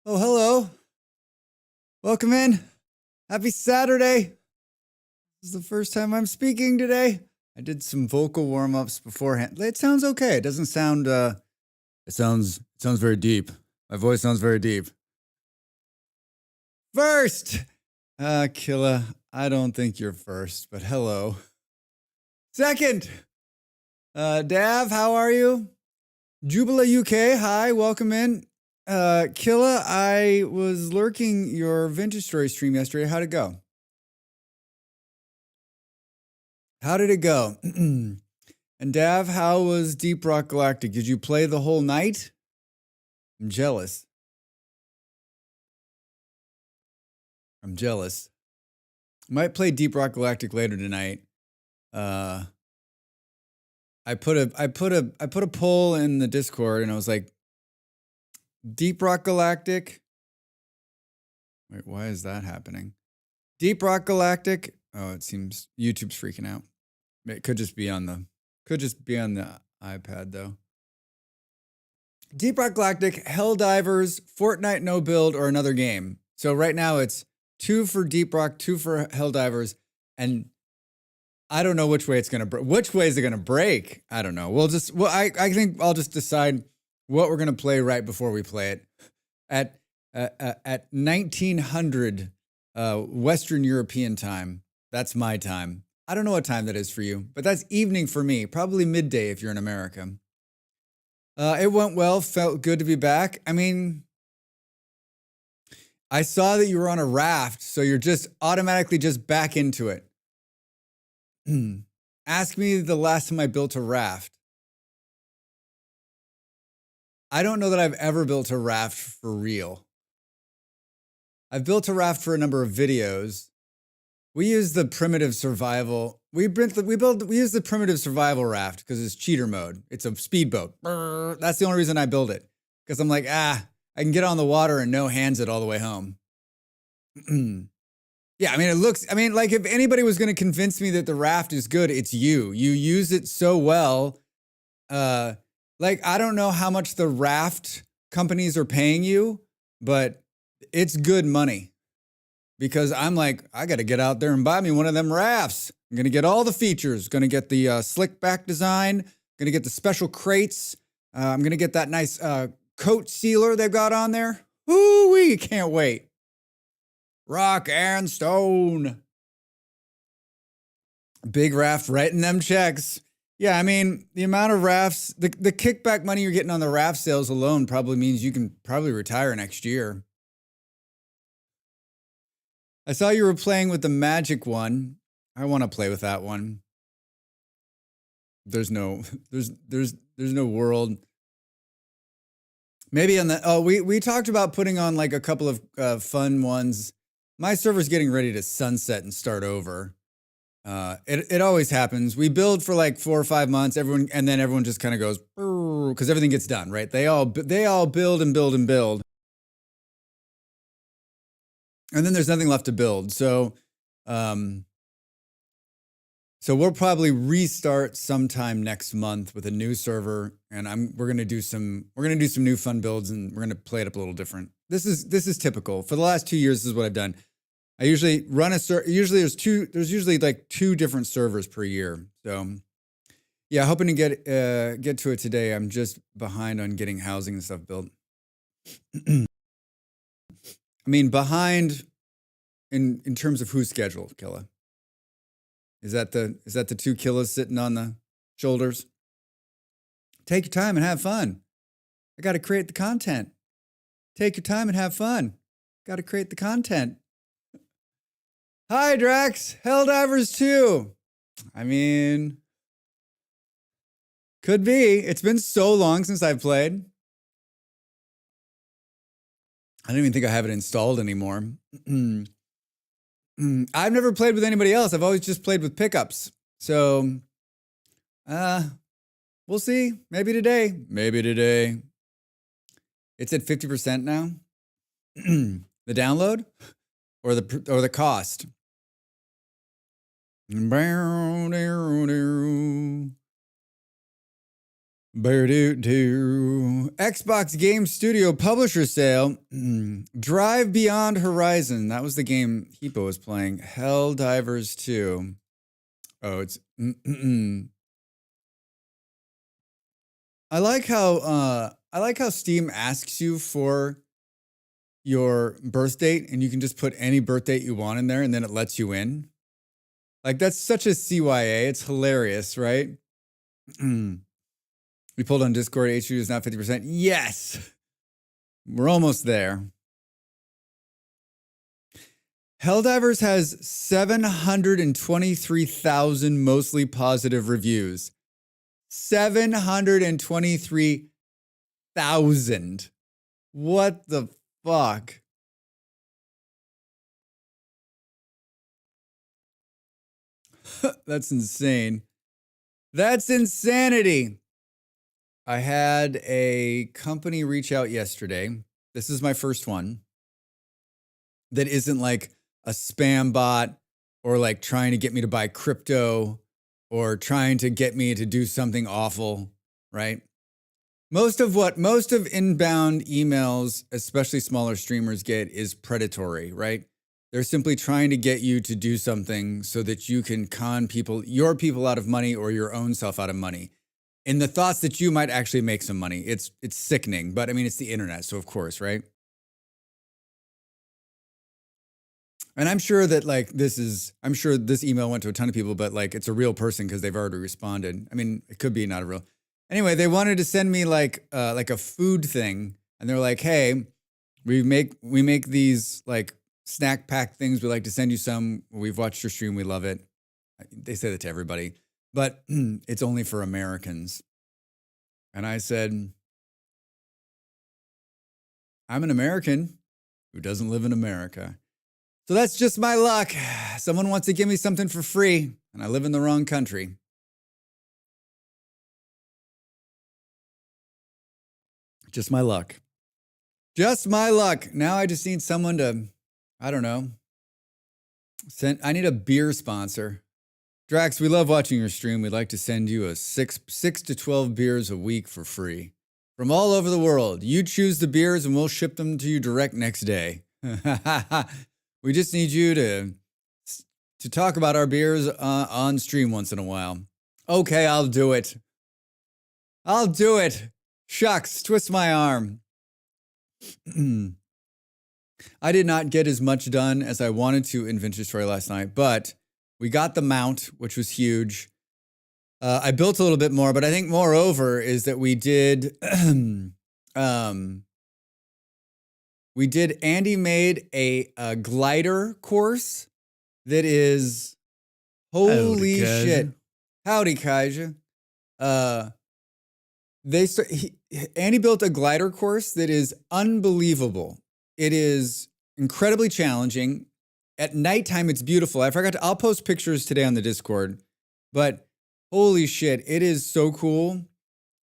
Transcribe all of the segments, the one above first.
Oh, hello. Welcome in. Happy Saturday. This is the first time I'm speaking today. I did some vocal warm-ups beforehand. It sounds okay. It doesn't sound it sounds very deep. My voice sounds very deep. First, Killa, I don't think you're first, but hello. Second, Dav, how are you? Jubila UK, hi, welcome in. Killa, I was lurking your Vintage Story stream yesterday. How'd it go? How did it go? And Dav, how was Deep Rock Galactic? Did you play the whole night? I'm jealous. I'm jealous. Might play Deep Rock Galactic later tonight. I put a poll in the Discord and I was like, Deep Rock Galactic. Wait, why is that happening? Deep Rock Galactic. Oh, it seems YouTube's freaking out. It could just be on the iPad though. Deep Rock Galactic, Helldivers, Fortnite no build, or another game. So right now it's 2 for Deep Rock, 2 for Helldivers, and I don't know which way it's gonna which way is it gonna break? I don't know. I think I'll just decide what we're gonna play right before we play it. At 1900 Western European time. That's my time. I don't know what time that is for you, but that's evening for me. Probably midday if you're in America. It went well. Felt good to be back. I mean, I saw that you were on a raft, so you're just automatically just back into it. Ask me the last time I built a raft. I don't know that I've ever built a raft for real. I've built a raft for a number of videos. We use the primitive survival. We use the primitive survival raft because it's cheater mode. It's a speedboat. That's the only reason I build it. Because I'm like, I can get on the water and no hands it all the way home. Yeah, I mean, like if anybody was going to convince me that the raft is good, it's you. You use it so well. Like, I don't know how much the raft companies are paying you, but it's good money. Because I'm like, I got to get out there and buy me one of them rafts. I'm going to get all the features. Going to get the slick back design. Going to get the special crates. I'm going to get that nice coat sealer they've got on there. Woo-wee, can't wait. Rock and stone. Big raft writing them checks. Yeah, I mean, the amount of rafts, the kickback money you're getting on the raft sales alone probably means you can probably retire next year. I saw you were playing with the magic one. I want to play with that one. There's no world. Maybe on the we talked about putting on like a couple of fun ones. My server's getting ready to sunset and start over. It always happens. We build for like 4 or 5 months, and then everyone just kind of goes because everything gets done, right? They all build and build and build. And then there's nothing left to build. So we'll probably restart sometime next month with a new server, and we're gonna do some new fun builds, and we're gonna play it up a little different. This is typical. For the last 2 years, this is what I've done. I usually run usually there's usually like 2 different servers per year. So yeah, hoping to get to it today. I'm just behind on getting housing and stuff built. I mean, behind in terms of who's scheduled, Killa. Is that the 2 Killas sitting on the shoulders? Take your time and have fun. I got to create the content. Take your time and have fun. Got to create the content. Hi, Drax. Helldivers 2. I mean, could be. It's been so long since I've played. I don't even think I have it installed anymore. I've never played with anybody else. I've always just played with pickups. So, we'll see. Maybe today. Maybe today. It's at 50% now. The download or the cost. Xbox Game Studio Publisher Sale. Drive Beyond Horizon. That was the game Hippo was playing. Helldivers 2. Oh, it's... I like how Steam asks you for your birth date, and you can just put any birth date you want in there, and then it lets you in. Like, that's such a CYA. It's hilarious, right? We pulled on Discord. HU is now 50%. Yes! We're almost there. Helldivers has 723,000 mostly positive reviews. 723,000. What the fuck? That's insane. That's insanity. I had a company reach out yesterday. This is my first one that isn't like a spam bot or like trying to get me to buy crypto or trying to get me to do something awful, right? Most of inbound emails, especially smaller streamers, get is predatory, right? They're simply trying to get you to do something so that you can con your people out of money or your own self out of money. In the thoughts that you might actually make some money. It's sickening, but I mean, it's the internet, so of course, right? And I'm sure that I'm sure this email went to a ton of people, but like it's a real person because they've already responded. I mean, it could be not a real. Anyway, they wanted to send me like a food thing, and they're like, "Hey, we make these like snack pack things. We'd like to send you some. We've watched your stream. We love it." They say that to everybody, but it's only for Americans. And I said, "I'm an American who doesn't live in America. So that's just my luck. Someone wants to give me something for free, and I live in the wrong country." Just my luck. Just my luck. Now I just need someone to, I don't know, I need a beer sponsor. Drax, we love watching your stream. We'd like to send you a 6 to 12 beers a week for free from all over the world. You choose the beers, and we'll ship them to you direct next day. We just need you to talk about our beers on stream once in a while. Okay, I'll do it. I'll do it. Shucks, twist my arm. I did not get as much done as I wanted to in Vintage Story last night, but we got the mount, which was huge. I built a little bit more, but I think moreover is that we did... Andy made a glider course that is... Holy shit. Howdy, Kaija. Andy built a glider course that is unbelievable. It is incredibly challenging. At nighttime, it's beautiful. I'll post pictures today on the Discord, but holy shit, it is so cool.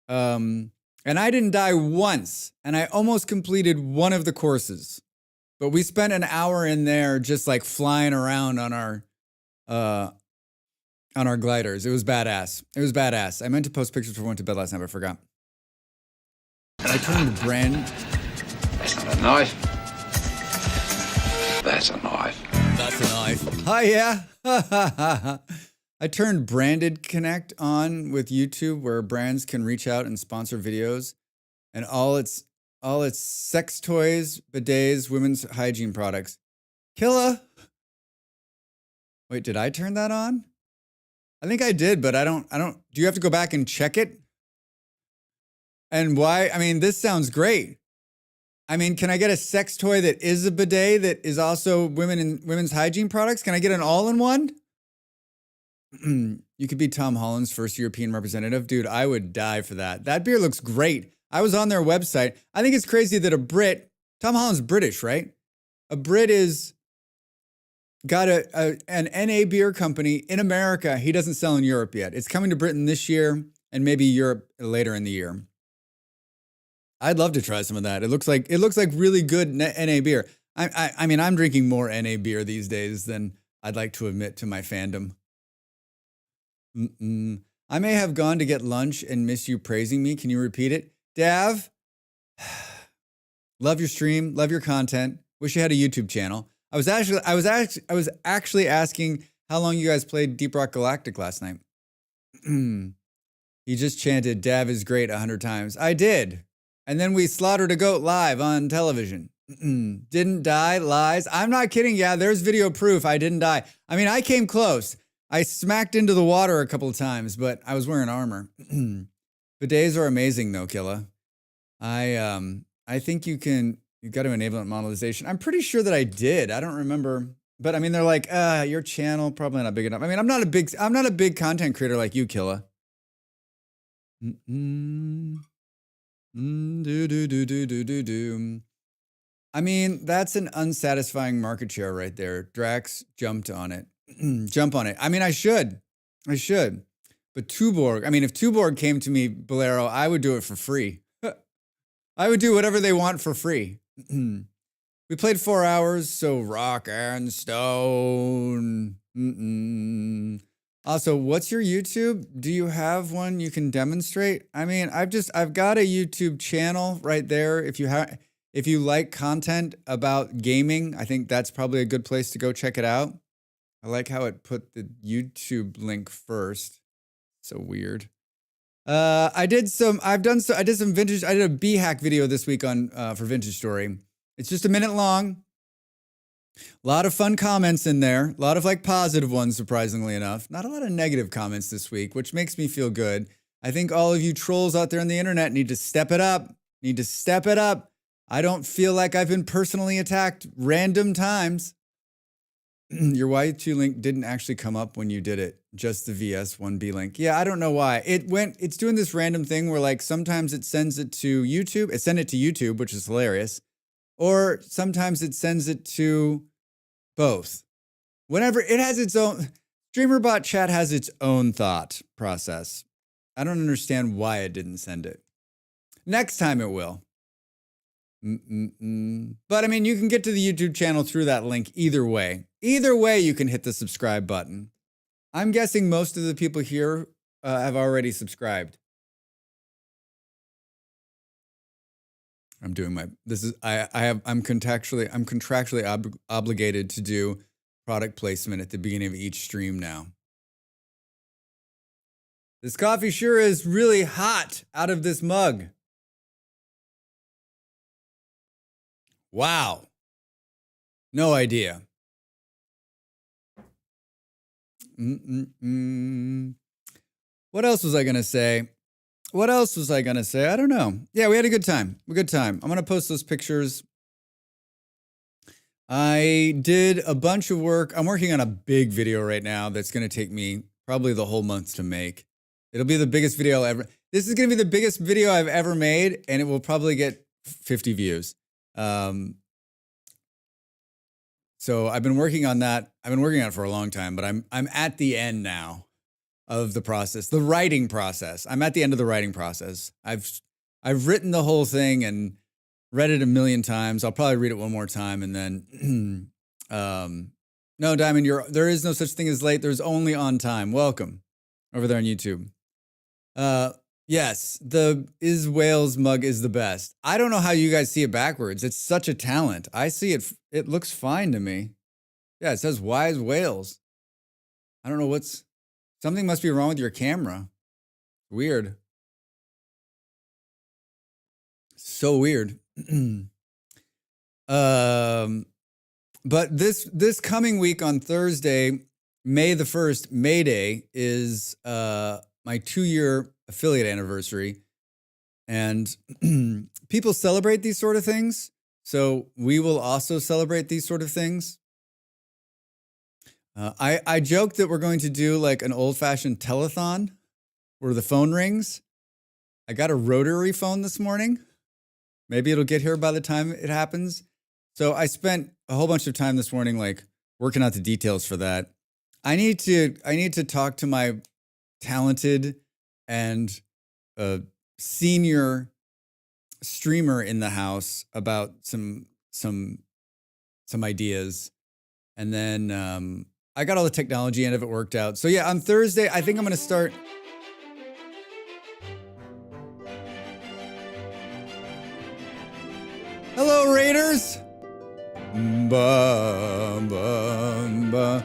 And I didn't die once, and I almost completed one of the courses, but we spent an hour in there just like flying around on our gliders. It was badass. It was badass. I meant to post pictures before I went to bed last night, but I forgot. I turned brand... That's not a knife. That's a knife. That's a knife. Oh, yeah. I turned Branded Connect on with YouTube, where brands can reach out and sponsor videos. And all its sex toys, bidets, women's hygiene products. Killa! Wait, did I turn that on? I think I did, but I don't, do you have to go back and check it? And why? I mean, this sounds great. I mean, can I get a sex toy that is a bidet that is also women's hygiene products? Can I get an all-in-one? You could be Tom Holland's first European representative. Dude, I would die for that. That beer looks great. I was on their website. I think it's crazy that a Brit, Tom Holland's British, right? A Brit got an NA beer company in America. He doesn't sell in Europe yet. It's coming to Britain this year and maybe Europe later in the year. I'd love to try some of that. It looks like really good NA beer. I mean, I'm drinking more NA beer these days than I'd like to admit to my fandom. I may have gone to get lunch and miss you praising me. Can you repeat it? Dav, love your stream, love your content. Wish you had a YouTube channel. I was actually asking how long you guys played Deep Rock Galactic last night. He just chanted Dav is great 100 times. I did. And then we slaughtered a goat live on television. Didn't die, lies. I'm not kidding. Yeah, there's video proof I didn't die. I mean, I came close. I smacked into the water a couple of times, but I was wearing armor. Bidets are amazing though, Killa. I think you've got to enable monetization. I'm pretty sure that I did. I don't remember. But I mean, they're like, your channel probably not big enough. I mean, I'm not a big content creator like you, Killa. I mean, that's an unsatisfying market share right there. Drax jumped on it. Jump on it. I mean, I should. But Tuborg, I mean, if Tuborg came to me, Bolero, I would do it for free. I would do whatever they want for free. We played 4 hours, so rock and stone. Also, what's your YouTube? Do you have one you can demonstrate? I mean, I've got a YouTube channel right there. If you like content about gaming, I think that's probably a good place to go check it out. I like how it put the YouTube link first. So weird. I did some vintage. I did a B-hack video this week on for Vintage Story. It's just a minute long. A lot of fun comments in there. A lot of like positive ones, surprisingly enough. Not a lot of negative comments this week, which makes me feel good. I think all of you trolls out there on the internet need to step it up. I don't feel like I've been personally attacked random times. Your Y2 link didn't actually come up when you did it. Just the VS1B link. Yeah, I don't know why. It's doing this random thing where like sometimes it sends it to YouTube. It sent it to YouTube, which is hilarious. Or sometimes it sends it to both. Whenever it has its own, StreamerBot chat has its own thought process. I don't understand why it didn't send it. Next time it will. But I mean, you can get to the YouTube channel through that link either way. Either way, you can hit the subscribe button. I'm guessing most of the people here have already subscribed. I'm doing I'm contractually obligated to do product placement at the beginning of each stream now. This coffee sure is really hot out of this mug. Wow. No idea. What else was I going to say? I don't know. Yeah, we had a good time. I'm going to post those pictures. I did a bunch of work. I'm working on a big video right now that's going to take me probably the whole month to make. It'll be the biggest video ever. This is going to be the biggest video I've ever made, and it will probably get 50 views. So I've been working on that. I've been working on it for a long time, but I'm at the end now of the process, the writing process. I'm at the end of the writing process. I've written the whole thing and read it a million times. I'll probably read it one more time and then, no, Diamond, there is no such thing as late. There's only on time. Welcome over there on YouTube. Yes, the Is Wales mug is the best. I don't know how you guys see it backwards. It's such a talent. I see it. It looks fine to me. Yeah, it says Wise Wales. I don't know something must be wrong with your camera. Weird. So weird. But this coming week on Thursday, May the 1st, May Day, is my 2-year affiliate anniversary. And people celebrate these sort of things. So we will also celebrate these sort of things. I joked that we're going to do like an old-fashioned telethon where the phone rings. I got a rotary phone this morning. Maybe it'll get here by the time it happens. So I spent a whole bunch of time this morning like working out the details for that. I need to talk to my talented and senior streamer in the house about some ideas. And then I got all the technology end of it worked out. So yeah, on Thursday, I think I'm going to start. Raiders. Ba, ba, ba.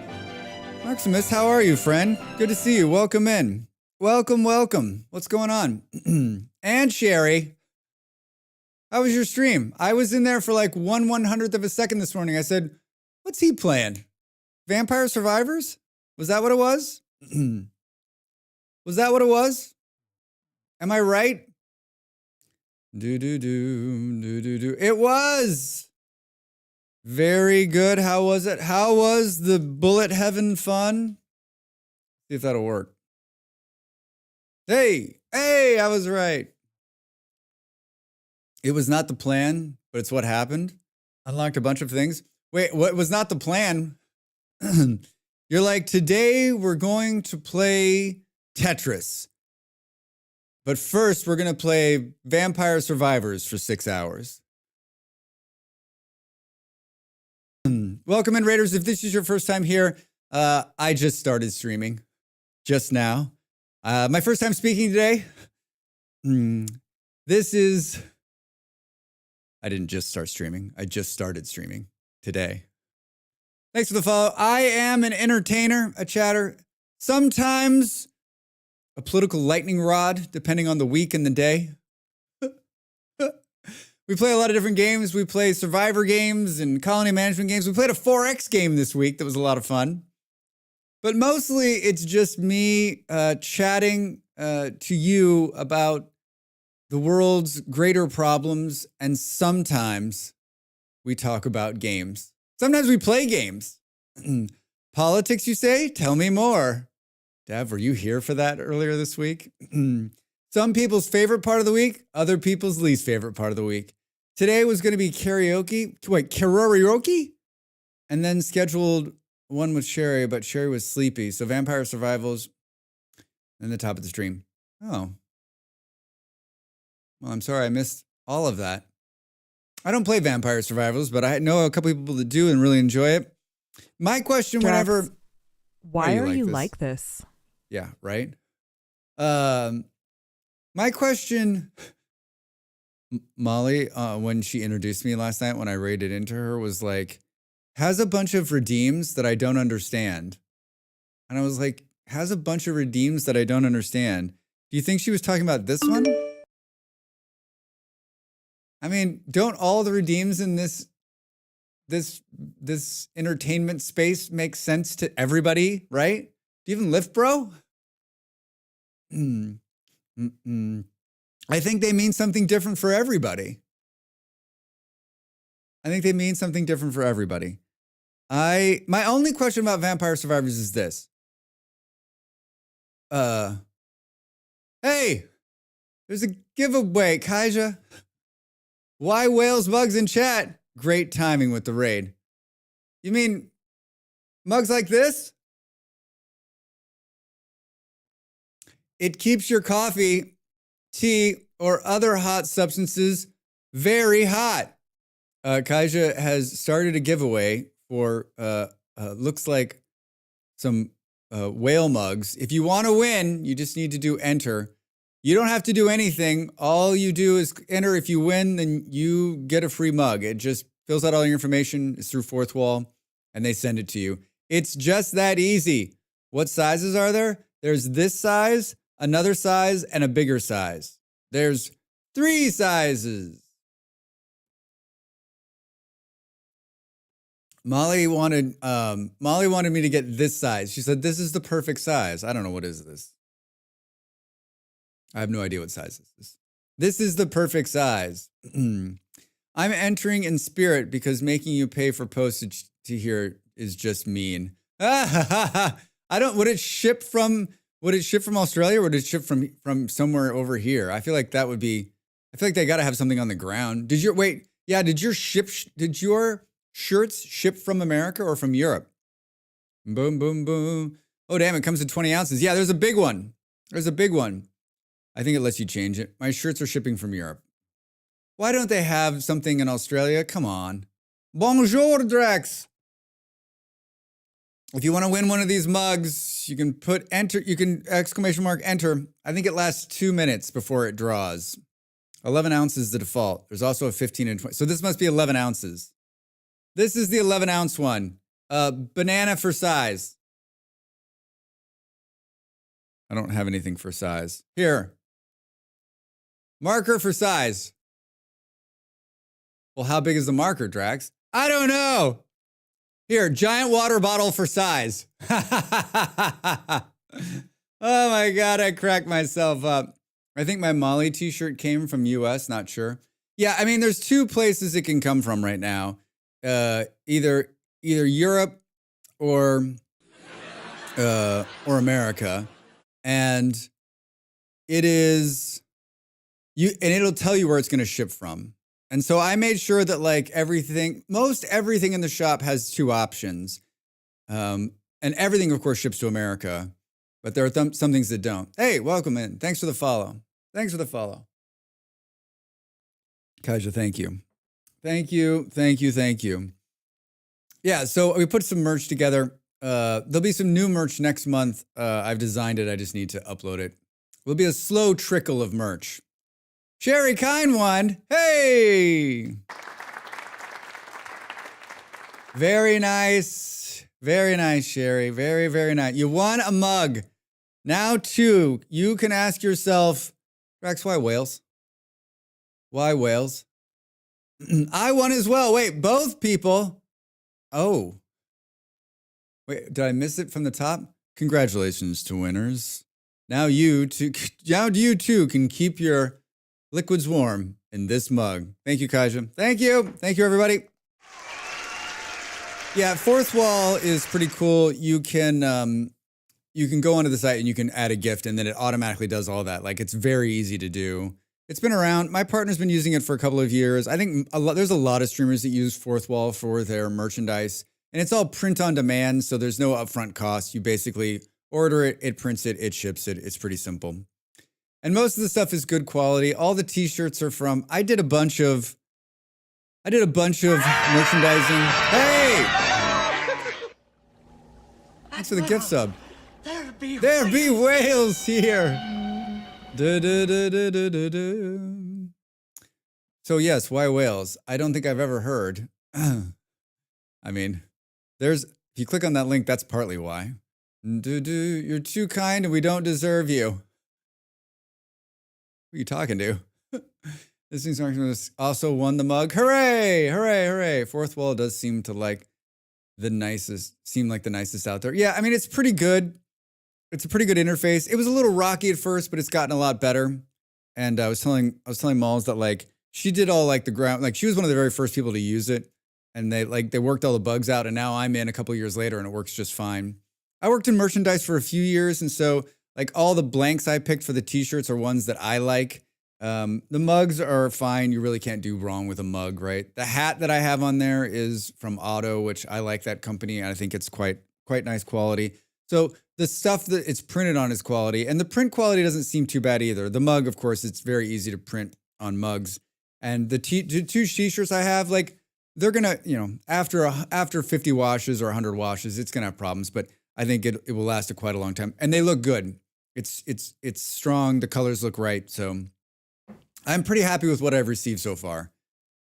Maximus, how are you, friend? Good to see you. Welcome in. Welcome, welcome. What's going on? And Sherry, how was your stream? I was in there for like 1/100th of a second this morning. I said, what's he playing? Vampire Survivors? Was that what it was? Was that what it was? Am I right? Do. It was! Very good. How was it? How was the bullet heaven fun? See if that'll work. Hey, I was right. It was not the plan, but it's what happened. Unlocked a bunch of things. Wait, what was not the plan? You're like, today we're going to play Tetris. But first, we're going to play Vampire Survivors for 6 hours. Welcome in, Raiders. If this is your first time here, I just started streaming just now. My first time speaking today. This is... I didn't just start streaming. I just started streaming today. Thanks for the follow. I am an entertainer, a chatter, sometimes a political lightning rod, depending on the week and the day. We play a lot of different games. We play survivor games and colony management games. We played a 4X game this week that was a lot of fun. But mostly it's just me chatting to you about the world's greater problems, and sometimes we talk about games. Sometimes we play games. Politics, you say? Tell me more. Dav, were you here for that earlier this week? Some people's favorite part of the week, other people's least favorite part of the week. Today was going to be karaoke? And then scheduled one with Sherry, but Sherry was sleepy. So Vampire Survivals and the top of the stream. Oh. Well, I'm sorry I missed all of that. I don't play Vampire Survivals, but I know a couple people that do and really enjoy it. My question whenever... Why are you like this? Yeah, right? My question, Molly, when she introduced me last night when I raided into her, was like, has a bunch of redeems that I don't understand. And I was like, has a bunch of redeems that I don't understand. Do you think she was talking about this one? I mean, don't all the redeems in this entertainment space make sense to everybody, right? Do you even lift, bro? I think they mean something different for everybody. My only question about Vampire Survivors is this. Hey, there's a giveaway, Kaija. Why whales mugs in chat? Great timing with the raid. You mean mugs like this? It keeps your coffee, tea, or other hot substances very hot. Kaija has started a giveaway for, looks like some whale mugs. If you want to win, you just need to do enter. You don't have to do anything. All you do is enter. If you win, then you get a free mug. It just fills out all your information. It's through Fourth Wall, and they send it to you. It's just that easy. What sizes are there? There's this size, another size, and a bigger size. There's 3 sizes. Molly wanted me to get this size. She said, this is the perfect size. I don't know, what is this? I have no idea what size this is. This is the perfect size. I'm entering in spirit because making you pay for postage to here is just mean. I don't, would it ship from Australia, or would it ship from somewhere over here? I feel like they got to have something on the ground. Did your shirts ship from America or from Europe? Boom, boom, boom. Oh, damn, it comes in 20 ounces. Yeah, there's a big one. I think it lets you change it. My shirts are shipping from Europe. Why don't they have something in Australia? Come on. Bonjour, Drex. If you want to win one of these mugs, you can enter, exclamation mark enter. I think it lasts 2 minutes before it draws. 11 ounces is the default. There's also a 15 and 20. So this must be 11 ounces. This is the 11 ounce one. Banana for size. I don't have anything for size. Here. Marker for size. Well, how big is the marker, Drax? I don't know. Here, giant water bottle for size. Oh my God, I cracked myself up. I think my Molly t-shirt came from US, not sure. Yeah, I mean, there's two places it can come from right now. Either Europe or America. And it is and it'll tell you where it's going to ship from. And so I made sure that like most everything in the shop has two options. And everything, of course, ships to America. But there are some things that don't. Hey, welcome in. Thanks for the follow. Thanks for the follow. Kaja, thank you. Thank you, thank you, thank you. Yeah, so we put some merch together. There'll be some new merch next month. I've designed it. I just need to upload it. It'll be a slow trickle of merch. Sherry Kind One, hey! Very nice. Very nice, Sherry. Very, very nice. You won a mug. Now, too, you can ask yourself, Rex, why whales? Why whales? I won as well. Wait, both people. Oh. Wait, did I miss it from the top? Congratulations to winners. Now you too can keep your liquids warm in this mug. Thank you, Kaja. Thank you. Thank you, everybody. Yeah, Fourth Wall is pretty cool. You can go onto the site and you can add a gift and then it automatically does all that. Like it's very easy to do. It's been around. My partner's been using it for a couple of years. I think there's a lot of streamers that use Fourth Wall for their merchandise. And it's all print on demand, so there's no upfront cost. You basically order it, it prints it, it ships it. It's pretty simple. And most of the stuff is good quality. All the t-shirts are from, I did a bunch of merchandising. Hey! Thanks for the gift sub. There be whales here. So yes, why whales? I don't think I've ever heard. I mean, if you click on that link, that's partly why. You're too kind and we don't deserve you. Who are you talking to? This thing's also won the mug. Hooray! Hooray! Hooray! Fourth Wall does seem like the nicest out there. Yeah, I mean, it's pretty good. It's a pretty good interface. It was a little rocky at first, but it's gotten a lot better. And I was telling Malls that like she did all like the ground, like she was one of the very first people to use it. And they worked all the bugs out, and now I'm in a couple years later and it works just fine. I worked in merchandise for a few years, and so like all the blanks I picked for the t-shirts are ones that I like. The mugs are fine. You really can't do wrong with a mug, right? The hat that I have on there is from Otto, which I like that company, and I think it's quite nice quality. So the stuff that it's printed on is quality, and the print quality doesn't seem too bad either. The mug, of course, it's very easy to print on mugs. And the two t-shirts I have, like, they're gonna, after 50 washes or 100 washes, it's gonna have problems, but I think it will last quite a long time. And they look good. It's strong. The colors look right. So I'm pretty happy with what I've received so far.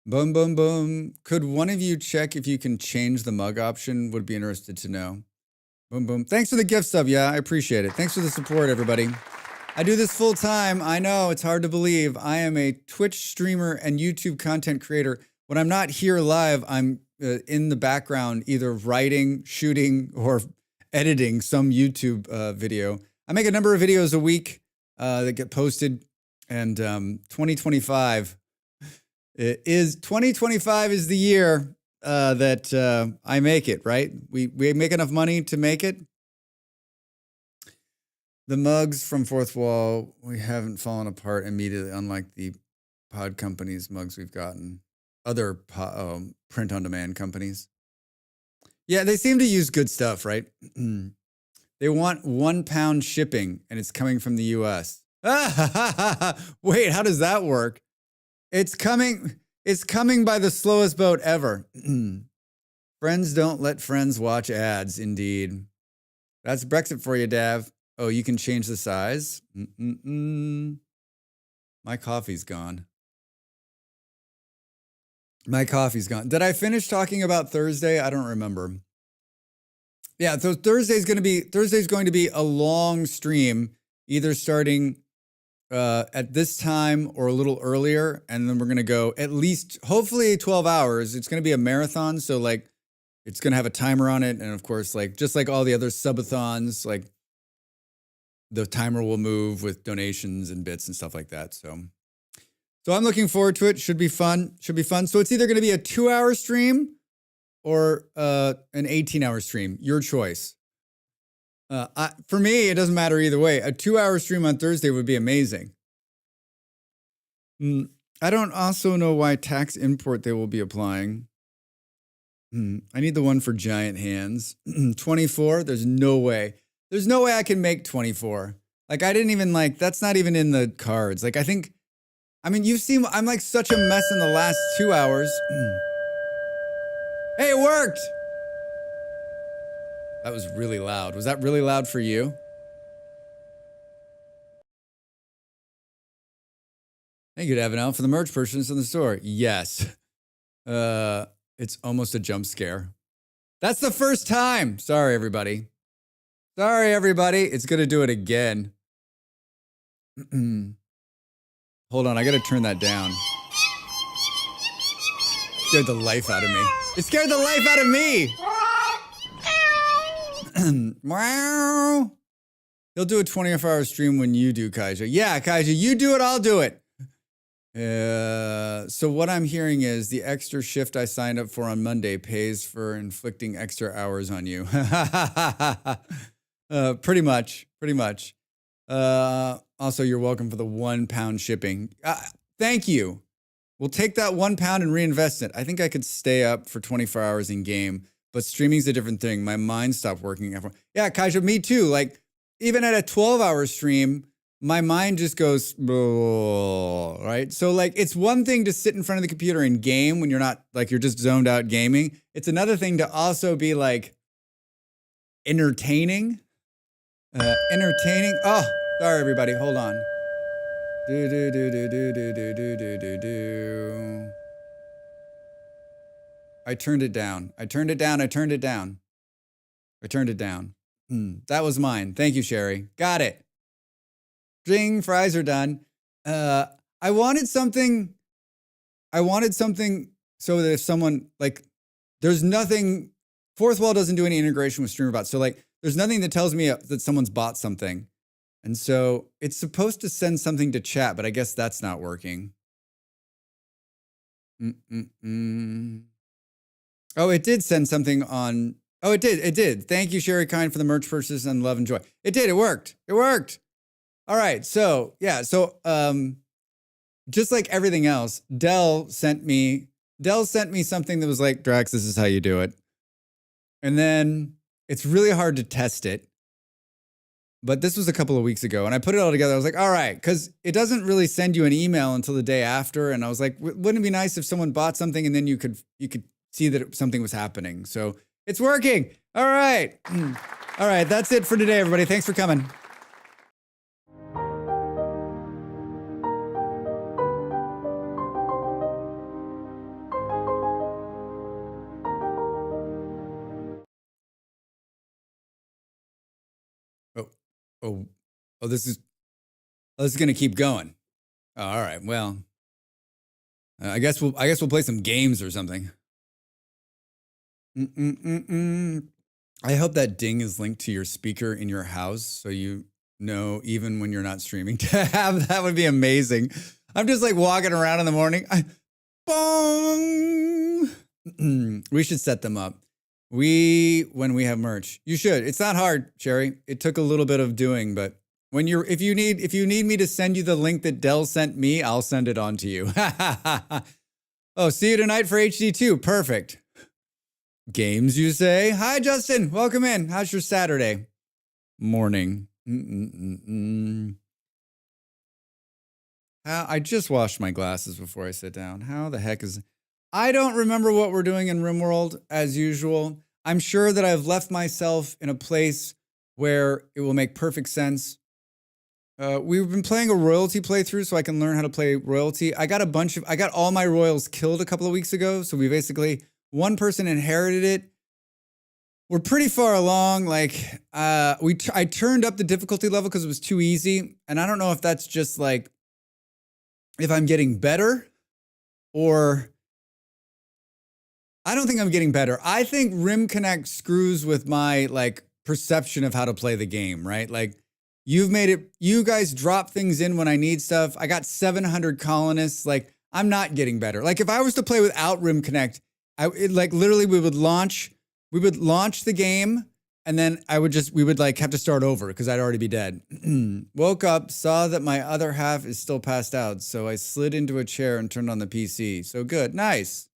Boom, boom, boom. Could one of you check if you can change the mug option? Would be interested to know. Boom, boom. Thanks for the gift sub. Yeah, I appreciate it. Thanks for the support, everybody. I do this full time. I know it's hard to believe. I am a Twitch streamer and YouTube content creator. When I'm not here live, I'm in the background, either writing, shooting, or editing some YouTube video. I make a number of videos a week that get posted. And 2025 is the year that I make it, right? We make enough money to make it. The mugs from Fourth Wall, we haven't fallen apart immediately, unlike the pod companies mugs we've gotten. Other print-on-demand companies. Yeah, they seem to use good stuff, right? They want 1 pound shipping, and it's coming from the US. Wait, how does that work? It's coming by the slowest boat ever. Friends don't let friends watch ads, indeed. That's Brexit for you, Dav. Oh, you can change the size? My coffee's gone. My coffee's gone. Did I finish talking about Thursday? I don't remember. Yeah, so Thursday's going to be a long stream, either starting at this time or a little earlier, and then we're going to go at least, hopefully, 12 hours. It's going to be a marathon, so like it's going to have a timer on it, and of course, like just like all the other subathons, like the timer will move with donations and bits and stuff like that. So I'm looking forward to it. Should be fun. So it's either going to be a 2-hour stream or an 18-hour stream. Your choice. For me, it doesn't matter either way. A 2-hour stream on Thursday would be amazing. I don't also know why tax import they will be applying. I need the one for giant hands. 24? There's no way. There's no way I can make 24. Like, I didn't even that's not even in the cards. Like, you've seen, I'm like such a mess in the last 2 hours. Hey, it worked! That was really loud. Was that really loud for you? Thank you, Evan, for the merch purchase in the store. Yes. It's almost a jump scare. That's the first time. Sorry, everybody. It's going to do it again. Hold on, I got to turn that down. Scared the life out of me. It scared the life out of me. Wow. He'll do a 24-hour stream when you do, Kaija. Yeah, Kaija, you do it, I'll do it. So what I'm hearing is the extra shift I signed up for on Monday pays for inflicting extra hours on you. Pretty much. Also, you're welcome for the £1 shipping. Thank you. We'll take that £1 and reinvest it. I think I could stay up for 24 hours in game, but streaming's a different thing. My mind stopped working. Yeah, Kaija, me too. Like, even at a 12-hour stream, my mind just goes, right? So, like, it's one thing to sit in front of the computer and game when you're not, like, you're just zoned out gaming. It's another thing to also be, like, entertaining. Oh, sorry, everybody. Hold on. I turned it down. That was mine. Thank you, Sherry. Got it. Ding, fries are done. I wanted something so that if someone, like, there's nothing, Fourth Wall doesn't do any integration with StreamerBot. So, like, there's nothing that tells me that someone's bought something. And so it's supposed to send something to chat, but I guess that's not working. Oh, it did send something on. Oh, it did. Thank you, Sherry Kind, for the merch purchase and love and joy. It did. It worked. All right. So, yeah. So, just like everything else, Dell sent me something that was like, Drax, this is how you do it. And then it's really hard to test it. But this was a couple of weeks ago, and I put it all together. I was like, all right, because it doesn't really send you an email until the day after. And I was like, wouldn't it be nice if someone bought something and then you could see that something was happening? So it's working. All right. All right, that's it for today, everybody. Thanks for coming. Oh, this is going to keep going. Oh, all right. Well, I guess we'll play some games or something. I hope that ding is linked to your speaker in your house, so you know even when you're not streaming to have. That would be amazing. I'm just like walking around in the morning. Boom. We should set them up. When we have merch, you should. It's not hard, Sherry. It took a little bit of doing, but if you need me to send you the link that Dell sent me, I'll send it on to you. Oh, see you tonight for HD2. Perfect. Games, you say? Hi, Justin. Welcome in. How's your Saturday morning? I just washed my glasses before I sit down. How the heck is... I don't remember what we're doing in Rimworld, as usual. I'm sure that I've left myself in a place where it will make perfect sense. We've been playing a royalty playthrough so I can learn how to play royalty. I got all my royals killed a couple of weeks ago. So we basically, one person inherited it. We're pretty far along. Like, I turned up the difficulty level because it was too easy. And I don't know if that's just like, if I'm getting better or I don't think I'm getting better. I think Rim Connect screws with my like perception of how to play the game, right? Like you've made it, you guys drop things in when I need stuff. I got 700 colonists. Like I'm not getting better. Like if I was to play without Rim Connect, like literally we would launch the game and then we would like have to start over because I'd already be dead. Woke up, saw that my other half is still passed out. So I slid into a chair and turned on the PC. So good. Nice.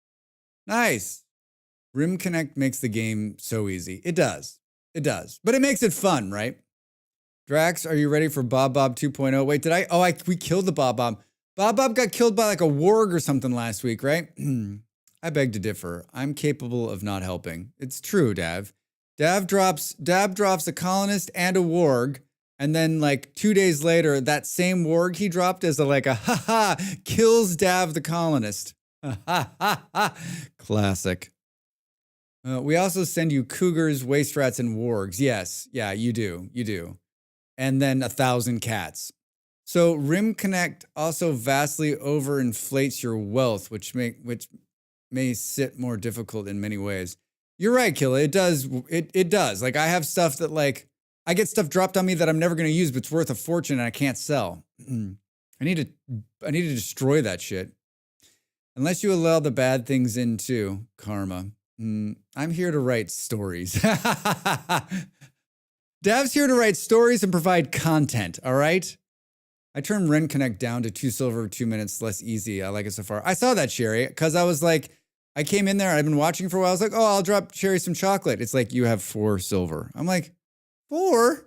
Rim Connect makes the game so easy. It does. But it makes it fun, right? Drax, are you ready for Bob 2.0? Wait, we killed the Bob. Bob got killed by like a warg or something last week, right? I beg to differ. I'm capable of not helping. It's true, Dav. Dab drops a colonist and a warg, and then like 2 days later, that same warg he dropped as a kills Dav the colonist. Classic. We also send you cougars, waste rats, and wargs. Yes, yeah, you do. And then 1,000 cats. So Rim Connect also vastly overinflates your wealth, which may sit more difficult in many ways. You're right, Killa. It does. It does. Like I have stuff that like I get stuff dropped on me that I'm never going to use, but it's worth a fortune and I can't sell. I need to destroy that shit. Unless you allow the bad things in too, karma. I'm here to write stories. Dav's here to write stories and provide content, all right? I turned Ren Connect down to 2 silver, 2 minutes, less easy. I like it so far. I saw that, Sherry, because I was like, I came in there, I've been watching for a while. I was like, oh, I'll drop Sherry some chocolate. It's like, you have 4 silver. I'm like, 4?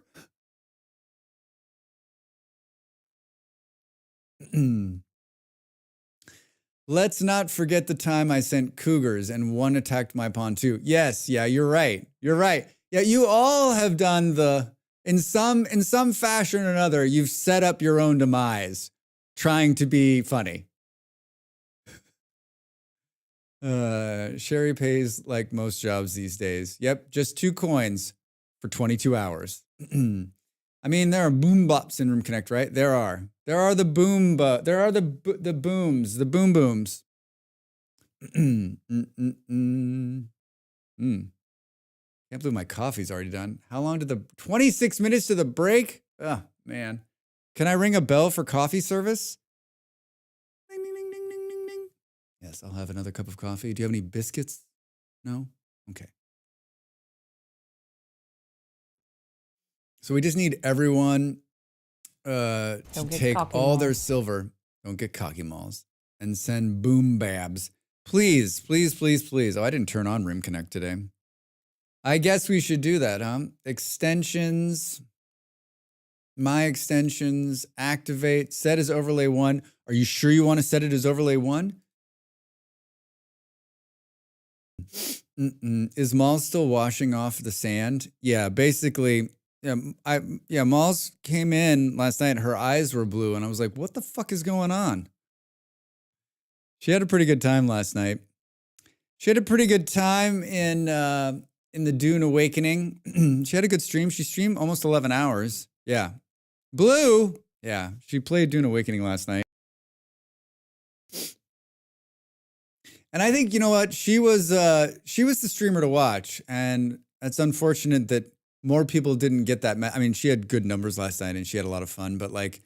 Let's not forget the time I sent cougars and one attacked my pawn too. Yes, yeah, you're right. Yeah, you all have done in some fashion or another, you've set up your own demise trying to be funny. Sherry pays like most jobs these days. Yep, just 2 coins for 22 hours. I mean, there are boom bops in Room Connect, right? There are the boom, there are the booms, the boom booms. Can't believe my coffee's already done. How long did 26 minutes to the break? Oh, man. Can I ring a bell for coffee service? Ding, ding, ding, ding, ding, ding, ding. Yes, I'll have another cup of coffee. Do you have any biscuits? No? Okay. So we just need everyone to take all their silver. Don't get cocky malls. And send boom babs. Please, please, please, please. Oh, I didn't turn on Rim Connect today. I guess we should do that, huh? Extensions. My extensions. Activate. Set as overlay 1. Are you sure you want to set it as overlay 1? Is Maul still washing off the sand? Yeah, basically. Yeah, Malls came in last night. Her eyes were blue, and I was like, "What the fuck is going on?" She had a pretty good time last night. She had a pretty good time in the Dune Awakening. She had a good stream. She streamed almost 11 hours. Yeah, Blue. Yeah, she played Dune Awakening last night. And I think you know what? She was the streamer to watch, and it's unfortunate that more people didn't get that. I mean, she had good numbers last night and she had a lot of fun, but like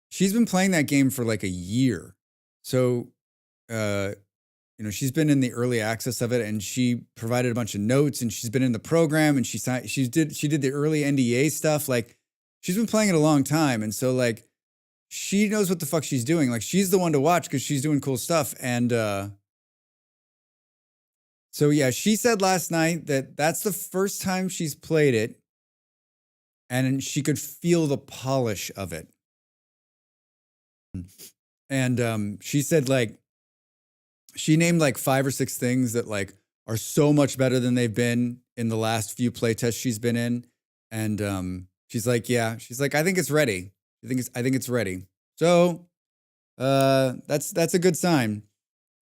she's been playing that game for like a year. So, she's been in the early access of it and she provided a bunch of notes and she's been in the program and she did the early NDA stuff. Like she's been playing it a long time. And so like, she knows what the fuck she's doing. Like she's the one to watch because she's doing cool stuff. And, so yeah, she said last night that that's the first time she's played it and she could feel the polish of it. And she said like, she named like 5 or 6 things that like are so much better than they've been in the last few playtests she's been in. And she's like, I think it's ready. I think it's ready. So that's a good sign.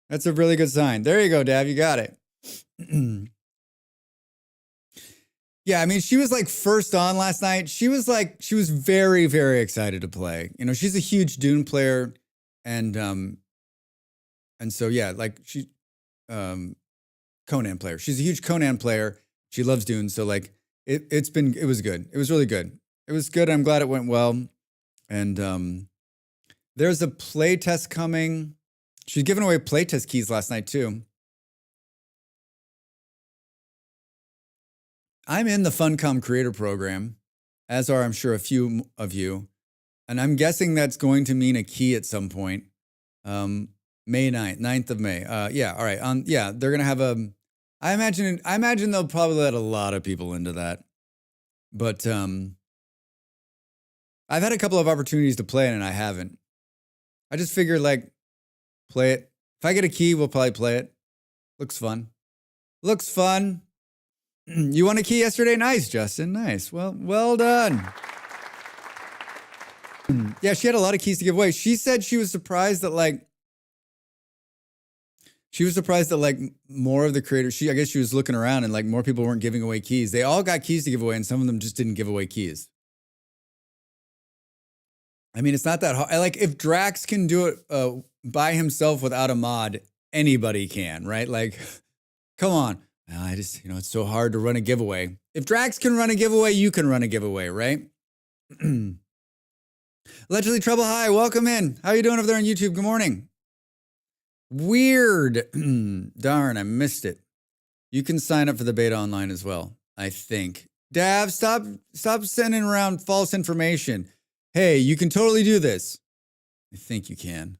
That's a really good sign. There you go, Dav. You got it. Yeah, I mean, she was like first on last night. She was very, very excited to play. You know, she's a huge Dune player, and so yeah, like Conan player. She's a huge Conan player. She loves Dune, so like it was good. It was really good. It was good. I'm glad it went well. And there's a play test coming. She's giving away play test keys last night too. I'm in the Funcom Creator Program, as are I'm sure a few of you, and I'm guessing that's going to mean a key at some point. May 9th of May. Yeah, all right. Yeah, they're gonna have a. I imagine they'll probably let a lot of people into that, but I've had a couple of opportunities to play it and I haven't. I just figured like play it. If I get a key, we'll probably play it. Looks fun. Looks fun. You won a key yesterday? Nice, Justin. Nice. Well done. Yeah, she had a lot of keys to give away. She said she was surprised that more of the creators, I guess she was looking around and like more people weren't giving away keys. They all got keys to give away and some of them just didn't give away keys. I mean, it's not that hard. Like if Drax can do it by himself without a mod, anybody can, right? Like, come on. I just, it's so hard to run a giveaway. If Drax can run a giveaway, you can run a giveaway, right? Allegedly Trouble, hi, welcome in. How you doing over there on YouTube? Good morning. Weird. Darn, I missed it. You can sign up for the beta online as well, I think. Dav, stop sending around false information. Hey, you can totally do this. I think you can.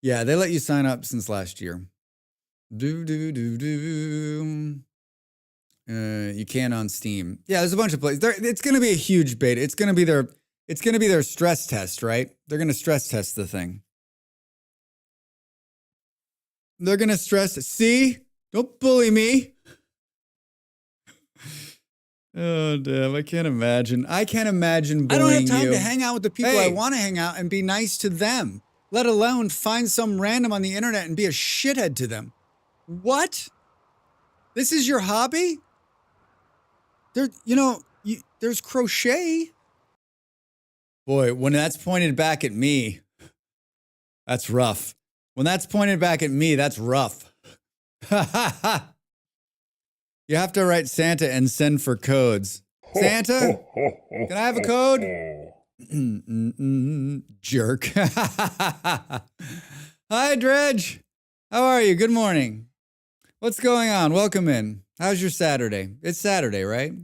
Yeah, they let you sign up since last year. You can on Steam. Yeah, there's a bunch of places. It's going to be a huge beta. It's going to be their stress test, right? They're going to stress test the thing. They're going to stress. See? Don't bully me. Oh, damn. I can't imagine bullying you. I don't have time to hang out with the people I want to hang out and be nice to them, let alone find some random on the internet and be a shithead to them. What? This is your hobby? There's crochet. Boy, when that's pointed back at me, that's rough. When that's pointed back at me, that's rough. You have to write Santa and send for codes. Santa, can I have a code? Jerk. Hi, Dredge. How are you? Good morning. What's going on? Welcome in. How's your Saturday? It's Saturday, right?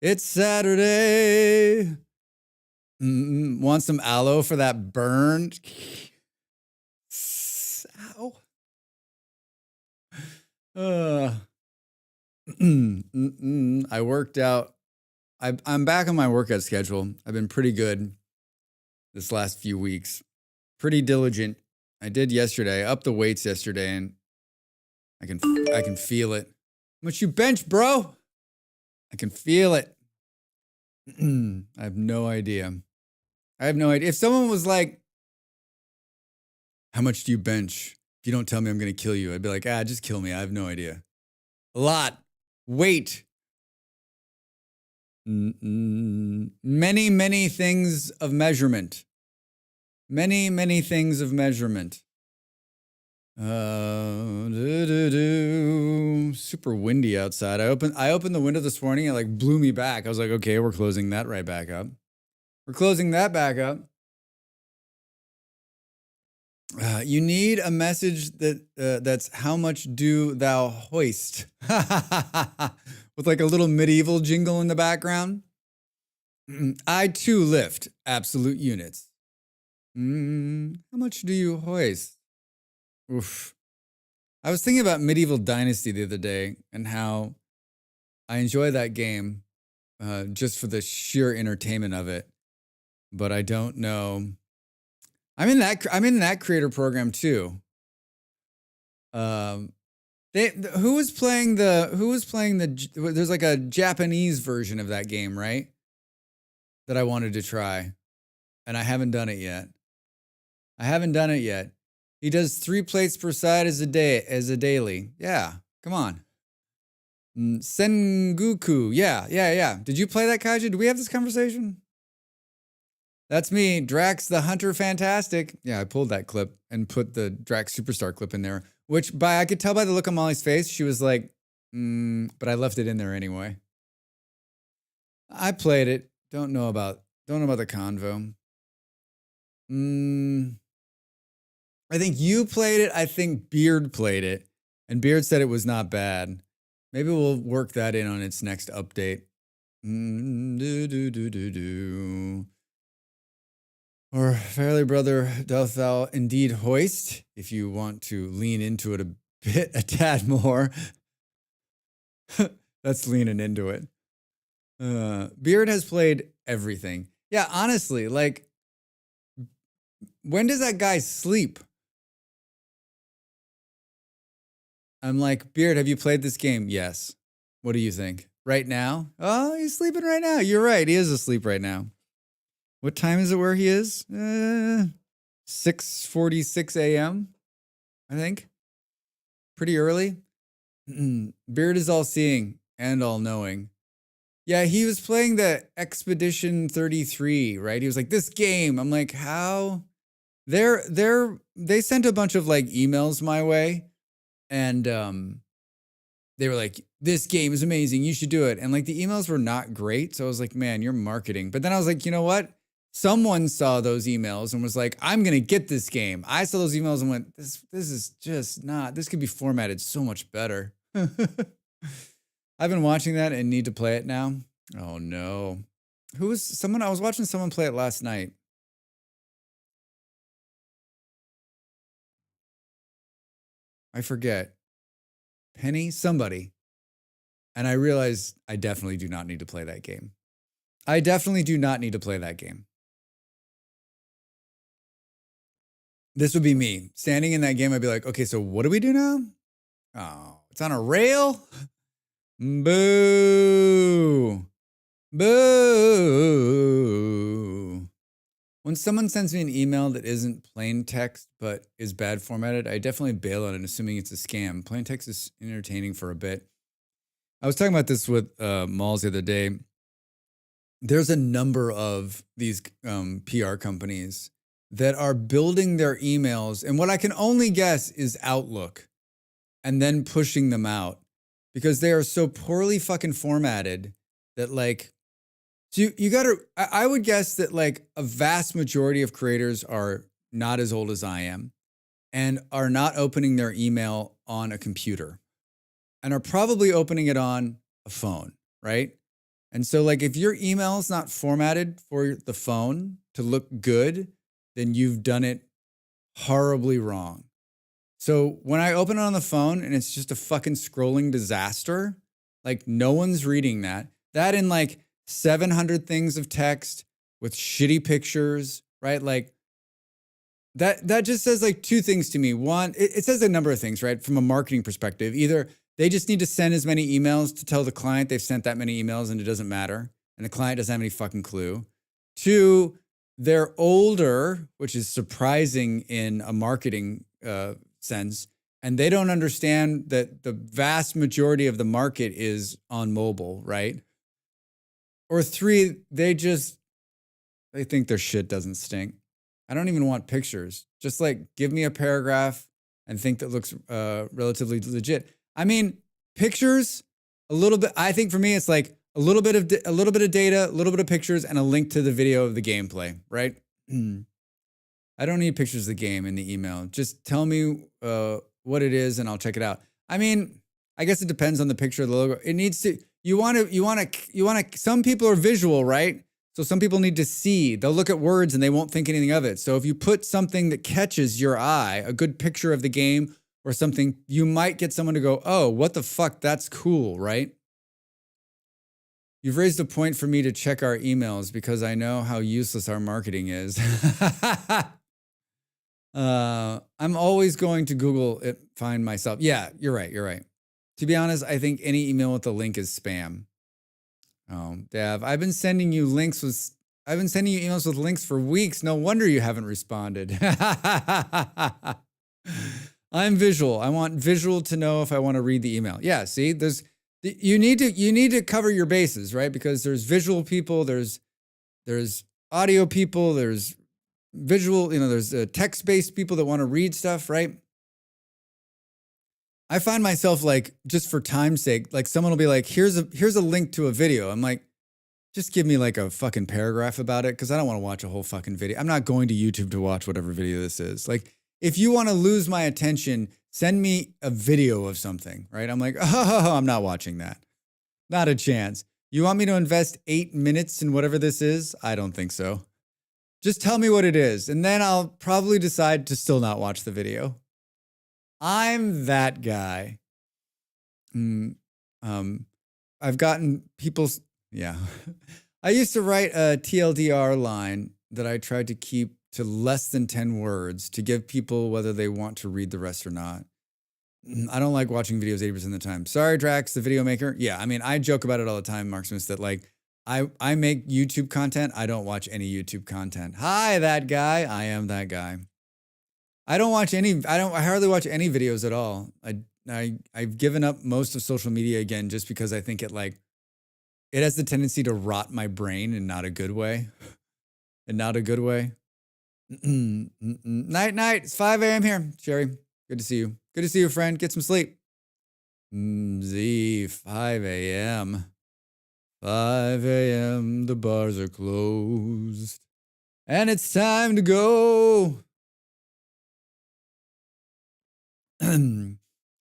It's Saturday. Want some aloe for that burn? Ow. I worked out. I'm back on my workout schedule. I've been pretty good this last few weeks. Pretty diligent. I did yesterday. I upped the weights yesterday, and I can feel it. How much you bench, bro? I can feel it. I have no idea. If someone was like, how much do you bench? If you don't tell me, I'm going to kill you. I'd be like, just kill me. I have no idea. A lot. Weight. Many, many things of measurement. Many, many things of measurement. Super windy outside. I opened the window this morning. It like blew me back. I was like, okay, we're closing that right back up. We're closing that back up. You need a message that's how much do thou hoist? With like a little medieval jingle in the background. I too lift absolute units. How much do you hoist? Oof. I was thinking about Medieval Dynasty the other day and how I enjoy that game just for the sheer entertainment of it. But I don't know. I'm in that creator program too. Who was playing the there's like a Japanese version of that game, right? that I wanted to try, and I haven't done it yet. He does 3 plates per side as a daily. Yeah, come on. Sengoku. Yeah. Did you play that, Kaiju? Did we have this conversation? That's me, Drax the Hunter Fantastic. Yeah, I pulled that clip and put the Drax Superstar clip in there, which I could tell by the look on Molly's face, she was like, but I left it in there anyway. I played it. Don't know about the convo. I think you played it. I think Beard played it. And Beard said it was not bad. Maybe we'll work that in on its next update. Or fairly, brother, doth thou indeed hoist, if you want to lean into it a tad more. That's leaning into it. Beard has played everything. Yeah, honestly, like, when does that guy sleep? I'm like, Beard, have you played this game? Yes. What do you think? Right now? Oh, he's sleeping right now. You're right. He is asleep right now. What time is it where he is? 6:46 a.m., I think. Pretty early. Beard is all seeing and all knowing. Yeah, he was playing the Expedition 33, right? He was like, this game. I'm like, how? They sent a bunch of like emails my way, and they were like, this game is amazing. You should do it. And like the emails were not great. So I was like, man, you're marketing. But then I was like, you know what? Someone saw those emails and was like, I'm going to get this game. I saw those emails and went, this is just not, this could be formatted so much better. I've been watching that and need to play it now. Oh no. I was watching someone play it last night. I forget. Penny, somebody. And I realized I definitely do not need to play that game. This would be me. Standing in that game, I'd be like, okay, so what do we do now? Oh, it's on a rail? Boo. Boo. When someone sends me an email that isn't plain text but is bad formatted, I definitely bail on it, assuming it's a scam. Plain text is entertaining for a bit. I was talking about this with Malls the other day. There's a number of these PR companies that are building their emails, and what I can only guess is Outlook, and then pushing them out because they are so poorly fucking formatted that like, so you gotta, I would guess that like a vast majority of creators are not as old as I am and are not opening their email on a computer and are probably opening it on a phone, right? And so like if your email is not formatted for the phone to look good, then you've done it horribly wrong. So when I open it on the phone and it's just a fucking scrolling disaster, like no one's reading that. That in like 700 things of text with shitty pictures, right? Like that just says like two things to me. One, it says a number of things, right? From a marketing perspective, either they just need to send as many emails to tell the client they've sent that many emails and it doesn't matter. And the client doesn't have any fucking clue. Two, they're older, which is surprising in a marketing sense. And they don't understand that the vast majority of the market is on mobile, right? Or three, they think their shit doesn't stink. I don't even want pictures. Just like give me a paragraph and think that looks relatively legit. I mean, pictures, a little bit. I think for me, it's like a little bit of data, a little bit of pictures, and a link to the video of the gameplay. Right? I don't need pictures of the game in the email. Just tell me what it is, and I'll check it out. I mean, I guess it depends on the picture of the logo. It needs to. You want to. Some people are visual, right? So some people need to see. They'll look at words and they won't think anything of it. So if you put something that catches your eye, a good picture of the game or something, you might get someone to go, oh, what the fuck? That's cool, right? You've raised a point for me to check our emails because I know how useless our marketing is. I'm always going to Google it, find myself. Yeah, you're right. To be honest, I think any email with a link is spam. Oh, Dav, I've been sending you links with I've been sending you emails with links for weeks. No wonder you haven't responded. I'm visual. I want visual to know if I want to read the email. Yeah, see, you need to cover your bases, right? Because there's visual people, there's audio people, there's visual, there's text-based people that want to read stuff, right? I find myself like, just for time's sake, like someone will be like, here's a link to a video. I'm like, just give me like a fucking paragraph about it, because I don't want to watch a whole fucking video. I'm not going to YouTube to watch whatever video this is. Like, if you want to lose my attention, send me a video of something, right? I'm like, oh, I'm not watching that. Not a chance. You want me to invest 8 minutes in whatever this is? I don't think so. Just tell me what it is, and then I'll probably decide to still not watch the video. I'm that guy. I've gotten people's, yeah. I used to write a TLDR line that I tried to keep to less than 10 words to give people whether they want to read the rest or not. I don't like watching videos 80% of the time. Sorry, Drax, the video maker. Yeah, I mean, I joke about it all the time, Mark Smith, that like, I make YouTube content. I don't watch any YouTube content. Hi, that guy. I am that guy. I hardly watch any videos at all. I've given up most of social media again, just because I think it has the tendency to rot my brain in not a good way. Night, night. It's 5 a.m. here, Sherry. Good to see you. Good to see you, friend. Get some sleep. 5 a.m. 5 a.m. The bars are closed. And it's time to go.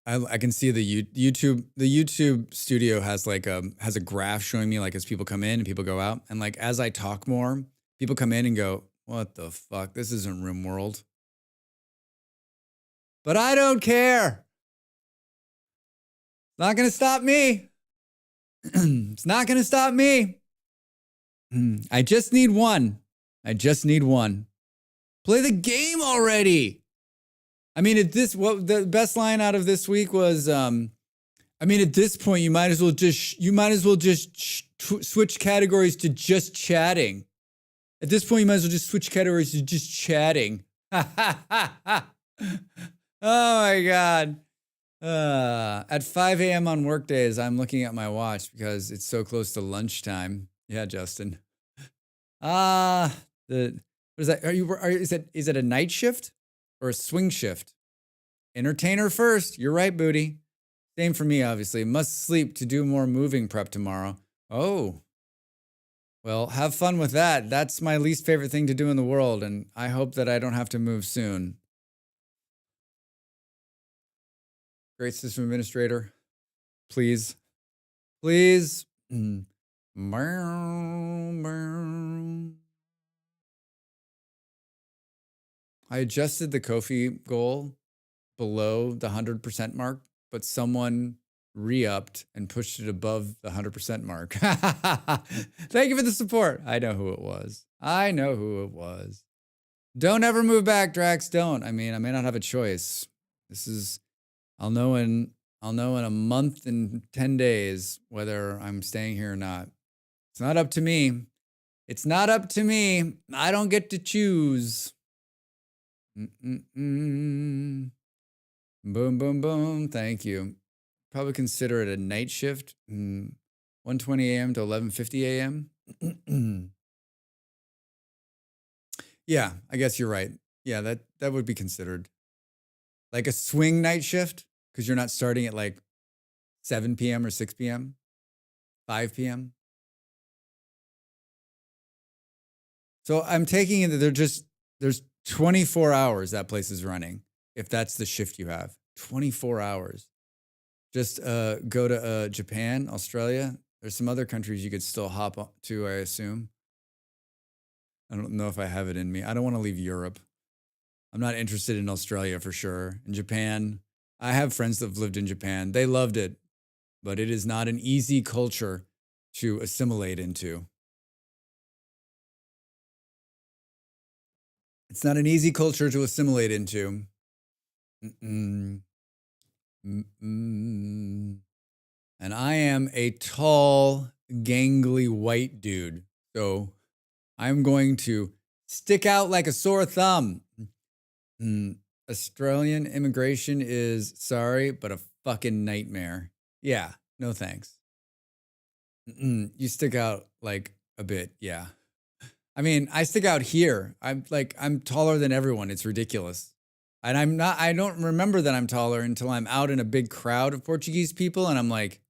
I can see the YouTube studio has a graph showing me, like, as people come in and people go out, and like as I talk more, people come in and go, "What the fuck? This isn't Rimworld." But I don't care. It's not gonna stop me. It's not gonna stop me. I just need one. Play the game already. I mean, the best line out of this week was, I mean, at this point, you might as well just switch categories to just chatting. At this point, you might as well just switch categories to just chatting. Oh my God. At 5 a.m. on work days, I'm looking at my watch because it's so close to lunchtime. Yeah, Justin. What is that? Is it a night shift or a swing shift? Entertainer first. You're right, Booty. Same for me, obviously. Must sleep to do more moving prep tomorrow. Oh. Well, have fun with that. That's my least favorite thing to do in the world, and I hope that I don't have to move soon. Great system administrator. Please. Please. I adjusted the Ko-fi goal below the 100% mark, but someone re-upped and pushed it above the 100% mark. Thank you for the support. I know who it was. Don't ever move back, Drax. Don't. I mean, I may not have a choice. I'll know in a month and 10 days whether I'm staying here or not. It's not up to me. I don't get to choose. Boom, boom, boom. Thank you. Probably consider it a night shift. 1:20 a.m. to 11:50 a.m. Yeah, I guess you're right. Yeah, that would be considered. Like a swing night shift, because you're not starting at like 7 p.m. or 6 p.m., 5 p.m. So I'm taking it that there's 24 hours that place is running, if that's the shift you have. 24 hours. Just go to Japan, Australia. There's some other countries you could still hop to, I assume. I don't know if I have it in me. I don't want to leave Europe. I'm not interested in Australia for sure. In Japan, I have friends that have lived in Japan. They loved it, but it is not an easy culture to assimilate into. It's not an easy culture to assimilate into. And I am a tall, gangly white dude. So I'm going to stick out like a sore thumb. Australian immigration is sorry, but a fucking nightmare. Yeah, no thanks. You stick out like a bit, yeah. I mean, I stick out here. I'm taller than everyone. It's ridiculous. And I don't remember that I'm taller until I'm out in a big crowd of Portuguese people and I'm like,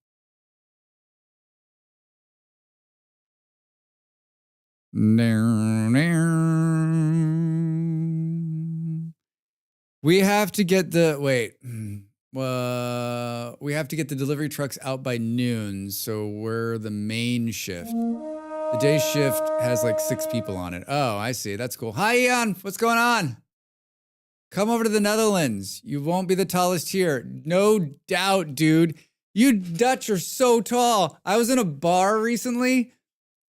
we have to get the we have to get the delivery trucks out by noon, so we're the main shift. The day shift has like 6 people on it. Oh, I see. That's cool. Hi, Ian. What's going on? Come over to the Netherlands. You won't be the tallest here. No doubt, dude. You Dutch are so tall. I was in a bar recently,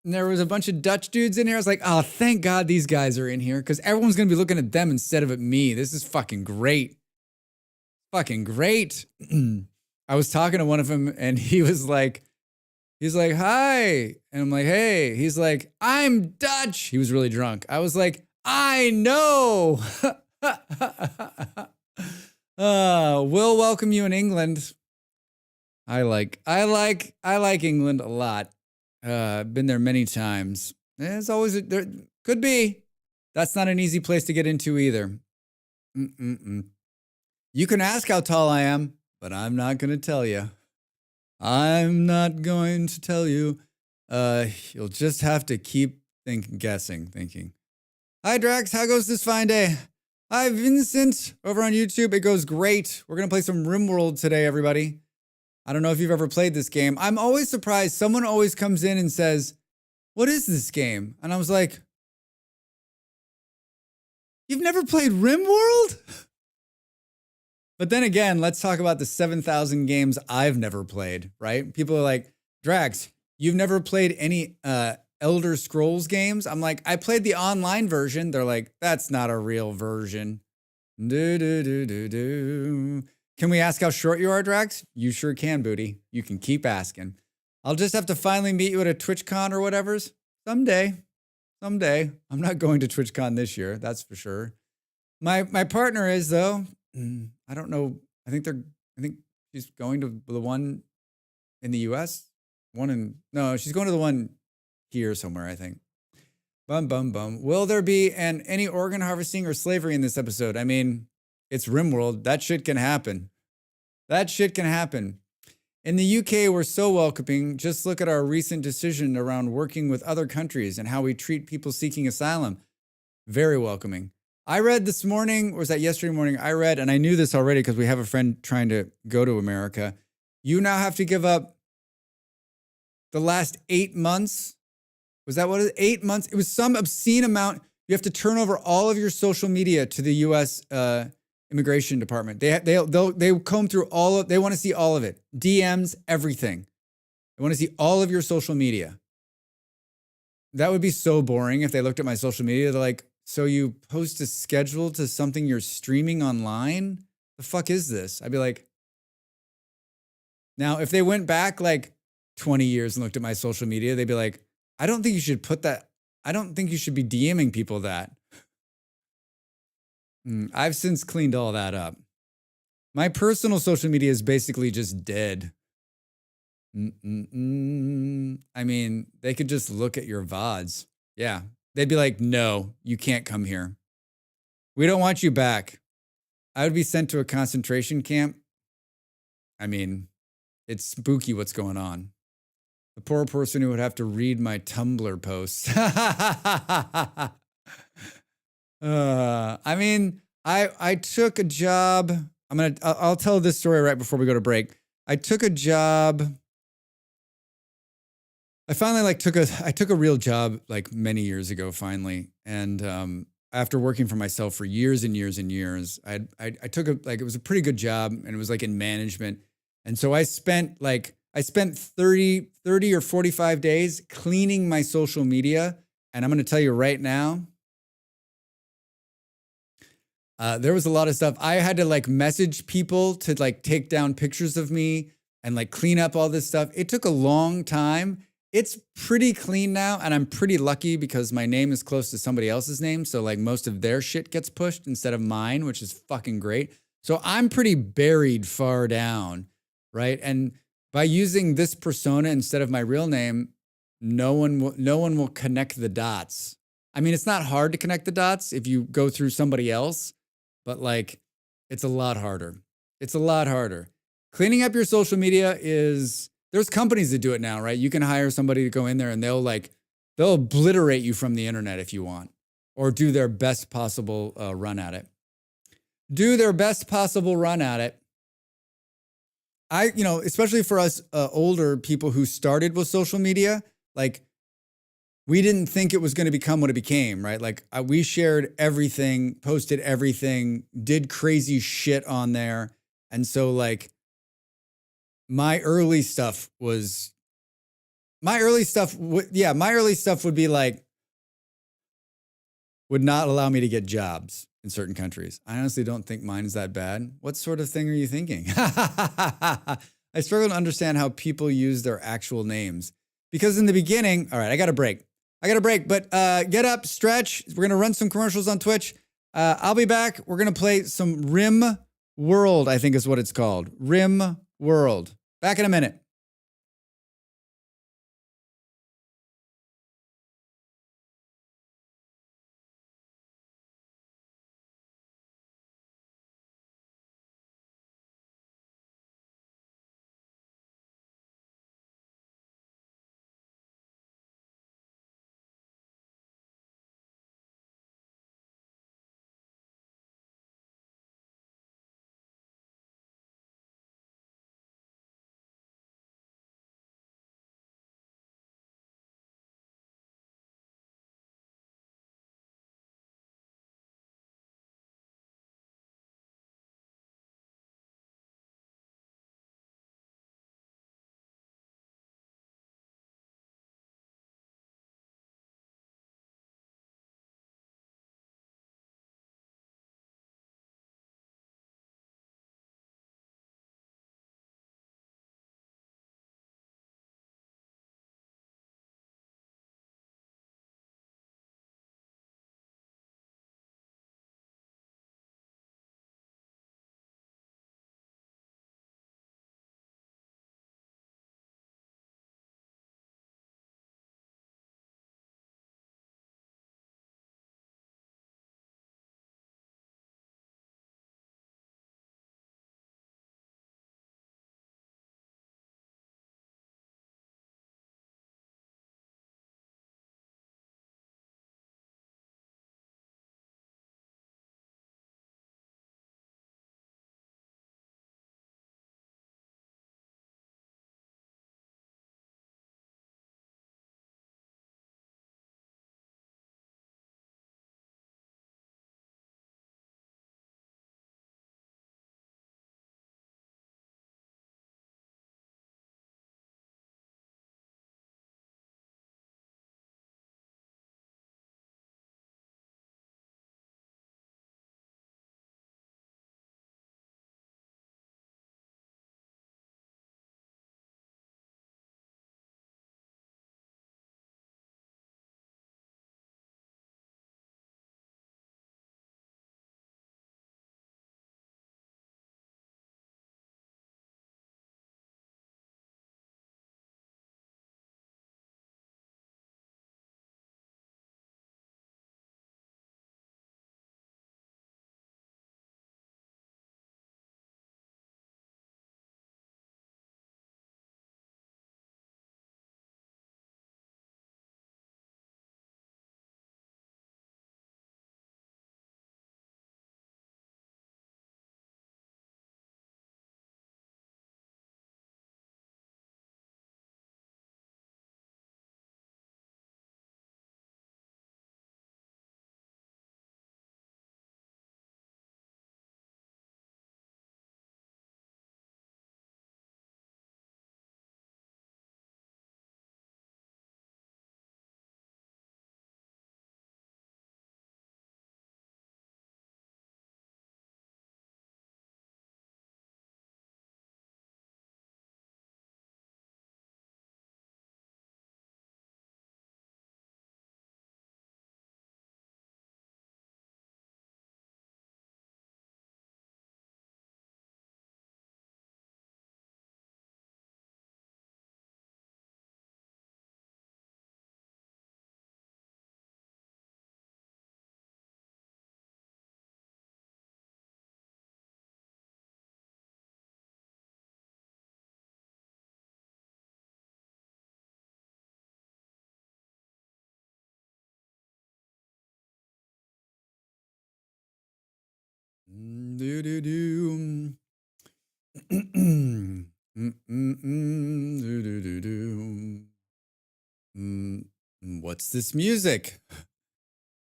and there was a bunch of Dutch dudes in here. I was like, oh, thank God these guys are in here, because everyone's going to be looking at them instead of at me. This is fucking great. Fucking great. I was talking to one of them, and he's like, hi. And I'm like, hey. He's like, I'm Dutch. He was really drunk. I was like, I know. We'll welcome you in England. I like England a lot. I've been there many times. There's always there could be. That's not an easy place to get into either. You can ask how tall I am, but I'm not going to tell you. I'm not going to tell you. You'll just have to keep thinking. Hi, Drax. How goes this fine day? Hi, Vincent. Over on YouTube, it goes great. We're going to play some Rimworld today, everybody. I don't know if you've ever played this game. I'm always surprised. Someone always comes in and says, what is this game? And I was like, you've never played Rimworld? But then again, let's talk about the 7,000 games I've never played, right? People are like, Drax, you've never played any Elder Scrolls games? I'm like, I played the online version. They're like, that's not a real version. Can we ask how short you are, Drax? You sure can, Booty. You can keep asking. I'll just have to finally meet you at a TwitchCon or whatever's. Someday. I'm not going to TwitchCon this year, that's for sure. My partner is, though. I don't know. I think she's going to the one in the US. She's going to the one here somewhere, I think. Bum. Will there be any organ harvesting or slavery in this episode? I mean, it's Rimworld. That shit can happen. In the UK, we're so welcoming. Just look at our recent decision around working with other countries and how we treat people seeking asylum. Very welcoming. I read this morning, or was that yesterday morning? I read, and I knew this already because we have a friend trying to go to America. You now have to give up the last 8 months. Was that what it is? 8 months? It was some obscene amount. You have to turn over all of your social media to the U.S. Immigration Department. They comb through they want to see all of it. DMs, everything. They want to see all of your social media. That would be so boring if they looked at my social media. They're like, so you post a schedule to something you're streaming online? The fuck is this? I'd be like, now if they went back like 20 years and looked at my social media, they'd be like, I don't think you should put that. I don't think you should be DMing people that. I've since cleaned all that up. My personal social media is basically just dead. I mean, they could just look at your VODs. Yeah. They'd be like, no, you can't come here. We don't want you back. I would be sent to a concentration camp. I mean, it's spooky what's going on. The poor person who would have to read my Tumblr posts. I mean, I took a job. I'll tell this story right before we go to break. I took a job. I finally I took a real job like many years ago finally. And after working for myself for years and years and years, I took it was a pretty good job and it was like in management. And so I spent 30 or 45 days cleaning my social media. And I'm going to tell you right now, there was a lot of stuff. I had to like message people to like take down pictures of me and like clean up all this stuff. It took a long time. It's pretty clean now, and I'm pretty lucky because my name is close to somebody else's name. So like most of their shit gets pushed instead of mine, which is fucking great. So I'm pretty buried far down, right? And by using this persona instead of my real name, no one will connect the dots. I mean, it's not hard to connect the dots if you go through somebody else, but like it's a lot harder. It's a lot harder. Cleaning up your social media is, there's companies that do it now, right? You can hire somebody to go in there and they'll obliterate you from the internet if you want, or do their best possible run at it. Do their best possible run at it. Especially for us older people who started with social media, like we didn't think it was going to become what it became, right? Like we shared everything, posted everything, did crazy shit on there. And so like my early stuff would be like, would not allow me to get jobs in certain countries. I honestly don't think mine is that bad. What sort of thing are you thinking? I struggle to understand how people use their actual names. Because in the beginning, all right, I got a break, but get up, stretch. We're going to run some commercials on Twitch. I'll be back. We're going to play some Rimworld, I think is what it's called. Rimworld. Back in a minute. Do do do. Do do do do. What's this music?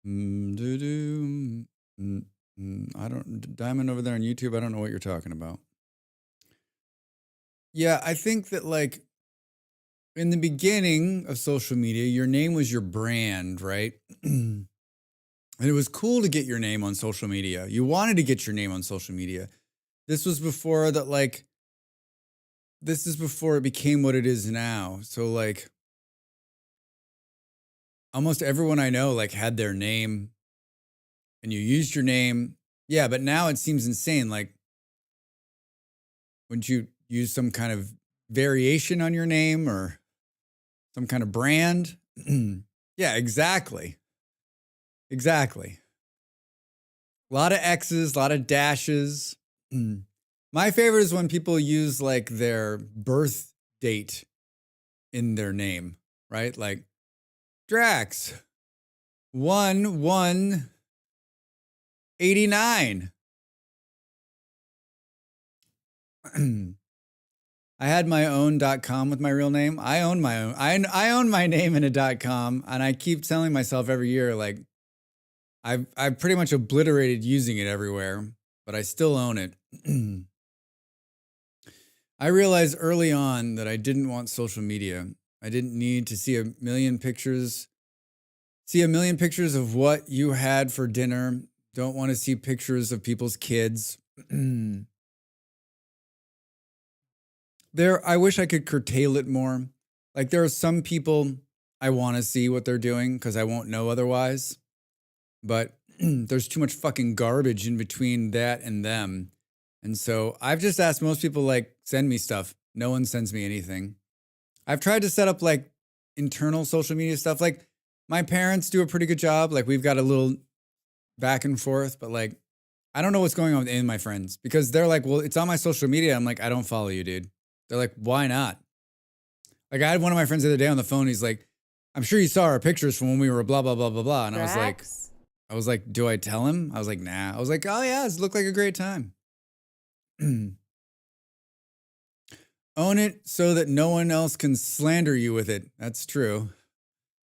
Do do. I don't. Diamond over there on YouTube. I don't know what you're talking about. Yeah, I think that like in the beginning of social media, your name was your brand, right? And it was cool to get your name on social media. You wanted to get your name on social media. This was before that, like, this is before it became what it is now. So, like, almost everyone I know, like, had their name and you used your name. Yeah, but now it seems insane. Like, wouldn't you use some kind of variation on your name or some kind of brand? Yeah, exactly. Exactly. A lot of X's, a lot of dashes. My favorite is when people use like their birth date in their name, right? Like Drax, 1/1/89. I had my own .com with my real name. I own my own. I own my name in a .com, and I keep telling myself every year, like, I've pretty much obliterated using it everywhere, but I still own it. I realized early on that I didn't want social media. I didn't need to see a million pictures of what you had for dinner. Don't want to see pictures of people's kids. I wish I could curtail it more. Like there are some people I want to see what they're doing because I won't know otherwise. But there's too much fucking garbage in between that and them. And so I've just asked most people, like, send me stuff. No one sends me anything. I've tried to set up like internal social media stuff. Like my parents do a pretty good job. Like we've got a little back and forth, but like, I don't know what's going on with any of my friends because they're like, well, it's on my social media. I'm like, I don't follow you, dude. They're like, why not? Like I had one of my friends the other day on the phone. He's like, I'm sure you saw our pictures from when we were blah, blah, blah, blah, blah. And I was like, do I tell him? I was like, nah. I was like, oh yeah, it looked like a great time. Own it so that no one else can slander you with it. That's true.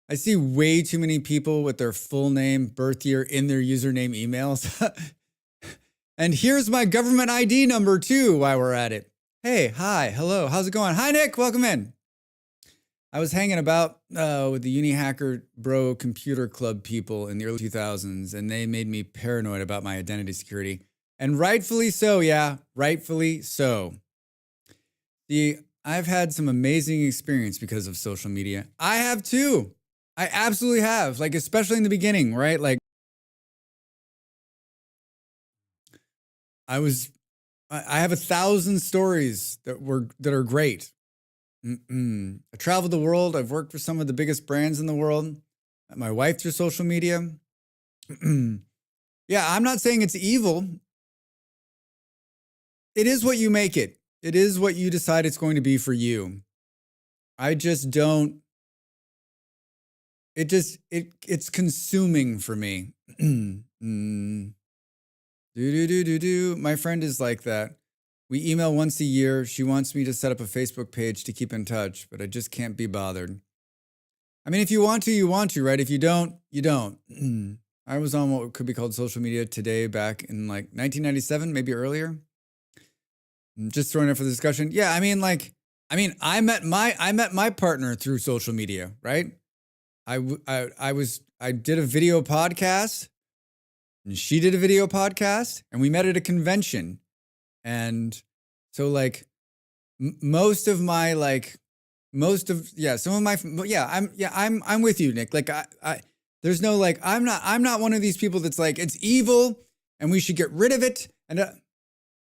I see way too many people with their full name, birth year in their username emails. And here's my government ID number too while we're at it. Hey, hi, hello, how's it going? Hi, Nick, welcome in. I was hanging about with the Uni Hacker Bro Computer Club people in the early 2000s, and they made me paranoid about my identity security. And rightfully so, yeah, rightfully so. See, I've had some amazing experience because of social media. I have too. I absolutely have, like, especially in the beginning, right? Like, I have 1,000 stories that are great. I traveled the world. I've worked for some of the biggest brands in the world. My wife through social media. Yeah, I'm not saying it's evil. It is what you make it. It is what you decide it's going to be for you. I just don't. It's consuming for me. My friend is like that. We email once a year. She wants me to set up a Facebook page to keep in touch, but I just can't be bothered. I mean, if you want to, you want to, right? If you don't, you don't. I was on what could be called social media today back in like 1997, maybe earlier. Just throwing it for the discussion. Yeah, I met my partner through social media, right? I did a video podcast and she did a video podcast and we met at a convention. And so like I'm with you, Nick. Like there's no like, I'm not one of these people that's like, it's evil and we should get rid of it. And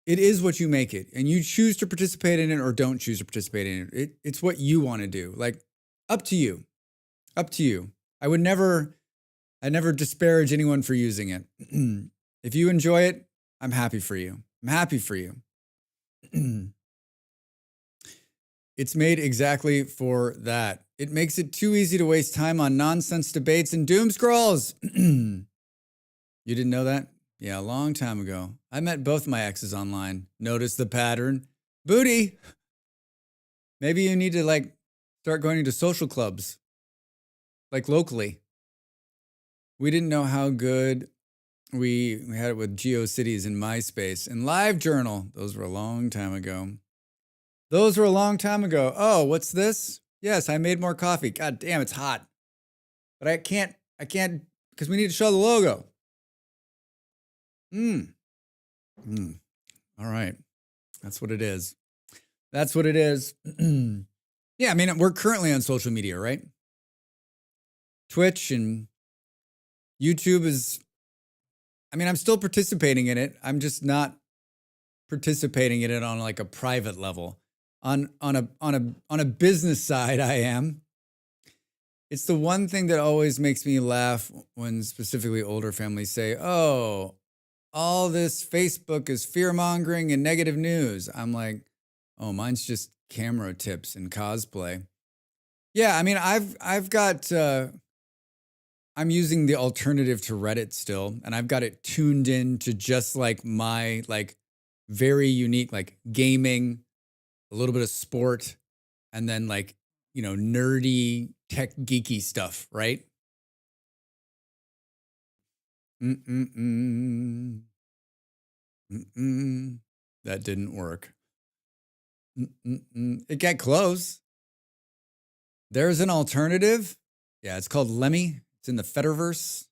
it is what you make it, and you choose to participate in it or don't choose to participate in it. It's what you want to do. Like up to you. I never disparage anyone for using it. If you enjoy it, I'm happy for you. It's made exactly for that. It makes it too easy to waste time on nonsense debates and doom scrolls. You didn't know that? Yeah, a long time ago. I met both my exes online. Notice the pattern. Booty. Maybe you need to like start going to social clubs, like locally. We didn't know how good we had it with GeoCities and MySpace and LiveJournal. Those were a long time ago. Those were a long time ago. Oh, what's this? Yes, I made more coffee. God damn, it's hot. But I can't, because we need to show the logo. All right. That's what it is. That's what it is. Yeah, I mean, we're currently on social media, right? Twitch and YouTube is, I mean, I'm still participating in it. I'm just not participating in it on like a private level. On a business side, I am. It's the one thing that always makes me laugh when specifically older families say, "Oh, all this Facebook is fear-mongering and negative news." I'm like, "Oh, mine's just camera tips and cosplay." Yeah, I mean, I've got I'm using the alternative to Reddit still, and I've got it tuned in to just like my like very unique like gaming, a little bit of sport, and then like, you know, nerdy tech geeky stuff, right? Mm-mm-mm. Mm-mm. That didn't work. Mm-mm-mm. It got close. There's an alternative. Yeah, it's called Lemmy. It's in the Fediverse.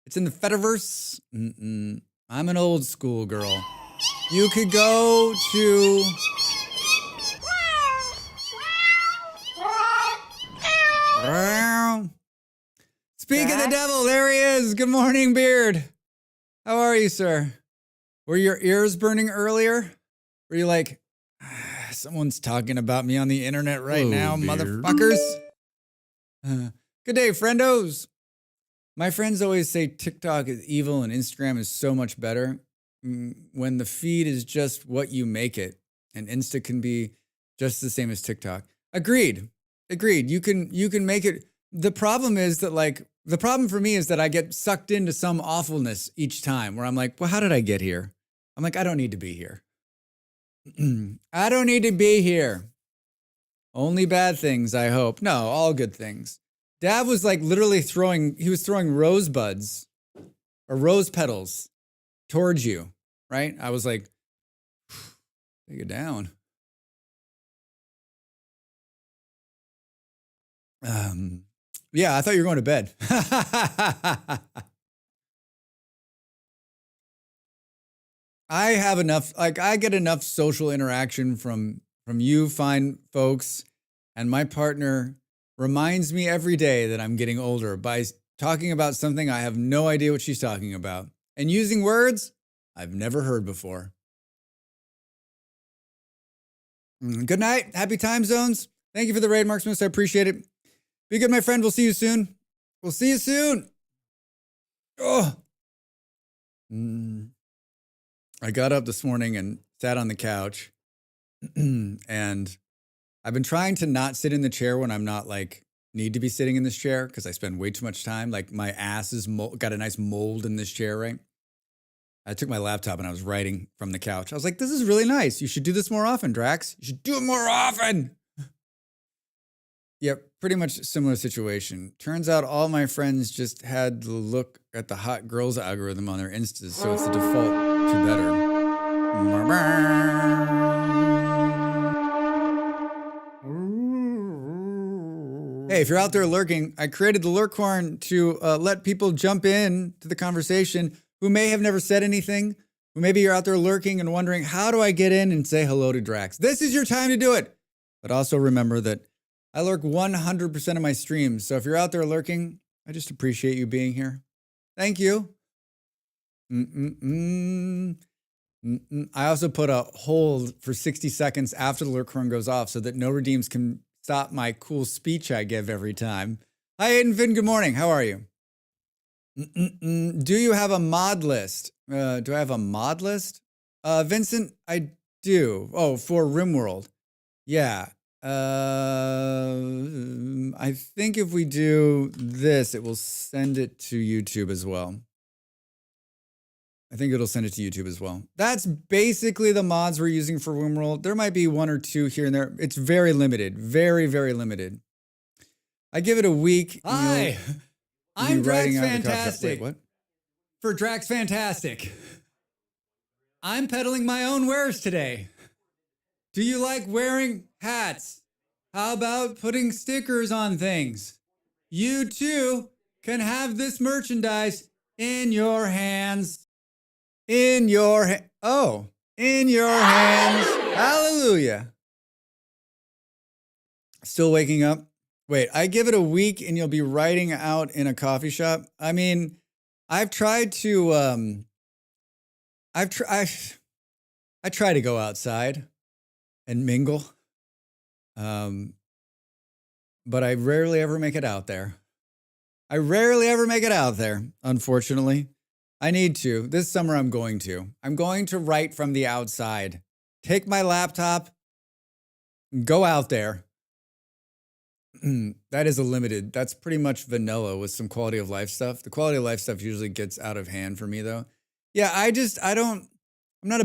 It's in the Fediverse. Mm-mm. I'm an old school girl. You could go to... Speak of the devil, there he is. Good morning, Beard. How are you, sir? Were your ears burning earlier? Were you like, someone's talking about me on the internet right now, Beard. motherfuckers? Good day, friendos. My friends always say TikTok is evil and Instagram is so much better when the feed is just what you make it, and Insta can be just the same as TikTok. Agreed. You can make it. The problem is that like the problem for me is that I get sucked into some awfulness each time where I'm like, well, how did I get here? I'm like, I don't need to be here. I don't need to be here. Only bad things, I hope. No, all good things. Dad was like literally throwing rosebuds or rose petals towards you, right? I was like, take it down. Yeah, I thought you were going to bed. I have enough, like I get enough social interaction from you fine folks, and my partner reminds me every day that I'm getting older by talking about something I have no idea what she's talking about and using words I've never heard before. Good night. Happy time zones. Thank you for the raid, Marksmith. I appreciate it. Be good, my friend. We'll see you soon. We'll see you soon. Oh. I got up this morning and sat on the couch and I've been trying to not sit in the chair when I'm not like need to be sitting in this chair because I spend way too much time. Like my ass is got a nice mold in this chair, right? I took my laptop and I was writing from the couch. I was like, this is really nice. You should do this more often, Drax. You should do it more often. Yep, pretty much similar situation. Turns out all my friends just had to look at the hot girls algorithm on their Instas, so it's the default to better. Hey, if you're out there lurking, I created the lurk horn to let people jump in to the conversation who may have never said anything, who maybe you're out there lurking and wondering, how do I get in and say hello to Drax? This is your time to do it. But also remember that I lurk 100% of my streams. So if you're out there lurking, I just appreciate you being here. Thank you. I also put a hold for 60 seconds after the lurk horn goes off so that no redeems can stop my cool speech I give every time. Hi, Aiden Finn. Good morning. How are you? Do you have a mod list? Do I have a mod list? Vincent, I do. Oh, for Rimworld. Yeah. I think if we do this, it will send it to YouTube as well. I think it'll send it to YouTube as well. That's basically the mods we're using for Rimworld. There might be one or two here and there. It's very limited. Very, very limited. I give it a week. Hi, I'm Drax Fantastic. Wait, what? For Drax Fantastic. I'm peddling my own wares today. Do you like wearing hats? How about putting stickers on things? You too can have this merchandise in your hands. In your hands. Hallelujah. Still waking up. Wait, I give it a week and you'll be writing out in a coffee shop. I mean, I've tried to, I try to go outside and mingle. But I rarely ever make it out there. Unfortunately. I need to. This summer I'm going to. I'm going to write from the outside. Take my laptop, go out there. That is that's pretty much vanilla with some quality of life stuff. The quality of life stuff usually gets out of hand for me though. Yeah, I'm not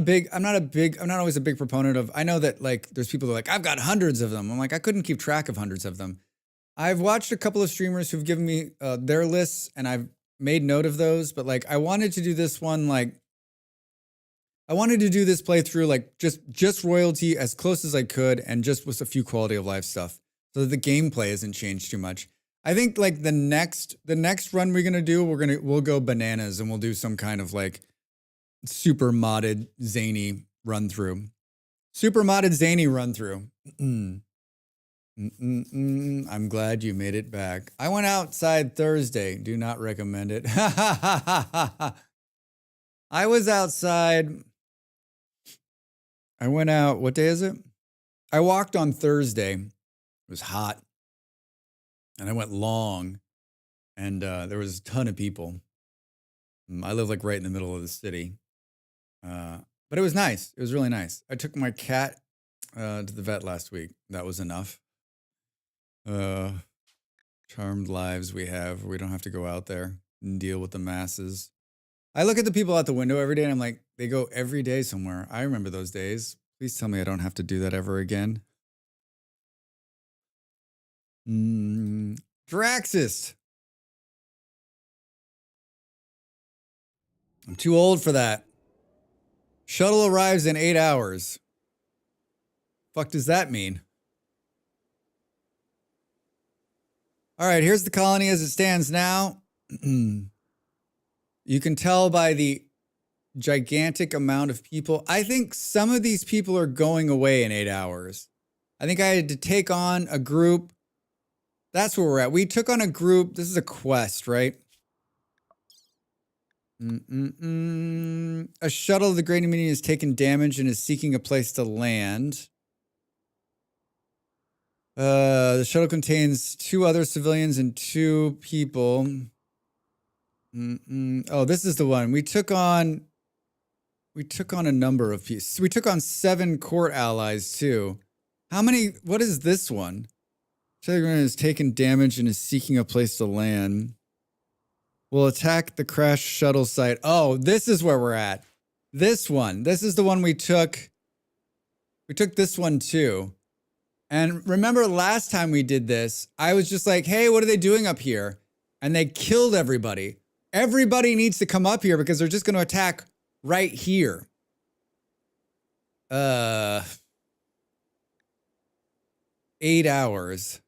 always a big proponent of, I know that like there's people that are like, I've got hundreds of them. I'm like, I couldn't keep track of hundreds of them. I've watched a couple of streamers who've given me their lists and I've made note of those, but like I wanted to do this one, like I wanted to do this playthrough like just royalty as close as I could and just with a few quality of life stuff so that the gameplay isn't changed too much. I think like the next run we're gonna do, we'll go bananas and we'll do some kind of like super modded zany run through. I'm glad you made it back. I went outside Thursday. Do not recommend it. I was outside. I went out. What day is it? I walked on Thursday. It was hot. And I went long. And there was a ton of people. I live like right in the middle of the city. But it was nice. It was really nice. I took my cat to the vet last week. That was enough. Charmed lives we have. We don't have to go out there and deal with the masses. I look at the people out the window every day and I'm like, they go every day somewhere. I remember those days. Please tell me I don't have to do that ever again. Draxus. I'm too old for that. Shuttle arrives in 8 hours. Fuck does that mean? All right, here's the colony as it stands now. You can tell by the gigantic amount of people. I think some of these people are going away in 8 hours. I think I had to take on a group. That's where we're at. We took on a group. This is a quest, right? A shuttle of the Great Dominion has taken damage and is seeking a place to land. The shuttle contains 2 other civilians and 2 people. Oh, this is the one. We took on a number of pieces. We took on 7 court allies too. How many? What is this one? Telegram has taken damage and is seeking a place to land. We'll attack the crash shuttle site. Oh, this is where we're at. This one. This is the one we took. We took this one too. And remember last time we did this, I was just like, hey, what are they doing up here? And they killed everybody. Everybody needs to come up here because they're just going to attack right here. 8 hours.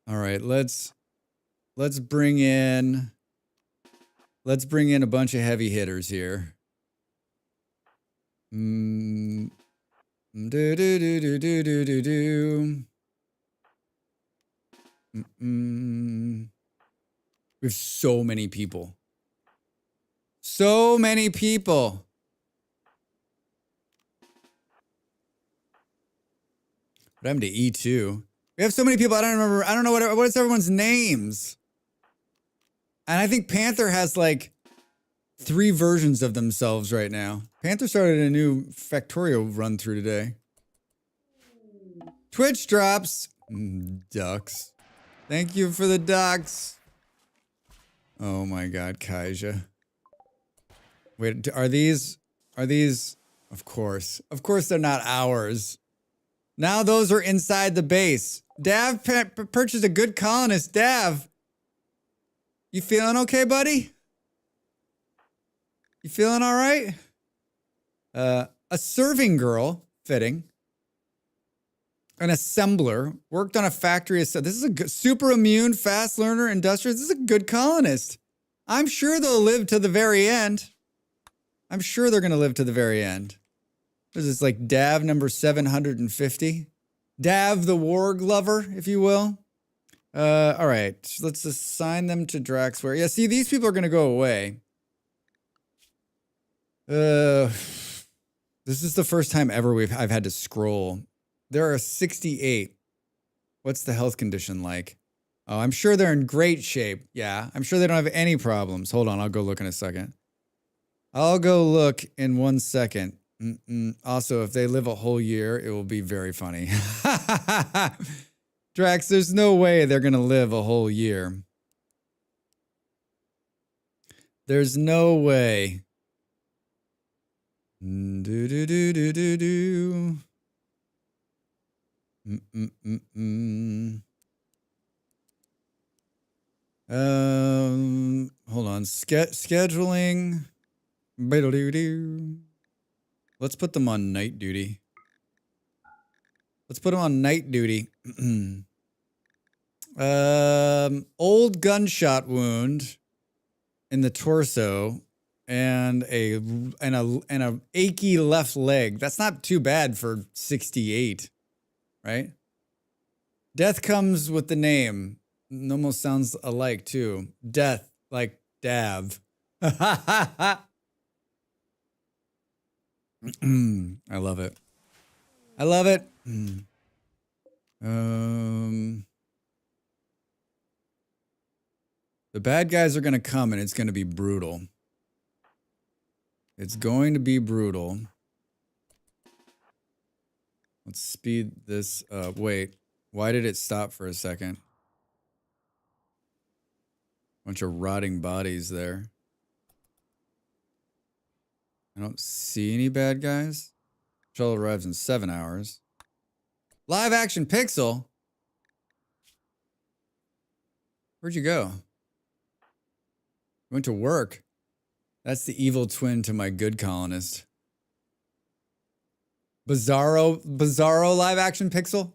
All right, let's bring in a bunch of heavy hitters here. We have so many people. So many people. What happened to E2? We have so many people. I don't remember. I don't know what is everyone's names. And I think Panther has like 3 versions of themselves right now. Panther started a new Factorio run through today. Twitch drops. Ducks. Thank you for the ducks. Oh my god, Kaija. Wait, are these, of course they're not ours. Now those are inside the base. Dav purchased a good colonist. Dav, you feeling okay, buddy? You feeling all right? A serving girl, fitting. An assembler, worked on a factory. This is a good, super immune, fast learner, industrious. This is a good colonist. I'm sure they'll live to the very end. I'm sure they're going to live to the very end. This is like Dav number 750. Dav the warg lover, if you will. All right, let's assign them to Draxware. Yeah, see, these people are going to go away. This is the first time ever I've had to scroll. There are 68. What's the health condition like? Oh, I'm sure they're in great shape. Yeah, I'm sure they don't have any problems. Hold on, I'll go look in a second. I'll go look in 1 second. Also, if they live a whole year, it will be very funny. Drax, there's no way they're going to live a whole year. There's no way. Do-do-do-do-do-do. Hold on. Scheduling. Let's put them on night duty. Let's put them on night duty. Old gunshot wound in the torso and a achy left leg. That's not too bad for 68, right? Death comes with the name. It almost sounds alike too. Death, like Dav. I love it. I love it. The bad guys are going to come and it's going to be brutal. It's going to be brutal. Let's speed this up. Wait, why did it stop for a second? Bunch of rotting bodies there. I don't see any bad guys. Shuttle arrives in 7 hours. Live action pixel? Where'd you go? Went to work. That's the evil twin to my good colonist. Bizarro live action pixel?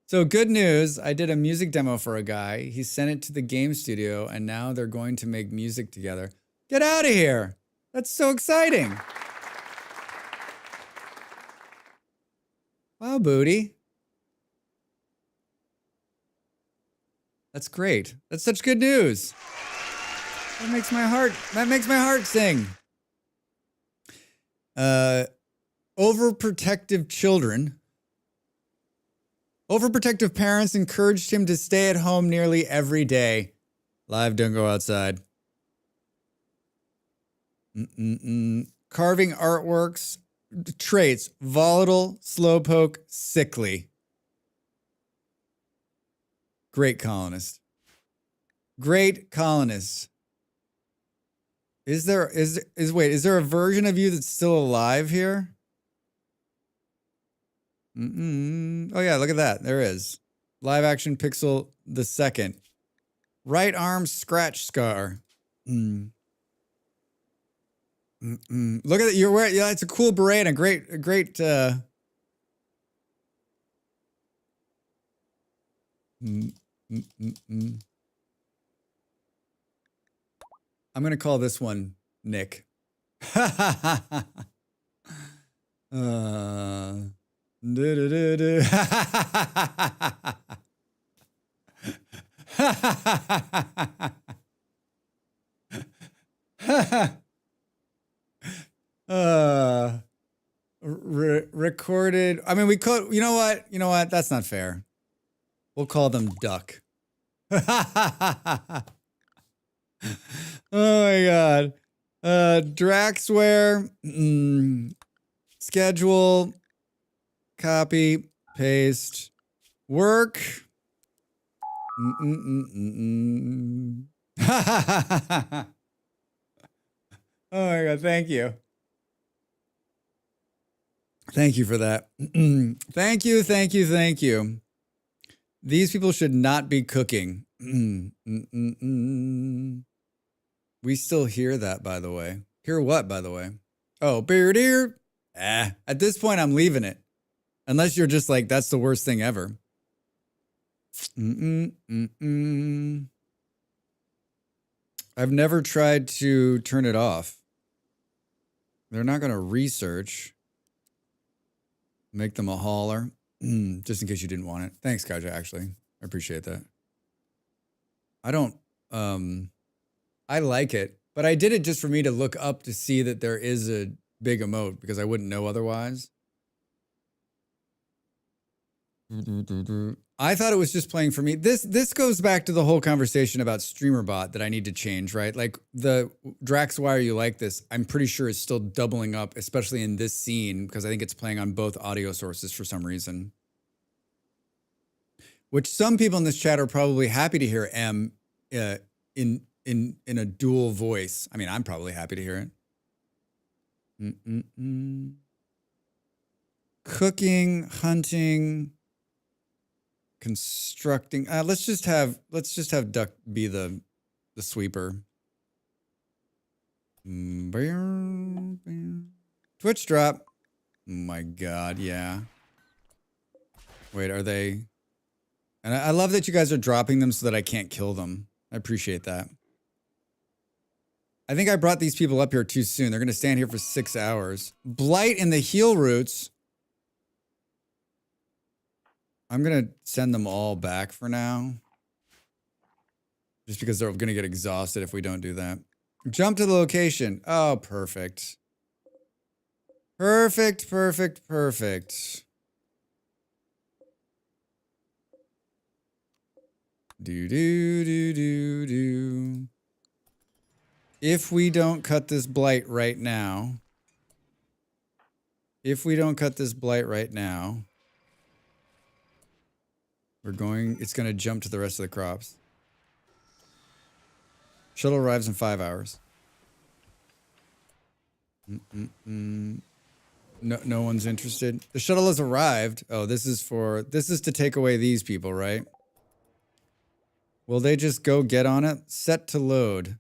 So good news, I did a music demo for a guy. He sent it to the game studio and now they're going to make music together. Get out of here. That's so exciting. Wow, booty. That's great. That's such good news. That makes my heart sing. Overprotective children. Overprotective parents encouraged him to stay at home nearly every day. Live, don't go outside. Carving artworks. Traits: volatile, slowpoke, sickly. Great colonist. Great colonist. Is there a version of you that's still alive here? Oh yeah, look at that. There is. Live action pixel the second. Right arm scratch scar. Look at it. You're wearing, yeah, it's a cool beret and a great, I'm going to call this one Nick. Recorded. I mean, we could, you know what? That's not fair. We'll call them Duck. Oh my God. Draxware. Schedule. Copy. Paste. Work. Oh my God, thank you. Thank you for that. Thank you, thank you, thank you. These people should not be cooking. We still hear that, by the way. Hear what, by the way? Oh, beer deer. At this point, I'm leaving it. Unless you're just like, that's the worst thing ever. I've never tried to turn it off. They're not going to research. Make them a hauler. Just in case you didn't want it. Thanks, Kaja, actually. I appreciate that. I don't, I like it, but I did it just for me to look up to see that there is a big emote because I wouldn't know otherwise. I thought it was just playing for me. This goes back to the whole conversation about StreamerBot that I need to change, right? Like the Drax, why are you like this? I'm pretty sure is still doubling up, especially in this scene, because I think it's playing on both audio sources for some reason. Which some people in this chat are probably happy to hear M in a dual voice. I mean, I'm probably happy to hear it. Cooking, hunting, constructing. Let's just have Duck be the sweeper. Twitch drop. Oh my God, yeah. Wait, are they? And I love that you guys are dropping them so that I can't kill them. I appreciate that. I think I brought these people up here too soon. They're going to stand here for 6 hours. Blight in the heel roots. I'm going to send them all back for now. Just because they're going to get exhausted if we don't do that. Jump to the location. Oh, perfect. Perfect, perfect, perfect. Do. If we don't cut this blight right now. It's going to jump to the rest of the crops. Shuttle arrives in 5 hours. No one's interested. The shuttle has arrived. Oh, this is to take away these people, right? Will they just go get on it? Set to load.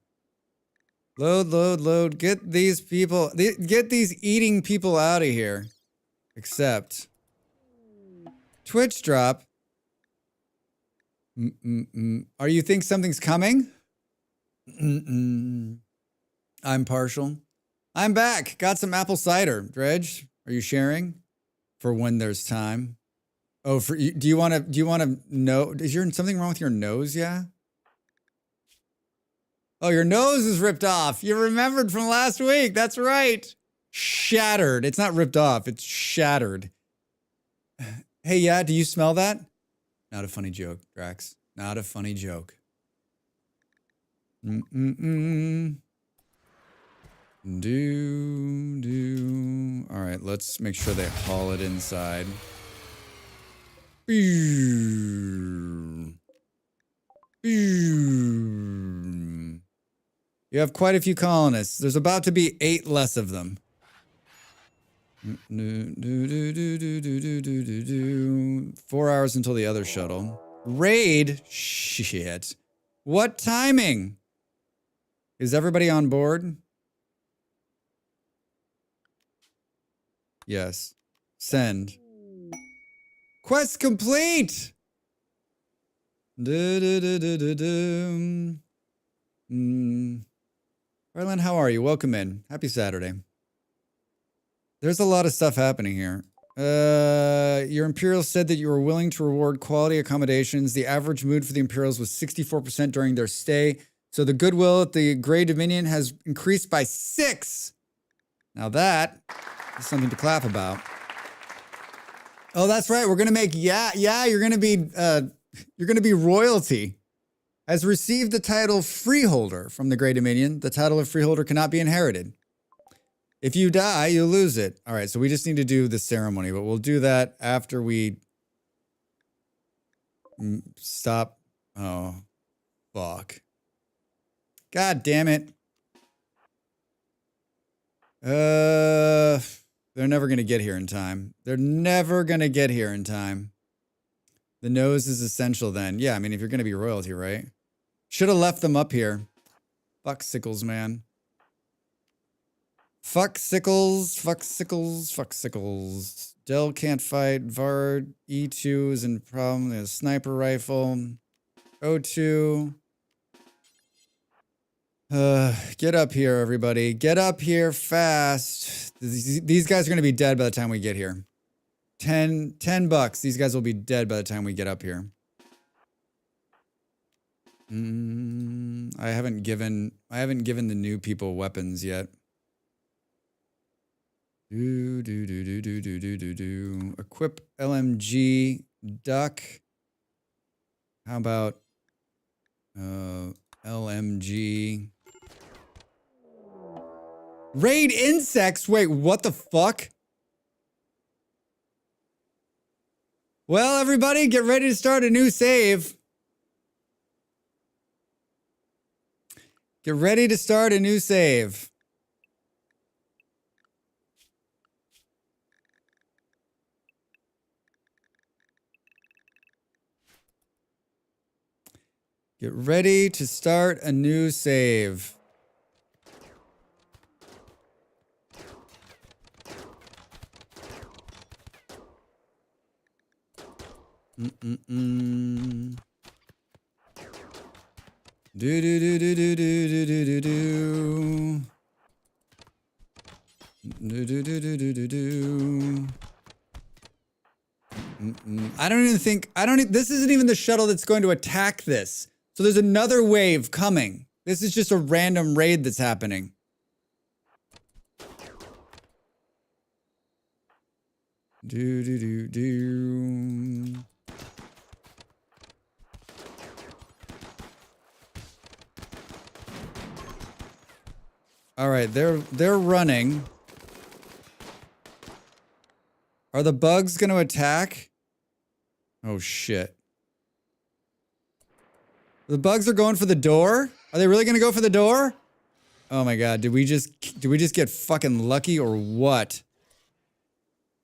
Load. Get these people, get these eating people out of here. Except Twitch drop. Are you think something's coming? I'm partial. I'm back. Got some apple cider. Dredge, are you sharing? For when there's time. Oh, do you want to know? Is there something wrong with your nose? Yeah. Oh, your nose is ripped off. You remembered from last week. That's right. Shattered. It's not ripped off. It's shattered. Hey, yeah. Do you smell that? Not a funny joke, Drax. Not a funny joke. Do. All right, let's make sure they haul it inside. You have quite a few colonists. There's about to be 8 less of them. 4 hours until the other shuttle. Raid? Shit. What timing? Is everybody on board? Yes. Send. Quest complete! Arlen, how are you? Welcome in. Happy Saturday. There's a lot of stuff happening here. Your Imperials said that you were willing to reward quality accommodations. The average mood for the Imperials was 64% during their stay. So the goodwill at the Grey Dominion has increased by 6. Now that is something to clap about. Oh, that's right. We're going to make, you're going to be royalty. Has received the title Freeholder from the Grey Dominion. The title of Freeholder cannot be inherited. If you die, you lose it. All right, so we just need to do the ceremony, but we'll do that after we stop. Oh, fuck. God damn it. They're never going to get here in time. They're never going to get here in time. The nose is essential then. Yeah, I mean, if you're going to be royalty, right? Should have left them up here. Fuck Sickles, man. Fuck Sickles, fuck Sickles, fuck Sickles. Dell can't fight. Vard, E2 is in problem. There's a sniper rifle. O2. Get up here, everybody. Get up here fast. These guys are going to be dead by the time we get here. 10 bucks. These guys will be dead by the time we get up here. I haven't given the new people weapons yet. Equip LMG duck. How about LMG raid insects? Wait, what the fuck? Well, everybody, get ready to start a new save. Get ready to start a new save. Get ready to start a new save. Do do do do do do do do do do. Do do do do do do do. I don't even think this isn't even the shuttle that's going to attack this. So there's another wave coming. This is just a random raid that's happening. Do do do do. All right, they're running. Are the bugs going to attack? Oh shit. The bugs are going for the door? Are they really going to go for the door? Oh my god, did we just get fucking lucky or what?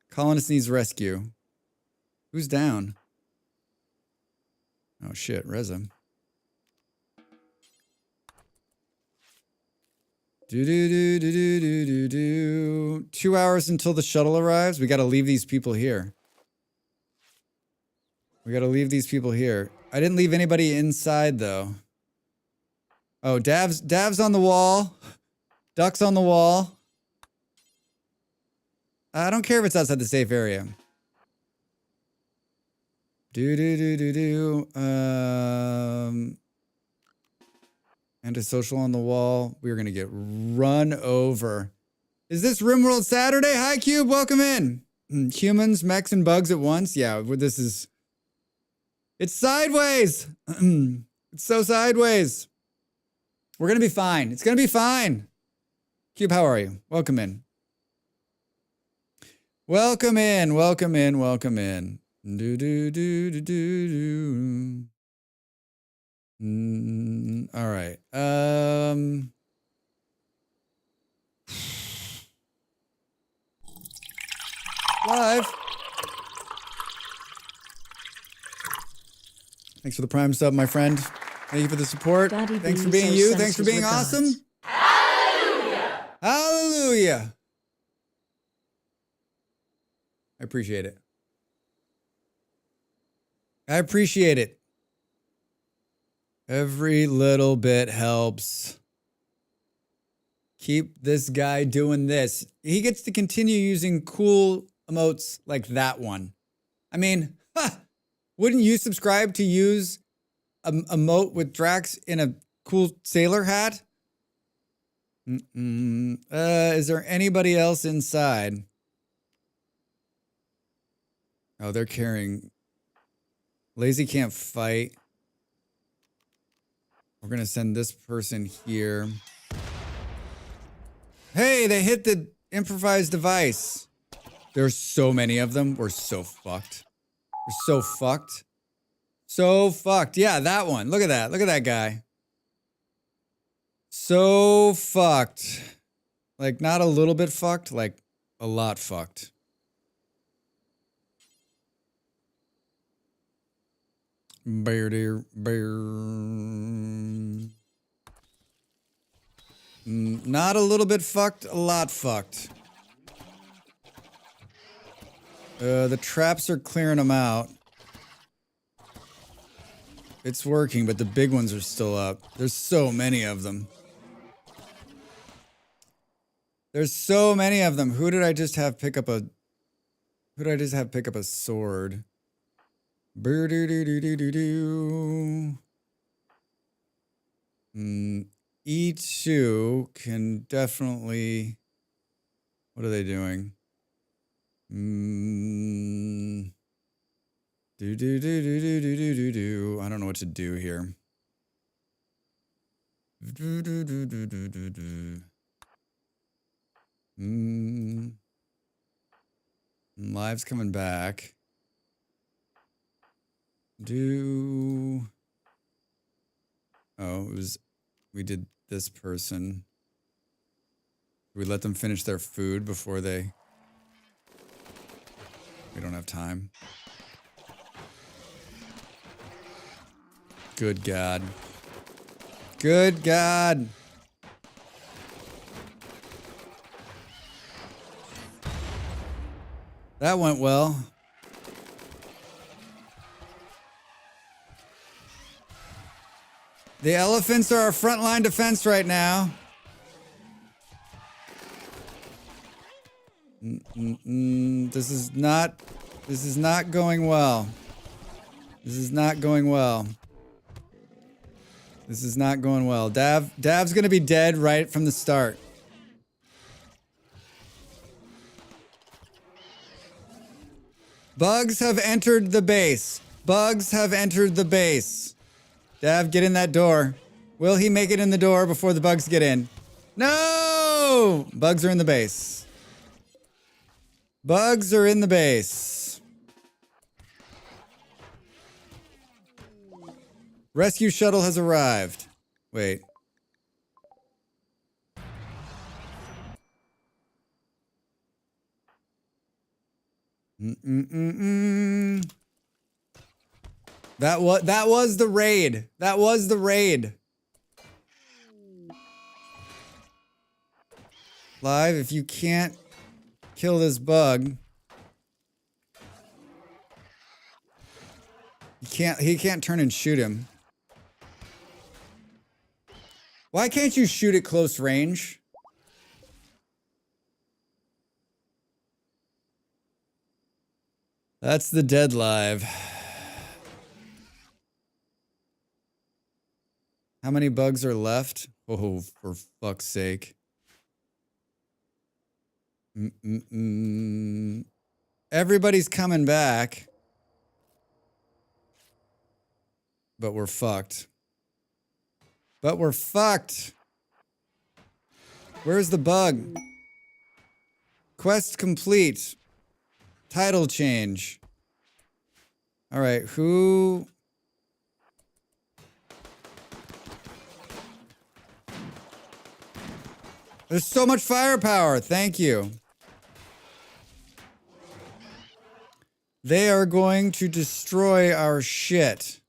Colonist needs rescue. Who's down? Oh shit, Reza. Do do do do do do do do. 2 hours until the shuttle arrives. We got to leave these people here. We got to leave these people here. I didn't leave anybody inside though. Oh, Dav's on the wall. Duck's on the wall. I don't care if it's outside the safe area. Do do do do do. Antisocial on the wall. We're gonna get run over. Is this Rimworld Saturday? Hi Cube, welcome in. Humans, mechs, and bugs at once. Yeah, this is. It's sideways. It's so sideways. We're gonna be fine. It's gonna be fine. Cube, how are you? Welcome in. Welcome in. Welcome in. Welcome in. Do do do do do do. All right. Live. Thanks for the Prime sub, my friend. Thank you for the support. Daddy Thanks for B being says you. Thanks for senses being with awesome. gods. Hallelujah. Hallelujah. I appreciate it. I appreciate it. Every little bit helps. Keep this guy doing this. He gets to continue using cool emotes like that one. I mean, wouldn't you subscribe to use a emote with Drax in a cool sailor hat? Is there anybody else inside? Oh, they're carrying. Lazy can't fight. We're going to send this person here. Hey, they hit the improvised device. There's so many of them. We're so fucked. We're so fucked. So fucked. Yeah, that one. Look at that. Look at that guy. So fucked. Like, not a little bit fucked, like a lot fucked. Bear dear bear. Not a little bit fucked, a lot fucked. The traps are clearing them out. It's working, but the big ones are still up. There's so many of them. There's so many of them. Who did I just have pick up a... Who did I just have pick up a sword? Brr-do-do-do-do-do-do. Each two can definitely... What are they doing? Do-do-do-do-do-do-do-do. I don't know what to do here. Do-do-do-do-do-do-do. Live's coming back. Oh, it was... We did this person. We let them finish their food before they... We don't have time. Good God. Good God. That went well. The elephants are our frontline defense right now. This is not going well. This is not going well. This is not going well. Dav's gonna be dead right from the start. Bugs have entered the base. Bugs have entered the base. Dav, get in that door. Will he make it in the door before the bugs get in? No! Bugs are in the base. Bugs are in the base. Rescue shuttle has arrived. Wait. That was the raid. That was the raid. Live, if you can't kill this bug, he can't turn and shoot him. Why can't you shoot at close range? That's the dead live. How many bugs are left? Oh, for fuck's sake. Everybody's coming back. But we're fucked. But we're fucked. Where's the bug? Quest complete. Title change. All right, who... There's so much firepower. Thank you. They are going to destroy our shit.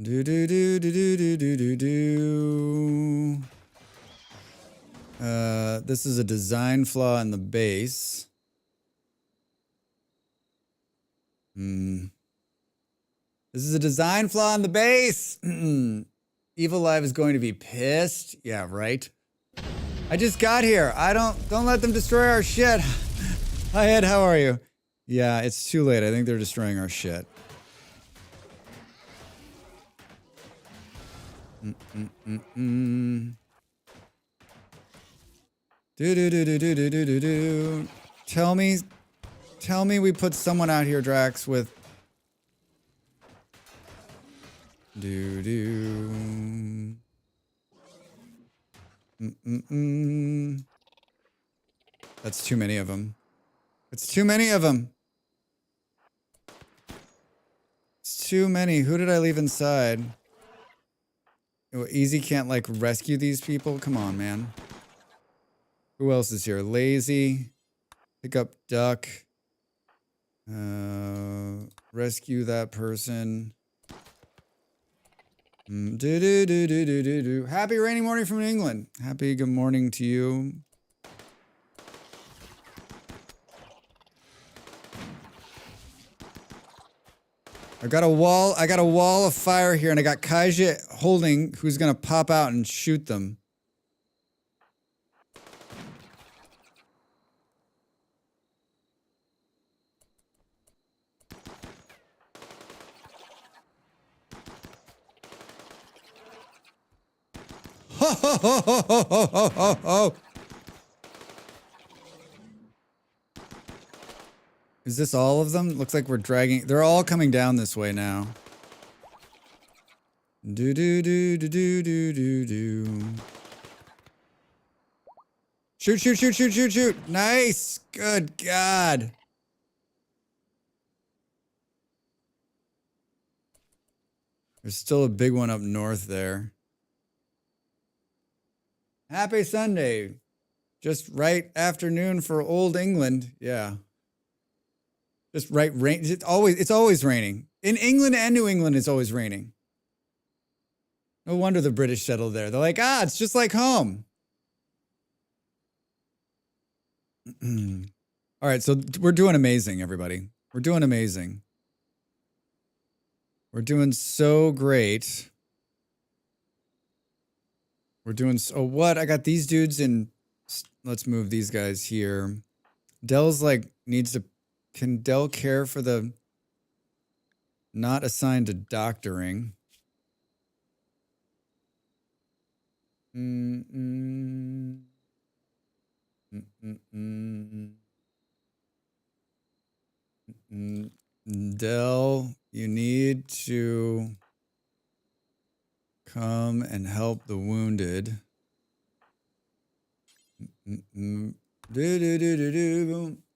Do do do do do do do do do. This is a design flaw in the base. This is a design flaw in the base. Evil Live is going to be pissed. Yeah, right. I just got here. Don't let them destroy our shit. Hi Ed, how are you? Yeah, it's too late. I think they're destroying our shit. Do do do do do do do do do. Tell me we put someone out here, Drax, with do do. That's too many of them. It's too many of them. It's too many. Who did I leave inside? Easy can't like rescue these people. Come on, man. Who else is here? Lazy. Pick up duck. Rescue that person. Happy rainy morning from England. Happy good morning to you. I got a wall of fire here, and I got Kaija holding, who's gonna pop out and shoot them. Ho ho ho ho ho ho ho ho ho! Is this all of them? Looks like we're dragging. They're all coming down this way now. Do do do do do do do do. Shoot, shoot, shoot, shoot, shoot, shoot. Nice. Good God. There's still a big one up north there. Happy Sunday. Just right afternoon for old England. Yeah. Just right rain. It's always raining. In England and New England, it's always raining. No wonder the British settled there. They're like, it's just like home. All right, so we're doing amazing, everybody. We're doing amazing. We're doing so great. We're doing so what? I got these dudes in. Let's move these guys here. Dell's like needs to. Can Dell care for the not assigned to doctoring? Dell, you need to come and help the wounded.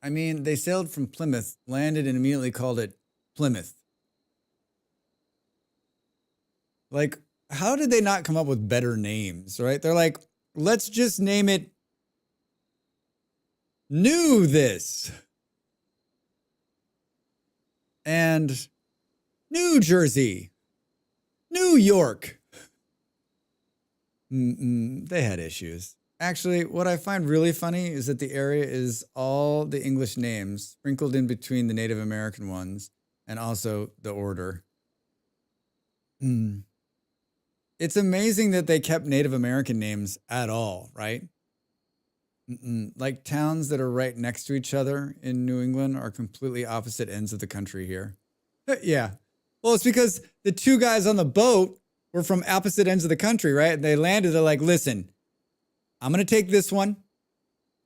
I mean, they sailed from Plymouth, landed, and immediately called it Plymouth. Like, how did they not come up with better names, right? They're like, let's just name it New This. And New Jersey. New York. They had issues. Actually, what I find really funny is that the area is all the English names sprinkled in between the Native American ones and also the order. It's amazing that they kept Native American names at all, right? Like towns that are right next to each other in New England are completely opposite ends of the country here. Yeah. Well, it's because the two guys on the boat were from opposite ends of the country, right? And they landed, they're like, listen, I'm going to take this one.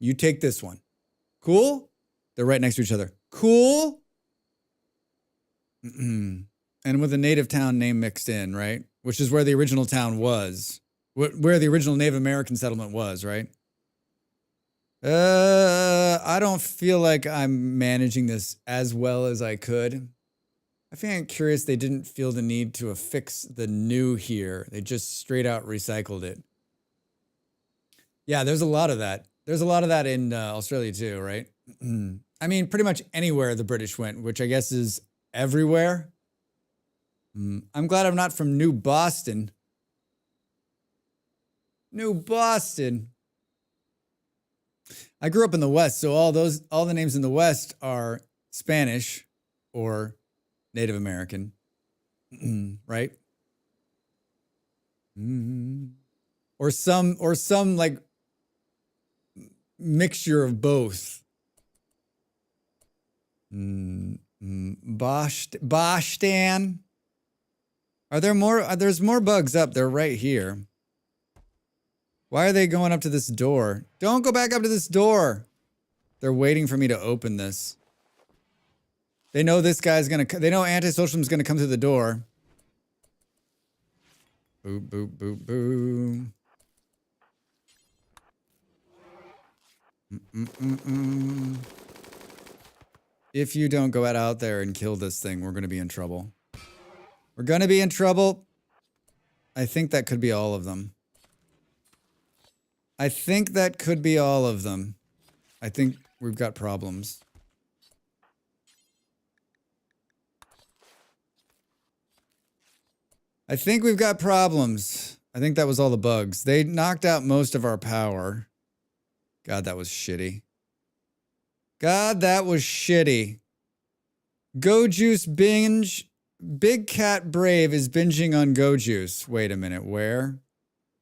You take this one. Cool? They're right next to each other. Cool? And with a native town name mixed in, right? Which is where the original town was. Where the original Native American settlement was, right? I don't feel like I'm managing this as well as I could. I find it curious they didn't feel the need to affix the new here. They just straight out recycled it. Yeah, there's a lot of that. There's a lot of that in Australia too, right? I mean, pretty much anywhere the British went, which I guess is everywhere. I'm glad I'm not from New Boston. New Boston. I grew up in the West, so all the names in the West are Spanish or Native American, right? Or some like mixture of both. Bostan. Are there more? There's more bugs up. They're right here. Why are they going up to this door? Don't go back up to this door. They're waiting for me to open this. They know this guy's gonna. They know antisocial's gonna come through the door. Boop boop boop boop. If you don't go out there and kill this thing, we're gonna be in trouble. We're gonna be in trouble. I think that could be all of them. I think that could be all of them. I think we've got problems. I think we've got problems. I think that was all the bugs. They knocked out most of our power. God, that was shitty. God, that was shitty. Go Juice binge. Big Cat Brave is binging on Go Juice. Wait a minute, where?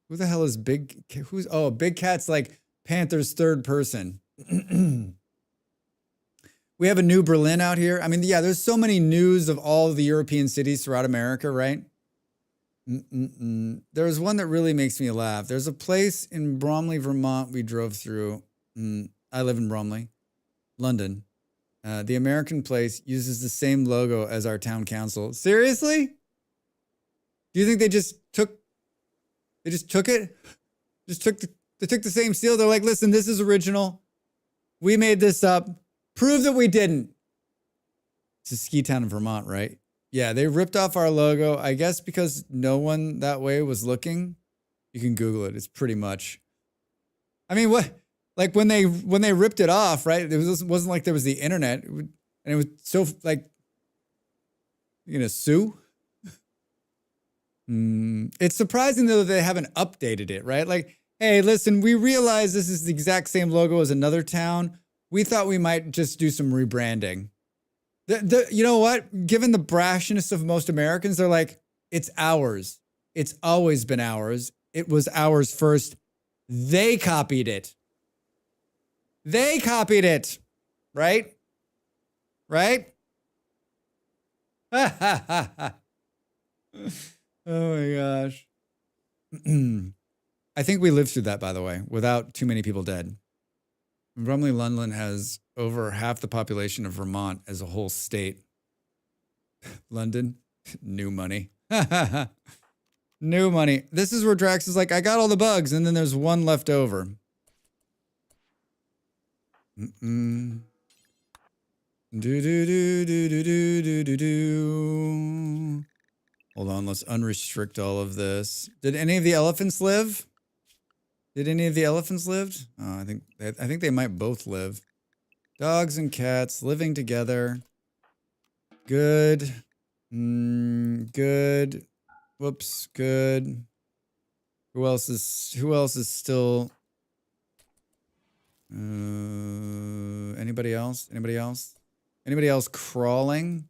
Who the hell is Big? Who's? Oh, Big Cat's like Panther's third person. We have a new Berlin out here. I mean, yeah, there's so many news of all the European cities throughout America, right? There's one that really makes me laugh. There's a place in Bromley, Vermont we drove through. I live in Bromley, London. The American place uses the same logo as our town council. Seriously? Do you think they just took it? They took the same seal. They're like, listen, this is original. We made this up. Prove that we didn't. It's a ski town in Vermont, right? Yeah, they ripped off our logo, I guess because no one that way was looking. You can Google it. It's pretty much. I mean, what? Like when they ripped it off, right? It wasn't like there was the internet, and it was so like. You gonna sue? It's surprising though that they haven't updated it, right? Like, hey, listen, we realize this is the exact same logo as another town. We thought we might just do some rebranding. You know what? Given the brashness of most Americans, they're like, it's ours. It's always been ours. It was ours first. They copied it. They copied it. Right? Right? Oh my gosh. I think we lived through that, by the way, without too many people dead. Bromley, London has over half the population of Vermont as a whole state. London, new money. New money. This is where Drax is like, I got all the bugs, and then there's one left over. Do do do do do do do do. Hold on, let's unrestrict all of this. Did any of the elephants live? Did any of the elephants live? Oh, I think they might both live. Dogs and cats living together. Good. Good. Whoops. Good. Who else is still? Anybody else? Anybody else? Anybody else crawling?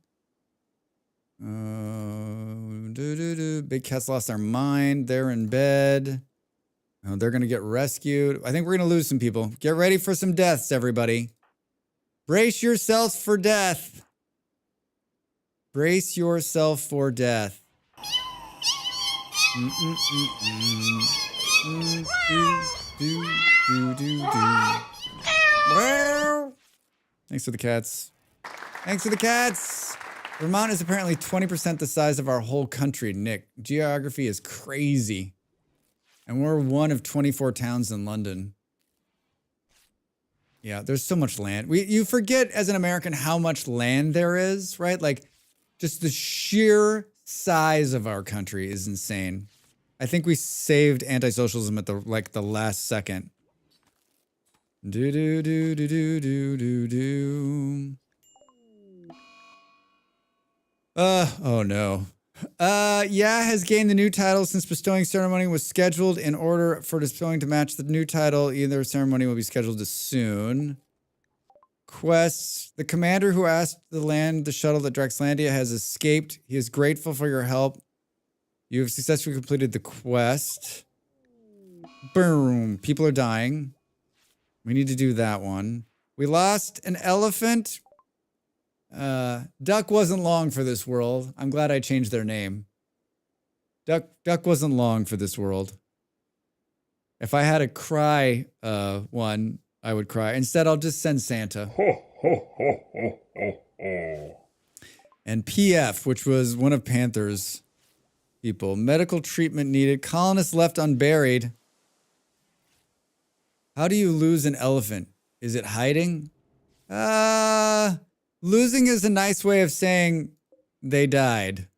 Big cats lost their mind. They're in bed. Oh, they're going to get rescued. I think we're going to lose some people. Get ready for some deaths, everybody. Brace yourselves for death. Brace yourself for death. Thanks for the cats. Thanks for the cats. Vermont is apparently 20% the size of our whole country, Nick. Geography is crazy. And we're one of 24 towns in London. Yeah, there's so much land. You forget as an American how much land there is, right? Like, just the sheer size of our country is insane. I think we saved anti-socialism at the last second. Do do do do do do do do. Oh no. Yeah, has gained the new title since bestowing ceremony was scheduled in order for bestowing to match the new title. Either ceremony will be scheduled as soon. Quests. The commander who asked to land the shuttle at Draxlandia has escaped. He is grateful for your help. You have successfully completed the quest. Boom. People are dying. We need to do that one. We lost an elephant. Duck wasn't long for this world. I'm glad I changed their name. Duck wasn't long for this world. If I had a cry one, I would cry. Instead, I'll just send Santa. And PF, which was one of Panther's people. Medical treatment needed. Colonists left unburied. How do you lose an elephant? Is it hiding? Losing is a nice way of saying they died.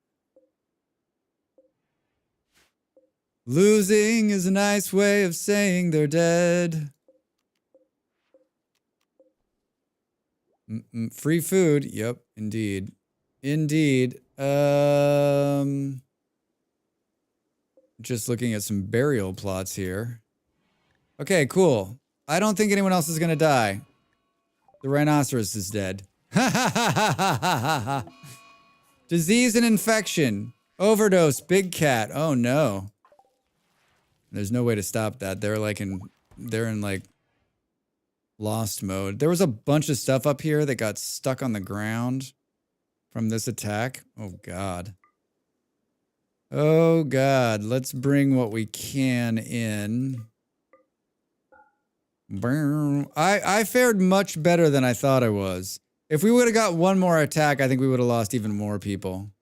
Losing is a nice way of saying they're dead. Free food. Yep, indeed. Indeed. Just looking at some burial plots here. Okay, cool. I don't think anyone else is gonna die. The rhinoceros is dead. Disease and infection. Overdose, big cat. Oh no. There's no way to stop that. They're in like lost mode. There was a bunch of stuff up here that got stuck on the ground from this attack. Oh god. Oh god. Let's bring what we can in. I fared much better than I thought I was. If we would have got one more attack, I think we would have lost even more people.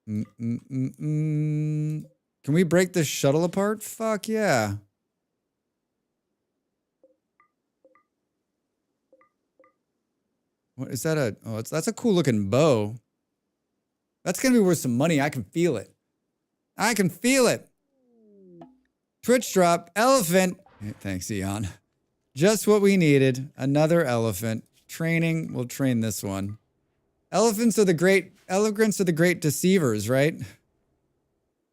Can we break this shuttle apart? Fuck yeah. What is that? Oh, that's a cool looking bow. That's gonna be worth some money. I can feel it. I can feel it. Twitch drop. Elephant. Thanks, Eon. Just what we needed. Another elephant. Training. We'll train this one. Elephants are the great deceivers, right?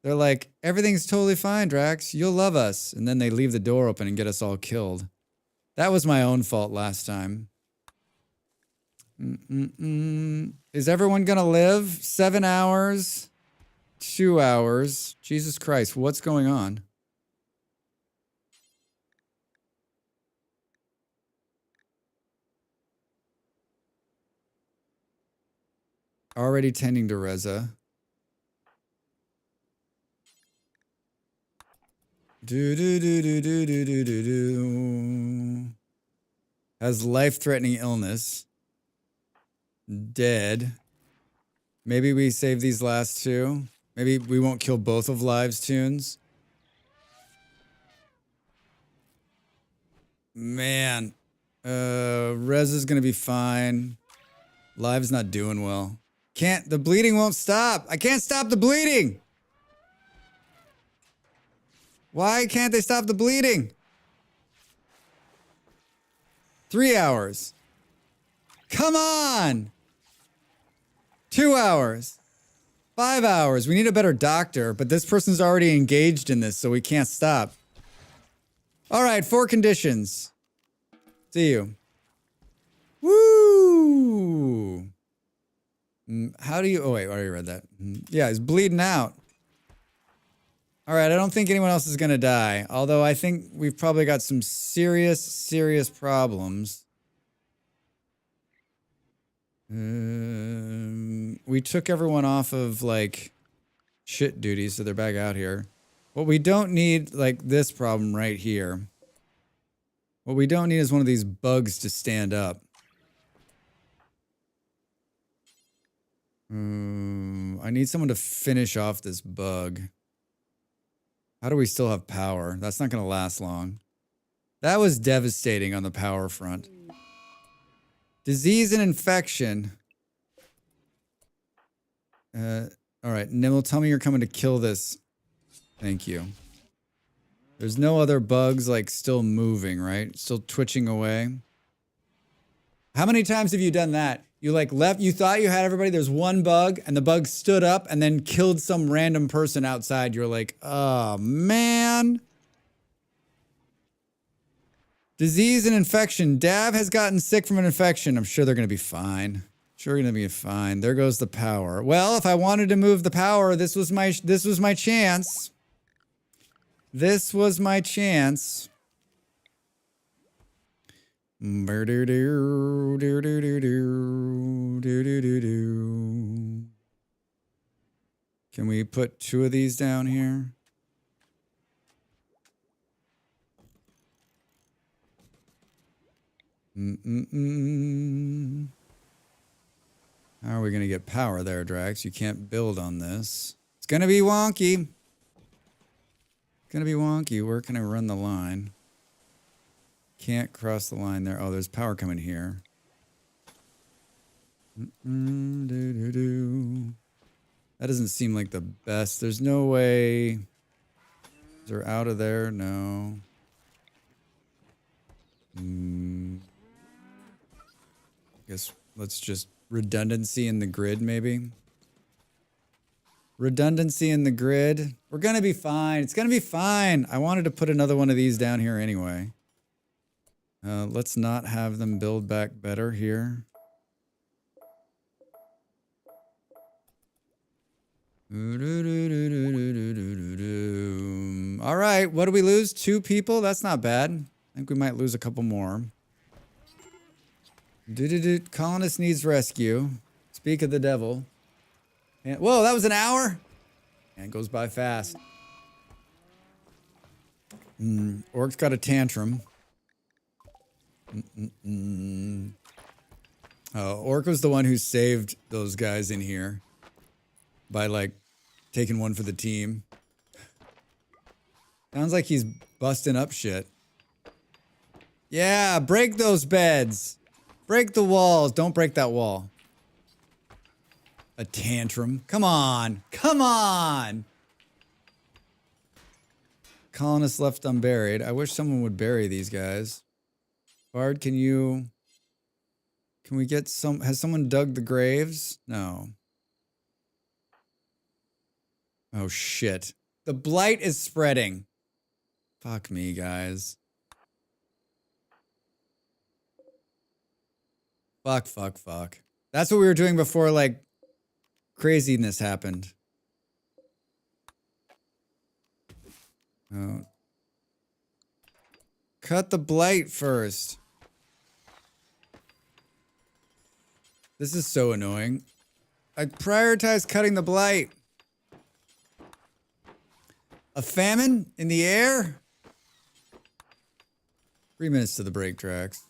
They're like, everything's totally fine, Drax. You'll love us. And then they leave the door open and get us all killed. That was my own fault last time. Is everyone gonna live? 7 hours? 2 hours? Jesus Christ, what's going on? Already tending to Reza. Has life-threatening illness. Dead. Maybe we save these last two. Maybe we won't kill both of Live's tunes. Man. Reza's gonna be fine. Live's not doing well. The bleeding won't stop. I can't stop the bleeding. Why can't they stop the bleeding? 3 hours. Come on. 2 hours. 5 hours. We need a better doctor, but this person's already engaged in this, so we can't stop. All right, 4 conditions. See you. Woo! How do you... Oh, wait, I already read that. Yeah, he's bleeding out. All right, I don't think anyone else is going to die. Although I think we've probably got some serious, serious problems. We took everyone off of, like, shit duty, so they're back out here. What we don't need, like, this problem right here. What we don't need is one of these bugs to stand up. I need someone to finish off this bug. How do we still have power? That's not going to last long. That was devastating on the power front. Disease and infection. All right, Nimble, tell me you're coming to kill this. Thank you. There's no other bugs, like, still moving, right? Still twitching away. How many times have you done that? You, like, left, you thought you had everybody, there's one bug, and the bug stood up and then killed some random person outside. You're like, oh, man. Disease and infection. Dav has gotten sick from an infection. I'm sure they're going to be fine. Sure going to be fine. There goes the power. Well, if I wanted to move the power, this was my chance. This was my chance. Can we put 2 of these down here? How are we going to get power there, Drax? You can't build on this. It's going to be wonky. It's going to be wonky. Where can I run the line? Can't cross the line there. Oh, there's power coming here. That doesn't seem like the best. There's no way. They're out of there. No. Guess let's just redundancy in the grid, maybe. Redundancy in the grid. We're gonna be fine. It's gonna be fine. I wanted to put another one of these down here anyway. Let's not have them build back better here. All right, what do we lose? 2 people? That's not bad. I think we might lose a couple more. Colonist needs rescue. Speak of the devil. And, whoa, that was an hour? And it goes by fast. Orc's got a tantrum. Oh, Orc was the one who saved those guys in here. By, like, taking one for the team. Sounds like he's busting up shit. Yeah, break those beds. Break the walls. Don't break that wall. A tantrum. Come on. Come on. Colonists left unburied. I wish someone would bury these guys. Bard, can we get some... Has someone dug the graves? No. Oh, shit. The blight is spreading. Fuck me, guys. Fuck. That's what we were doing before, like, craziness happened. Oh. Cut the blight first. This is so annoying. I prioritize cutting the blight. A famine in the air? 3 minutes to the break tracks.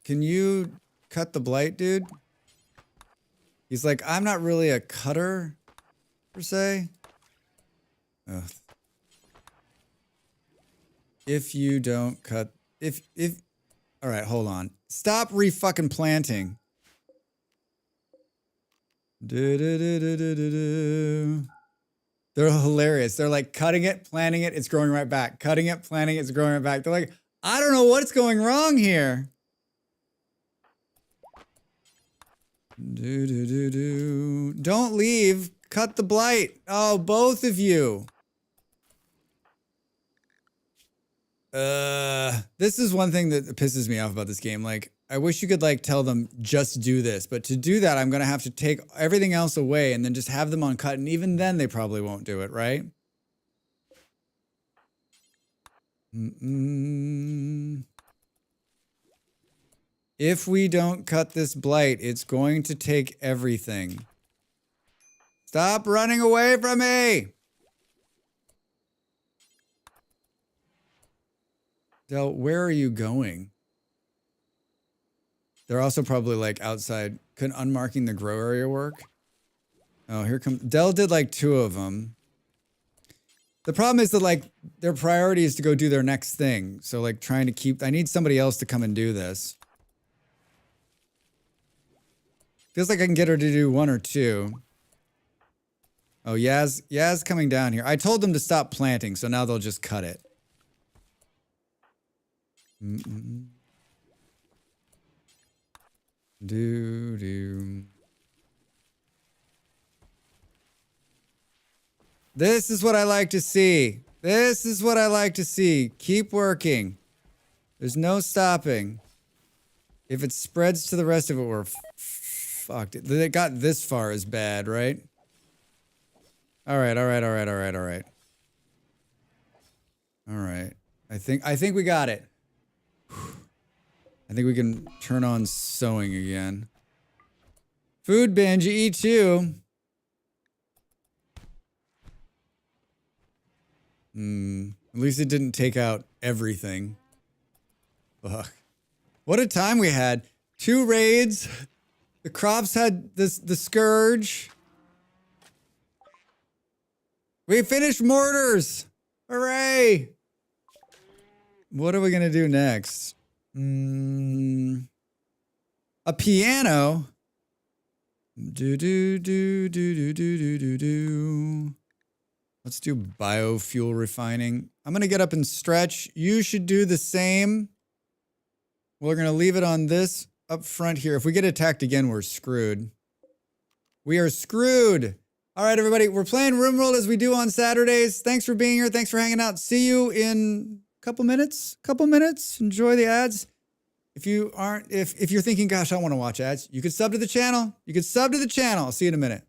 Can you cut the blight, dude? He's like, I'm not really a cutter, per se. Ugh. If you don't cut... Alright, hold on. Stop re-fucking planting. They're hilarious. They're like cutting it, planting it, it's growing right back. Cutting it, planting it, it's growing right back. They're like, I don't know what's going wrong here. Don't leave. Cut the blight. Oh, both of you. This is one thing that pisses me off about this game. Like, I wish you could like tell them just do this, but to do that, I'm gonna have to take everything else away and then just have them on cut, and even then they probably won't do it, right? If we don't cut this blight, it's going to take everything. Stop running away from me! Del, where are you going? They're also probably like outside. Couldn't unmarking the grow area work? Oh, here comes... Del did like 2 of them. The problem is that like their priority is to go do their next thing. So like trying to keep... I need somebody else to come and do this. Feels like I can get her to do 1 or 2. Oh, Yaz coming down here. I told them to stop planting, so now they'll just cut it. This is what I like to see. This is what I like to see. Keep working. There's no stopping. If it spreads to the rest of it, we're fucked. It got this far is bad, right? All right. I think we got it. I think we can turn on sewing again. Food binge, eat too. At least it didn't take out everything. Fuck. What a time we had. 2 raids. The crops had the scourge. We finished mortars. Hooray. What are we gonna do next? A piano? Do do do do do do do do do. Let's do biofuel refining. I'm gonna get up and stretch. You should do the same. We're gonna leave it on this up front here. If we get attacked again, we're screwed. We are screwed. All right, everybody. We're playing Rimworld as we do on Saturdays. Thanks for being here. Thanks for hanging out. See you in a couple minutes. Enjoy the ads. If you aren't, if you're thinking, gosh, I want to watch ads, you could sub to the channel. I'll see you in a minute.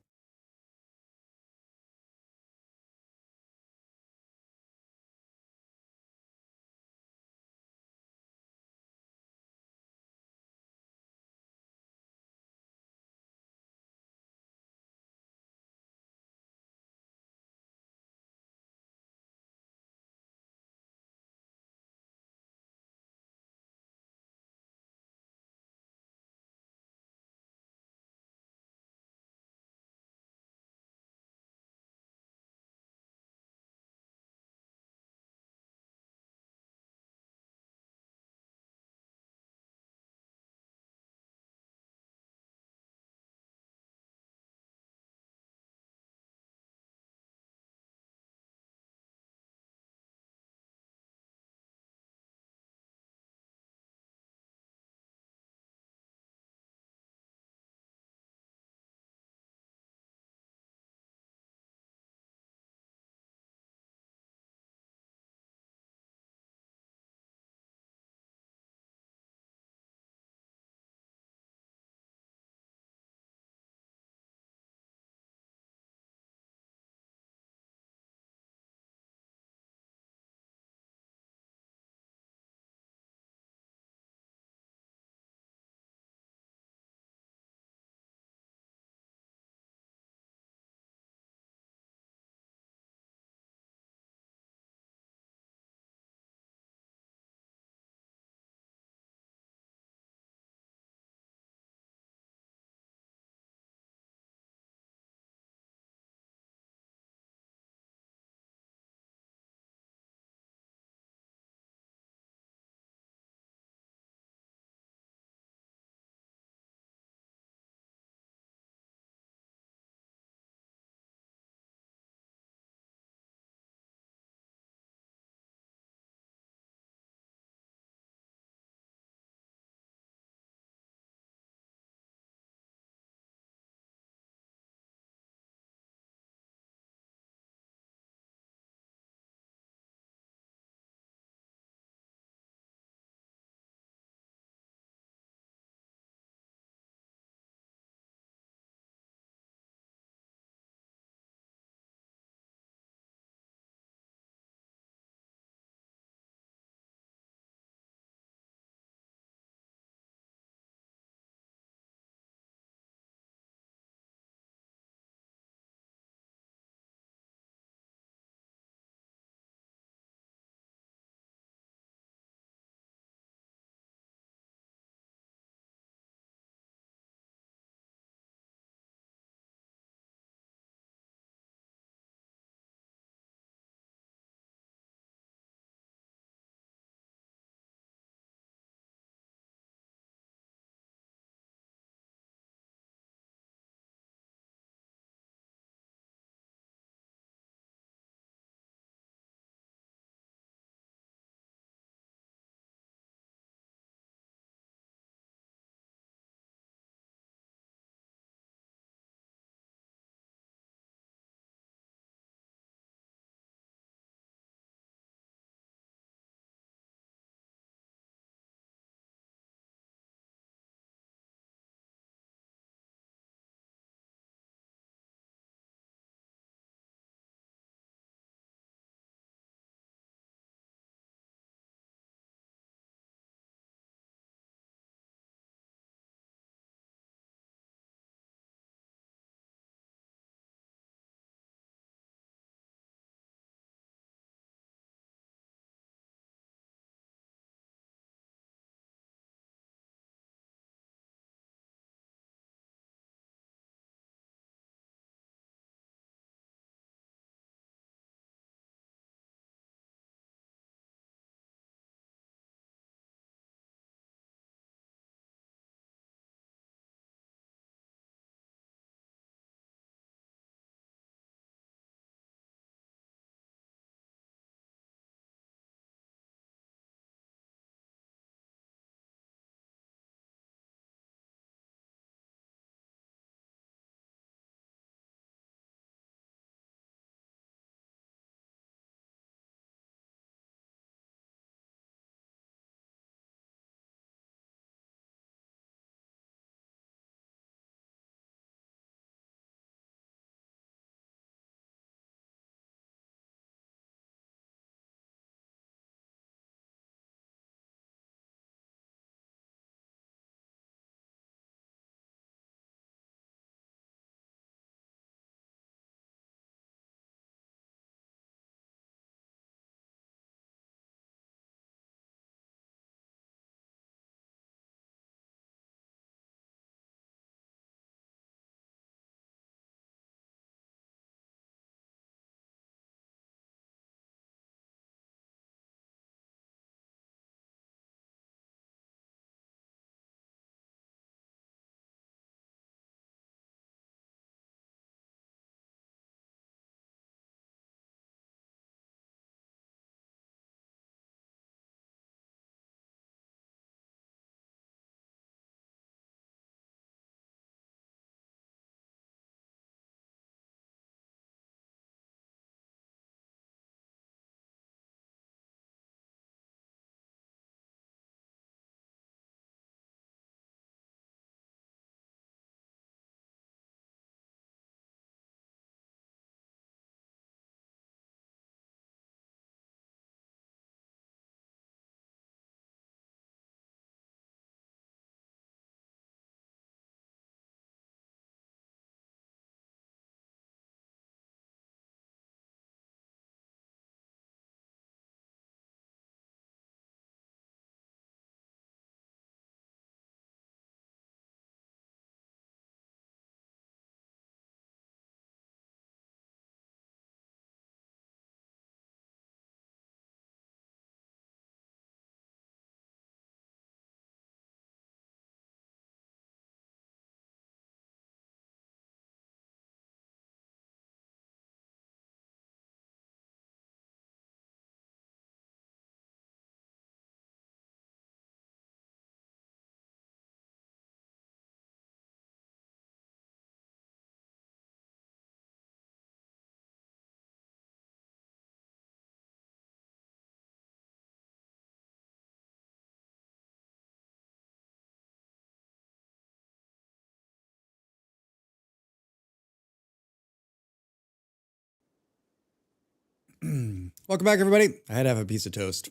Welcome back, everybody. I had to have a piece of toast.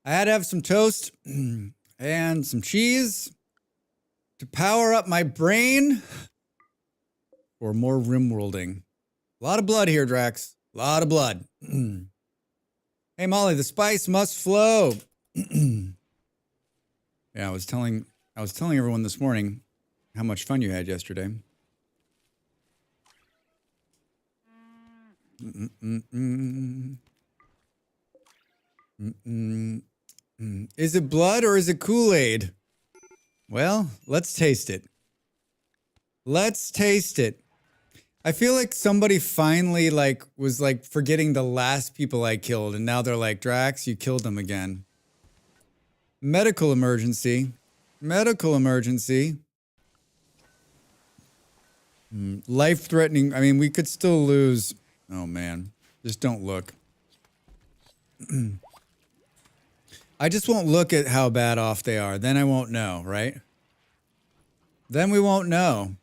I had to have some toast and some cheese to power up my brain for more Rimworlding. A lot of blood here, Drax. A lot of blood. Hey, Molly, the spice must flow. Yeah, I was telling everyone this morning how much fun you had yesterday. Is it blood or is it Kool-Aid? Well, let's taste it. Let's taste it. I feel like somebody finally was forgetting the last people I killed, and now they're like, Drax, you killed them again. Medical emergency. Medical emergency. Life-threatening. I mean, we could still lose. Oh, man. Just don't look. I just won't look at how bad off they are. Then I won't know, right? Then we won't know.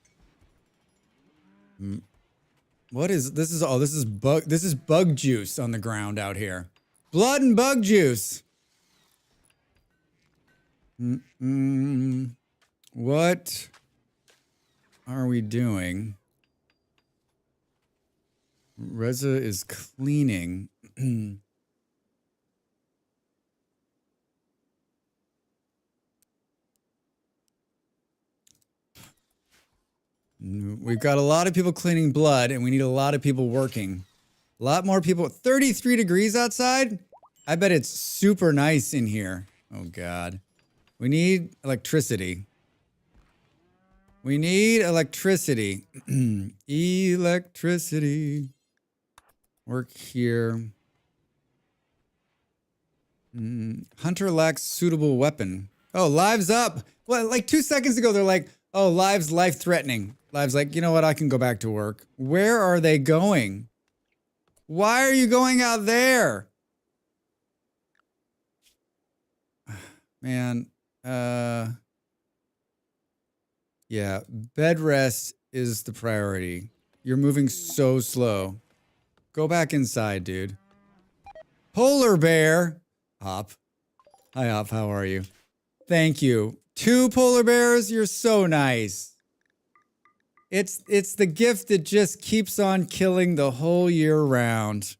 What is this? This is bug juice on the ground out here. Blood and bug juice. What are we doing? Reza is cleaning. We've got a lot of people cleaning blood, and we need a lot of people working. A lot more people. 33 degrees outside? I bet it's super nice in here. Oh, God. We need electricity. We need electricity. Electricity. Work here. Hunter lacks suitable weapon. Oh, lives up. Well, like 2 seconds ago, they're like, oh, lives life-threatening. Lives like, you know what? I can go back to work. Where are they going? Why are you going out there? Man, yeah, bed rest is the priority. You're moving so slow. Go back inside, dude. Polar bear. Hop. Hi, Hop. How are you? Thank you. 2 polar bears? You're so nice. It's the gift that just keeps on killing the whole year round.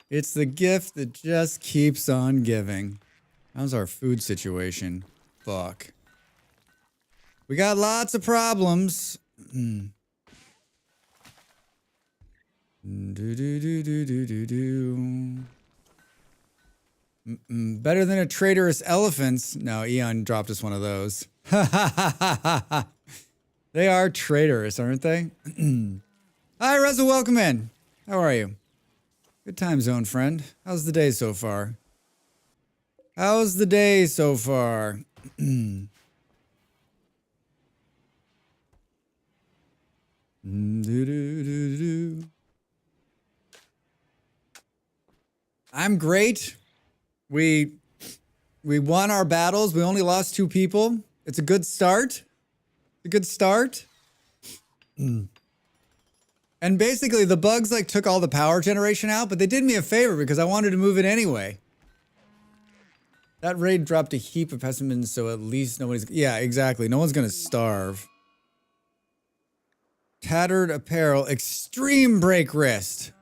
It's the gift that just keeps on giving. How's our food situation? Fuck. We got lots of problems. Better than a traitorous elephants. No, Eon dropped us one of those. They are traitorous, aren't they? Hi, Reza, welcome in. How are you? Good time zone, friend. How's the day so far? How's the day so far? I'm great. We won our battles. We only lost 2 people. It's a good start. A good start. And basically, the bugs took all the power generation out, but they did me a favor because I wanted to move it anyway. That raid dropped a heap of specimens, so at least nobody's... Yeah, exactly. No one's gonna starve. Tattered apparel. Extreme break risk.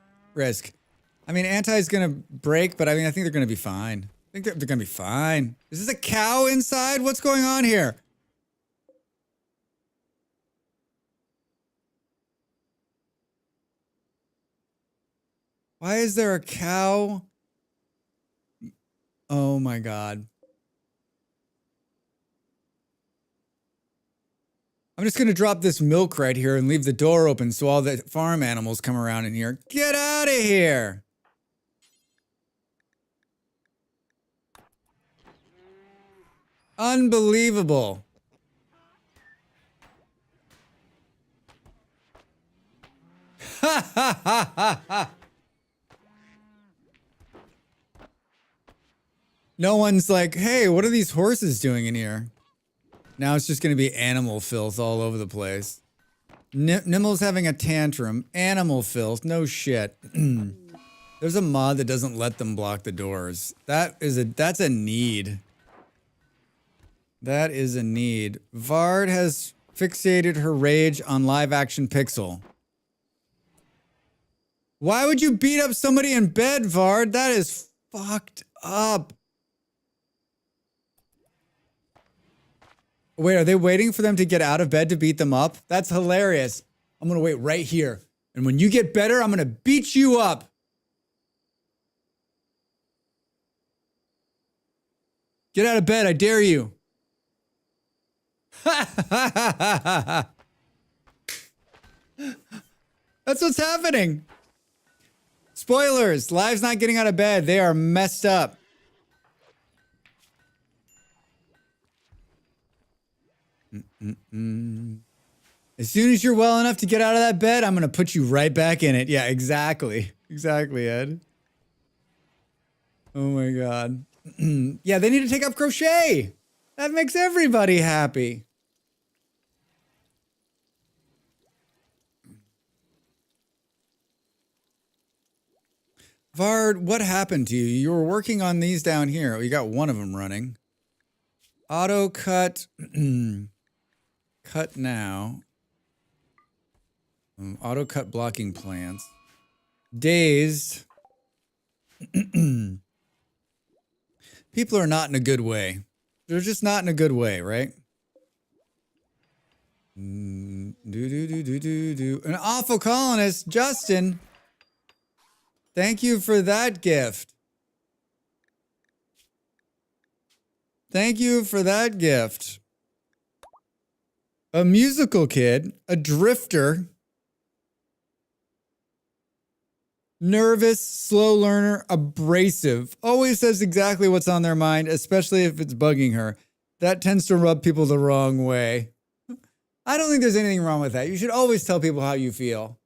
I mean, Anti's gonna break, but I think they're gonna be fine. I think they're gonna be fine. Is this a cow inside? What's going on here? Why is there a cow? Oh my God. I'm just gonna drop this milk right here and leave the door open so all the farm animals come around in here. Get out of here! Unbelievable. Ha ha ha ha ha! No one's like, hey, what are these horses doing in here? Now it's just going to be animal filth all over the place. Nimmel's having a tantrum. Animal filth. No shit. There's a mod that doesn't let them block the doors. That's a need. That is a need. Vard has fixated her rage on live action Pixel. Why would you beat up somebody in bed, Vard? That is fucked up. Wait, are they waiting for them to get out of bed to beat them up? That's hilarious. I'm gonna wait right here. And when you get better, I'm gonna beat you up. Get out of bed, I dare you. That's what's happening. Spoilers, Live's not getting out of bed. They are messed up. As soon as you're well enough to get out of that bed, I'm going to put you right back in it. Yeah, exactly. Exactly, Ed. Oh my God. Yeah, they need to take up crochet. That makes everybody happy. Vard, what happened to you? You were working on these down here. Oh, you got one of them running. Auto cut. Cut now. Auto cut blocking plants. Dazed. People are not in a good way. They're just not in a good way, right? An awful colonist, Justin. Thank you for that gift. Thank you for that gift. A musical kid, a drifter, nervous, slow learner, abrasive, always says exactly what's on their mind, especially if it's bugging her. That tends to rub people the wrong way. I don't think there's anything wrong with that. You should always tell people how you feel.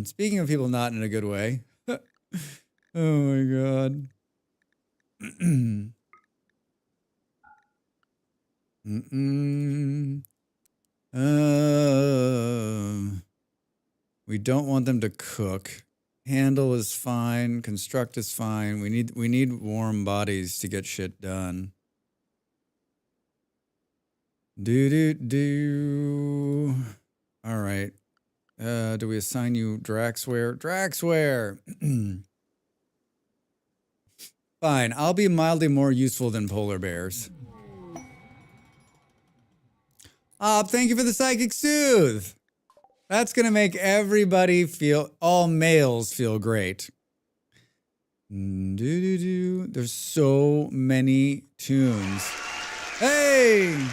Speaking of people not in a good way. Oh my God. We don't want them to cook. Handle is fine. Construct is fine. We need warm bodies to get shit done. Do. All right. Do we assign you Draxware? Draxware. Fine. I'll be mildly more useful than polar bears. Thank you for the psychic soothe. That's going to make everybody feel, all males feel great. There's so many tunes. Hey!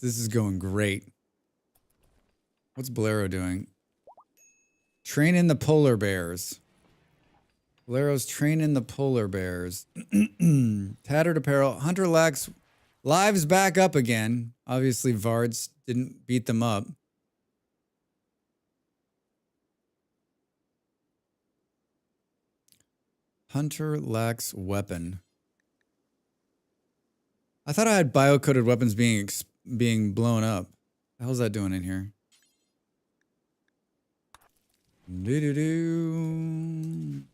This is going great. What's Bolero doing? Training the polar bears. Bolero's training the polar bears. Tattered apparel. Hunter lacks lives back up again. Obviously, Vards didn't beat them up. Hunter lacks weapon. I thought I had bio-coded weapons being blown up. The hell's that doing in here?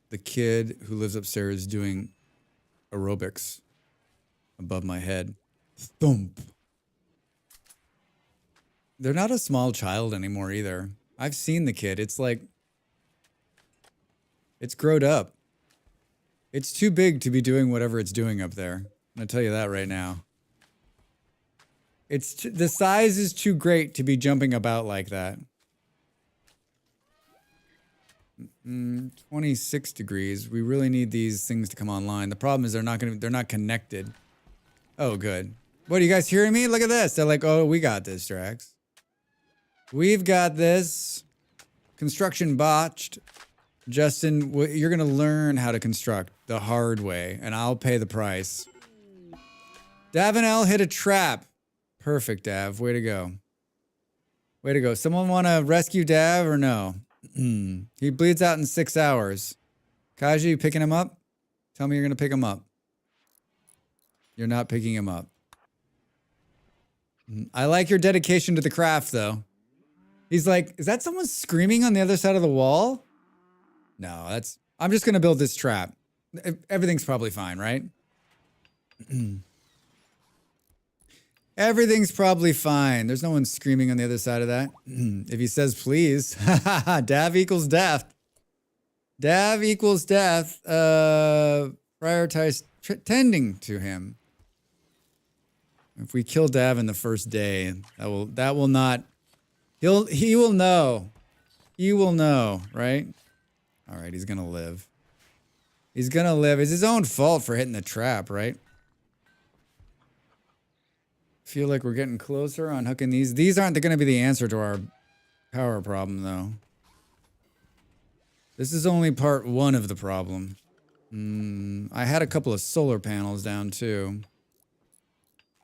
The kid who lives upstairs doing aerobics above my head. Thump. They're not a small child anymore either. I've seen the kid. It's like, it's grown up. It's too big to be doing whatever it's doing up there. I'm gonna tell you that right now. The size is too great to be jumping about like that. 26 degrees. We really need these things to come online. The problem is they're not connected. Oh, good. What, are you guys hearing me? Look at this. They're like, oh, we got this, Drax. We've got this. Construction botched. Justin, you're going to learn how to construct the hard way, and I'll pay the price. Davinel hit a trap. Perfect, Dav. Way to go. Way to go. Someone want to rescue Dav or no? He bleeds out in 6 hours. Kaji, you picking him up? Tell me you're going to pick him up. You're not picking him up. I like your dedication to the craft, though. He's like, is that someone screaming on the other side of the wall? No, that's... I'm just going to build this trap. Everything's probably fine, right? Everything's probably fine. There's no one screaming on the other side of that. If he says please, dav equals death. Dav equals death. Prioritize tending to him. If we kill Dav in the first day, that will not. He will know. He will know, right? All right, he's gonna live. He's gonna live. It's his own fault for hitting the trap, right? Feel like we're getting closer on hooking these. These aren't going to be the answer to our power problem, though. This is only part one of the problem. I had a couple of solar panels down, too.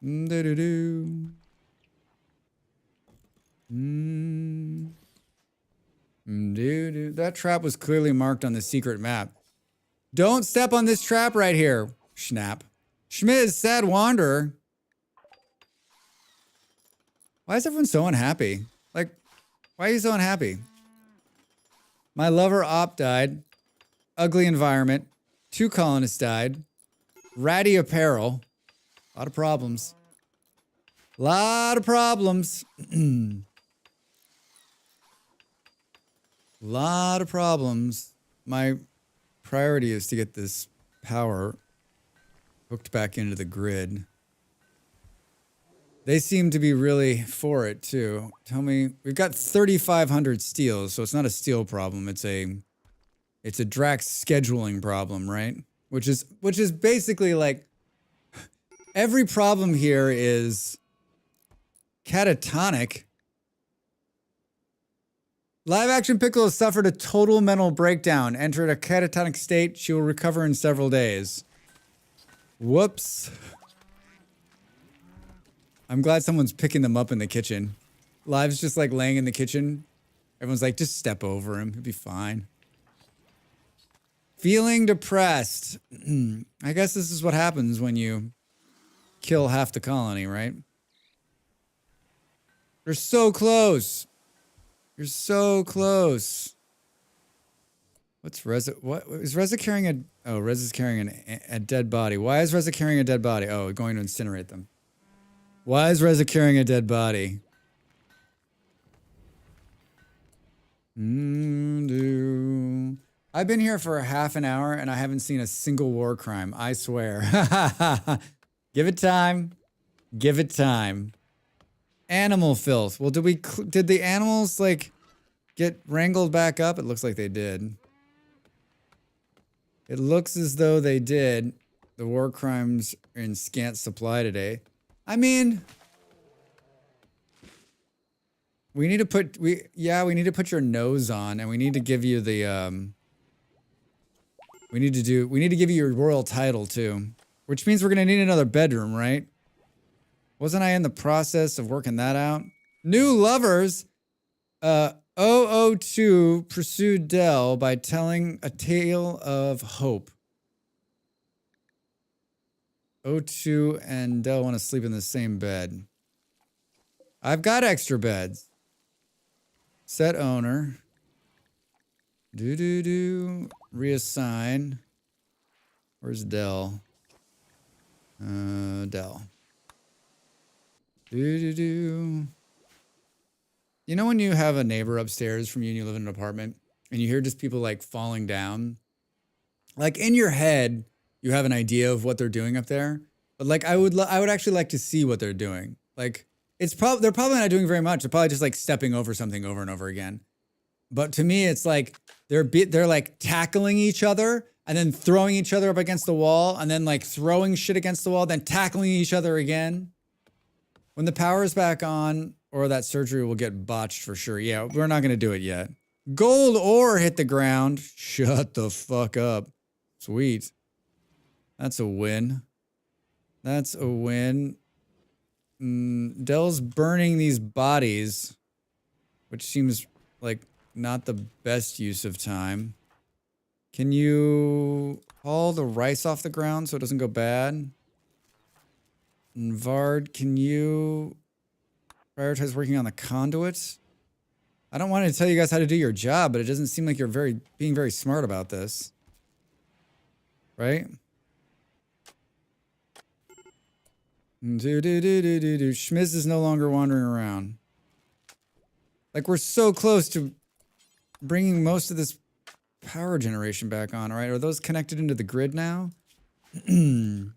That trap was clearly marked on the secret map. Don't step on this trap right here. Schnapp. Schmiz, sad wanderer. Why is everyone so unhappy? Like, why are you so unhappy? My lover Op died. Ugly environment. 2 colonists died. Ratty apparel. A lot of problems. Lot of problems. Lot of problems. My priority is to get this power hooked back into the grid. They seem to be really for it, too. Tell me, we've got 3,500 steels, so it's not a steel problem. It's a Drax scheduling problem, right? Which is basically like every problem here is catatonic. Live action Piccolo has suffered a total mental breakdown. Entered a catatonic state. She will recover in several days. Whoops. I'm glad someone's picking them up in the kitchen. Live's just like laying in the kitchen. Everyone's like, just step over him. He'll be fine. Feeling depressed. I guess this is what happens when you kill half the colony, right? You're so close. You're so close. What's Reza? What is Reza carrying a... Oh, Reza's carrying a dead body. Why is Reza carrying a dead body? Oh, going to incinerate them. Why is Reza carrying a dead body? I've been here for half an hour and I haven't seen a single war crime. I swear. Give it time. Give it time. Animal filth. Well, did the animals like get wrangled back up? It looks like they did. It looks as though they did. The war crimes are in scant supply today. I mean, we need to put your nose on, and we need to give you the we need to give you your royal title too, which means we're gonna need another bedroom, right? Wasn't I in the process of working that out? New lovers. 002 pursued Dell by telling a tale of hope. 02 and Dell want to sleep in the same bed. I've got extra beds. Set owner. Reassign. Where's Dell? Dell. You know when you have a neighbor upstairs from you and you live in an apartment and you hear just people like falling down? Like in your head, you have an idea of what they're doing up there, but like I would actually like to see what they're doing. Like they're probably not doing very much. They're probably just like stepping over something over and over again. But to me, it's like they're like tackling each other and then throwing each other up against the wall and then like throwing shit against the wall, then tackling each other again. When the power is back on, or that surgery will get botched for sure. Yeah, we're not gonna do it yet. Gold ore hit the ground. Shut the fuck up. Sweet. That's a win. That's a win. Dell's burning these bodies, which seems like not the best use of time. Can you haul the rice off the ground so it doesn't go bad? And Vard, can you prioritize working on the conduits? I don't want to tell you guys how to do your job, but it doesn't seem like you're being very smart about this. Right? Schmiz is no longer wandering around. Like, we're so close to bringing most of this power generation back on, right? Are those connected into the grid now? We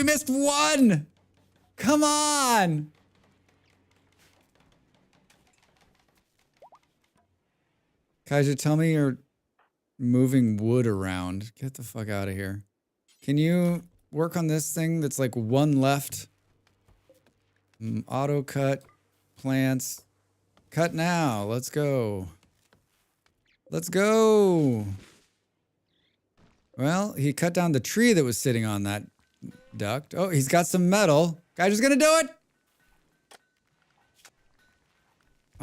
missed one! Come on! Kaija, tell me you're moving wood around. Get the fuck out of here. Can you work on this thing that's like one left? Auto cut. Plants. Cut now. Let's go. Let's go. Well, he cut down the tree that was sitting on that duct. Oh, he's got some metal. Kaija's gonna do it!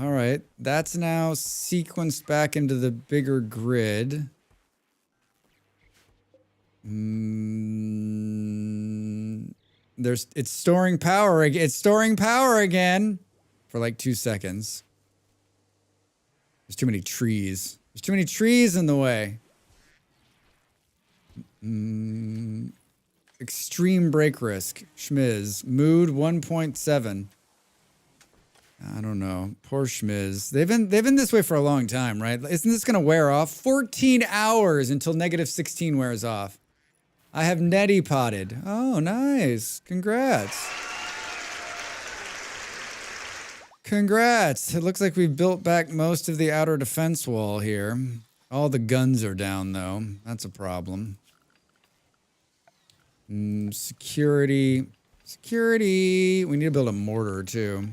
Alright, that's now sequenced back into the bigger grid. It's storing power. It's storing power again for like 2 seconds. There's too many trees. There's too many trees in the way. Extreme break risk. Schmiz. Mood 1.7. I don't know. Poor Schmiz. They've been this way for a long time, right? Isn't this gonna wear off? 14 hours until -16 wears off. I have neti potted. Oh, nice. Congrats. Congrats. It looks like we've built back most of the outer defense wall here. All the guns are down, though. That's a problem. Security. Security. We need to build a mortar, too.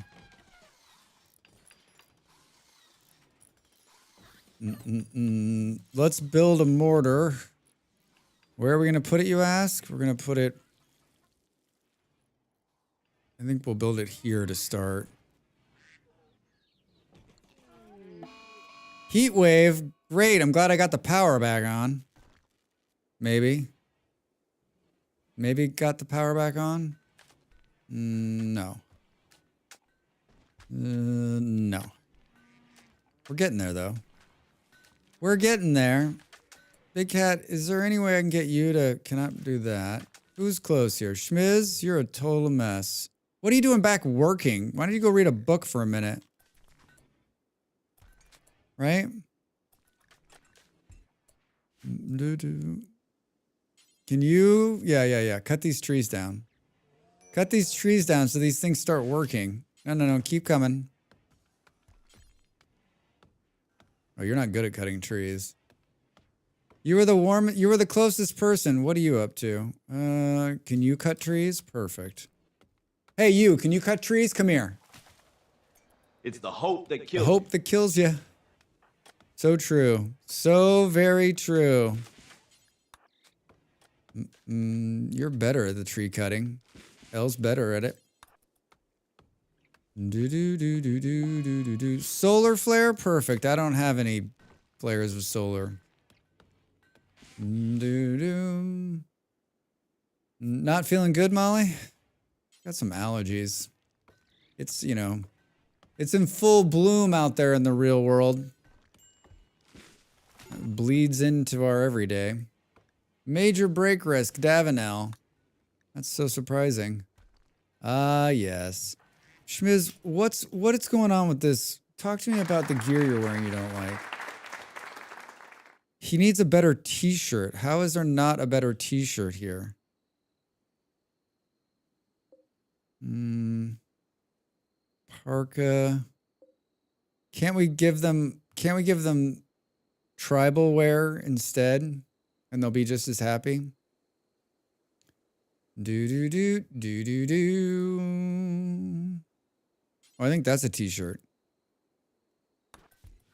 Let's build a mortar. Where are we going to put it, you ask? We're going to put it... I think we'll build it here to start. Heat wave. Great. I'm glad I got the power back on. Maybe. Maybe got the power back on? No. No. We're getting there, though. We're getting there. Big Cat, is there any way I can get you to... Cannot do that. Who's close here? Schmiz, you're a total mess. What are you doing back working? Why don't you go read a book for a minute? Right? Can you... Yeah. Cut these trees down. Cut these trees down so these things start working. No. Keep coming. Oh, you're not good at cutting trees. You were the closest person. What are you up to? Can you cut trees? Perfect. Hey, you, can you cut trees? Come here. It's the hope that kills. The hope that kills you. So true. So very true. You're better at the tree cutting. Elle's better at it. Solar flare? Perfect. I don't have any flares with solar. Not feeling good, Molly? Got some allergies. It's, you know, it's in full bloom out there in the real world. It bleeds into our everyday. Major break risk, Davenel. That's so surprising. Yes. Schmiz, what is going on with this? Talk to me about the gear you're wearing you don't like. He needs a better t-shirt. How is there not a better t-shirt here? Parka. Can't we give them tribal wear instead? And they'll be just as happy? Do. Oh, I think that's a t-shirt.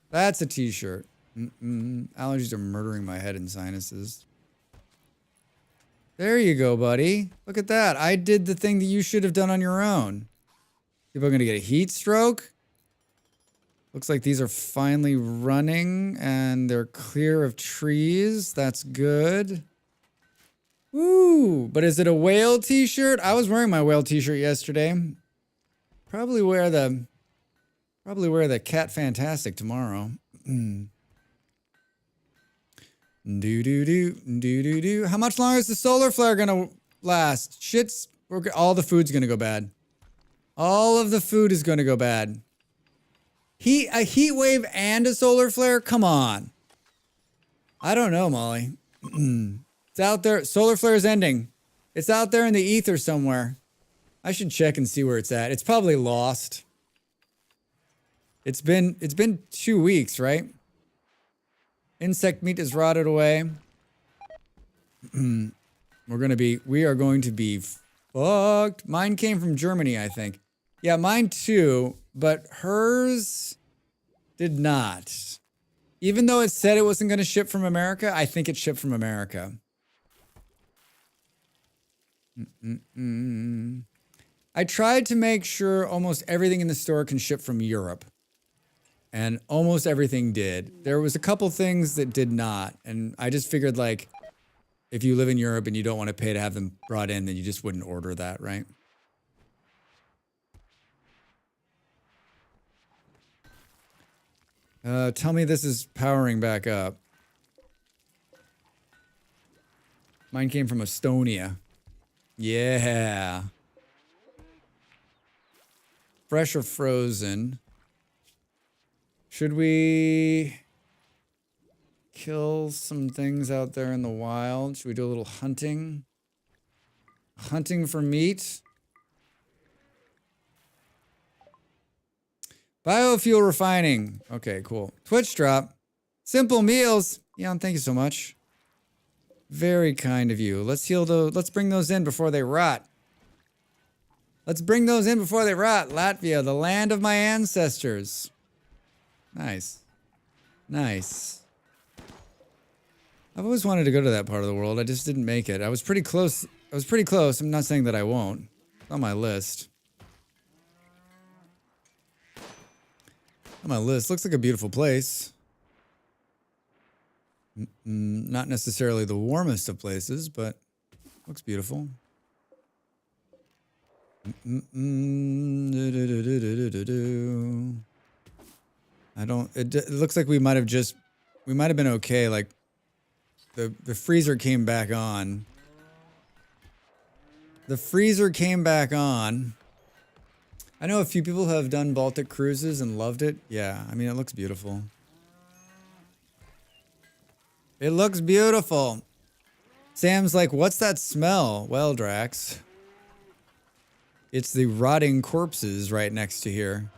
That's a t-shirt. Allergies are murdering my head and sinuses. There you go, buddy. Look at that. I did the thing that you should have done on your own. People are going to get a heat stroke? Looks like these are finally running and they're clear of trees. That's good. Woo! But is it a whale t-shirt? I was wearing my whale t-shirt yesterday. Probably wear the Cat Fantastic tomorrow. Do do do do do do. How much longer is the solar flare gonna last? All the food's gonna go bad. All of the food is gonna go bad. A heat wave and a solar flare? Come on. I don't know, Molly. It's out there. Solar flare is ending. It's out there in the ether somewhere. I should check and see where it's at. It's probably lost. It's been 2 weeks, right? Insect meat is rotted away. We are going to be fucked. Mine came from Germany, I think. Yeah, mine too, but hers did not. Even though it said it wasn't going to ship from America, I think it shipped from America. I tried to make sure almost everything in the store can ship from Europe. And almost everything did. There was a couple things that did not. And I just figured, like, if you live in Europe and you don't want to pay to have them brought in, then you just wouldn't order that, right? Tell me this is powering back up. Mine came from Estonia. Yeah. Fresh or frozen? Should we kill some things out there in the wild? Should we do a little hunting? Hunting for meat? Biofuel refining. Okay, cool. Twitch drop. Simple meals. Eon, thank you so much. Very kind of you. Let's bring those in before they rot. Let's bring those in before they rot. Latvia, the land of my ancestors. Nice. Nice. I've always wanted to go to that part of the world. I just didn't make it. I was pretty close. I'm not saying that I won't. It's on my list. On my list. Looks like a beautiful place. Not necessarily the warmest of places, but looks beautiful. It looks like we might have been okay. Like the freezer came back on. The freezer came back on. I know a few people have done Baltic cruises and loved it. Yeah, I mean, it looks beautiful. It looks beautiful. Sam's like, what's that smell? Well, Drax, it's the rotting corpses right next to here.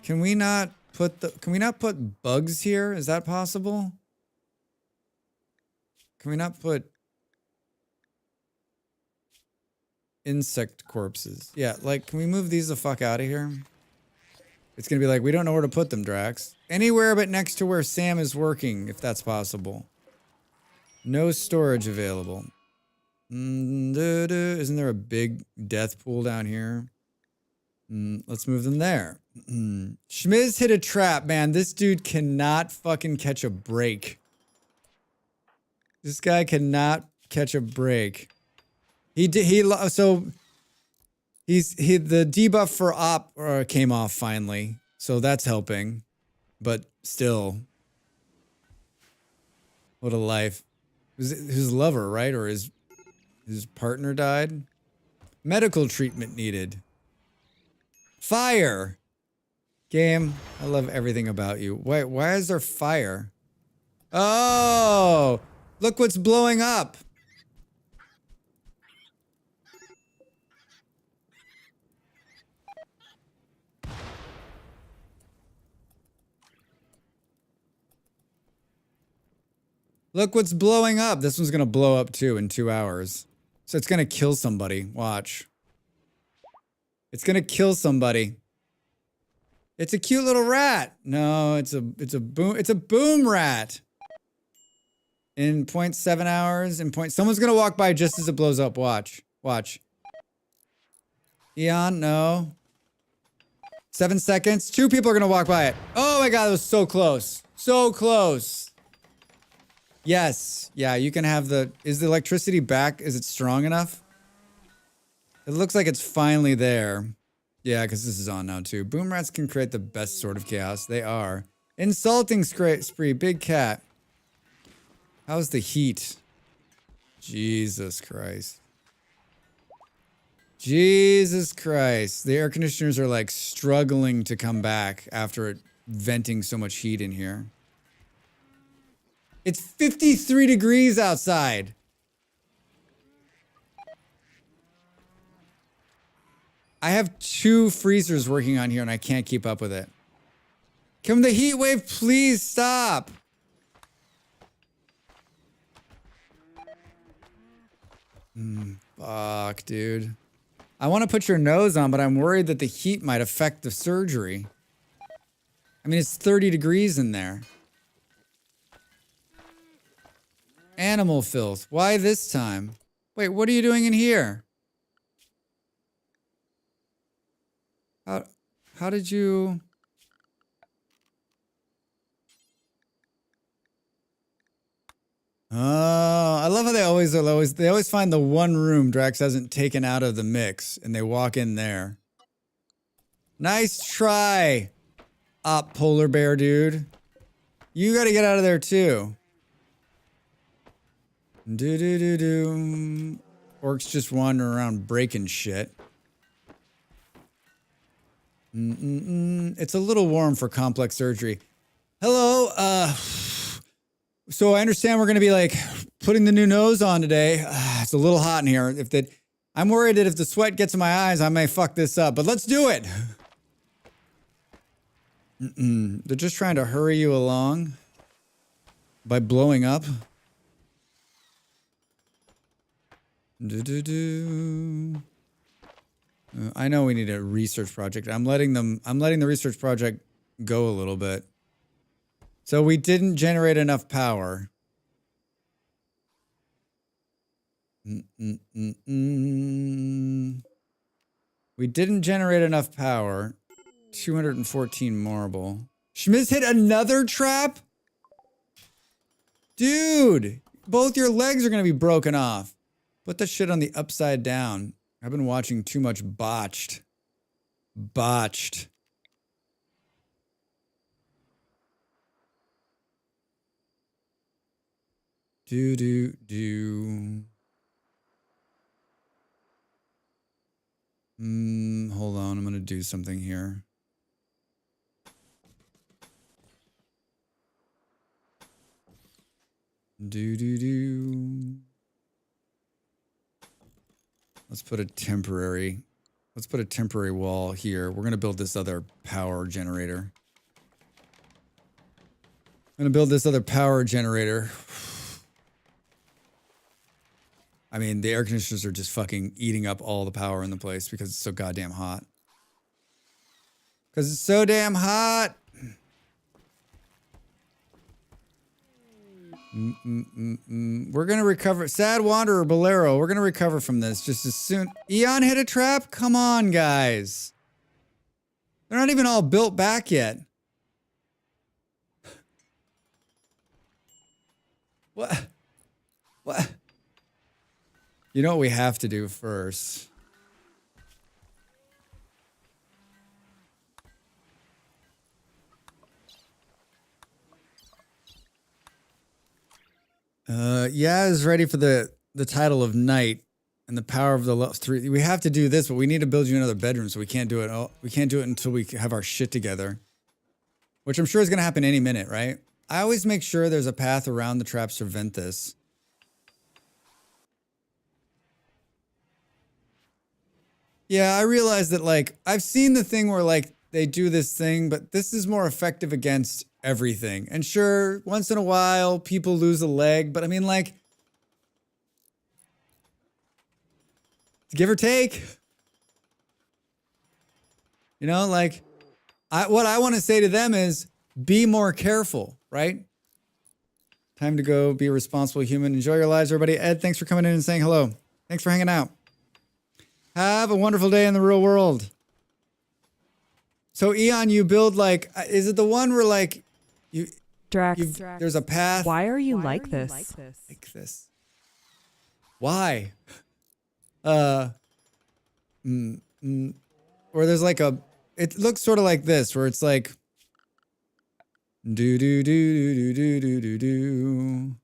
Can we not put bugs here? Is that possible? Can we not put insect corpses? Yeah, like, can we move these the fuck out of here? It's gonna be like, we don't know where to put them, Drax. Anywhere but next to where Sam is working, if that's possible. No storage available. Isn't there a big death pool down here? Let's move them there. Schmiz hit a trap, man. This dude cannot fucking catch a break. This guy cannot catch a break. The debuff for op came off finally, so that's helping. But still, what a life. His lover, right? Or his partner died? Medical treatment needed. Fire! Game, I love everything about you. Why is there fire? Oh! Look what's blowing up! Look what's blowing up. This one's gonna blow up too in 2 hours. So it's gonna kill somebody. Watch. It's gonna kill somebody. It's a cute little rat. No, it's a boom rat. In 0.7 hours, someone's gonna walk by just as it blows up. Watch. Watch. Eon, no. 7 seconds. 2 people are gonna walk by it. Oh my god, that was so close. So close. Yes. Yeah, you can have the... Is the electricity back? Is it strong enough? It looks like it's finally there. Yeah, because this is on now too. Boom rats can create the best sort of chaos. They are. Insulting spree. Big cat. How's the heat? Jesus Christ. Jesus Christ. The air conditioners are like struggling to come back after it venting so much heat in here. It's 53 degrees outside. I have 2 freezers working on here and I can't keep up with it. Can the heat wave please stop? Fuck, dude. I want to put your nose on, but I'm worried that the heat might affect the surgery. I mean, it's 30 degrees in there. Animal filth. Why this time? Wait, what are you doing in here? How did you... Oh, I love how they always find the one room Drax hasn't taken out of the mix and they walk in there. Nice try, polar bear dude. You gotta get out of there too. Do. Orcs just wandering around breaking shit. It's a little warm for complex surgery. Hello, so I understand we're going to be like putting the new nose on today. It's a little hot in here. I'm worried that if the sweat gets in my eyes, I may fuck this up, but let's do it. They're just trying to hurry you along by blowing up. I know we need a research project. I'm letting the research project go a little bit. So we didn't generate enough power. We didn't generate enough power. 214 marble. Schmiz hit another trap? Dude, both your legs are going to be broken off. Put that shit on the upside down. I've been watching too much Botched. Hold on, I'm gonna do something here. Let's put a temporary wall here. We're gonna build this other power generator. I mean, the air conditioners are just fucking eating up all the power in the place because it's so goddamn hot. Because it's so damn hot. We're going to recover. Sad Wanderer, Bolero. We're going to recover from this just as soon. Eon hit a trap? Come on, guys. They're not even all built back yet. What? You know what we have to do first? Yeah, is ready for the title of Knight and the power of the love 3. We have to do this, but we need to build you another bedroom, so we can't do it. We can't do it until we have our shit together, which I'm sure is going to happen any minute, right? I always make sure there's a path around the traps to prevent this. Yeah, I realize that, like, I've seen the thing where, like, they do this thing, but this is more effective against everything. And sure, once in a while, people lose a leg, but I mean, like, give or take. You know, like, what I want to say to them is, be more careful, right? Time to go be a responsible human. Enjoy your lives, everybody. Ed, thanks for coming in and saying hello. Thanks for hanging out. Have a wonderful day in the real world. So Eon, you build like, is it the one where like you, Drax, there's a path why are you like this? like this? Why? Or there's like a, it looks sort of like this, where it's like, do do do do do do do do.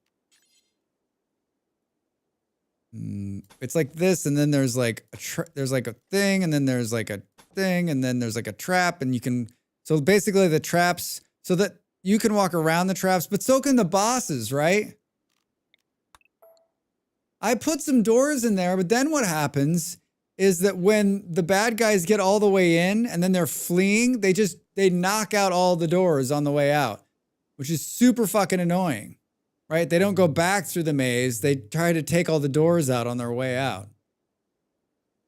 It's like this, and then there's like there's like a thing, and then there's like a thing, and then there's like a trap, and you can. So basically, the traps, so that you can walk around the traps, but so can the bosses, right? I put some doors in there, but then what happens is that when the bad guys get all the way in and then they're fleeing, they knock out all the doors on the way out, which is super fucking annoying, right? They don't go back through the maze. They try to take all the doors out on their way out.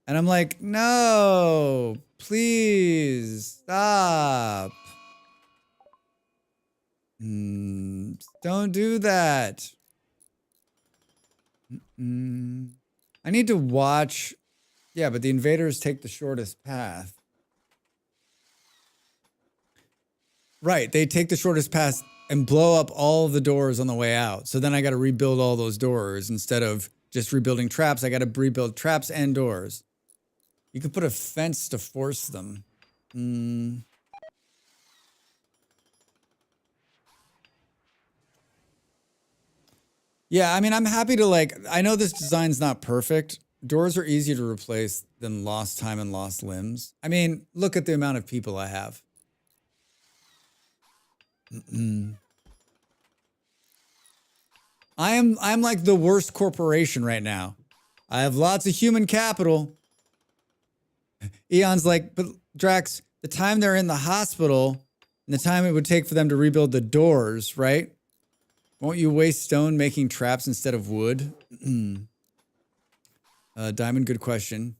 And I'm like, no, please stop. Don't do that. I need to watch. Yeah, but the invaders take the shortest path. Right, they take the shortest path and blow up all the doors on the way out. So then I got to rebuild all those doors instead of just rebuilding traps. I got to rebuild traps and doors. You could put a fence to force them. Yeah, I mean, I'm happy to like, I know this design's not perfect. Doors are easier to replace than lost time and lost limbs. I mean, look at the amount of people I have. I'm like the worst corporation right now. I have lots of human capital. Eon's like, but Drax, the time they're in the hospital and the time it would take for them to rebuild the doors, right? Won't you waste stone making traps instead of wood? Diamond, good question.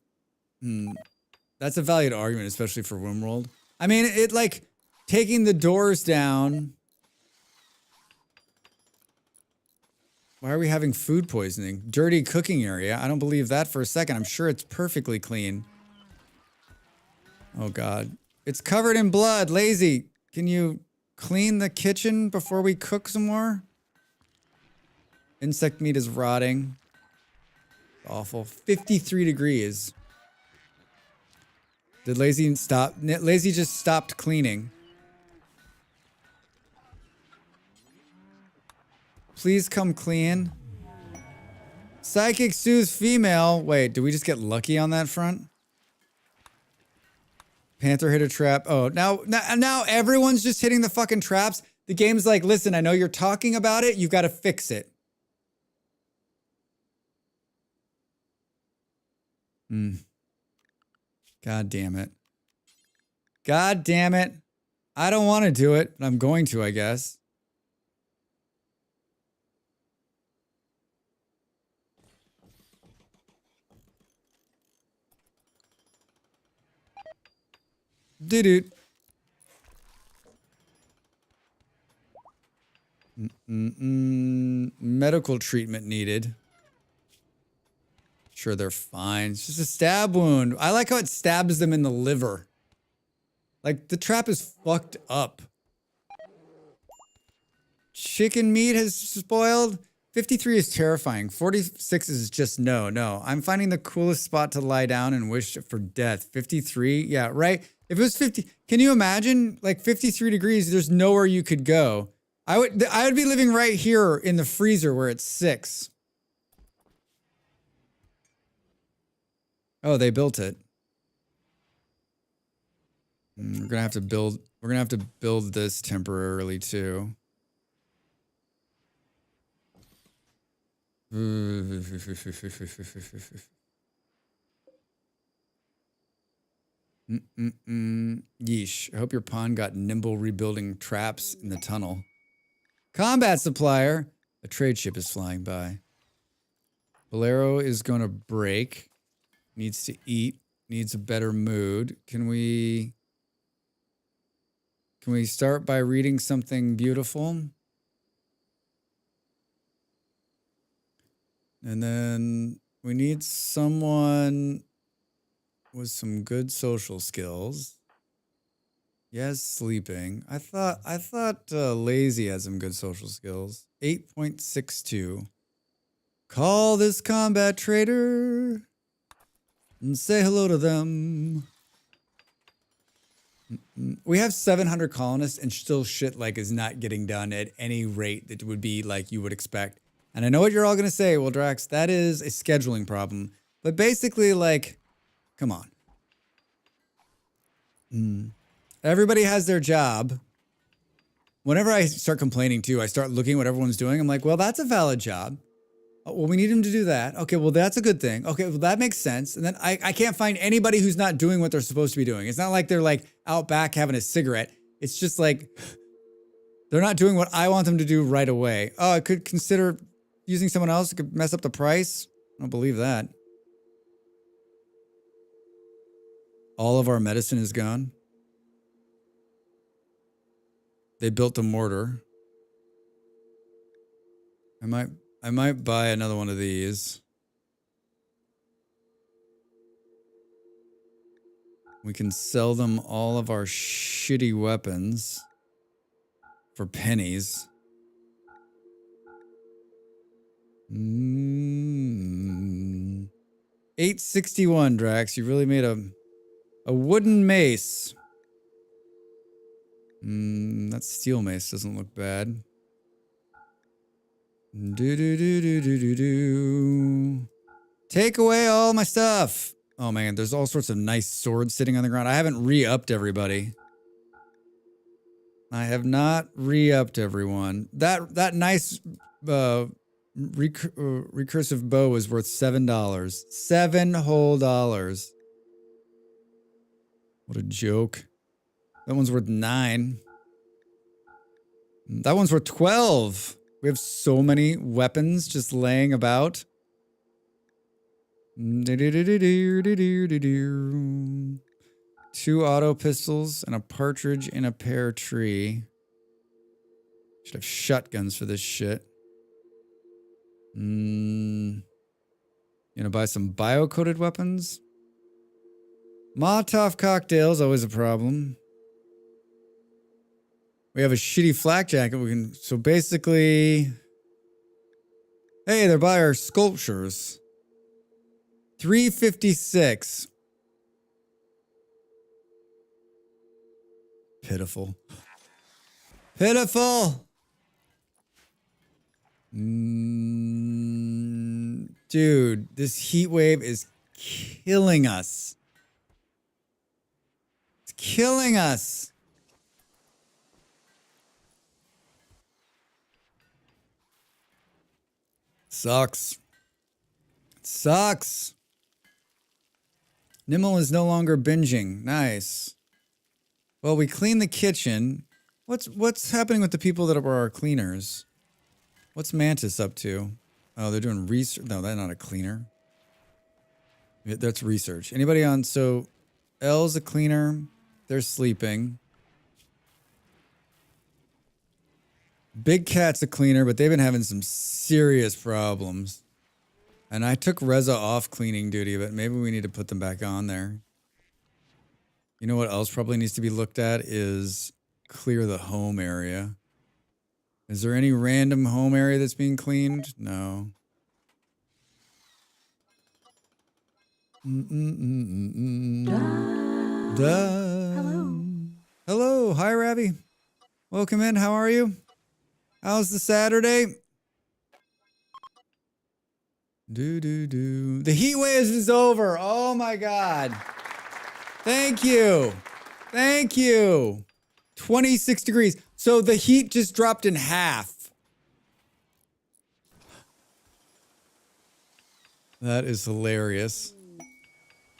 That's a valid argument, especially for Rimworld. I mean, it like taking the doors down. Why are we having food poisoning? Dirty cooking area. I don't believe that for a second. I'm sure it's perfectly clean. Oh God. It's covered in blood. Lazy. Can you clean the kitchen before we cook some more? Insect meat is rotting. Awful. 53 degrees. Did Lazy stop? Lazy just stopped cleaning. Please come clean. Psychic soothes female. Wait, did we just get lucky on that front? Panther hit a trap. Oh, now everyone's just hitting the fucking traps. The game's like, listen, I know you're talking about it. You've got to fix it. God damn it. God damn it. I don't want to do it, but I'm going to, I guess. Doo-doo. Medical treatment needed. Sure, they're fine. It's just a stab wound. I like how it stabs them in the liver. Like, the trap is fucked up. Chicken meat has spoiled. 53 is terrifying. 46 is just no. I'm finding the coolest spot to lie down and wish for death. 53, yeah, right? If it was 50, can you imagine? Like 53 degrees, there's nowhere you could go. I would be living right here in the freezer where it's 6. Oh, they built it. We're gonna have to build this temporarily too. Yeesh. I hope your pawn got nimble rebuilding traps in the tunnel. Combat supplier. A trade ship is flying by. Bolero is gonna break. Needs to eat. Needs a better mood. Can we start by reading something beautiful? And then we need someone with some good social skills. Yes, sleeping. I thought lazy had some good social skills. 8.62. Call this combat trader and say hello to them. We have 700 colonists and still shit like is not getting done at any rate that would be like you would expect. And I know what you're all going to say. Well, Drax, that is a scheduling problem. But basically, like, come on. Everybody has their job. Whenever I start complaining too, I start looking at what everyone's doing. I'm like, well, that's a valid job. Oh, well, we need him to do that. Okay, well, that's a good thing. Okay, well, that makes sense. And then I can't find anybody who's not doing what they're supposed to be doing. It's not like they're like out back having a cigarette. It's just like they're not doing what I want them to do right away. Oh, I could consider using someone else. It could mess up the price. I don't believe that. All of our medicine is gone. They built a mortar. I might buy another one of these. We can sell them all of our shitty weapons for pennies. 861, Drax. You really made a wooden mace. That steel mace doesn't look bad. Do. Take away all my stuff. Oh man, there's all sorts of nice swords sitting on the ground. I haven't re-upped everybody. I have not re-upped everyone. That nice recursive bow is worth $7. $7 whole. What a joke. That one's worth 9. That one's worth 12. We have so many weapons just laying about. 2 auto pistols and a partridge in a pear tree. Should have shotguns for this shit. You know, buy some bio-coated weapons. Molotov cocktails, always a problem. We have a shitty flak jacket. We can, so basically, hey, they're by our sculptures. 356. Pitiful. Pitiful. Dude, this heat wave is killing us. It's killing us. Sucks. It sucks. Nimble is no longer binging. Nice. Well, we cleaned the kitchen. What's happening with the people that are our cleaners? What's Mantis up to? Oh, they're doing research. No, that's not a cleaner. That's research. Anybody on? So, L's a cleaner. They're sleeping. Big Cat's a cleaner, but they've been having some serious problems. And I took Reza off cleaning duty, but maybe we need to put them back on there. You know what else probably needs to be looked at is clear the home area. Is there any random home area that's being cleaned? No. Hello. Hello. Hi, Ravi. Welcome in. How are you? How's the Saturday? The heat wave is over. Oh my God. Thank you. Thank you. 26 degrees. So the heat just dropped in half. That is hilarious.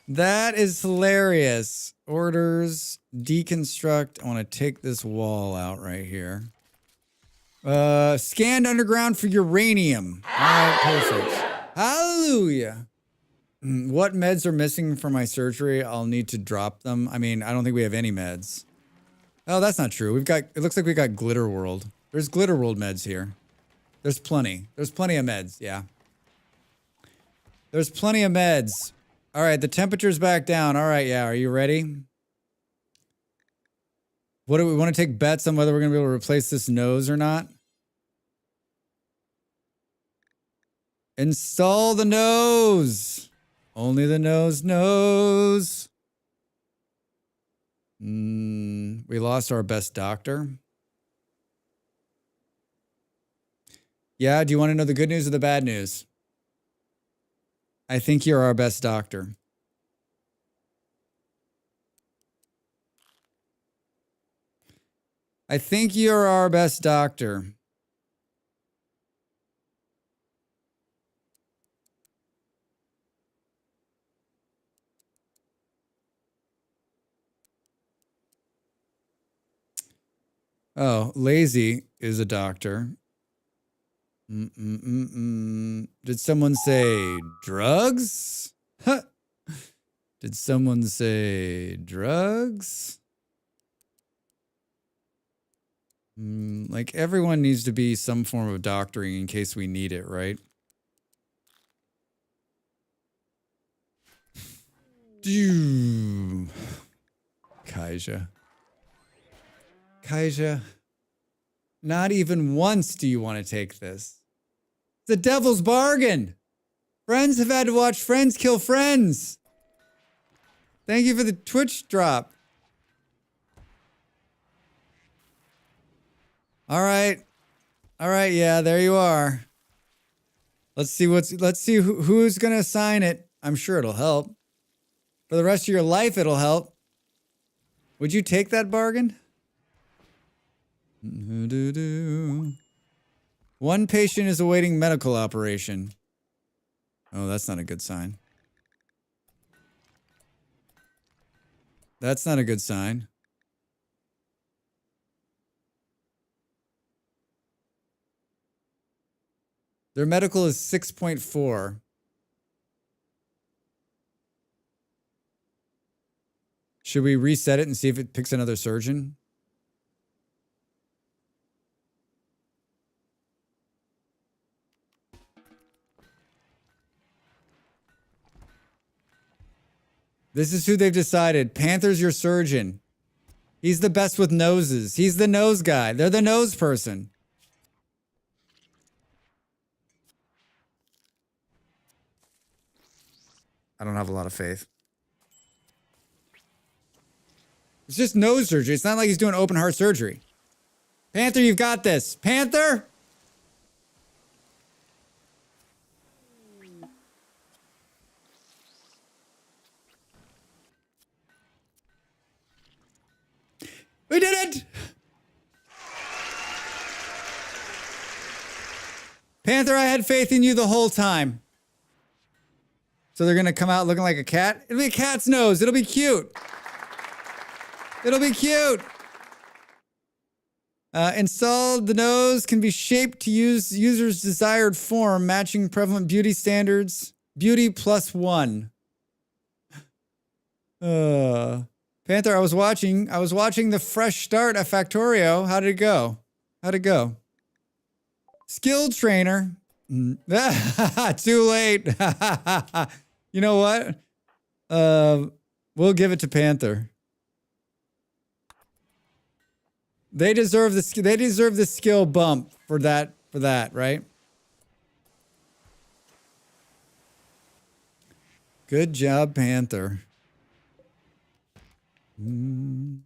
That is hilarious. Orders, deconstruct. I want to take this wall out right here. Scanned underground for uranium. All right, perfect. Hallelujah. What meds are missing for my surgery? I'll need to drop them. I mean, I don't think we have any meds. Oh, that's not true. It looks like we got Glitter World. There's Glitter World meds here. There's plenty. There's plenty of meds, yeah. There's plenty of meds. All right, the temperature's back down. All right, yeah, are you ready? What do we want to take bets on whether we're going to be able to replace this nose or not? Install the nose. Only the nose knows. We lost our best doctor. Yeah, do you want to know the good news or the bad news? I think you're our best doctor. I think you're our best doctor. Oh, lazy is a doctor. Did someone say drugs? Huh. Did someone say drugs? Like everyone needs to be some form of doctoring in case we need it, right? Kaija. Kaija. Not even once do you want to take this. It's the devil's bargain. Friends have had to watch friends kill friends. Thank you for the Twitch drop. All right. All right, yeah, there you are. Let's see who's going to assign it. I'm sure it'll help. For the rest of your life it'll help. Would you take that bargain? One patient is awaiting medical operation. Oh, that's not a good sign. That's not a good sign. Their medical is 6.4. Should we reset it and see if it picks another surgeon? This is who they've decided. Panther's your surgeon. He's the best with noses. He's the nose guy. They're the nose person. I don't have a lot of faith. It's just nose surgery. It's not like he's doing open heart surgery. Panther, you've got this. Panther? We did it! Panther, I had faith in you the whole time. So they're gonna come out looking like a cat? It'll be a cat's nose. It'll be cute. It'll be cute. Installed, the nose can be shaped to use user's desired form, matching prevalent beauty standards. Beauty +1. Panther, I was watching the fresh start at Factorio. How did it go? How'd it go? Skill trainer. Too late. You know what? We'll give it to Panther. They deserve the skill bump for that, right? Good job, Panther. You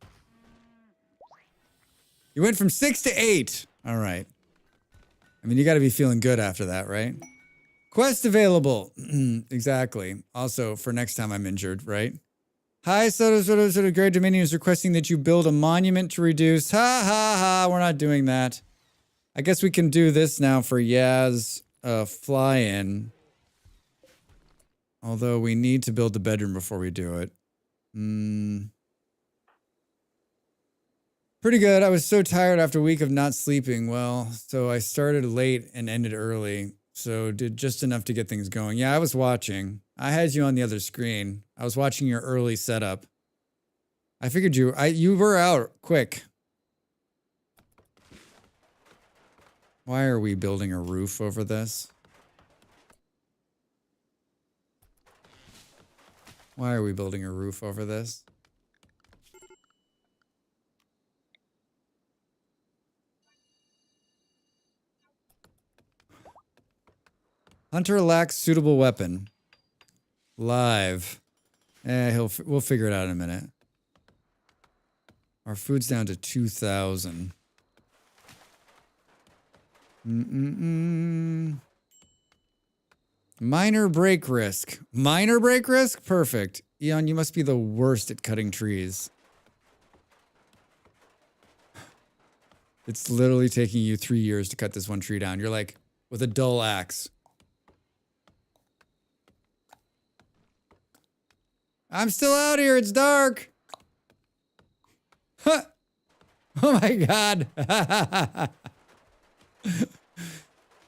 went from 6 to 8. All right. I mean, you got to be feeling good after that, right? Quest available. Exactly. Also, for next time I'm injured, right? Hi, sort of Great Dominion is requesting that you build a monument to reduce. Ha ha ha, we're not doing that. I guess we can do this now for Yaz fly-in. Although we need to build the bedroom before we do it. Pretty good. I was so tired after a week of not sleeping well, so I started late and ended early. So did just enough to get things going. Yeah, I was watching. I had you on the other screen. I was watching your early setup. I figured you were out quick. Why are we building a roof over this? Why are we building a roof over this? Hunter lacks suitable weapon. Live. We'll figure it out in a minute. Our food's down to 2,000. Minor break risk. Minor break risk? Perfect. Eon, you must be the worst at cutting trees. It's literally taking you 3 years to cut this one tree down. You're like, with a dull axe. I'm still out here. It's dark. Huh. Oh my God.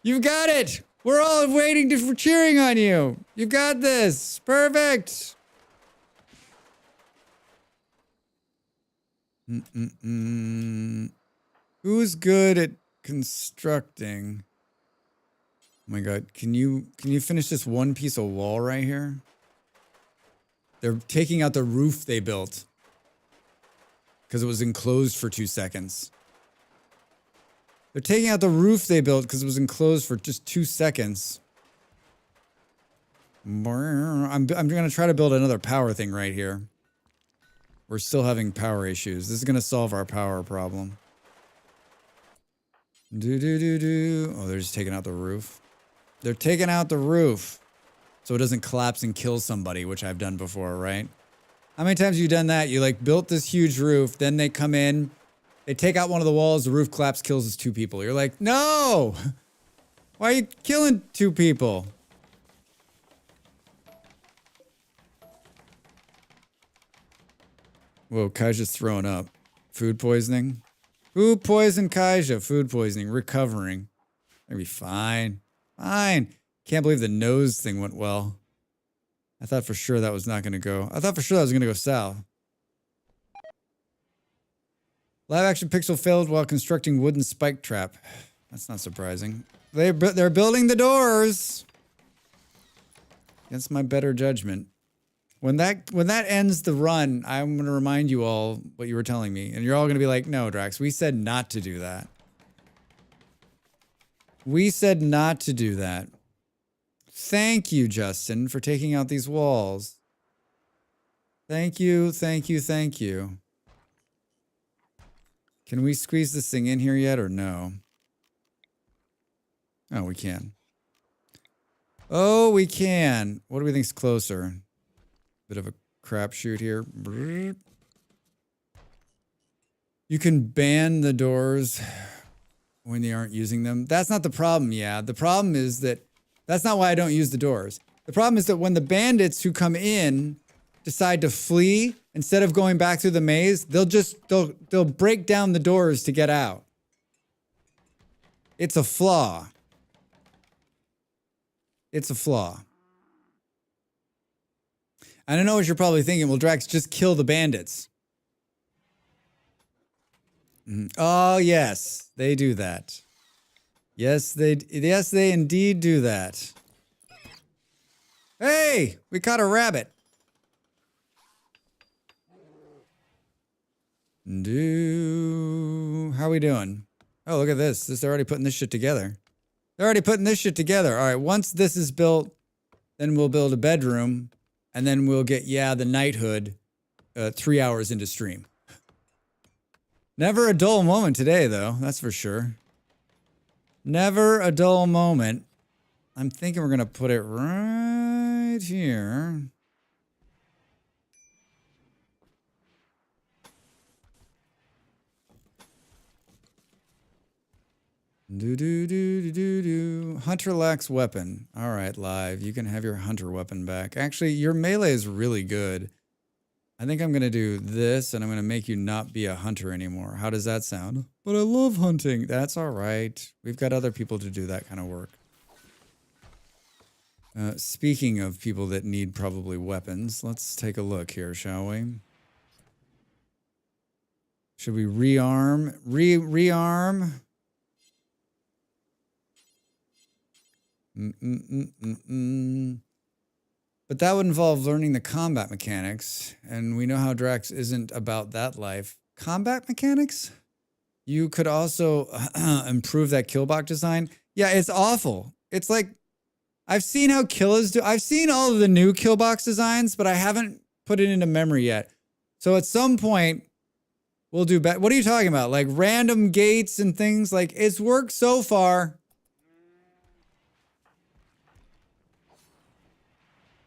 You've got it. We're all waiting for cheering on you. You got this. Perfect. Who's good at constructing? Oh my God. Can you finish this one piece of wall right here? They're taking out the roof they built because it was enclosed for 2 seconds. They're taking out the roof they built because it was enclosed for just 2 seconds. I'm going to try to build another power thing right here. We're still having power issues. This is going to solve our power problem. Oh, they're just taking out the roof. They're taking out the roof so it doesn't collapse and kill somebody, which I've done before, right? How many times have you done that? You like built this huge roof, then they come in, they take out one of the walls, the roof collapses, kills us 2 people. You're like, no! Why are you killing 2 people? Whoa, Kaija's throwing up. Food poisoning? Who poisoned Kaija? Food poisoning. Recovering. Maybe fine. Fine. Can't believe the nose thing went well. I thought for sure that was not going to go. I thought for sure that was going to go south. Live action pixel failed while constructing wooden spike trap. That's not surprising. They're building the doors. Against my better judgment. When that ends the run, I'm going to remind you all what you were telling me. And you're all going to be like, no, Drax, we said not to do that. We said not to do that. Thank you, Justin, for taking out these walls. Thank you, thank you, thank you. Can we squeeze this thing in here yet or no? Oh, we can. Oh, we can. What do we think's closer? Bit of a crapshoot here. You can ban the doors when they aren't using them. That's not the problem, yeah. The problem is that that's not why I don't use the doors. The problem is that when the bandits who come in decide to flee, instead of going back through the maze, they'll break down the doors to get out. It's a flaw. It's a flaw. And I know what you're probably thinking. Well, Drax, just kill the bandits. Oh, yes. They do that. Yes, they indeed do that. Hey, we caught a rabbit. How we doing? Oh, look at this. They're already putting this shit together. They're already putting this shit together. All right, once this is built, then we'll build a bedroom, and then we'll get, the knighthood 3 hours into stream. Never a dull moment today, though. That's for sure. Never a dull moment. I'm thinking we're going to put it right here. Hunter lacks weapon. All right, Live. You can have your hunter weapon back. Actually, your melee is really good. I think I'm going to do this, and I'm going to make you not be a hunter anymore. How does that sound? But I love hunting. That's all right. We've got other people to do that kind of work. Speaking of people that need probably weapons, let's take a look here, shall we? Should we rearm? Rearm? But that would involve learning the combat mechanics, and we know how Drax isn't about that life. Combat mechanics? You could also improve that killbox design. Yeah, it's awful. It's like, I've seen how kills do. I've seen all of the new kill box designs, but I haven't put it into memory yet. So at some point, we'll do better. What are you talking about? Like random gates and things? Like it's worked so far.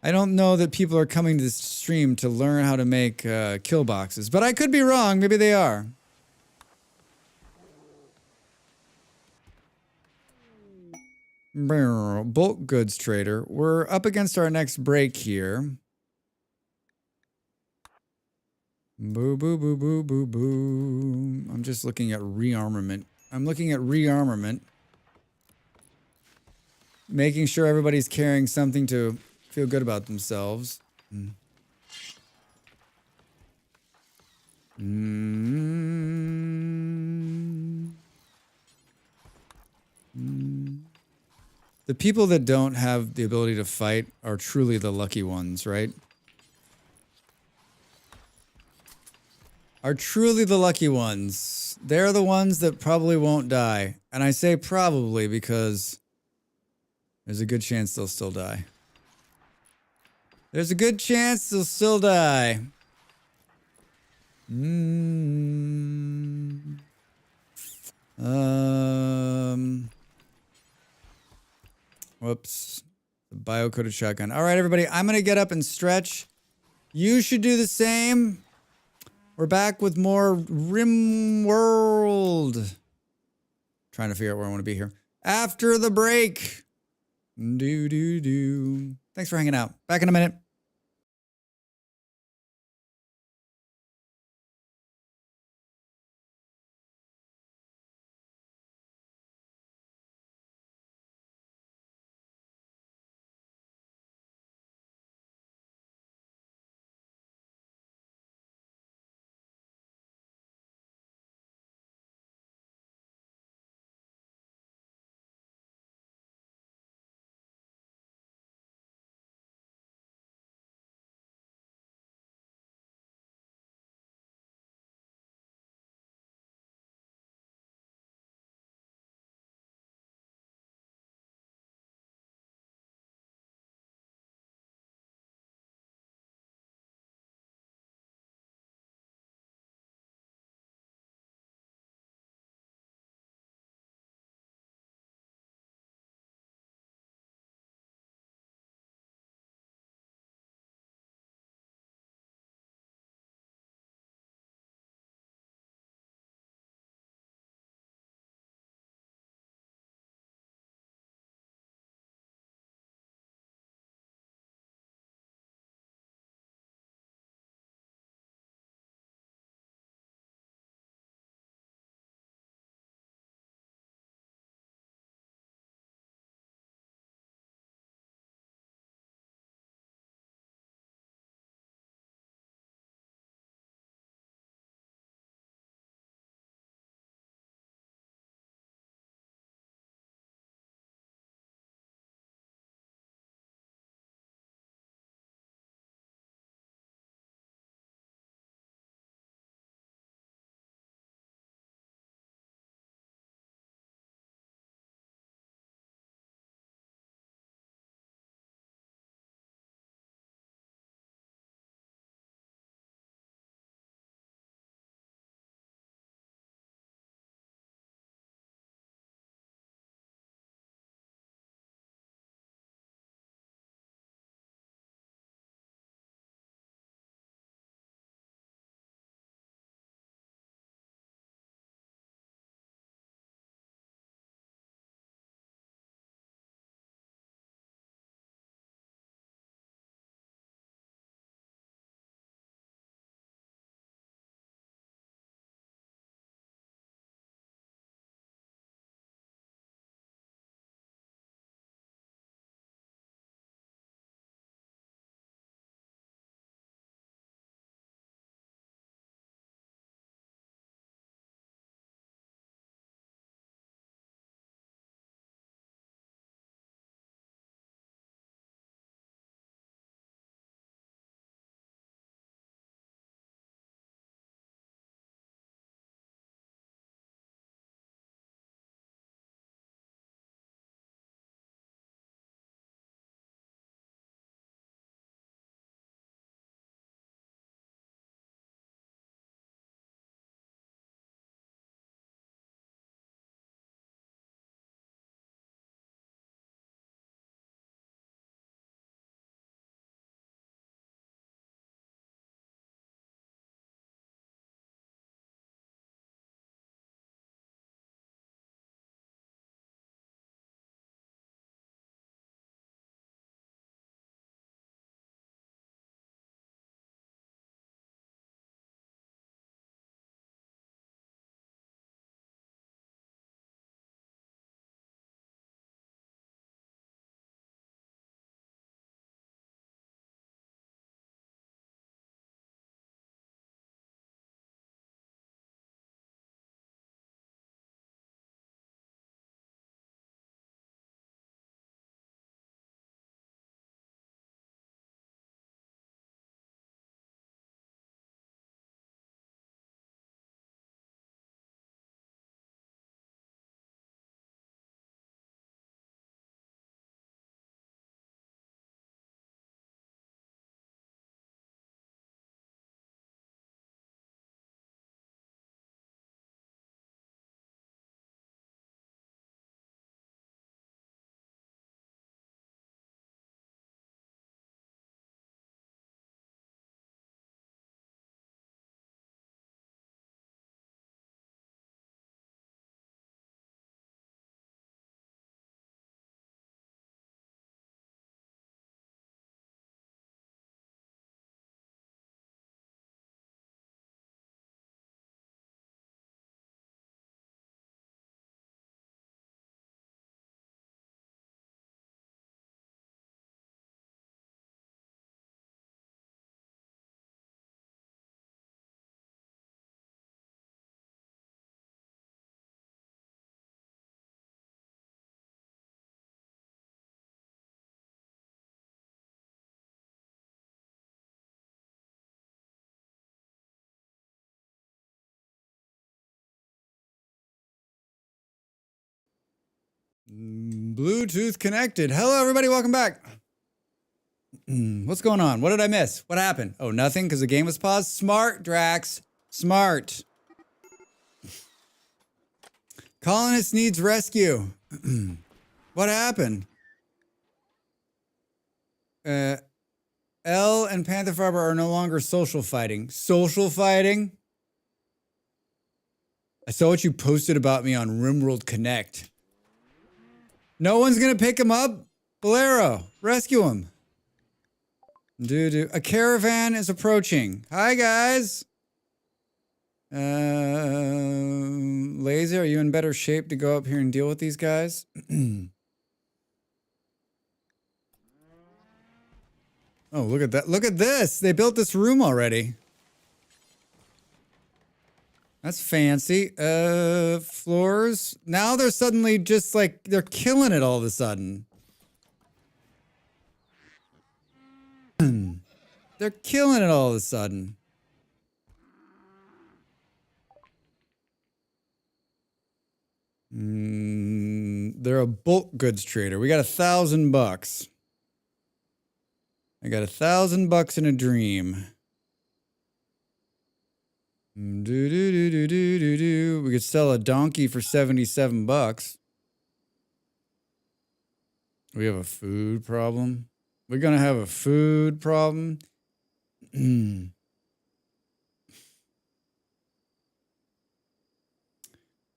I don't know that people are coming to this stream to learn how to make kill boxes, but I could be wrong. Maybe they are. Bulk goods trader. We're up against our next break here. Boo, boo, boo, boo, boo, boo. I'm just looking at rearmament. I'm looking at rearmament. Making sure everybody's carrying something to feel good about themselves. The people that don't have the ability to fight are truly the lucky ones, right? Are truly the lucky ones. They're the ones that probably won't die. And I say probably because there's a good chance they'll still die. There's a good chance they'll still die. Whoops. The bio-coated shotgun. All right, everybody. I'm going to get up and stretch. You should do the same. We're back with more Rimworld. Trying to figure out where I want to be here. After the break. Thanks for hanging out. Back in a minute. Bluetooth connected. Hello, everybody. Welcome back. What's going on? What did I miss? What happened? Oh, nothing because the game was paused. Smart, Drax. Smart. Colonist needs rescue. What happened? Elle and Panther Fiber are no longer social fighting. Social fighting? I saw what you posted about me on Rimworld Connect. No one's gonna pick him up? Bolero, rescue him. A caravan is approaching. Hi, guys. Lazy, are you in better shape to go up here and deal with these guys? Oh, look at that. Look at this. They built this room already. That's fancy. Floors. Now they're suddenly just like, they're killing it all of a sudden. They're killing it all of a sudden. They're a bulk goods trader. We got $1,000. I got $1,000 in a dream. We could sell a donkey for $77. We have a food problem. We're gonna have a food problem.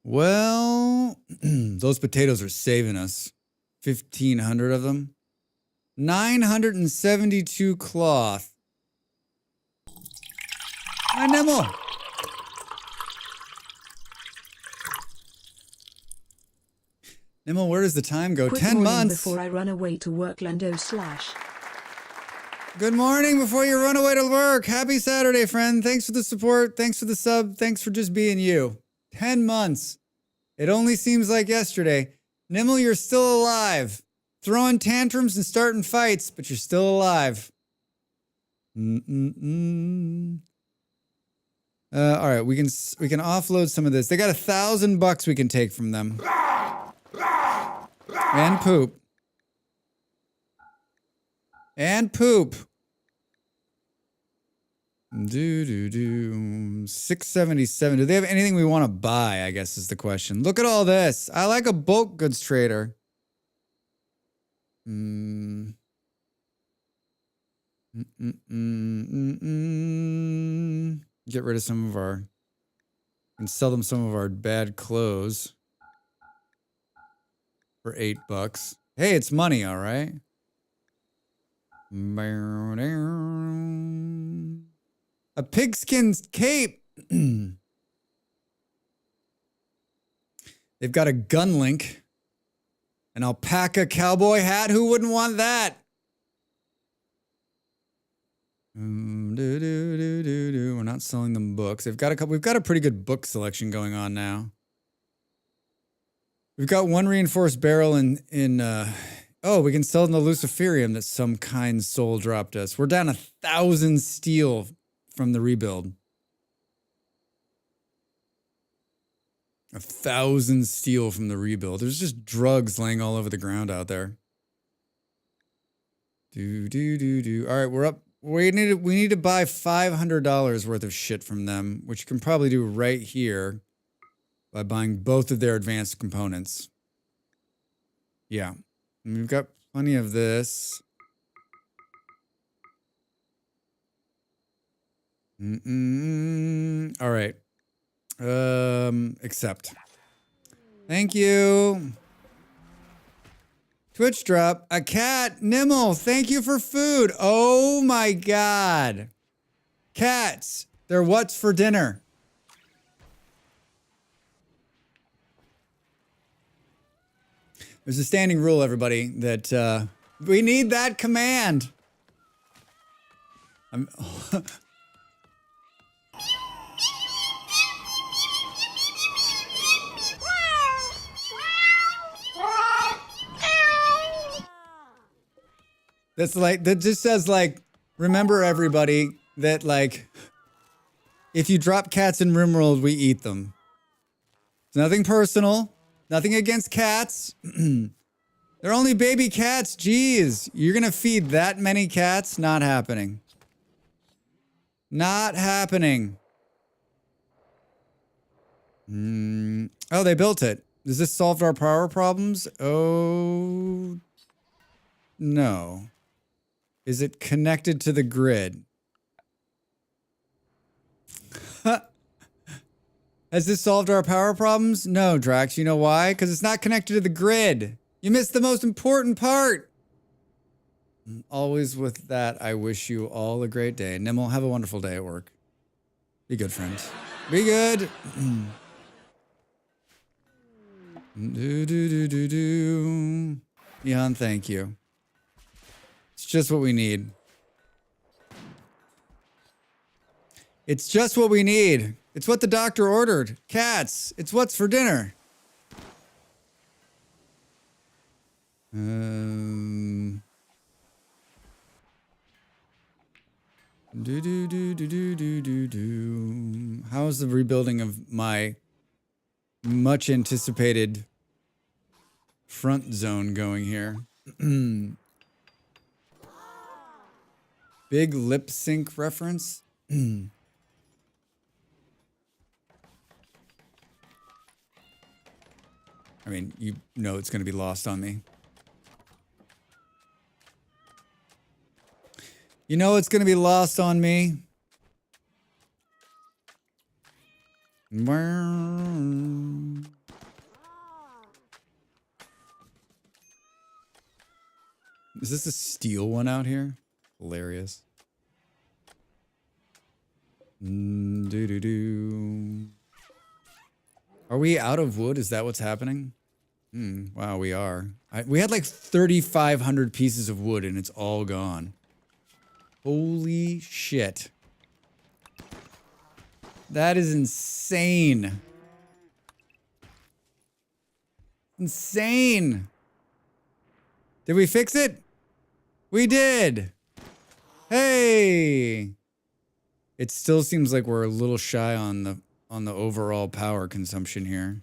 Well, those potatoes are saving us. 1,500 of them. 972 cloth. Hi, Nemo. Nemo, where does the time go? Quick 10 morning months. before I run away to work, Lando slash. Good morning before you run away to work. Happy Saturday, friend. Thanks for the support. Thanks for the sub. Thanks for just being you. 10 months. It only seems like yesterday. Nimble, you're still alive. Throwing tantrums and starting fights, but you're still alive. All right, we can offload some of this. They got $1,000 we can take from them. And poop. And poop. 677. Do they have anything we want to buy, I guess is the question. Look at all this. I like a bulk goods trader. Get rid of some of our... and sell them some of our bad clothes. For $8. Hey, it's money, all right? A pigskin cape. They've got a gun link. An alpaca cowboy hat. Who wouldn't want that? We're not selling them books. They've got a couple. We've got a pretty good book selection going on now. We've got one reinforced barrel in oh, we can sell the Luciferium that some kind soul dropped us. We're down 1,000 steel from the rebuild. 1,000 steel from the rebuild. There's just drugs laying all over the ground out there. All right, we're up. We need to buy $500 worth of shit from them, which you can probably do right here by buying both of their advanced components. Yeah. And we've got plenty of this. All right. Accept. Thank you. Twitch drop. A cat. Nimble, thank you for food. Oh my God. Cats. They're what's for dinner? There's a standing rule, everybody, that we need that command. That's like, that just says like, remember everybody that like, if you drop cats in Rimworld, we eat them. It's nothing personal. Nothing against cats. They're only baby cats. Jeez. You're going to feed that many cats? Not happening. Not happening. Oh, they built it. Does this solve our power problems? Oh, no. Is it connected to the grid? Has this solved our power problems? No, Drax. You know why? Because it's not connected to the grid. You missed the most important part. Always with that, I wish you all a great day. Nimble, have a wonderful day at work. Be good, friends. Be good. Do. Jan, thank you. It's just what we need. It's just what we need. It's what the doctor ordered. Cats. It's what's for dinner. How's the rebuilding of my much anticipated front zone going here? Big lip sync reference. I mean, you know it's going to be lost on me. You know it's going to be lost on me. Is this a steel one out here? Hilarious. Are we out of wood? Is that what's happening? Wow, we are. We had like 3,500 pieces of wood and it's all gone. Holy shit. That is insane. Insane. Did we fix it? We did. Hey. It still seems like we're a little shy on the overall power consumption here.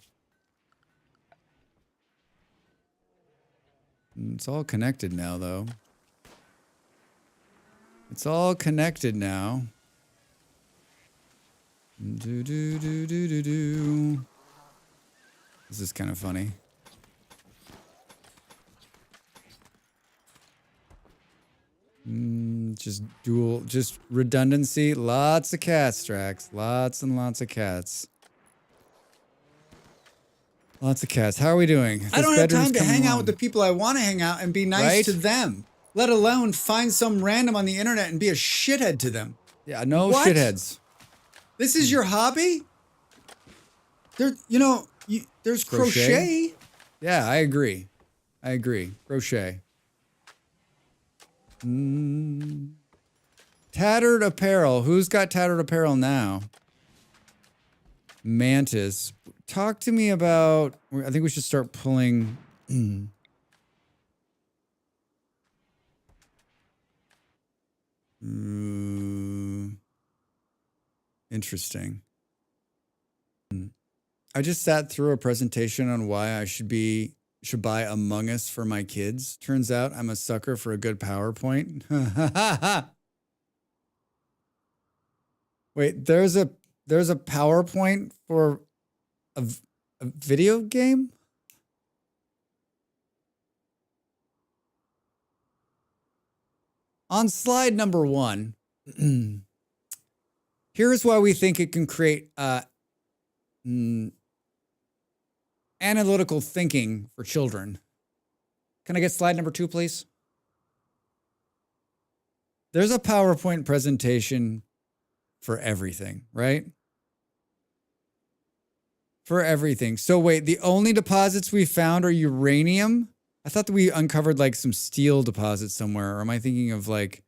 It's all connected now, though. It's all connected now. This is kind of funny. Just redundancy. Lots of cats, Drax. Lots and lots of cats. Lots of cats. How are we doing? I don't have time to hang out with the people I want to hang out and be nice to them, let alone find some random on the internet and be a shithead to them. Yeah, no What? shitheads. This is your hobby? There's crochet. Yeah, I agree. Crochet. Tattered apparel. Who's got tattered apparel now? Mantis. Talk to me about... I think we should start pulling... Interesting. I just sat through a presentation on why I should buy Among Us for my kids. Turns out I'm a sucker for a good PowerPoint. Wait, there's a PowerPoint for a video game? On slide number 1, here's why we think it can create analytical thinking for children. Can I get slide number 2, please? There's a PowerPoint presentation for everything, right? For everything. So wait, the only deposits we found are uranium? I thought that we uncovered like some steel deposits somewhere. Or am I thinking of like,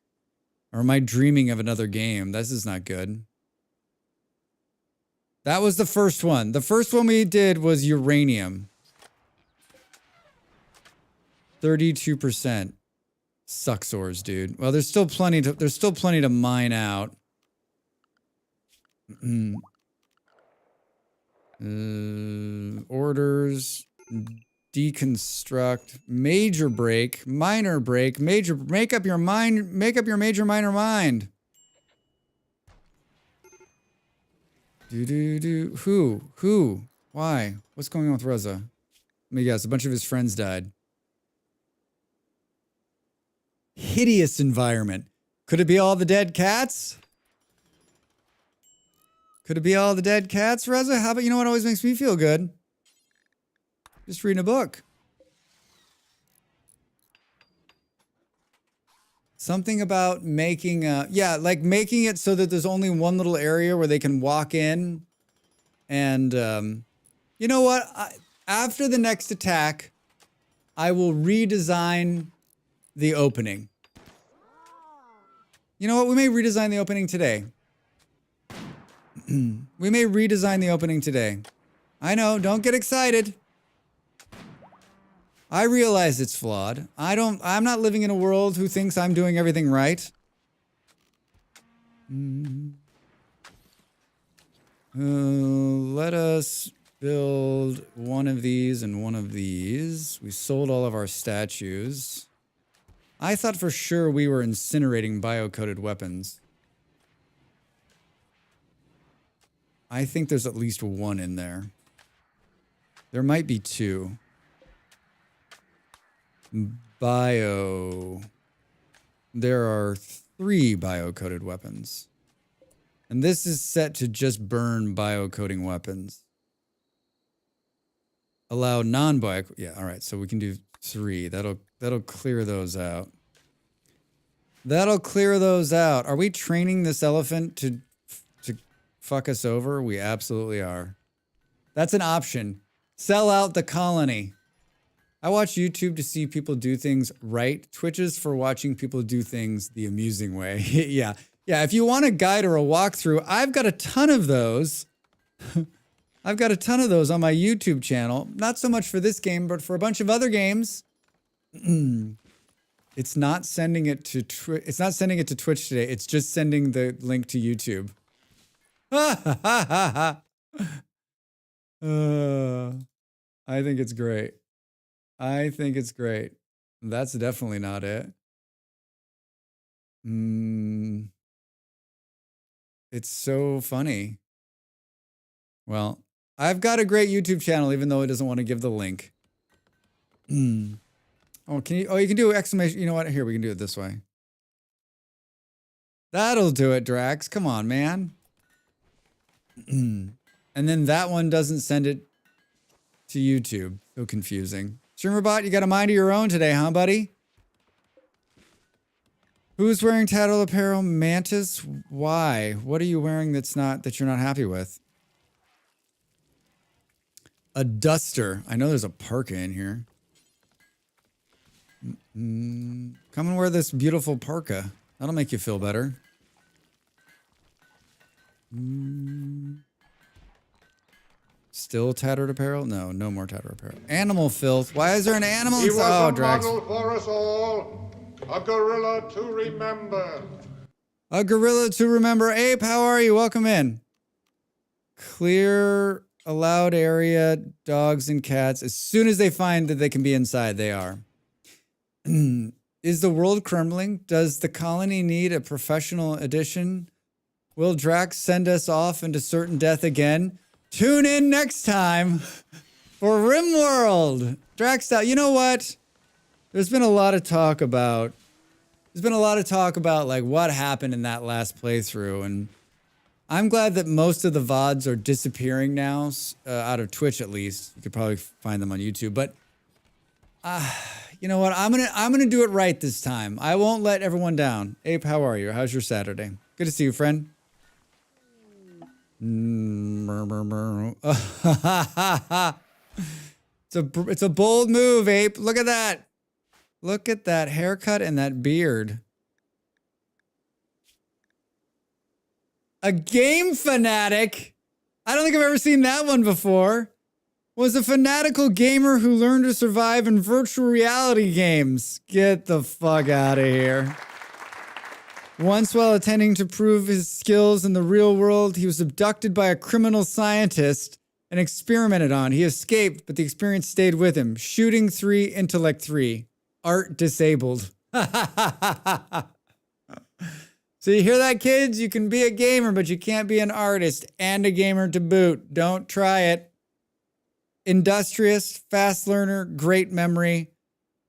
or am I dreaming of another game? This is not good. That was the first one. The first one we did was uranium. 32%. Sucksores, dude. Well, there's still plenty to mine out. Orders. deconstruct, major break, minor break, major, make up your major minor mind. Who, why, what's going on with Reza? Let me guess, a bunch of his friends died. Hideous environment. Could it be all the dead cats? Could it be all the dead cats, Reza? How about, you know what always makes me feel good? Just reading a book. Something about making like making it so that there's only one little area where they can walk in. And you know what? After the next attack, I will redesign the opening. You know what? We may redesign the opening today. We may redesign the opening today. I know, don't get excited. I realize it's flawed. I'm not living in a world who thinks I'm doing everything right. Let us build one of these and one of these. We sold all of our statues. I thought for sure we were incinerating bio-coded weapons. I think there's at least one in there. There might be two. There are 3 bio-coded weapons. And this is set to just burn bio-coding weapons. Allow non-bio... Yeah, all right, so we can do 3. That'll clear those out. That'll clear those out. Are we training this elephant to fuck us over? We absolutely are. That's an option. Sell out the colony. I watch YouTube to see people do things right. Twitch is for watching people do things the amusing way. Yeah. Yeah, if you want a guide or a walkthrough, I've got a ton of those. I've got a ton of those on my YouTube channel. Not so much for this game, but for a bunch of other games. It's not sending it to Twitch today. It's just sending the link to YouTube. I think it's great. I think it's great. That's definitely not it. It's so funny. Well, I've got a great YouTube channel, even though it doesn't want to give the link. Oh, can you? Oh, you can do exclamation. You know what? Here, we can do it this way. That'll do it, Drax. Come on, man. And then that one doesn't send it to YouTube. So confusing. Streamerbot, you got a mind of your own today, huh, buddy? Who's wearing tattered apparel? Mantis? Why? What are you wearing that you're not happy with? A duster. I know there's a parka in here. Come and wear this beautiful parka. That'll make you feel better. Still tattered apparel? No, no more tattered apparel. Animal filth. Why is there an animal? He was oh, a Drax. model for us all. A gorilla to remember. A gorilla to remember. Ape, how are you? Welcome in. Clear allowed area, dogs and cats. As soon as they find that they can be inside, they are. Is the world crumbling? Does the colony need a professional edition? Will Drax send us off into certain death again? Tune in next time for Rimworld. Drax, you know what? There's been a lot of talk about like what happened in that last playthrough, and I'm glad that most of the VODs are disappearing now, out of Twitch at least. You could probably find them on YouTube, but you know what? I'm gonna do it right this time. I won't let everyone down. Ape, how are you? How's your Saturday? Good to see you, friend. It's a bold move, Ape. Look at that. Look at that haircut and that beard. A game fanatic? I don't think I've ever seen that one before. Was a fanatical gamer who learned to survive in virtual reality games. Get the fuck out of here. Once, while attempting to prove his skills in the real world, he was abducted by a criminal scientist and experimented on. He escaped, but the experience stayed with him. Shooting 3, intellect 3. Art disabled. So you hear that, kids? You can be a gamer, but you can't be an artist and a gamer to boot. Don't try it. Industrious, fast learner, great memory,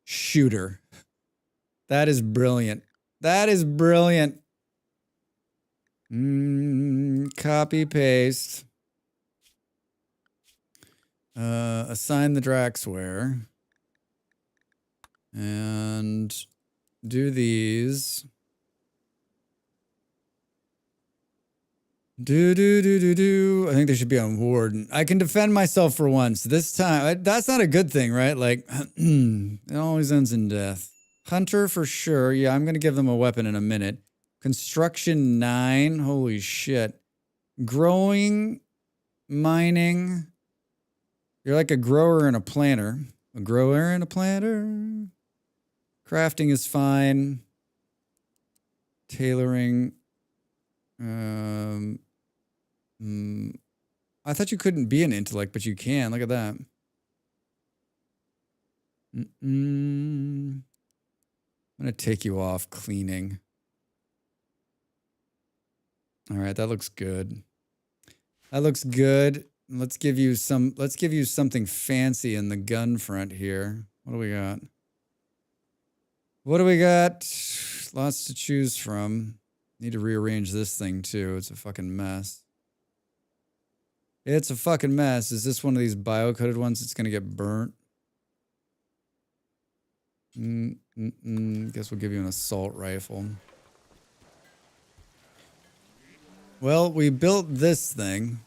shooter. That is brilliant. That is brilliant. Copy, paste. Assign the Draxware. And do these. I think they should be on Warden. I can defend myself for once. This time, that's not a good thing, right? Like, it always ends in death. Hunter for sure. Yeah, I'm going to give them a weapon in a minute. Construction 9. Holy shit. Growing, mining. You're like a grower and a planter. A grower and a planter. Crafting is fine. Tailoring. I thought you couldn't be an intellect, but you can. Look at that. I'm going to take you off cleaning. All right, that looks good. That looks good. Let's give you something fancy in the gun front here. What do we got? What do we got? Lots to choose from. Need to rearrange this thing too. It's a fucking mess. It's a fucking mess. Is this one of these bio-coded ones that's going to get burnt? Guess we'll give you an assault rifle. Well, we built this thing.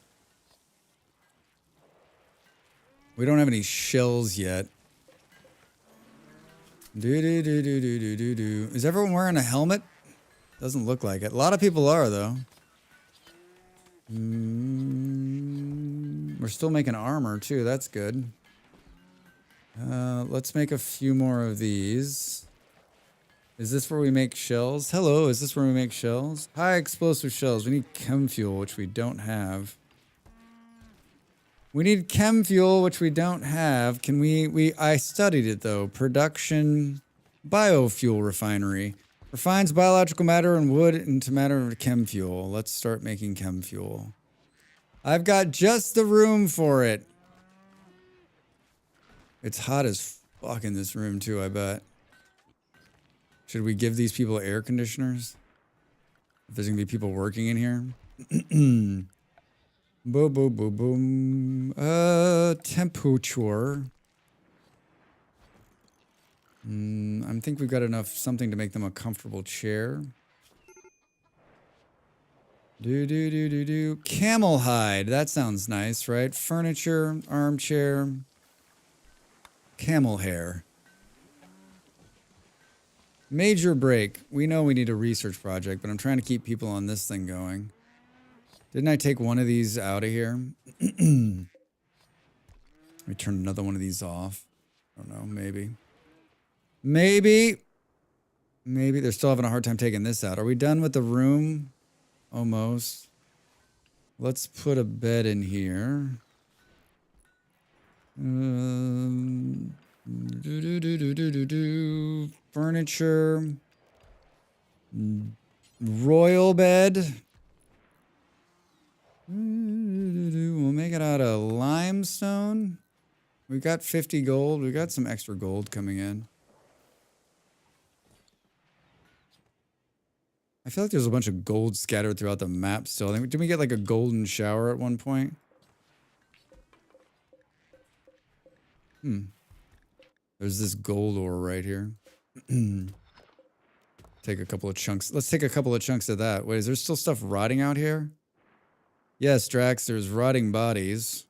We don't have any shells yet. Is everyone wearing a helmet? Doesn't look like it. A lot of people are, though. We're still making armor, too. That's good. Let's make a few more of these. Is this where we make shells? Hello, is this where we make shells? High explosive shells. We need chem fuel, which we don't have. We need chem fuel, which we don't have. Can I studied it, though. Production biofuel refinery. Refines biological matter and wood into matter of chem fuel. Let's start making chem fuel. I've got just the room for it. It's hot as fuck in this room too, I bet. Should we give these people air conditioners? If there's gonna be people working in here. Boom, boom, boom, boom. Temperature. I think we've got enough something to make them a comfortable chair. Camel hide. That sounds nice, right? Furniture, armchair, camel hair. Major break. We know we need a research project, but I'm trying to keep people on this thing going. Didn't I take one of these out of here? Let me turn another one of these off. I don't know, maybe. Maybe they're still having a hard time taking this out. Are we done with the room? Almost. Let's put a bed in here. Furniture. Royal bed. We'll make it out of limestone. We've got 50 gold. We've got some extra gold coming in. I feel like there's a bunch of gold scattered throughout the map still. Didn't we get like a golden shower at one point? There's this gold ore right here. Take a couple of chunks. Let's take a couple of chunks of that. Wait, is there still stuff rotting out here? Yes, Drax, there's rotting bodies.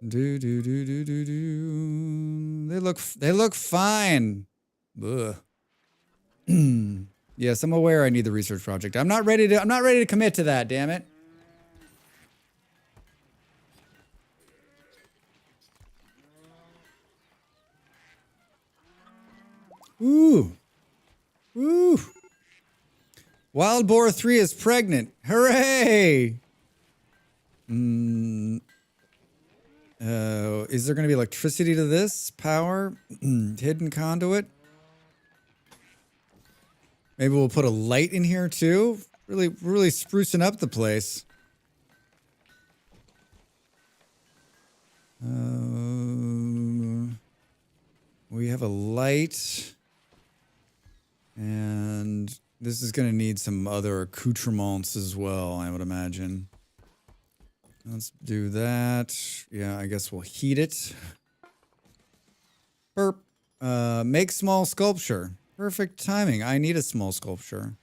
They look fine. Ugh. Yes, I'm aware I need the research project. I'm not ready to commit to that, damn it. Ooh. Ooh. Wild Boar 3 is pregnant. Hooray! Is there going to be electricity to this? Power? Hidden conduit? Maybe we'll put a light in here too? Really sprucing up the place. We have a light. And this is going to need some other accoutrements as well, I would imagine. Let's do that. Yeah, I guess we'll heat it. Burp. Make small sculpture. Perfect timing. I need a small sculpture.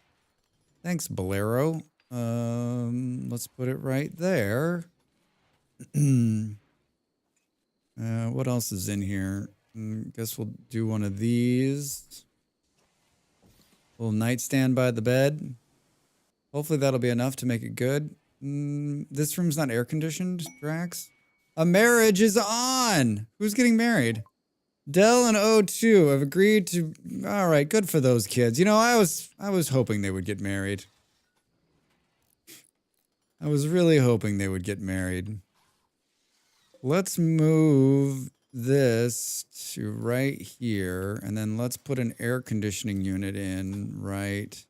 Thanks, Bolero. Let's put it right there. What else is in here? Guess we'll do one of these. Little nightstand by the bed. Hopefully that'll be enough to make it good. This room's not air conditioned, Drax. A marriage is on. Who's getting married? Dell and O2 have agreed to. All right, good for those kids. You know, I was hoping they would get married. I was really hoping they would get married. Let's move this to right here, and then let's put an air conditioning unit in right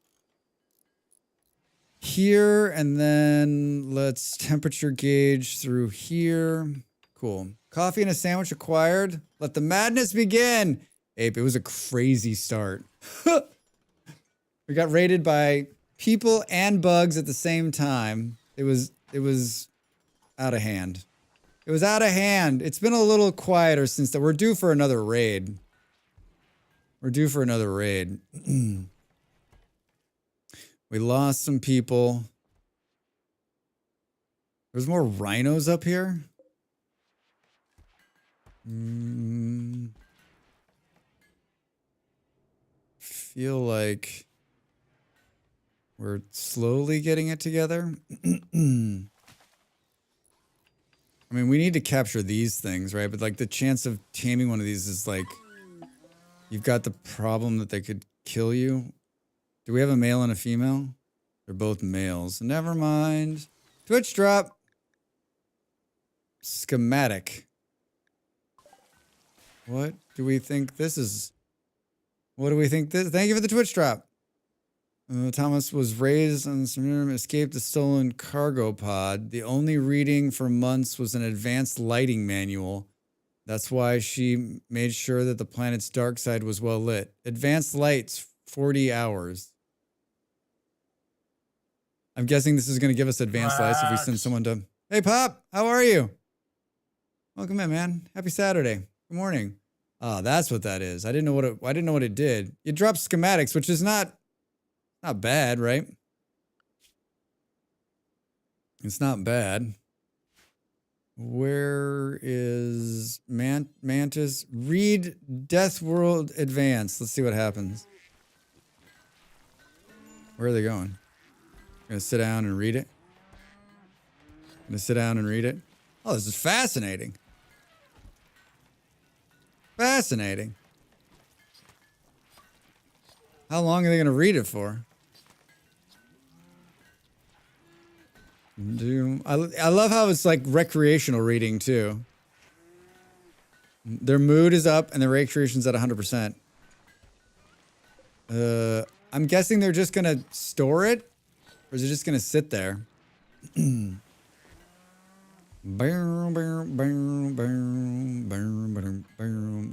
here, and then let's temperature gauge through here. Cool. Coffee and a sandwich acquired. Let the madness begin. Ape, it was a crazy start. We got raided by people and bugs at the same time. It was out of hand. It was out of hand. It's been a little quieter since that. We're due for another raid. We're due for another raid. We lost some people. There's more rhinos up here. Feel like we're slowly getting it together. I mean, we need to capture these things, right? But like the chance of taming one of these is like, you've got the problem that they could kill you. Do we have a male and a female? They're both males. Never mind. Twitch drop. Schematic. What do we think this is? What do we think this? Thank you for the Twitch drop. Thomas was raised on some escaped the stolen cargo pod. The only reading for months was an advanced lighting manual. That's why she made sure that the planet's dark side was well lit. Advanced lights, 40 hours. I'm guessing this is going to give us advanced lights if we send someone to... Hey, Pop, how are you? Welcome in, man. Happy Saturday. Good morning. Oh, that's what that is. I didn't know what it did. You dropped schematics, which is not bad, right? It's not bad. Where is Mantis? Read Death World Advance. Let's see what happens. Where are they going? Gonna sit down and read it? Gonna sit down and read it? Oh, this is fascinating. Fascinating. How long are they gonna read it for? I love how it's like recreational reading too. Their mood is up and their recreation's at 100%. I'm guessing they're just gonna store it, or is it just gonna sit there? We're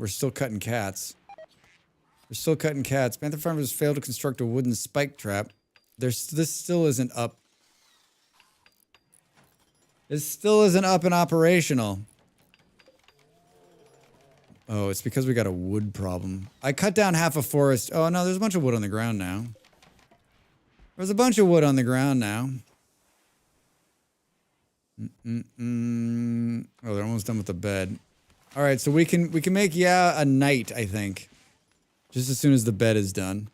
still cutting cats. We're still cutting cats. Panther farmers failed to construct a wooden spike trap. This still isn't up. This still isn't up and operational. Oh, it's because we got a wood problem. I cut down half a forest. Oh, no, there's a bunch of wood on the ground now. There's a bunch of wood on the ground now. Oh, they're almost done with the bed. All right, so we can make, yeah, a night, I think. Just as soon as the bed is done.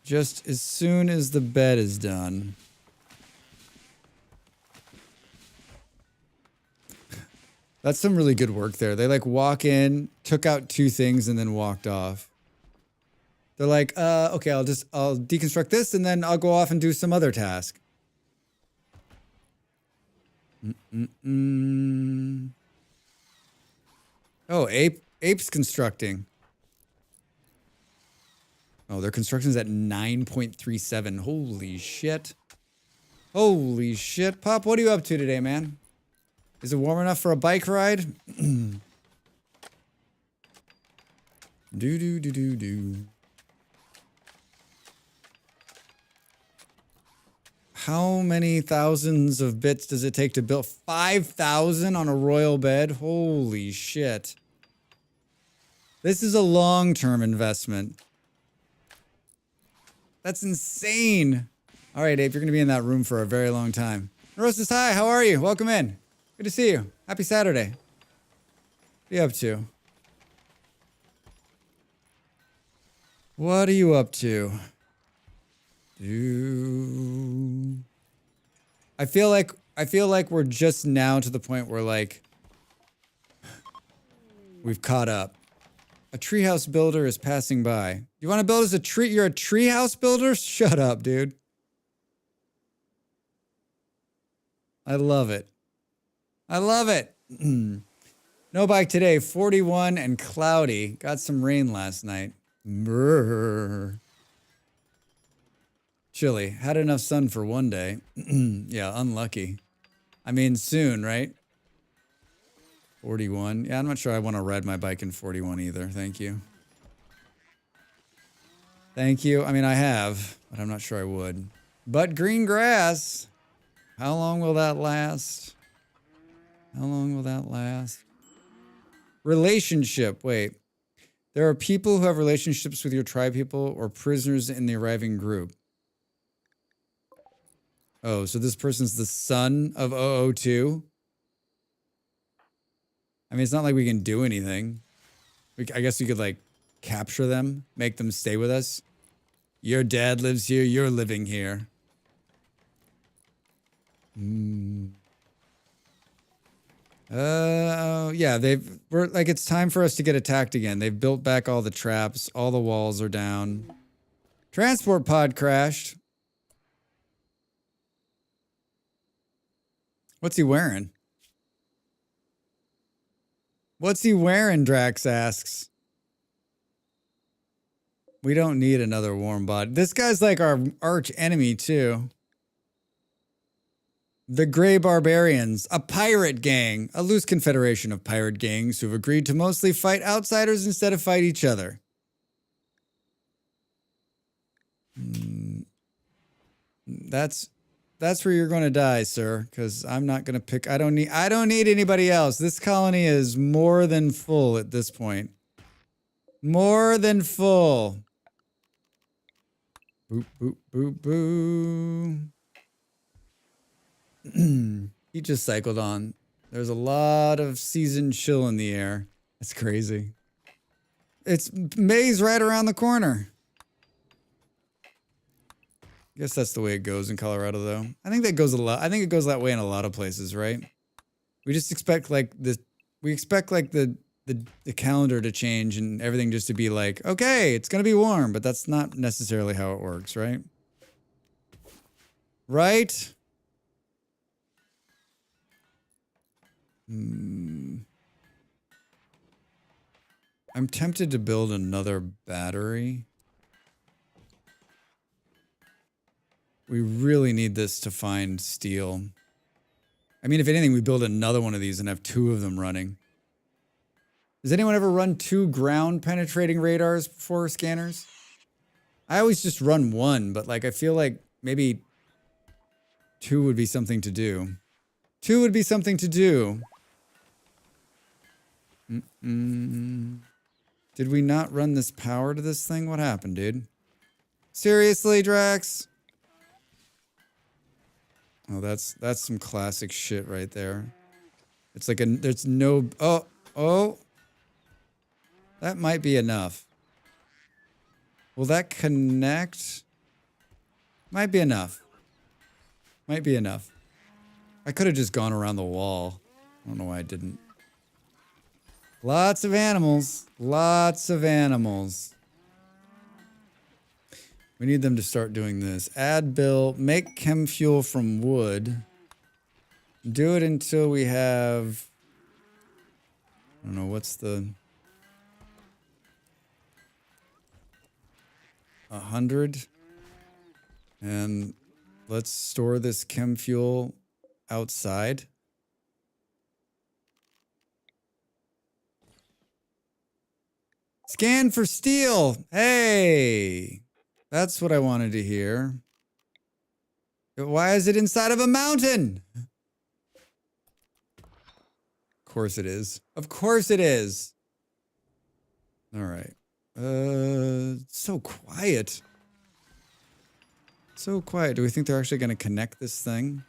Just as soon as the bed is done. That's some really good work there. They like walk in, took out 2 things, and then walked off. They're like, okay, I'll deconstruct this and then I'll go off and do some other task. Oh, ape's constructing. Oh, their construction's at 9.37. Holy shit. Holy shit. Pop, what are you up to today, man? Is it warm enough for a bike ride? Do. How many thousands of bits does it take to build 5,000 on a royal bed? Holy shit. This is a long-term investment. That's insane. All right, Abe, you're going to be in that room for a very long time. Rosas, hi, how are you? Welcome in. Good to see you. Happy Saturday. What are you up to? What are you up to? I feel like we're just now to the point where like we've caught up. A treehouse builder is passing by. You want to build us a tree? You're a treehouse builder? Shut up, dude. I love it. I love it. No bike today. 41 and cloudy. Got some rain last night. Brrr. Chilly. Had enough sun for one day. Yeah, unlucky. I mean, soon, right? 41. Yeah, I'm not sure I want to ride my bike in 41 either. Thank you. Thank you. I mean, I have, but I'm not sure I would. But green grass. How long will that last? How long will that last? Relationship. Wait. There are people who have relationships with your tribe people or prisoners in the arriving group. Oh, so this person's the son of 002? I mean, it's not like we can do anything. I guess we could, like, capture them, make them stay with us. Your dad lives here, you're living here. Yeah, we're like, it's time for us to get attacked again. They've built back all the traps, all the walls are down. Transport pod crashed. What's he wearing? What's he wearing, Drax asks. We don't need another warm body. This guy's like our arch enemy, too. The Grey Barbarians, a pirate gang, a loose confederation of pirate gangs who've agreed to mostly fight outsiders instead of fight each other. That's where you're going to die, sir, because I'm not going to pick. I don't need anybody else. This colony is more than full at this point. More than full. Boop, boop, boop, boo. He just cycled on. There's a lot of seasoned chill in the air. That's crazy. It's May's right around the corner. I guess that's the way it goes in Colorado, though. I think that goes a lot. I think it goes that way in a lot of places, right? We just expect like the calendar to change and everything just to be like, okay, it's gonna be warm, but that's not necessarily how it works, right? Right? I'm tempted to build another battery. We really need this to find steel. I mean, if anything, we build another one of these and have two of them running. Does anyone ever run 2 ground-penetrating radars before scanners? I always just run one, but like I feel like maybe 2 would be something to do. 2 would be something to do. Did we not run this power to this thing? What happened, dude? Seriously, Drax? Oh, that's some classic shit right there. It's like there's no, oh. That might be enough. Will that connect? Might be enough. Might be enough. I could have just gone around the wall. I don't know why I didn't. Lots of animals. Lots of animals. We need them to start doing this. Add bill, make chem fuel from wood. Do it until we have, I don't know, what's the 100? And let's store this chem fuel outside. Scan for steel. Hey, that's what I wanted to hear. Why is it inside of a mountain? Of course it is. Of course it is. All right. So quiet. So quiet. Do we think they're actually going to connect this thing?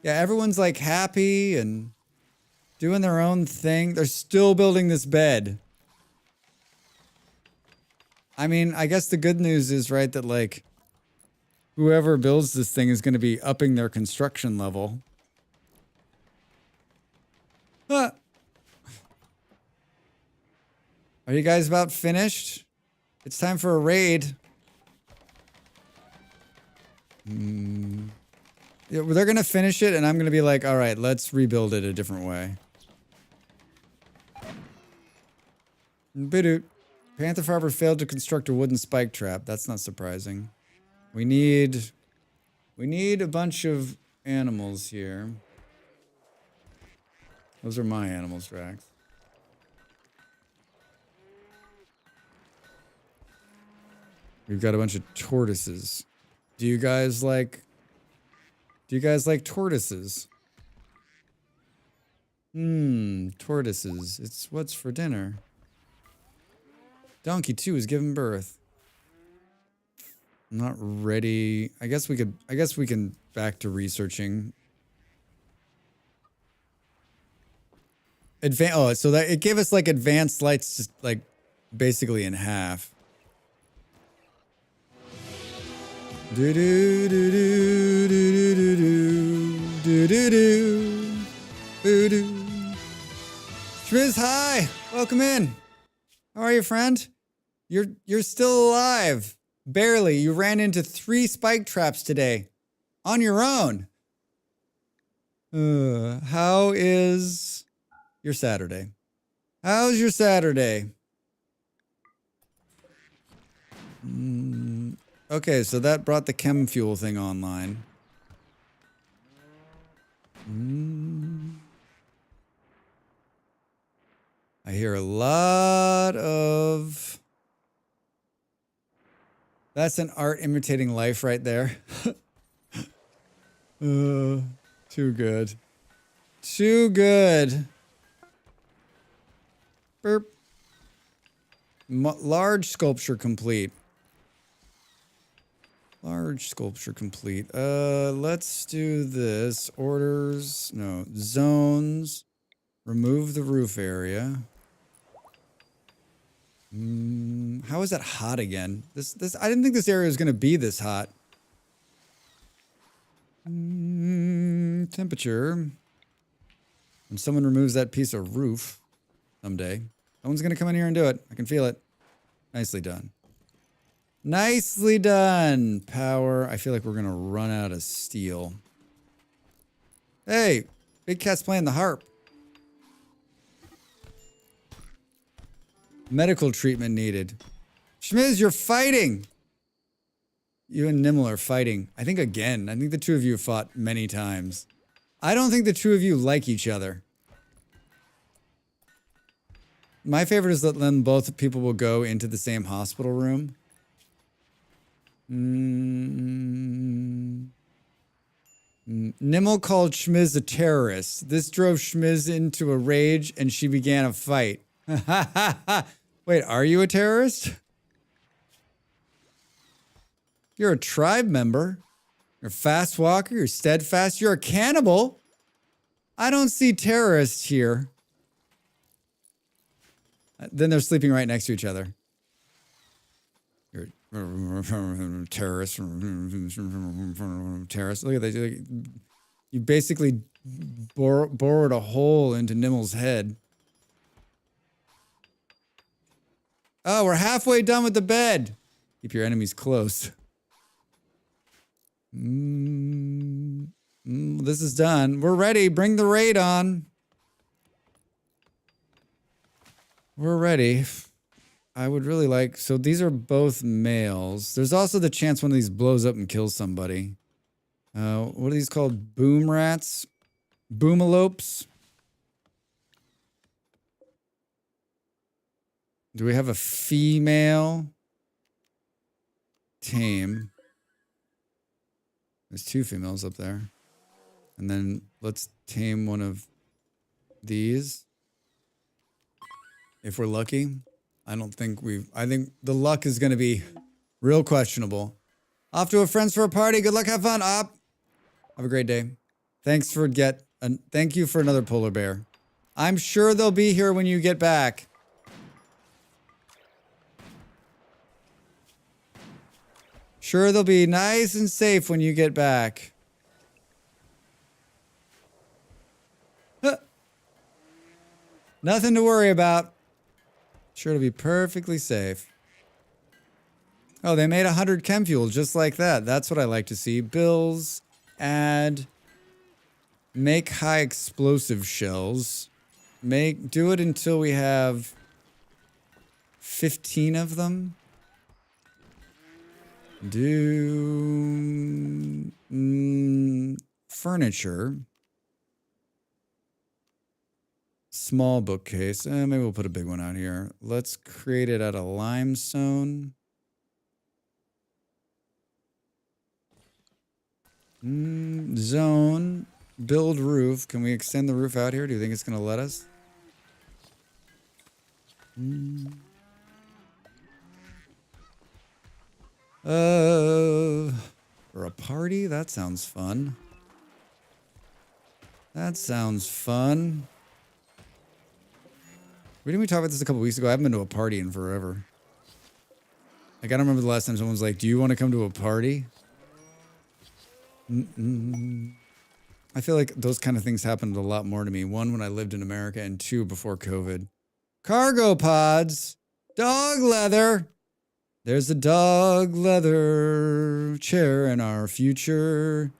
Yeah, everyone's like happy and doing their own thing. They're still building this bed. I mean, I guess the good news is, right, that like whoever builds this thing is going to be upping their construction level. Huh. Are you guys about finished? It's time for a raid. Yeah, they're going to finish it, and I'm going to be like, all right, let's rebuild it a different way. Bidoot. Panther Farmer failed to construct a wooden spike trap. That's not surprising. We need a bunch of animals here. Those are my animals, Drax. We've got a bunch of tortoises. Do you guys like tortoises? Tortoises. It's what's for dinner. Donkey 2 is giving birth. I'm not ready. I guess we can back to researching. So that it gave us like advanced lights, just like basically in half. Do do do do do do do do do do do. Shmiz, hi, welcome in. How are you, friend? You're still alive. Barely. You ran into 3 spike traps today. On your own. How is your Saturday? How's your Saturday? Okay, so that brought the chem fuel thing online. I hear a lot of... That's an art imitating life right there. Too good. Too good. Burp. Large sculpture complete. Large sculpture complete. Let's do this. Orders. No. Zones. Remove the roof area. How is that hot again? This I didn't think this area was gonna be this hot. Temperature. When someone removes that piece of roof someday, someone's gonna come in here and do it. I can feel it. Nicely done. Nicely done. Power. I feel like we're gonna run out of steel. Hey, Big Cat's playing the harp. Medical treatment needed. Shmiz, you're fighting. You and Nimble are fighting. I think again. I think the two of you have fought many times. I don't think the two of you like each other. My favorite is that then both people will go into the same hospital room. Nimble called Shmiz a terrorist. This drove Shmiz into a rage and she began a fight. Wait, are you a terrorist? You're a tribe member. You're a fast walker. You're steadfast. You're a cannibal. I don't see terrorists here. Then they're sleeping right next to each other. You're terrorist. Terrorist. Look at that. You basically bored a hole into Nimble's head. Oh, we're halfway done with the bed. Keep your enemies close. This is done. We're ready. Bring the raid on. We're ready. I would really like... So these are both males. There's also the chance one of these blows up and kills somebody. What are these called? Boom rats? Boomalopes? Do we have a female? Tame. There's 2 females up there. And then let's tame one of these. If we're lucky. I don't think I think the luck is going to be real questionable. Off to a friends for a party. Good luck. Have fun. Up. Have a great day. Thank you for another polar bear. I'm sure they'll be here when you get back. Sure, they'll be nice and safe when you get back. Huh. Nothing to worry about. Sure to be perfectly safe. Oh, they made 100 chem fuel just like that. That's what I like to see. Bills, add, make high explosive shells. Do it until we have 15 of them. Do furniture. Small bookcase. Maybe we'll put a big one out here. Let's create it out of limestone. Zone. Build roof. Can we extend the roof out here? Do you think it's going to let us? For a party? That sounds fun. That sounds fun. Didn't we talk about this a couple weeks ago? I haven't been to a party in forever. Like, I don't remember the last time someone was like, do you want to come to a party? I feel like those kind of things happened a lot more to me. 1, when I lived in America, and 2, before COVID. Cargo pods. Dog leather. There's a dog leather chair in our future.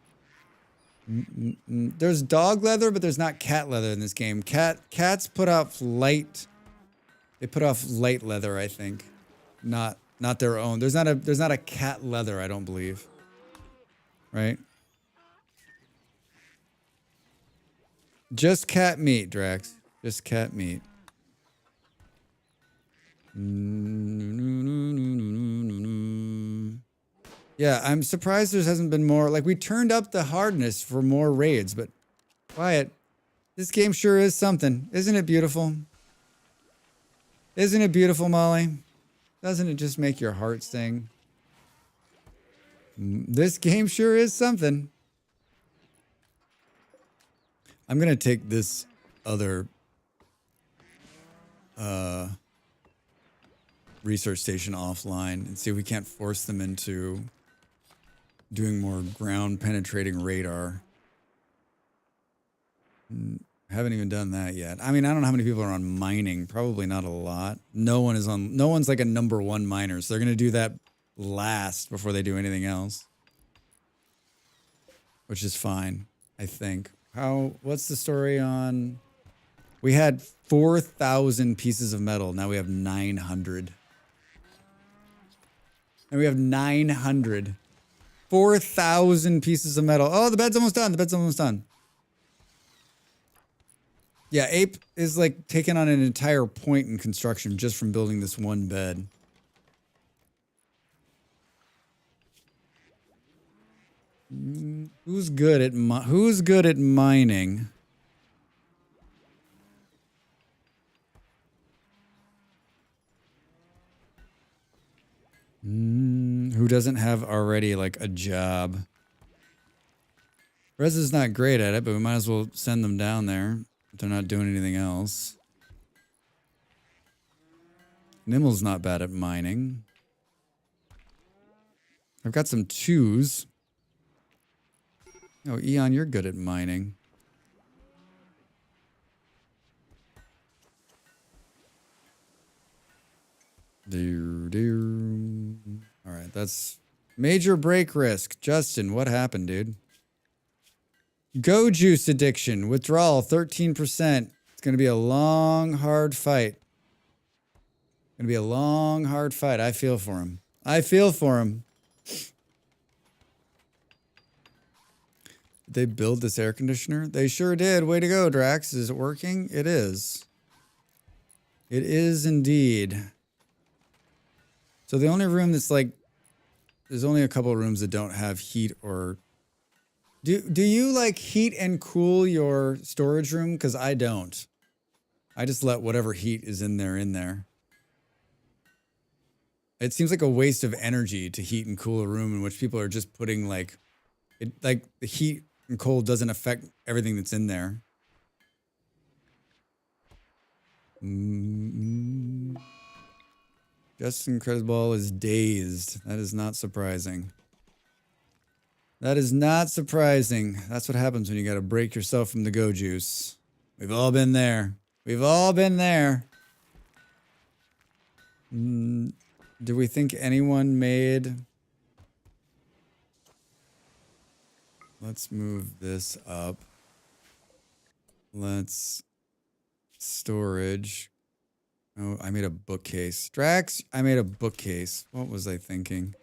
There's dog leather, but there's not cat leather in this game. Cats put off light. They put off light leather, I think. Not their own. There's not a cat leather, I don't believe. Right? Just cat meat, Drax. Just cat meat. Yeah, I'm surprised there hasn't been more. Like, we turned up the hardness for more raids, but quiet. This game sure is something. Isn't it beautiful? Isn't it beautiful, Molly? Doesn't it just make your heart sing? This game sure is something. I'm going to take this other research station offline and see if we can't force them into doing more ground penetrating radar. Haven't even done that yet. I mean, I don't know how many people are on mining. Probably not a lot. No one's like a #1 miner, so they're going to do that last before they do anything else. Which is fine, I think. What's the story on... We had 4,000 pieces of metal. Now we have 900. And we have 900. 4,000 pieces of metal. Oh, the bed's almost done. The bed's almost done. Yeah, Ape is like taking on an entire point in construction just from building this one bed. Who's good at mining? Who doesn't have already like a job? Rez is not great at it, but we might as well send them down there if they're not doing anything else. Nimel's not bad at mining. I've got some 2s. Oh, Eon, you're good at mining. All right. That's major break risk. Justin, what happened, dude? Go juice addiction. Withdrawal 13%. It's going to be a long, hard fight. Going to be a long, hard fight. I feel for him. I feel for him. Did they build this air conditioner? They sure did. Way to go, Drax. Is it working? It is. It is indeed. So the only room that's like, there's only a couple of rooms that don't have heat or... Do you like heat and cool your storage room? Because I don't. I just let whatever heat is in there in there. It seems like a waste of energy to heat and cool a room in which people are just putting like the heat and cold doesn't affect everything that's in there. Justin Cresball is dazed. That is not surprising. That is not surprising. That's what happens when you got to break yourself from the go juice. We've all been there. We've all been there. Do we think anyone made... Let's move this up. Let's... Storage. Oh, I made a bookcase. Drax, I made a bookcase. What was I thinking?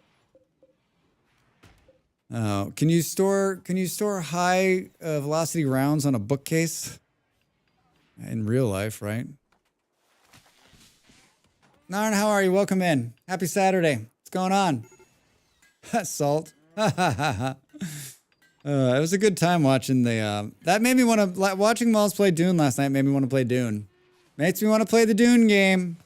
Oh, can you store high velocity rounds on a bookcase? In real life, right? Narn, how are you? Welcome in. Happy Saturday. What's going on? Salt. It was a good time watching the... that made me want to... Watching Malls play Dune last night made me want to play Dune. Makes me want to play the Dune game.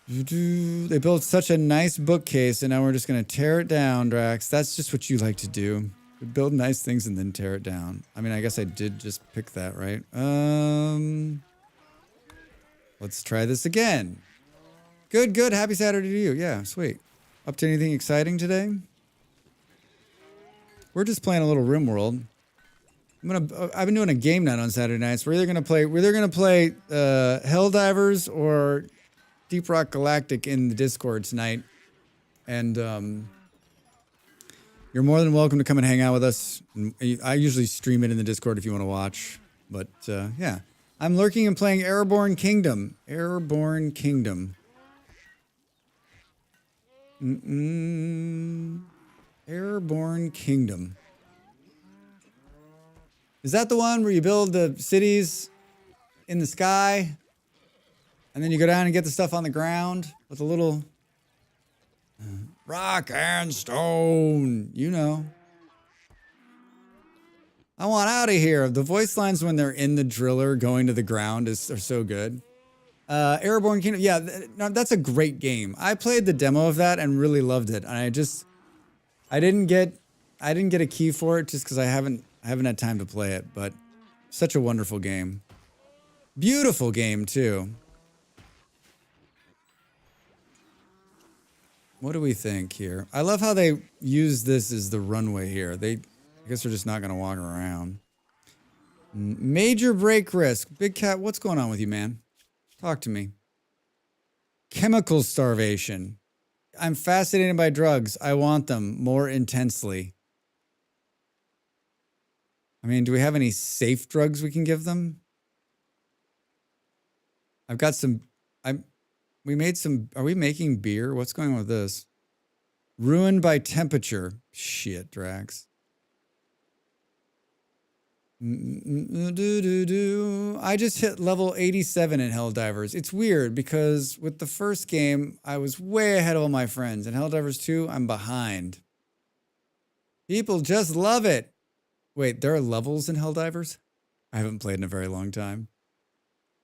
They built such a nice bookcase, and now we're just going to tear it down, Drax. That's just what you like to do. You build nice things and then tear it down. I mean, I guess I did just pick that, right? Let's try this again. Good, good. Happy Saturday to you. Yeah, sweet. Up to anything exciting today? We're just playing a little Rimworld. I've been doing a game night on Saturday nights. We're either gonna play Helldivers or Deep Rock Galactic in the Discord tonight. And you're more than welcome to come and hang out with us. I usually stream it in the Discord if you want to watch. But yeah. I'm lurking and playing Airborne Kingdom. Airborne Kingdom. Airborne Kingdom. Is that the one where you build the cities in the sky? And then you go down and get the stuff on the ground with a little rock and stone, you know. I want out of here. The voice lines when they're in the driller going to the ground are so good. Airborne Kingdom, yeah, that's a great game. I played the demo of that and really loved it. And I didn't get a key for it just because I haven't had time to play it, but such a wonderful game. Beautiful game too. What do we think here? I love how they use this as the runway here. I guess they're just not gonna walk around. Major break risk. Big Cat, what's going on with you, man? Talk to me. Chemical starvation. I'm fascinated by drugs. I want them more intensely. I mean, do we have any safe drugs we can give them? I've got some... We made some... Are we making beer? What's going on with this? Ruined by temperature. Shit, Drax. I just hit level 87 in Helldivers. It's weird because with the first game, I was way ahead of all my friends. In Helldivers 2, I'm behind. People just love it. Wait, there are levels in Helldivers? I haven't played in a very long time.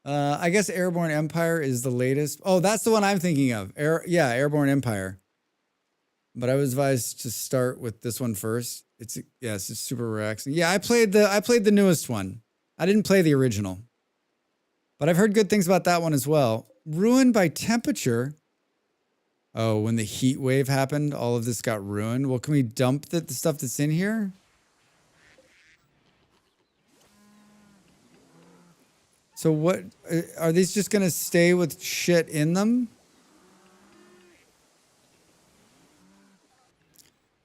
I guess Airborne Empire is the latest. Oh, that's the one I'm thinking of. Airborne Empire. But I was advised to start with this one first. It's super relaxing. Yeah, I played the newest one. I didn't play the original. But I've heard good things about that one as well. Ruined by temperature. Oh, when the heat wave happened, all of this got ruined. Well, can we dump the stuff that's in here? So what, are these just going to stay with shit in them?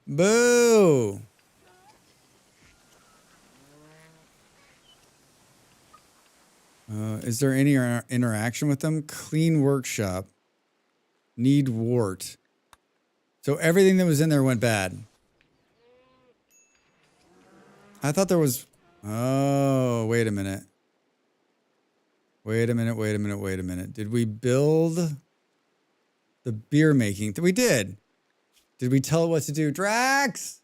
Boo! Is there any interaction with them? Clean workshop. Need wart. So everything that was in there went bad. I thought there was... Oh, wait a minute. Wait a minute. Did we build the beer making? We did. Did we tell it what to do? Drax!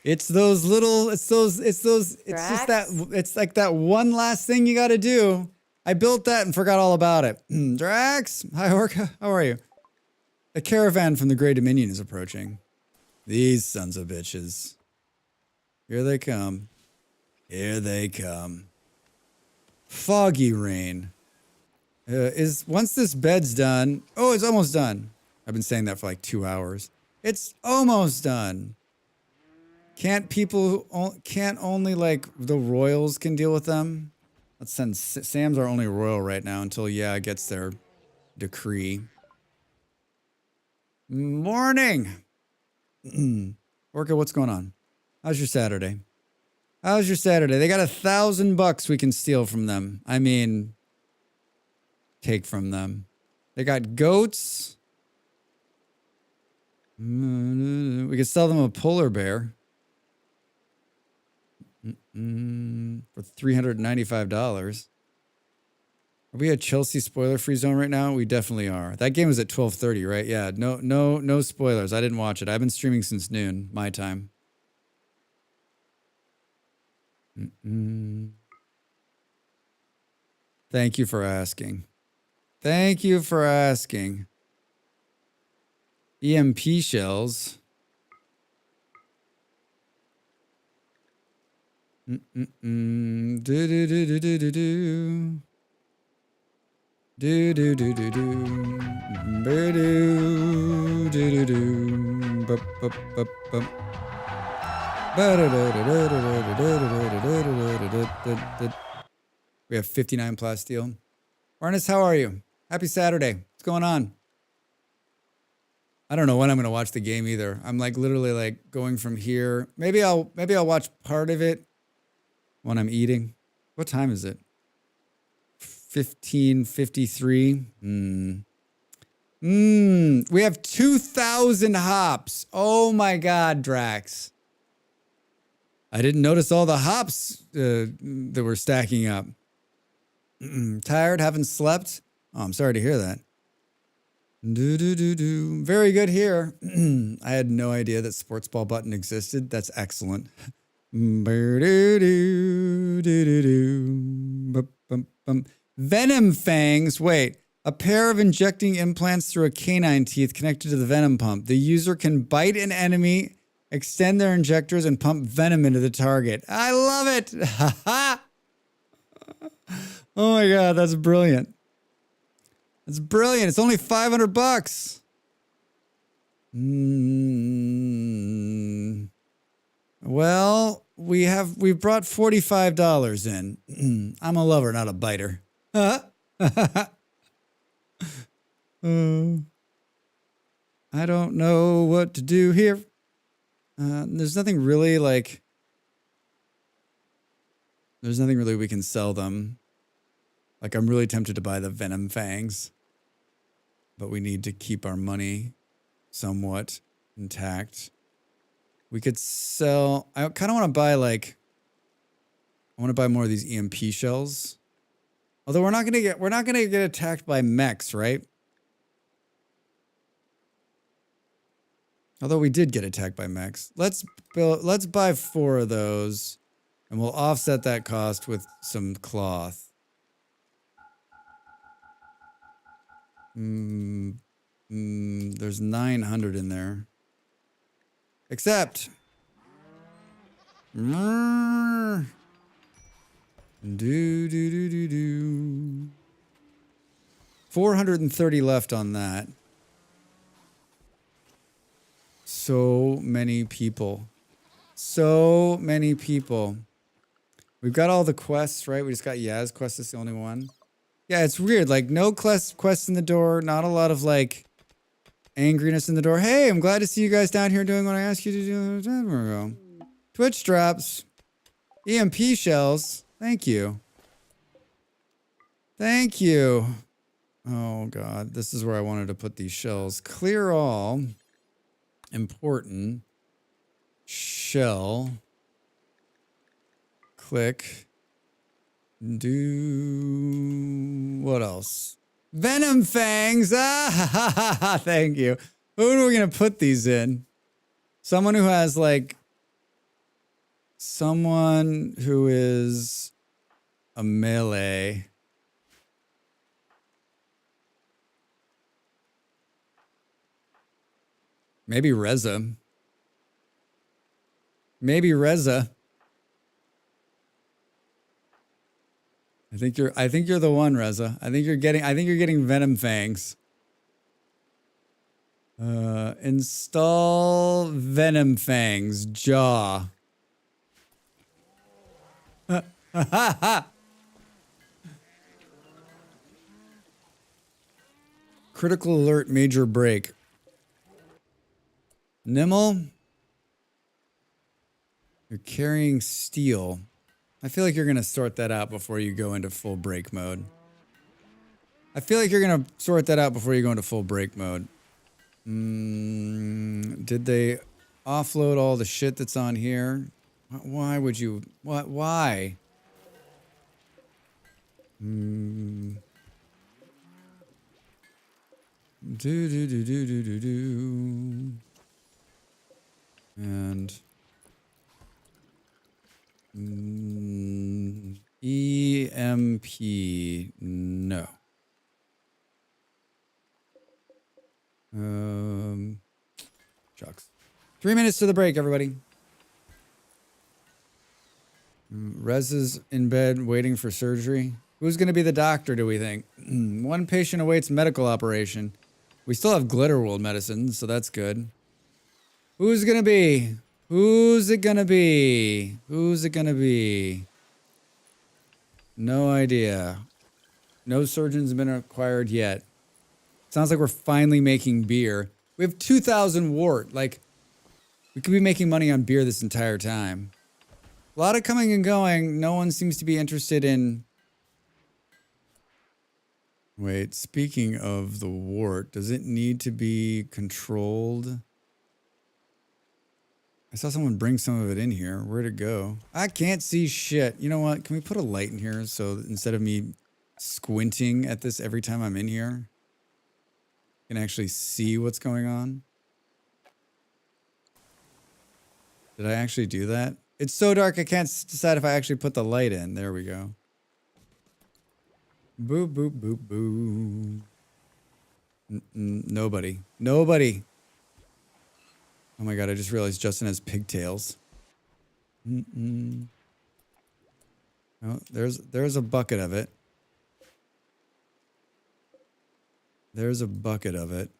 It's those little, it's just that, it's like that one last thing you got to do. I built that and forgot all about it. Drax, hi Orca, how are you? A caravan from the Grey Dominion is approaching. These sons of bitches. Here they come. Here they come. Foggy rain. Once this bed's done, oh, it's almost done. I've been saying that for like 2 hours. It's almost done. Can't only like the royals can deal with them? Let's send Sam's our only royal right now until gets their decree. Morning. Orca, what's going on? How's your Saturday? How's your Saturday? They got $1,000 we can steal from them. I mean, take from them. They got goats. We could sell them a polar bear. For $395. Are we at Chelsea spoiler-free zone right now? We definitely are. That game was at 12:30, right? Yeah, no spoilers. I didn't watch it. I've been streaming since noon, my time. Thank you for asking. Thank you for asking. EMP shells. Do do do do do do do. Do do do do do. Do do do do. Bup bup bup bup. We have 59 plasteel. Ernest, how are you? Happy Saturday. What's going on? I don't know when I'm gonna watch the game either. I'm like literally like going from here. Maybe I'll watch part of it when I'm eating. What time is it? 15:53. We have 2,000 hops. Oh my God, Drax. I didn't notice all the hops that were stacking up. Tired, haven't slept. Oh, I'm sorry to hear that. Very good here. I had no idea that sports ball button existed. That's excellent. Venom fangs. Wait. A pair of injecting implants through a canine teeth connected to the venom pump. The user can bite an enemy, extend their injectors, and pump venom into the target. I love it. Oh my God, that's brilliant. That's brilliant. It's only $500. Well, we've brought $45 in. I'm a lover, not a biter. I don't know what to do here. There's nothing really we can sell them. Like, I'm really tempted to buy the venom fangs, but we need to keep our money somewhat intact. We could sell, I kind of want to buy I want to buy more of these EMP shells. Although we're not going to get attacked by mechs, right? Although we did get attacked by mechs. Let's buy 4 of those and we'll offset that cost with some cloth. There's 900 in there. Except. Do. 430 left on that. So many people. So many people. We've got all the quests, right? We just got Yaz quest. That's the only one. Yeah, it's weird. Like, no quests in the door. Not a lot of, like, angriness in the door. Hey, I'm glad to see you guys down here doing what I asked you to do a time ago. Twitch drops. EMP shells. Thank you. Thank you. Oh, God. This is where I wanted to put these shells. Clear all. Important. Shell. Click. Do what else? Venom fangs. Ah, thank you. Who are we gonna put these in? Someone who has like someone who is a melee. Maybe Reza. Maybe Reza. I think you're the one, Reza. I think you're getting Venom fangs. Install Venom fangs jaw. Critical alert major break. Nimble, you're carrying steel. I feel like you're going to sort that out before you go into full break mode. Did they offload all the shit that's on here? Why would you? What? Why? Do do do do do do do. And EMP, no. Shucks. 3 minutes to the break, everybody. Rez is in bed waiting for surgery. Who's going to be the doctor, do we think? One patient awaits medical operation. We still have Glitterworld medicine, so that's good. Who's going to be? Who's it going to be? Who's it going to be? No idea. No surgeons have been acquired yet. Sounds like we're finally making beer. We have 2,000 wart. Like, we could be making money on beer this entire time. A lot of coming and going. No one seems to be interested in... Wait, speaking of the wart, does it need to be controlled? I saw someone bring some of it in here. Where'd it go? I can't see shit. You know what? Can we put a light in here so instead of me squinting at this every time I'm in here, I can actually see what's going on? Did I actually do that? It's so dark I can't decide if I actually put the light in. There we go. Boo, boo, boo, boo. Nobody. Nobody. Oh my god, I just realized Justin has pigtails. Oh, there's a bucket of it. There's a bucket of it.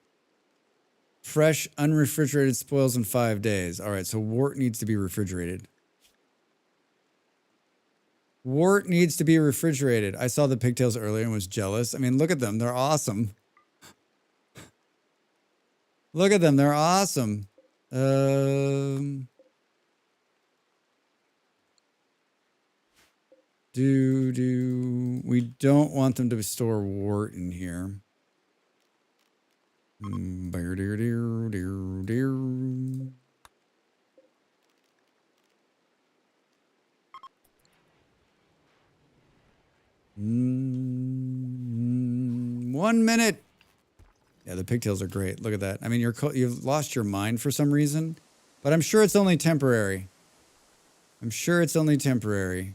Fresh, unrefrigerated spoils in 5 days. All right, so wart needs to be refrigerated. Wart needs to be refrigerated. I saw the pigtails earlier and was jealous. I mean, look at them. They're awesome. Look at them. They're awesome. We don't want them to store wart in here. One minute. Yeah, the pigtails are great. Look at that. I mean, you've lost your mind for some reason, but I'm sure it's only temporary. I'm sure it's only temporary.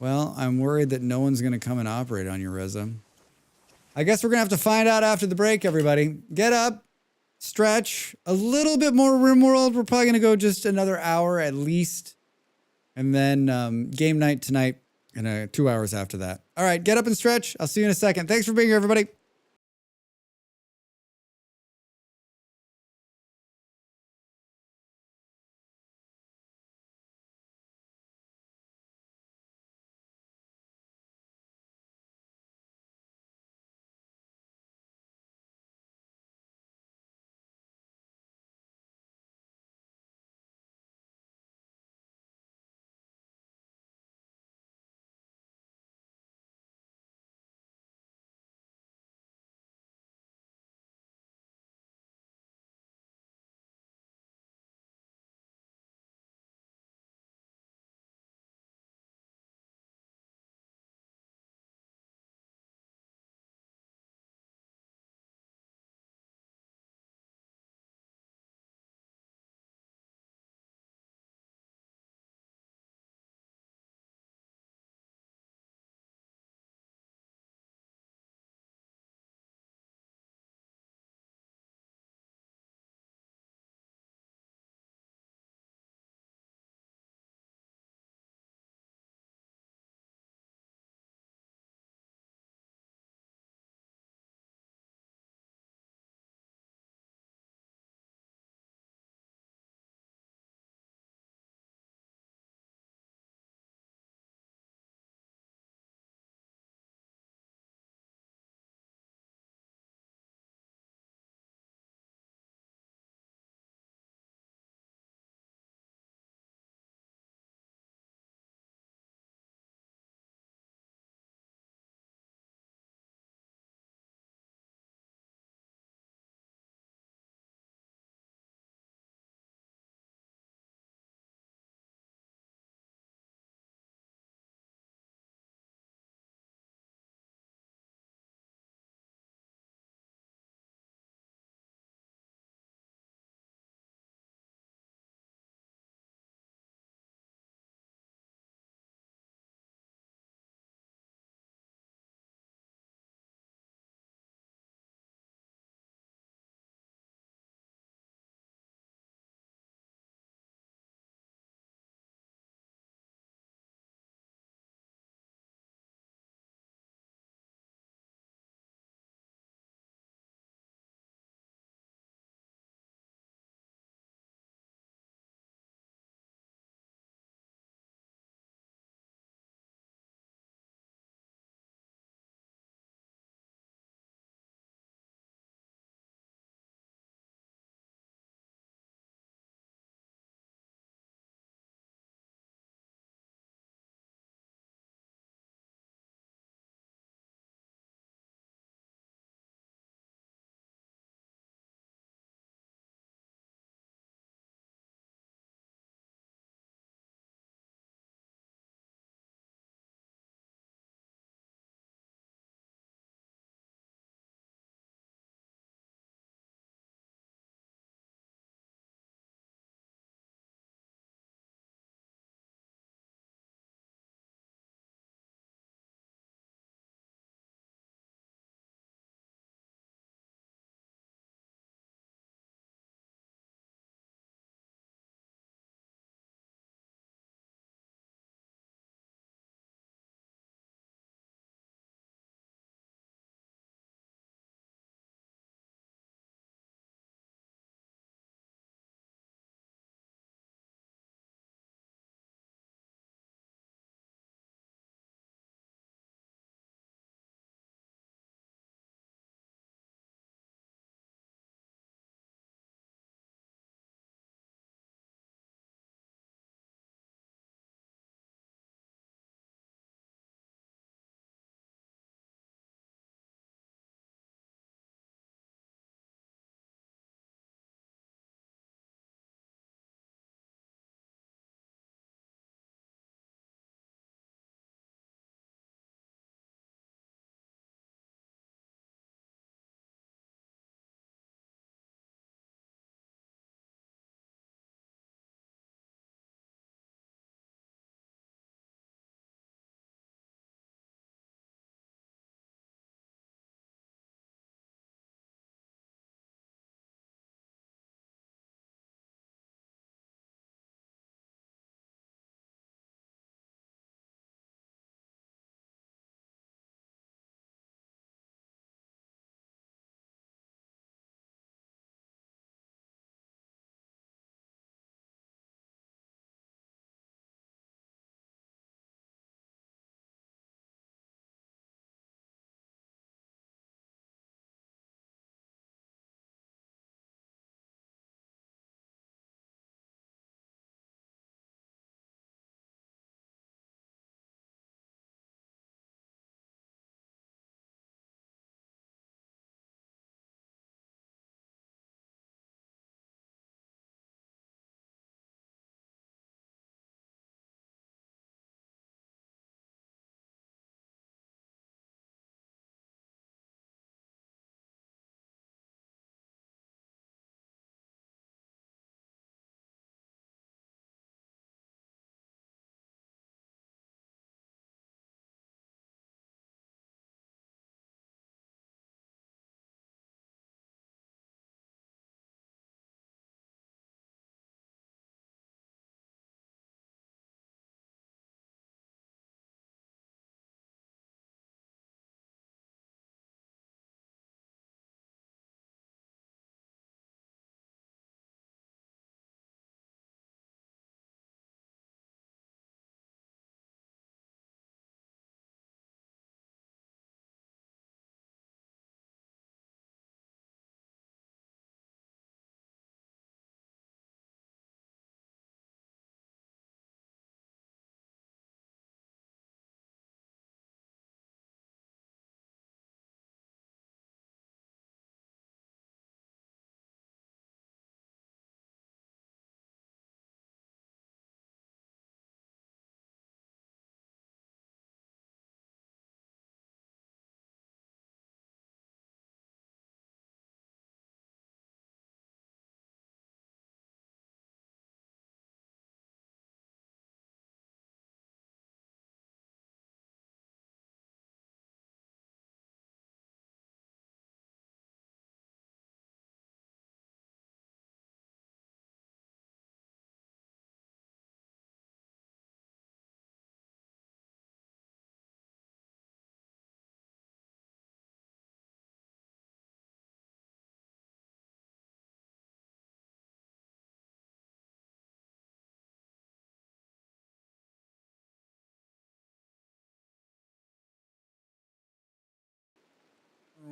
Well, I'm worried that no one's going to come and operate on your Reza. I guess we're going to have to find out after the break, everybody. Get up, stretch, a little bit more Rimworld. We're probably going to go just another hour at least. And then game night tonight and 2 hours after that. All right, get up and stretch. I'll see you in a second. Thanks for being here, everybody.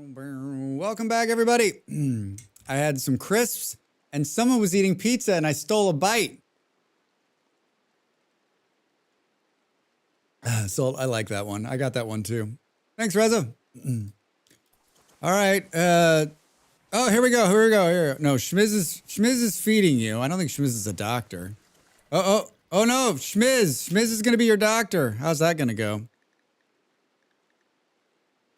Welcome back, everybody. I had some crisps, and someone was eating pizza, and I stole a bite. So I like that one. I got that one too. Thanks, Reza. All right. Oh, here we go. Here. No, Schmiz is feeding you. I don't think Schmiz is a doctor. Oh no, Schmiz is gonna be your doctor. How's that gonna go?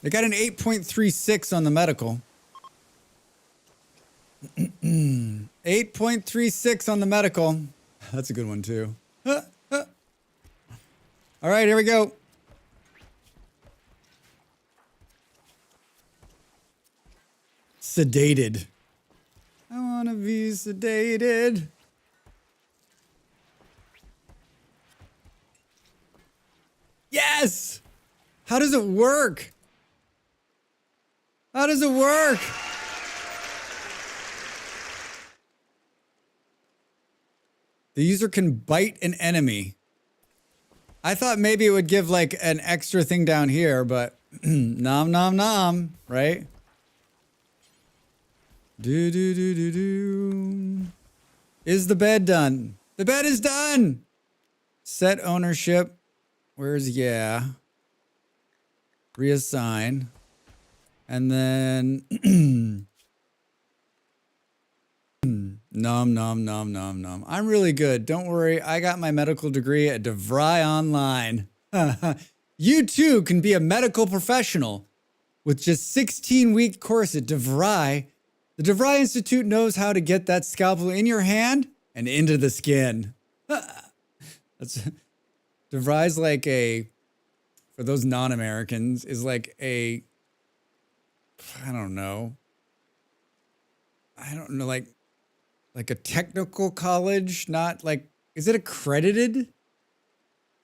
They got an 8.36 on the medical. 8.36 on the medical. That's a good one too. All right, here we go. Sedated. I want to be sedated. Yes! How does it work? How does it work? The user can bite an enemy. I thought maybe it would give like an extra thing down here, but nom nom nom, right? Do. Is the bed done? The bed is done! Set ownership. Where's yeah? Reassign. And then nom nom nom nom nom. I'm really good. Don't worry. I got my medical degree at DeVry Online. You too can be a medical professional with just 16-week course at DeVry. The DeVry Institute knows how to get that scalpel in your hand and into the skin. That's DeVry's like a, for those non-Americans, is like a, I don't know, like a technical college, not like, is it accredited?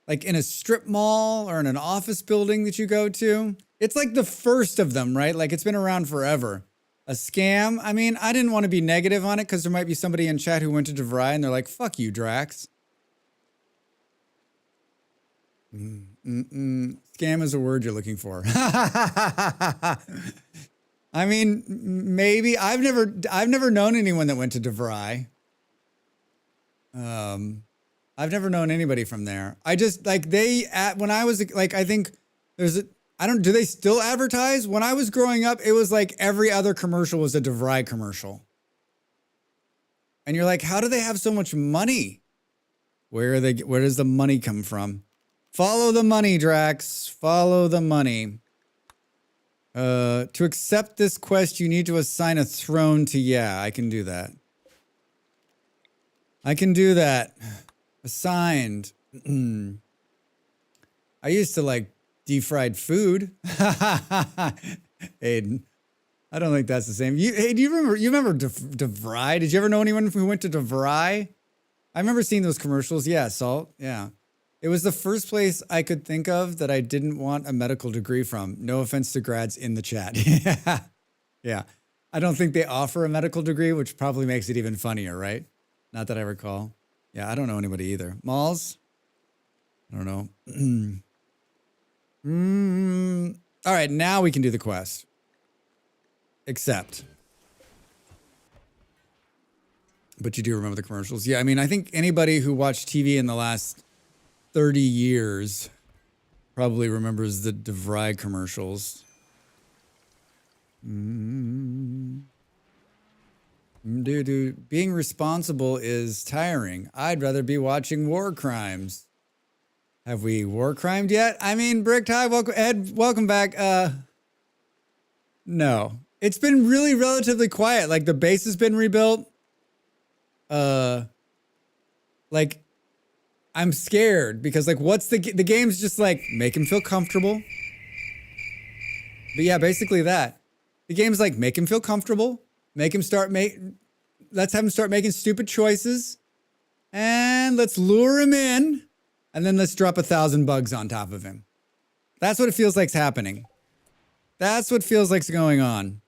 Like in a strip mall or in an office building that you go to? It's like the first of them, right? Like it's been around forever. A scam? I mean, I didn't want to be negative on it because there might be somebody in chat who went to DeVry and they're like, fuck you, Drax. Scam is a word you're looking for. I mean, maybe I've never known anyone that went to DeVry. I've never known anybody from there. I just like when I was like, I think there's do they still advertise? When I was growing up, it was like every other commercial was a DeVry commercial. And you're like, how do they have so much money? Where does the money come from? Follow the money, Drax. Follow the money. To accept this quest, you need to assign a throne to, yeah, I can do that. I can do that. Assigned. I used to like deep-fried food. Aiden, I don't think that's the same. Hey, do you remember DeVry? Did you ever know anyone who went to DeVry? I remember seeing those commercials. Yeah, Salt. Yeah. It was the first place I could think of that I didn't want a medical degree from. No offense to grads in the chat. Yeah. I don't think they offer a medical degree, which probably makes it even funnier, right? Not that I recall. Yeah, I don't know anybody either. Malls? I don't know. All right, now we can do the quest. Accept. But you do remember the commercials. Yeah, I mean, I think anybody who watched TV in the last 30 years probably remembers the DeVry commercials. Dude, being responsible is tiring. I'd rather be watching war crimes. Have we war crimed yet? I mean, Brick Tie, welcome back. No. It's been really relatively quiet. Like the base has been rebuilt. Like I'm scared because like what's the game's just like make him feel comfortable. But yeah, basically that. The game's like make him feel comfortable, let's have him start making stupid choices, and let's lure him in, and then let's drop 1,000 bugs on top of him. That's what it feels like's happening. That's what feels like's going on.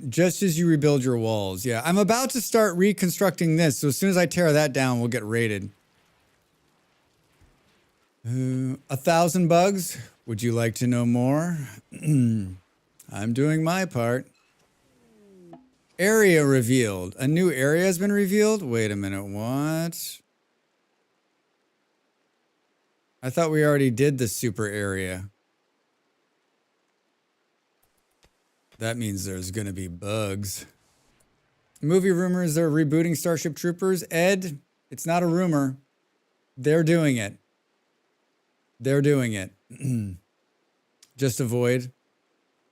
Just as you rebuild your walls. Yeah, I'm about to start reconstructing this, so as soon as I tear that down, we'll get raided. 1,000 bugs. Would you like to know more? I'm doing my part. Area revealed. A new area has been revealed? Wait a minute, what? I thought we already did the super area. That means there's gonna be bugs. Movie rumors they're rebooting Starship Troopers. Ed, it's not a rumor. They're doing it. They're doing it. Just avoid.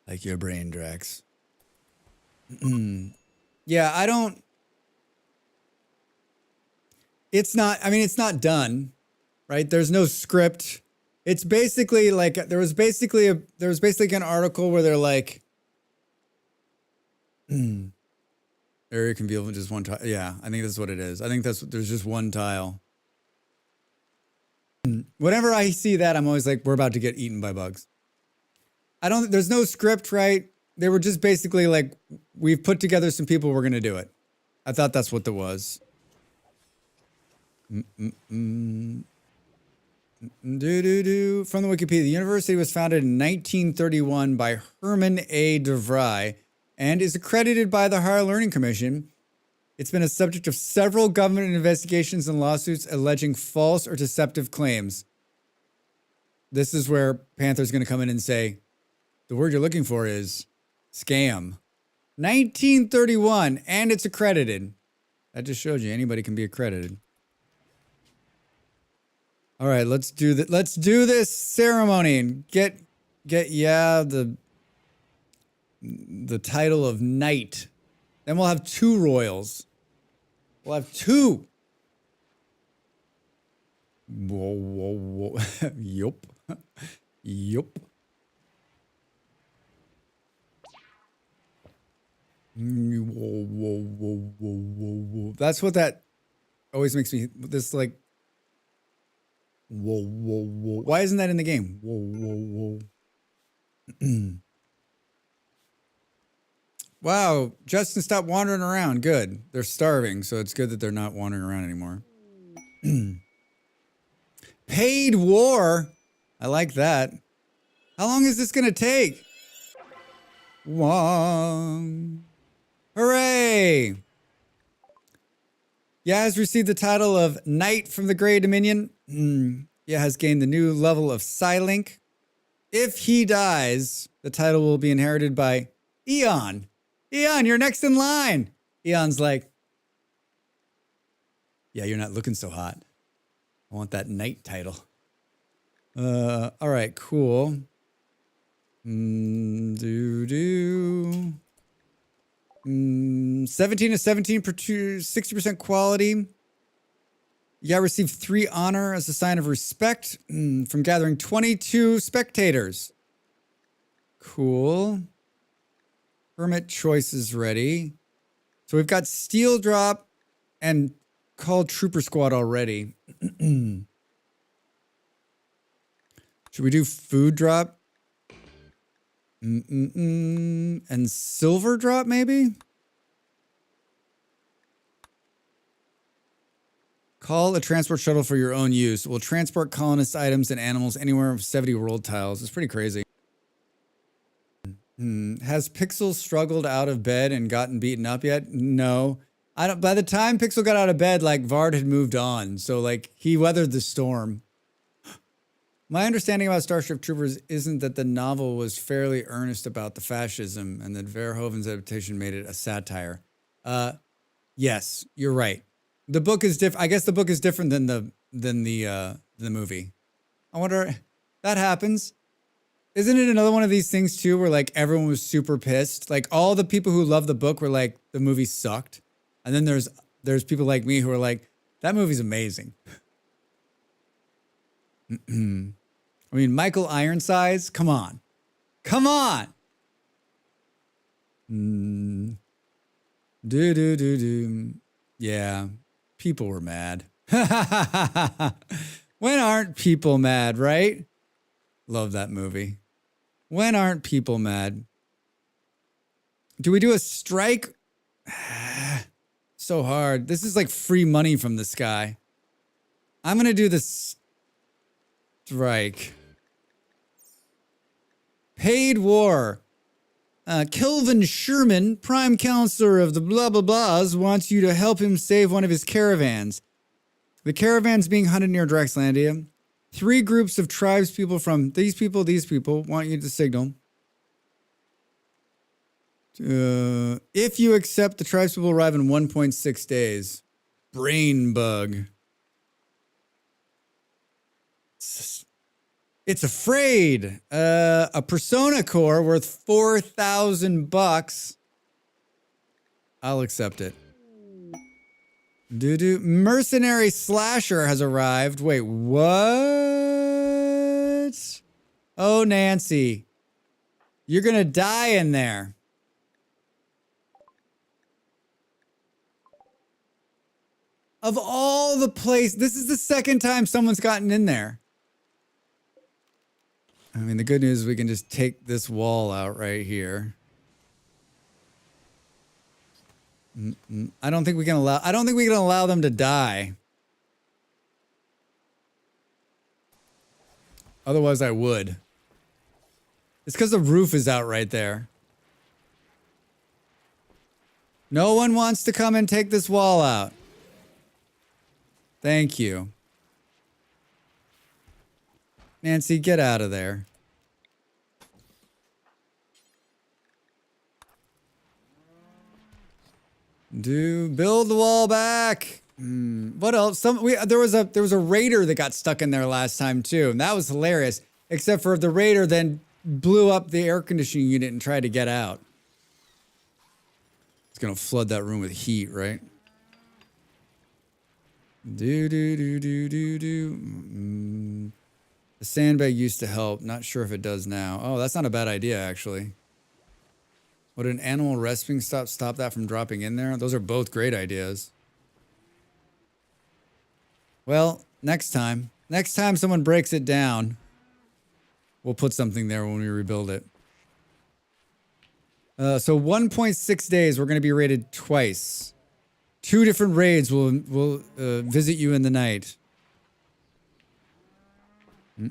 Like your brain, Drax. Yeah, I don't. It's not, I mean, it's not done, right? There's no script. It's basically like, there was basically an article where they're like, area can be with just one tile. Yeah, I think that's what it is. I think there's just one tile. Whenever I see that, I'm always like, we're about to get eaten by bugs. There's no script, right? They were just basically like, we've put together some people, we're going to do it. I thought that's what that was. From the Wikipedia, the university was founded in 1931 by Herman A. DeVry and is accredited by the Higher Learning Commission. It's been a subject of several government investigations and lawsuits alleging false or deceptive claims. This is where Panther's going to come in and say, the word you're looking for is scam. 1931, and it's accredited. That just showed you anybody can be accredited. All right, let's do that. Let's do this ceremony and get the title of knight. Then we'll have 2 royals. We'll have 2. Whoa. Yup. Yup. Whoa. That's what that always makes me, this like, whoa. Why isn't that in the game? Whoa. Wow, Justin, stop wandering around. Good. They're starving, so it's good that they're not wandering around anymore. Paid war. I like that. How long is this going to take? Wong. Hooray! Yah has received the title of Knight from the Grey Dominion. Yah has gained the new level of Psylink. If he dies, the title will be inherited by Eon. Eon, you're next in line. Eon's like, yeah, you're not looking so hot. I want that knight title. All right, cool. 17 to 17 per 60% quality. Yeah, received 3 honor as a sign of respect from gathering 22 spectators. Cool. Hermit choices ready. So we've got Steel Drop and Called Trooper Squad already. Should we do Food Drop? And Silver Drop, maybe? Call a transport shuttle for your own use. It will transport colonist items and animals anywhere of 70 world tiles. It's pretty crazy. Has Pixel struggled out of bed and gotten beaten up yet? No. I don't. By the time Pixel got out of bed, like, Vard had moved on. So, like, he weathered the storm. My understanding about Starship Troopers isn't that the novel was fairly earnest about the fascism and that Verhoeven's adaptation made it a satire. Yes, you're right. The book is different. I guess the book is different than the movie. I wonder, that happens. Isn't it another one of these things too where like everyone was super pissed? Like all the people who love the book were like, the movie sucked. And then there's people like me who are like, that movie's amazing. I mean, Michael Ironsides, come on. Come on. Yeah, people were mad. When aren't people mad, right? Love that movie. When aren't people mad? Do we do a strike? So hard. This is like free money from the sky. I'm going to do this. strike. Paid war. Kelvin Sherman, prime counselor of the blah blah blahs, wants you to help him save one of his caravans. The caravan's being hunted near Draxlandia. 3 groups of tribespeople from these people want you to signal. If you accept, the tribespeople arrive in 1.6 days. Brain bug. It's afraid. A persona core worth 4,000 bucks. I'll accept it. Mercenary slasher has arrived. Wait, what? Oh, Nancy. You're gonna die in there. Of all the places, this is the second time someone's gotten in there. I mean, the good news is we can just take this wall out right here. I don't think we can allow them to die. Otherwise, I would. It's because the roof is out right there. No one wants to come and take this wall out. Thank you. Nancy, get out of there. Build the wall back. What else? There was a raider that got stuck in there last time too, and that was hilarious. Except for the raider then blew up the air conditioning unit and tried to get out. It's gonna flood that room with heat, right? The sandbag used to help. Not sure if it does now. Oh, that's not a bad idea, actually. Would an animal resting stop that from dropping in there? Those are both great ideas. Well, next time someone breaks it down, we'll put something there when we rebuild it. So 1.6 days, we're going to be raided twice. 2 different raids will visit you in the night. I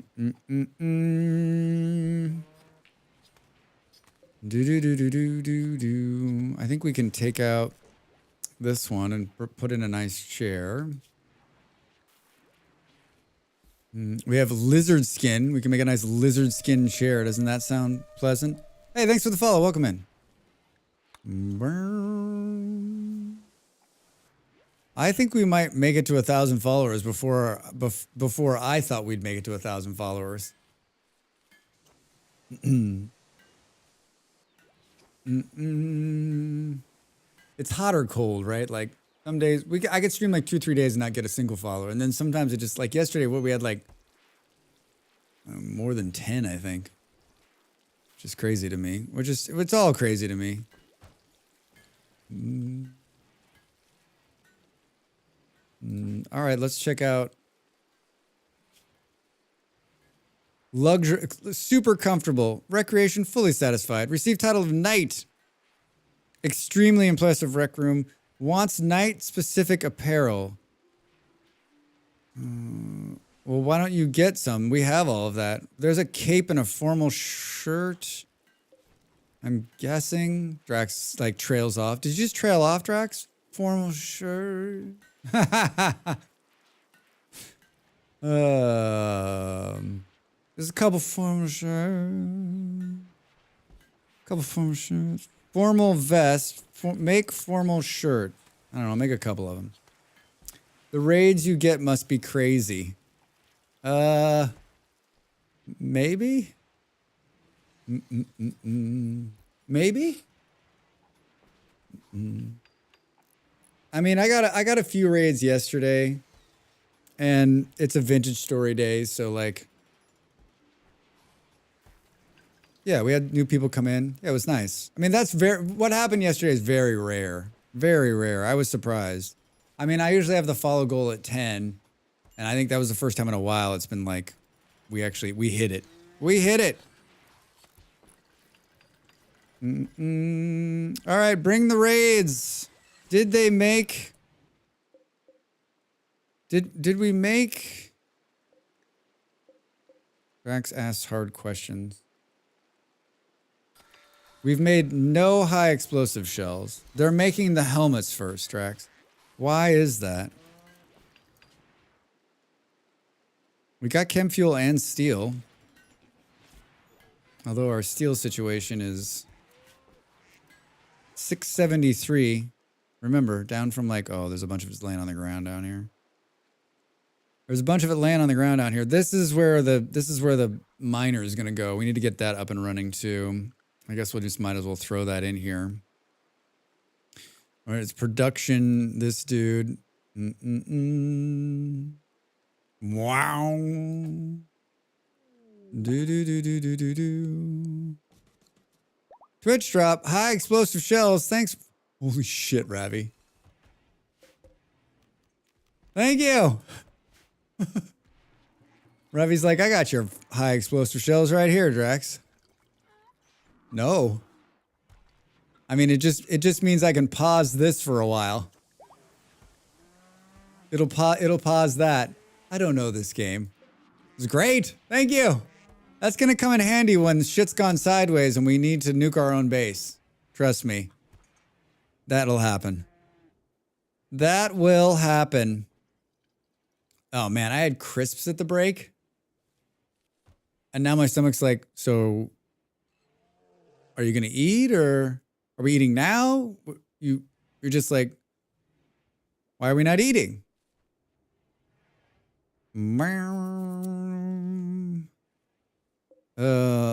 think we can take out this one and put in a nice chair. We have lizard skin. We can make a nice lizard skin chair. Doesn't that sound pleasant? Hey, thanks for the follow. Welcome in. I think we might make it to 1,000 followers before I thought we'd make it to 1,000 followers. It's hot or cold, right? Like some days I could stream like 2-3 days and not get a single follower, and then sometimes it just like yesterday, we had like more than 10, I think, which is crazy to me. It's all crazy to me. All right, let's check out luxury, super comfortable, recreation, fully satisfied. Received title of knight. Extremely impressive rec room. Wants knight specific apparel. Well, why don't you get some? We have all of that. There's a cape and a formal shirt. I'm guessing Drax like trails off. Did you just trail off, Drax? Formal shirt. There's a couple formal shirts. Formal vest. Make formal shirt. I don't know. Make a couple of them. The raids you get must be crazy. Maybe? Maybe? I mean, I got a few raids yesterday, and it's a vintage story day, so like, yeah, we had new people come in. Yeah, it was nice. I mean, what happened yesterday is very rare. Very rare. I was surprised. I mean, I usually have the follow goal at 10, and I think that was the first time in a while it's been like, we hit it. We hit it. All right, bring the raids. Did we make Drax asks hard questions. We've made no high explosive shells. They're making the helmets first, Drax. Why is that? We got chem fuel and steel. Although our steel situation is 673. Remember, down from like, oh, there's a bunch of it laying on the ground down here. There's a bunch of it laying on the ground down here. This is where the miner is gonna go. We need to get that up and running too. I guess we'll just might as well throw that in here. All right, it's production. This dude. Wow. Do. Twitch drop. High explosive shells. Thanks. Holy shit, Ravi. Thank you. Ravi's like, I got your high explosive shells right here, Drax. No. I mean, it just means I can pause this for a while. It'll pause that. I don't know this game. It's great. Thank you. That's gonna come in handy when shit's gone sideways and we need to nuke our own base. Trust me. That'll happen. That will happen. Oh man, I had crisps at the break. And now my stomach's like, so are you gonna eat or are we eating now? You're just like, why are we not eating?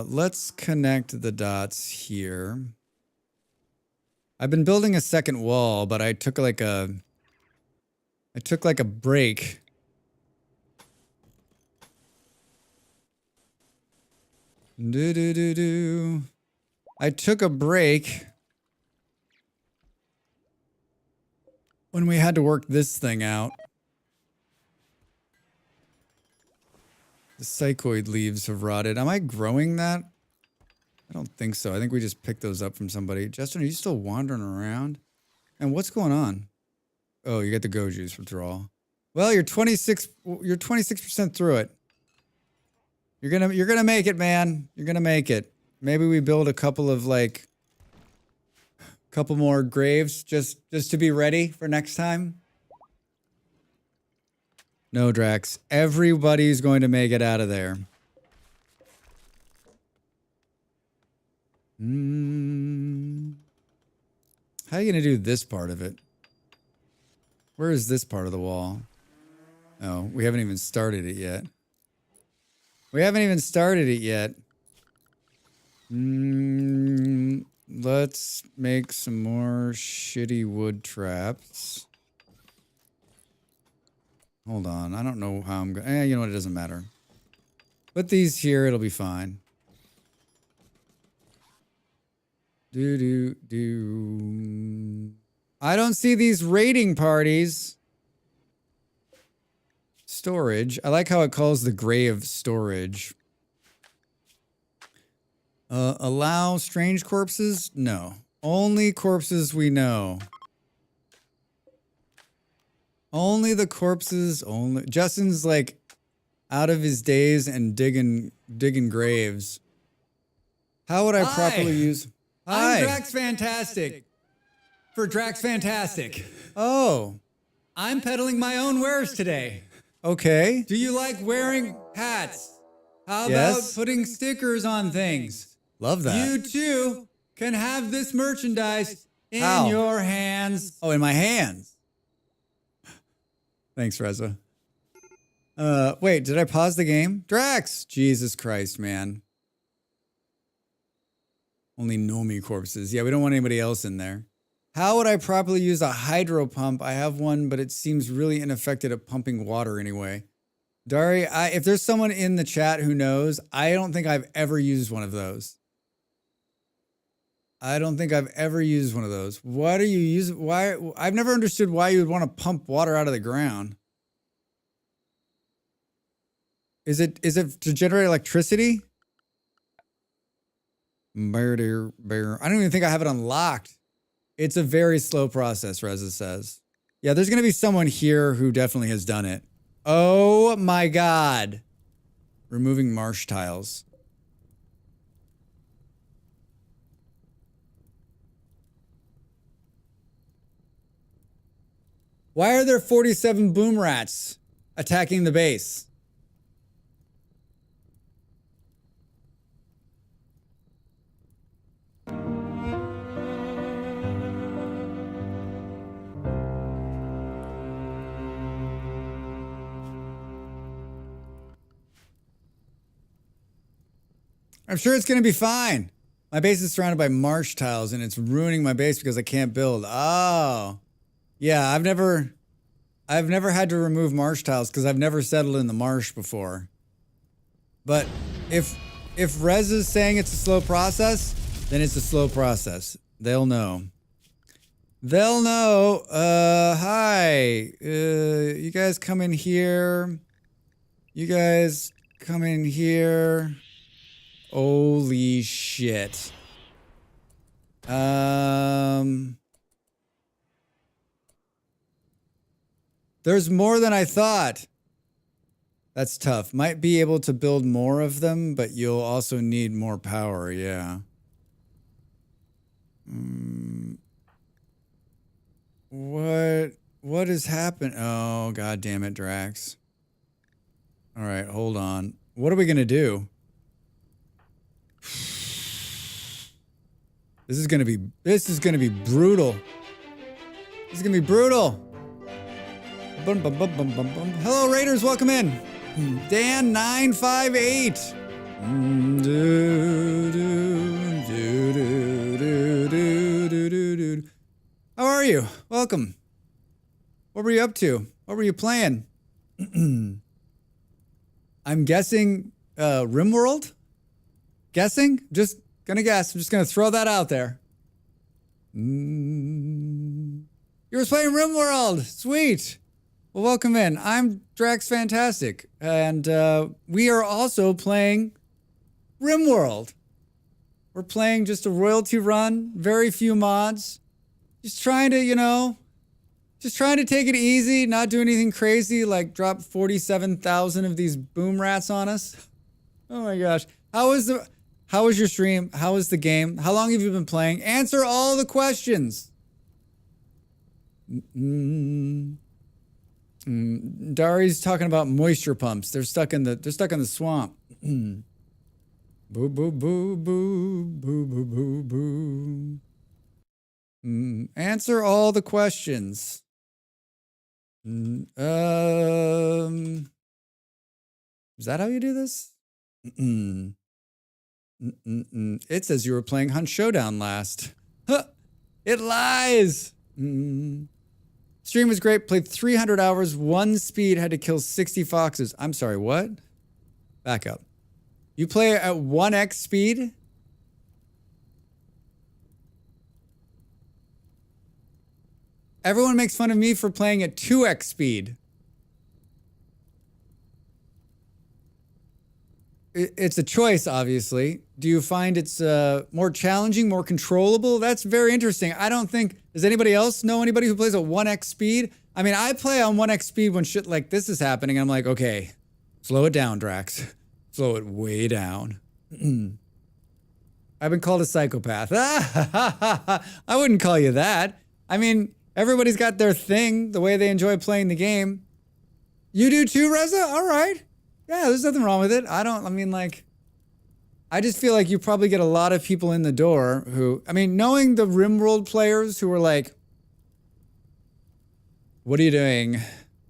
Let's connect the dots here. I've been building a second wall, but I took like a break. I took a break when we had to work this thing out. The psychoid leaves have rotted. Am I growing that? I don't think so. I think we just picked those up from somebody. Justin, are you still wandering around? And what's going on? Oh, you got the go juice withdrawal. Well, you're 26% through it. You're gonna make it, man. You're gonna make it. Maybe we build a couple of couple more graves just to be ready for next time. No, Drax. Everybody's going to make it out of there. How are you going to do this part of it? Where is this part of the wall? Oh, we haven't even started it yet. Let's make some more shitty wood traps. Hold on. I don't know how I'm going. You know what? It doesn't matter. Put these here. It'll be fine. I don't see these raiding parties. Storage. I like how it calls the grave storage. Allow strange corpses? No. Only corpses we know. Only the corpses, only. Justin's like out of his days and digging graves. How would I properly use? Hi. I'm Drax Fantastic. For Drax Fantastic. Oh. I'm peddling my own wares today. Okay. Do you like wearing hats? How Yes. about putting stickers on things? Love that. You too can have this merchandise in How? your hands. Oh, in my hands. Thanks, Reza. Wait, did I pause the game? Drax! Jesus Christ, man. Only Nomi corpses. Yeah, we don't want anybody else in there. How would I properly use a hydro pump? I have one, but it seems really ineffective at pumping water anyway. Dari, if there's someone in the chat who knows, I don't think I've ever used one of those. What are you using? Why? I've never understood why you would want to pump water out of the ground. Is it to generate electricity? I don't even think I have it unlocked. It's a very slow process, Reza says. Yeah, there's going to be someone here who definitely has done it. Oh my God. Removing marsh tiles. Why are there 47 boom rats attacking the base? I'm sure it's going to be fine. My base is surrounded by marsh tiles and it's ruining my base because I can't build. Oh. Yeah, I've never had to remove marsh tiles because I've never settled in the marsh before. But if Rez is saying it's a slow process, then it's a slow process. They'll know. They'll know. Hi. You guys come in here. You guys come in here. Holy shit. There's more than I thought. That's tough. Might be able to build more of them, but you'll also need more power, yeah. What has happened? Oh, god damn it, Drax. All right, hold on. What are we gonna do? This is gonna be brutal. This is gonna be brutal. Bum, bum, bum, bum, bum, bum. Hello, Raiders, welcome in. Dan958. How are you? Welcome. What were you up to? What were you playing? I'm guessing Rimworld? Guessing? Just gonna guess. I'm just gonna throw that out there. You were playing Rimworld. Sweet. Well, welcome in. I'm Drax Fantastic, and we are also playing Rimworld. We're playing just a royalty run, very few mods. Just trying to, you know, just trying to take it easy, not do anything crazy, like drop 47,000 of these boom rats on us. Oh my gosh. How was your stream? How was the game? How long have you been playing? Answer all the questions. Dari's talking about moisture pumps. They're stuck in the swamp. Boo boo boo boo boo boo boo boo. Answer all the questions. Is that how you do this? It says you were playing Hunt Showdown last. Huh, it lies. Stream was great. Played 300 hours, 1 speed, had to kill 60 foxes. I'm sorry, what? Back up. You play at 1x speed? Everyone makes fun of me for playing at 2x speed. It's a choice, obviously. Do you find it's more challenging, more controllable? That's very interesting. I don't think... Does anybody else know anybody who plays at 1x speed? I mean, I play on 1x speed when shit like this is happening. I'm like, okay, slow it down, Drax. Slow it way down. I've been called a psychopath. I wouldn't call you that. I mean, everybody's got their thing, the way they enjoy playing the game. You do too, Reza? All right. Yeah, there's nothing wrong with it. I just feel like you probably get a lot of people in the door who, I mean, knowing the Rimworld players who are like, what are you doing?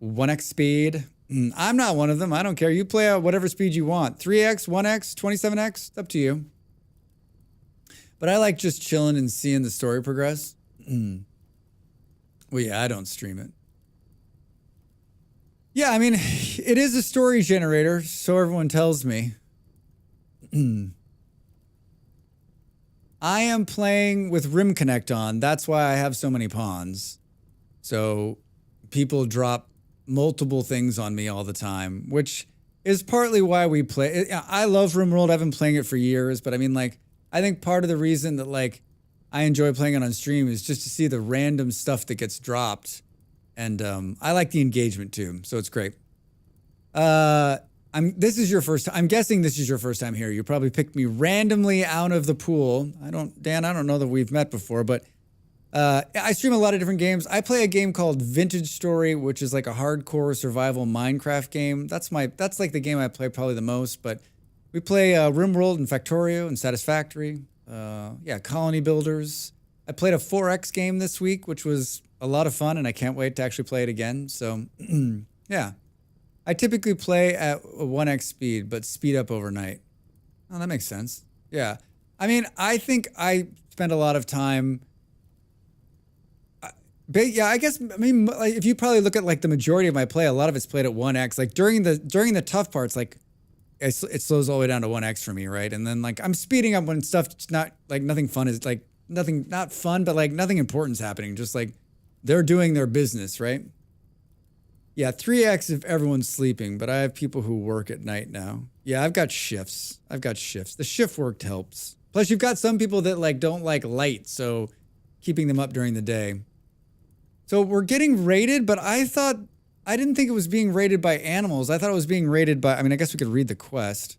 1x speed? I'm not one of them. I don't care. You play at whatever speed you want. 3x, 1x, 27x, it's up to you. But I like just chilling and seeing the story progress. Well, yeah, I don't stream it. Yeah, I mean, it is a story generator, so everyone tells me. I am playing with Rim Connect on. That's why I have so many pawns. So people drop multiple things on me all the time, which is partly why we play. I love Rimworld. I've been playing it for years, but I mean, like, I think part of the reason that, like, I enjoy playing it on stream is just to see the random stuff that gets dropped. And I like the engagement too, so it's great. This is your first time. I'm guessing this is your first time here. You probably picked me randomly out of the pool. Dan, I don't know that we've met before, but I stream a lot of different games. I play a game called Vintage Story, which is like a hardcore survival Minecraft game. That's like the game I play probably the most, but we play Rimworld and Factorio and Satisfactory. Yeah, Colony Builders. I played a 4X game this week, which was a lot of fun, and I can't wait to actually play it again. So, yeah. I typically play at 1x speed, but speed up overnight. Oh, that makes sense. Yeah. I mean, I think I spend a lot of time. Yeah, I guess, I mean, like, if you probably look at like the majority of my play, a lot of it's played at 1x. Like during the tough parts, like it slows all the way down to 1x for me, right? And then like I'm speeding up when stuff's not like nothing fun is like nothing, not fun, but like nothing important's happening. Just like they're doing their business, right? Yeah, 3x if everyone's sleeping, but I have people who work at night now. Yeah, I've got shifts. The shift work helps. Plus, you've got some people that like don't like light, so keeping them up during the day. So we're getting raided, but I didn't think it was being raided by animals. I thought it was being raided by, I mean, I guess we could read the quest.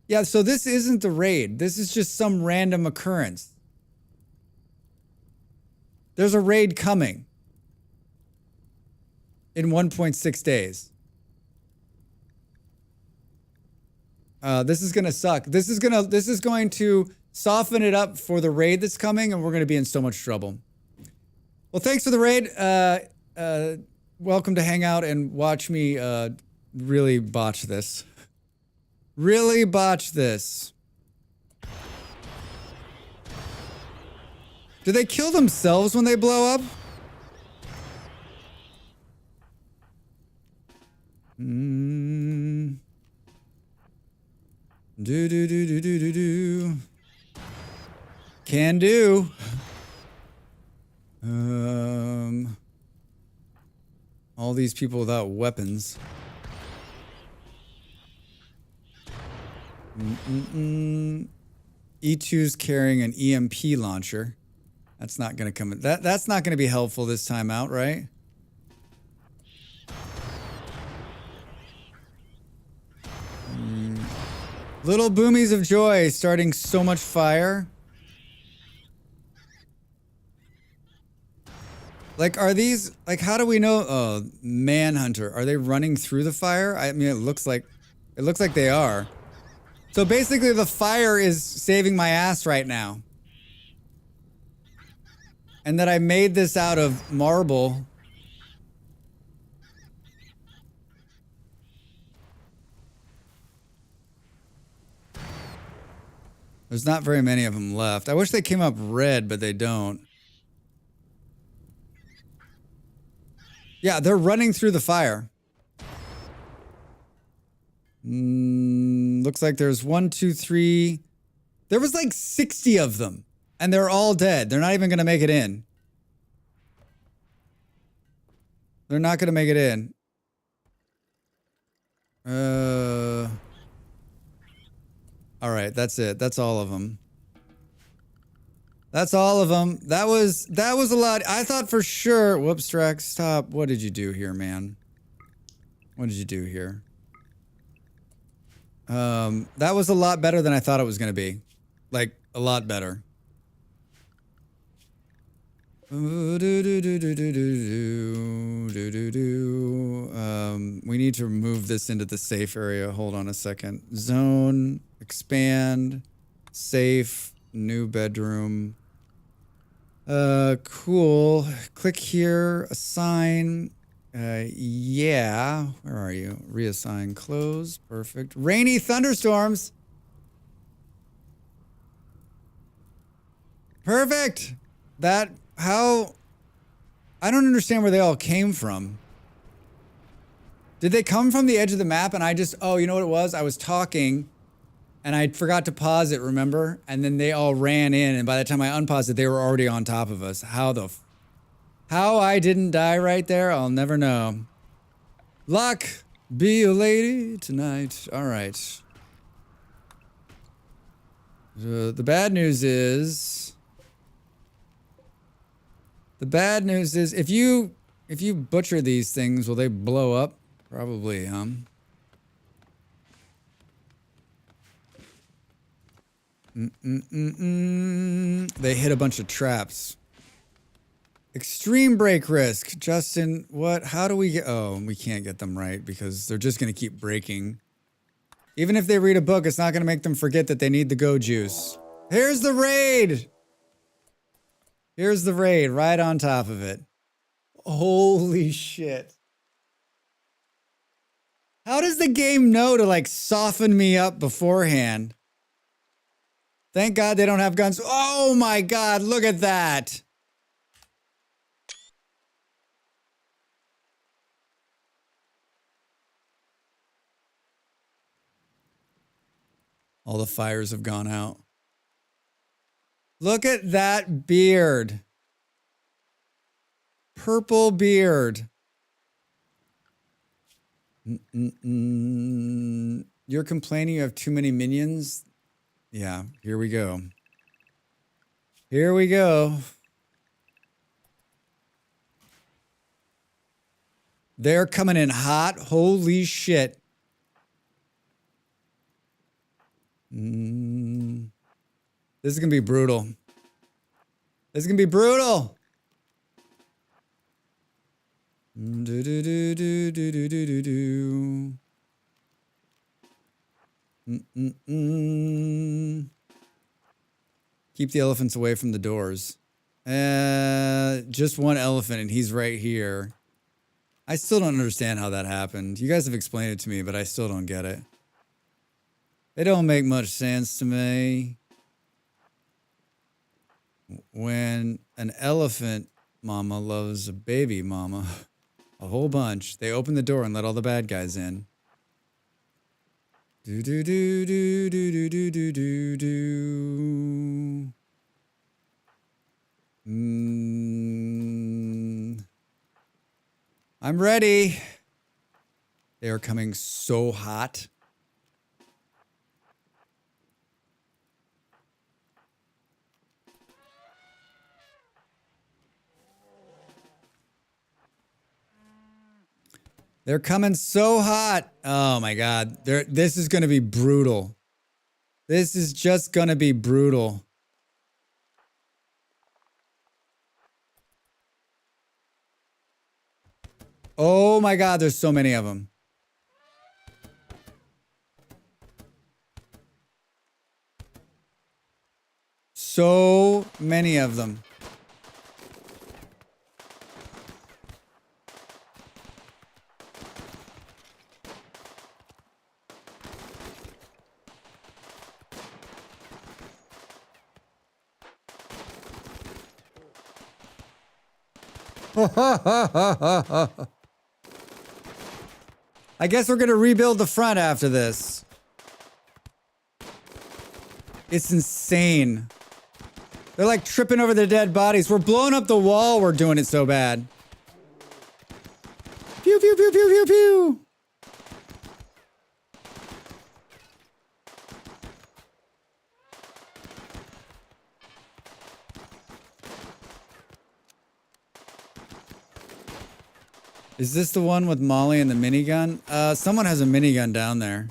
Yeah, so this isn't the raid. This is just some random occurrence. There's a raid coming. In 1.6 days. This is gonna suck. This is going to soften it up for the raid that's coming, and we're gonna be in so much trouble. Well, thanks for the raid. Welcome to hang out and watch me really botch this. Really botch this. Do they kill themselves when they blow up? Do. Can do. All these people without weapons. E2's carrying an EMP launcher. That's not gonna come. That's not gonna be helpful this time out, right? Little boomies of joy starting so much fire. Like, are these, like, how do we know? Oh, Manhunter. Are they running through the fire? I mean, it looks like they are. So basically the fire is saving my ass right now. And that I made this out of marble. There's not very many of them left. I wish they came up red, but they don't. Yeah, they're running through the fire. Looks like there's 1, 2, 3. There was like 60 of them, and they're all dead. They're not even going to make it in. They're not going to make it in. All right, that's it. That's all of them. That's all of them. That was a lot. I thought for sure. Whoops, Drax, stop. What did you do here, man? What did you do here? That was a lot better than I thought it was going to be. Like, a lot better. We need to move this into the safe area. Hold on a second. Zone, expand, safe, new bedroom. Cool. Click here, assign. Yeah. Where are you? Reassign, close. Perfect. Rainy thunderstorms. Perfect. How? I don't understand where they all came from. Did they come from the edge of the map and I just, oh, you know what it was? I was talking and I forgot to pause it, remember? And then they all ran in, and by the time I unpaused it, they were already on top of us. How I didn't die right there, I'll never know. Luck, be a lady tonight. All right. The bad news is if you butcher these things, will they blow up? Probably, They hit a bunch of traps. Extreme break risk. Justin, what? How do we get... Oh, we can't get them right because they're just going to keep breaking. Even if they read a book, it's not going to make them forget that they need the go juice. Here's the raid! Here's the raid right on top of it. Holy shit. How does the game know to, like, soften me up beforehand? Thank God they don't have guns. Oh my God, look at that. All the fires have gone out. Look at that beard. Purple beard. You're complaining you have too many minions? Yeah, here we go. Here we go. They're coming in hot. Holy shit. This is going to be brutal. This is going to be brutal. Do do do do do do do do. Keep the elephants away from the doors. Just one elephant and he's right here. I still don't understand how that happened. You guys have explained it to me, but I still don't get it. They don't make much sense to me. When an elephant mama loves a baby mama, a whole bunch, they open the door and let all the bad guys in. Do do do do do do do do do do. I'm ready. They are coming so hot. They're coming so hot. Oh my God. This is going to be brutal. This is just going to be brutal. Oh my God, there's so many of them. So many of them. I guess we're gonna rebuild the front after this. It's insane. They're like tripping over the dead bodies. We're blowing up the wall. We're doing it so bad. Pew, pew, pew, pew, pew, pew. Is this the one with Molly and the minigun? Someone has a minigun down there.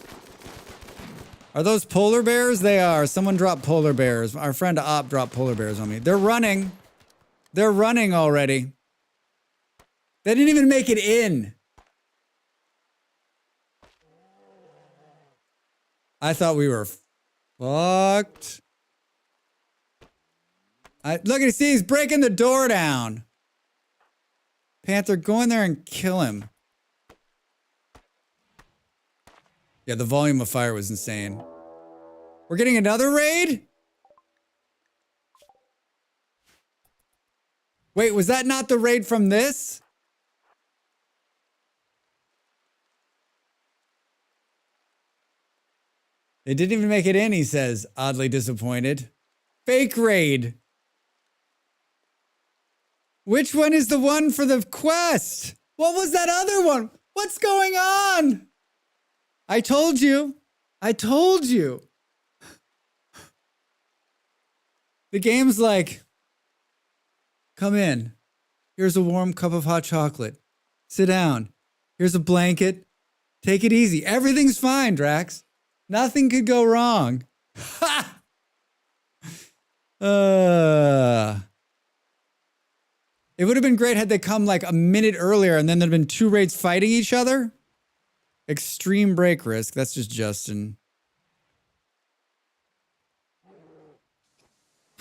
Are those polar bears? They are. Someone dropped polar bears. Our friend Op dropped polar bears on me. They're running. They're running already. They didn't even make it in. I thought we were fucked. Look at see, he's breaking the door down. Panther, go in there and kill him. Yeah, the volume of fire was insane. We're getting another raid? Wait, was that not the raid from this? They didn't even make it in, he says, oddly disappointed. Fake raid. Which one is the one for the quest? What was that other one? What's going on? I told you. I told you. The game's like, come in. Here's a warm cup of hot chocolate. Sit down. Here's a blanket. Take it easy. Everything's fine, Drax. Nothing could go wrong. Ha! It would have been great had they come like a minute earlier and then there'd been two raids fighting each other. Extreme break risk. That's just Justin.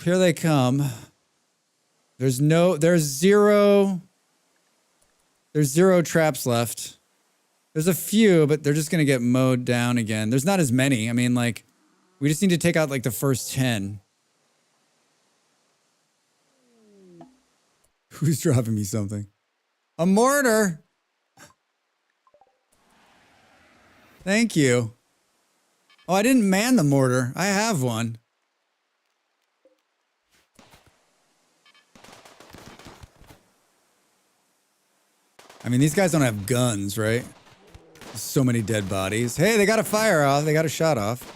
Here they come. There's zero traps left. There's a few, but they're just going to get mowed down again. There's not as many. I mean, like, we just need to take out like the first 10. Who's dropping me something? A mortar. Thank you. Oh, I didn't man the mortar. I have one. I mean, these guys don't have guns, right? There's so many dead bodies. Hey, they got a fire off. They got a shot off.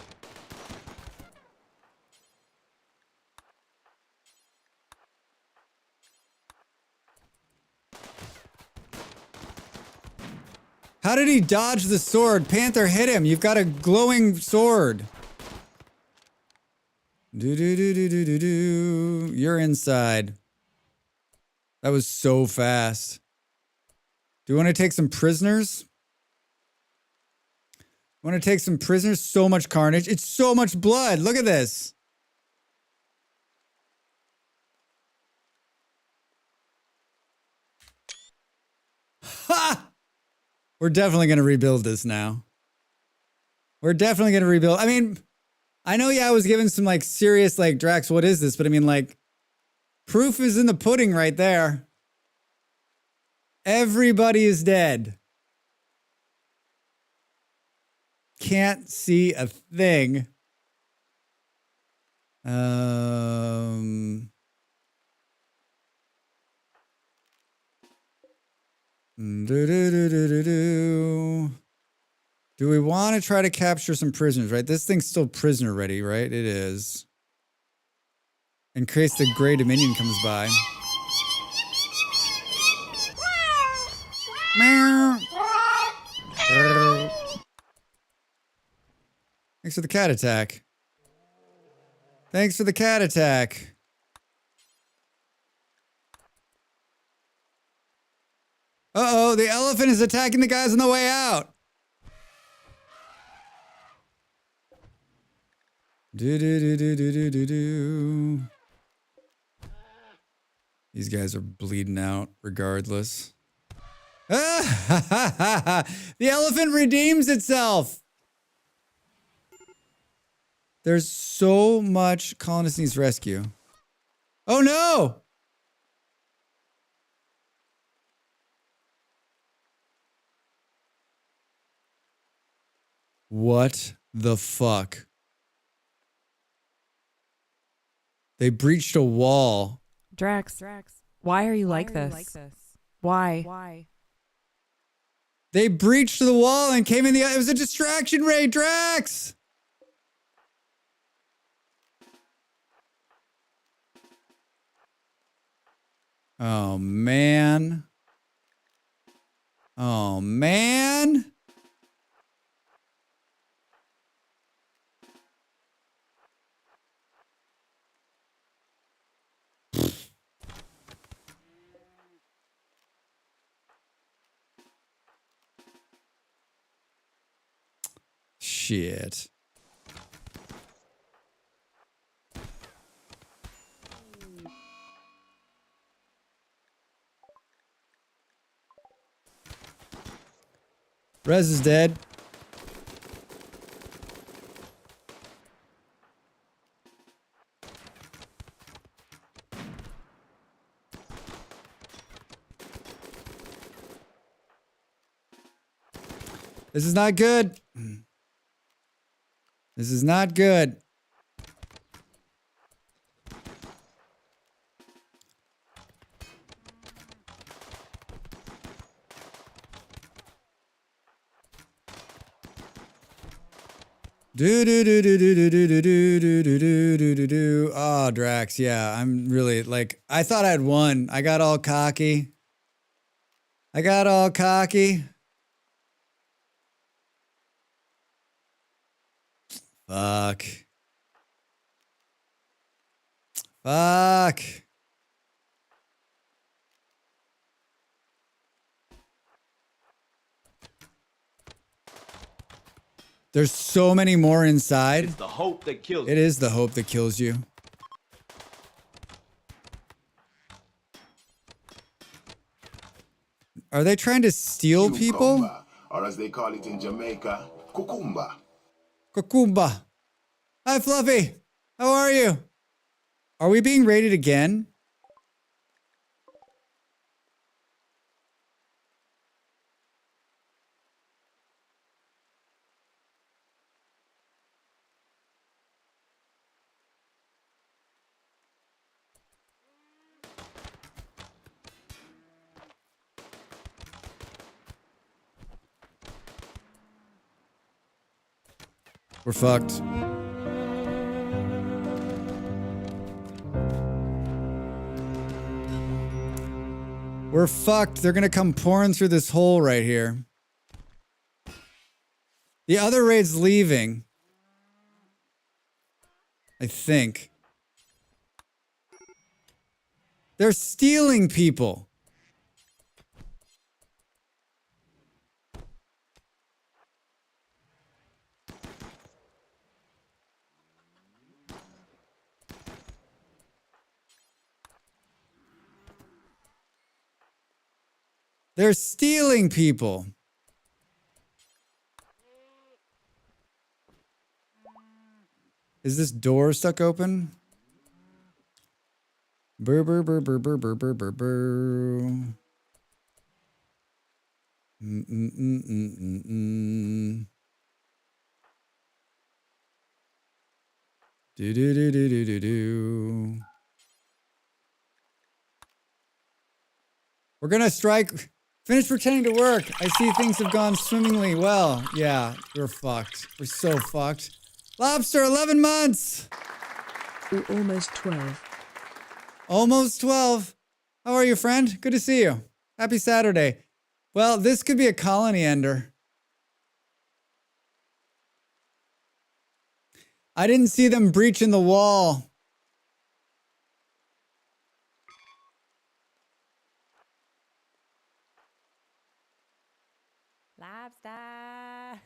How did he dodge the sword? Panther hit him. You've got a glowing sword. Do. You're inside. That was so fast. Do you want to take some prisoners? Want to take some prisoners? So much carnage. It's so much blood. Look at this. Ha! We're definitely going to rebuild this now. We're definitely going to rebuild. I mean, I know, yeah, I was given some like serious like, Drax, what is this? But I mean, like, proof is in the pudding right there. Everybody is dead. Can't see a thing. Do we want to try to capture some prisoners, right? This thing's still prisoner ready, right? It is. In case the Grey Dominion comes by. Thanks for the cat attack. Thanks for the cat attack. Uh-oh, the elephant is attacking the guys on the way out. Do. These guys are bleeding out regardless. The elephant redeems itself. There's so much colonist needs rescue. Oh no! What the fuck? They breached a wall. Drax, why are you like this? Why? They breached the wall and came in the... It was a distraction raid, Drax! Oh, man. Oh, man. Shit. Rez is dead. This is not good. This is not good. Do. Oh, Drax, yeah, I'm really like, I thought I'd won. I got all cocky. Fuck. Fuck. There's so many more inside. It's the hope that kills It is the hope that kills you. Are they trying to steal people? Cucumber, or as they call it in Jamaica, cucumba. Kukumba. Hi, Fluffy. How are you? Are we being raided again? We're fucked. We're fucked. They're gonna come pouring through this hole right here. The other raid's leaving. I think. They're stealing people. They're stealing people. Is this door stuck open? Brr, brr, brr, brr, brr, brr, brr, brr, brr. Do do do do do do do. We're gonna strike. Finish pretending to work. I see things have gone swimmingly well. Yeah, we're fucked. We're so fucked. Lobster, 11 months. Or almost 12. Almost 12. How are you, friend? Good to see you. Happy Saturday. Well, this could be a colony ender. I didn't see them breaching the wall. Lobster.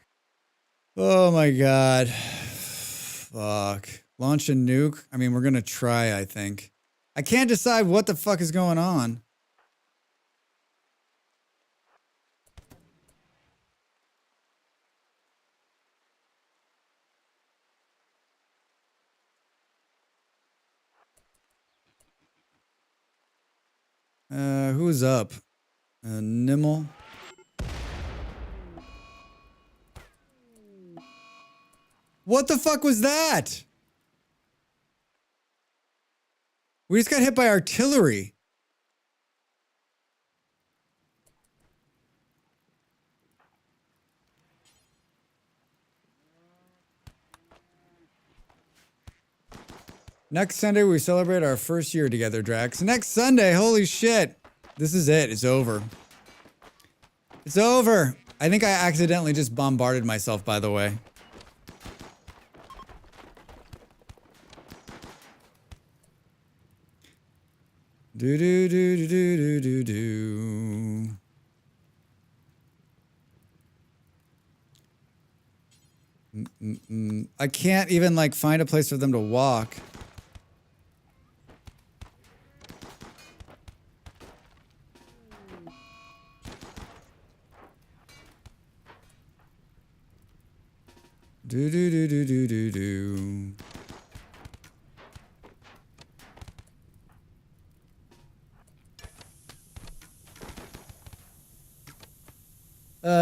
Oh my god. Fuck. Launch a nuke? I mean, we're gonna try, I think. I can't decide what the fuck is going on. Who's up? Nimble? What the fuck was that? We just got hit by artillery. Next Sunday, we celebrate our first year together, Drax. Next Sunday, holy shit. This is it. It's over. It's over. I think I accidentally just bombarded myself, by the way. Do do do do do do do. I can't even like find a place for them to walk. Do do do do do do do.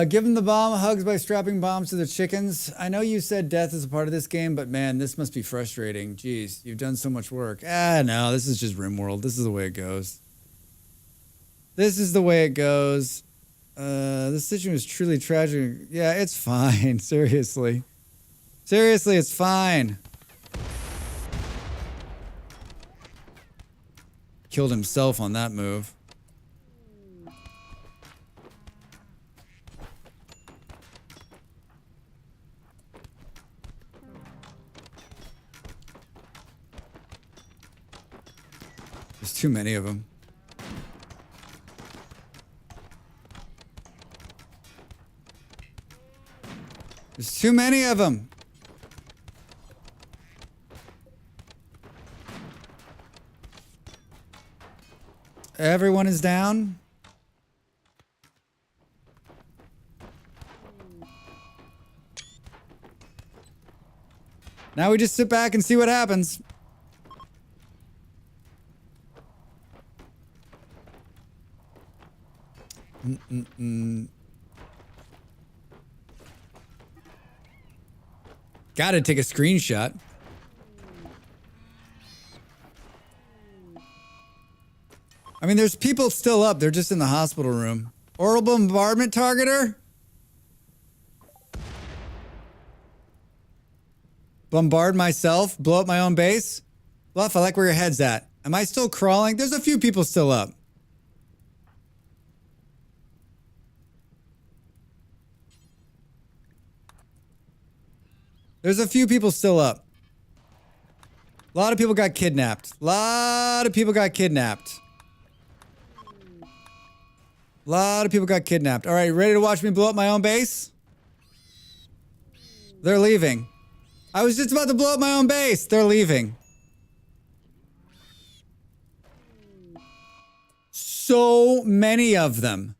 Give them the bomb hugs by strapping bombs to the chickens. I know you said death is a part of this game, but man, this must be frustrating. Jeez, you've done so much work. No, this is just Rimworld. This is the way it goes. This is the way it goes. This situation is truly tragic. Yeah, it's fine. Seriously. Seriously, it's fine. Killed himself on that move. too many of them. There's too many of them. Everyone is down. Now we just sit back and see what happens. Gotta take a screenshot. I mean, there's people still up. They're just in the hospital room. Oral bombardment targeter? Bombard myself? Blow up my own base? Bluff, I like where your head's at. Am I still crawling? There's a few people still up. There's a few people still up. A lot of people got kidnapped. A lot of people got kidnapped. A lot of people got kidnapped. All right, ready to watch me blow up my own base? They're leaving. I was just about to blow up my own base. They're leaving. So many of them.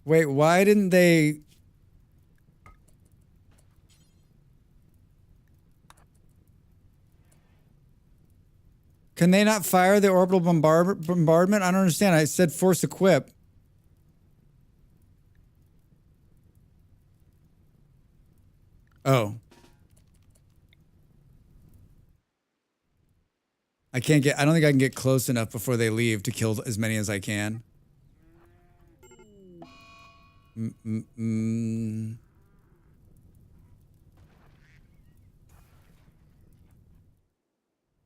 Wait, why didn't they... Can they not fire the orbital bombardment? I don't understand. I said force equip. Oh. I don't think I can get close enough before they leave to kill as many as I can.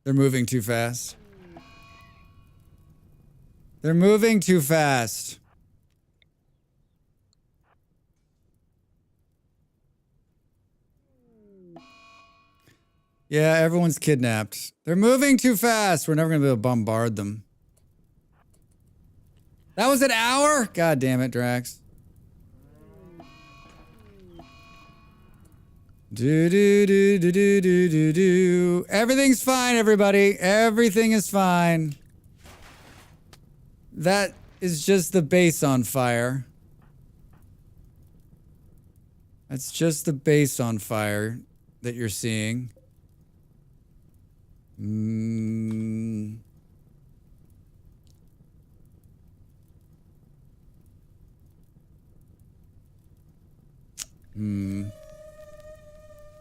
They're moving too fast. They're moving too fast. Yeah, everyone's kidnapped. They're moving too fast. We're never going to be able to bombard them. That was an hour? God damn it, Drax. Do. Everything's fine, everybody. Everything is fine. That is just the base on fire. That's just the base on fire that you're seeing.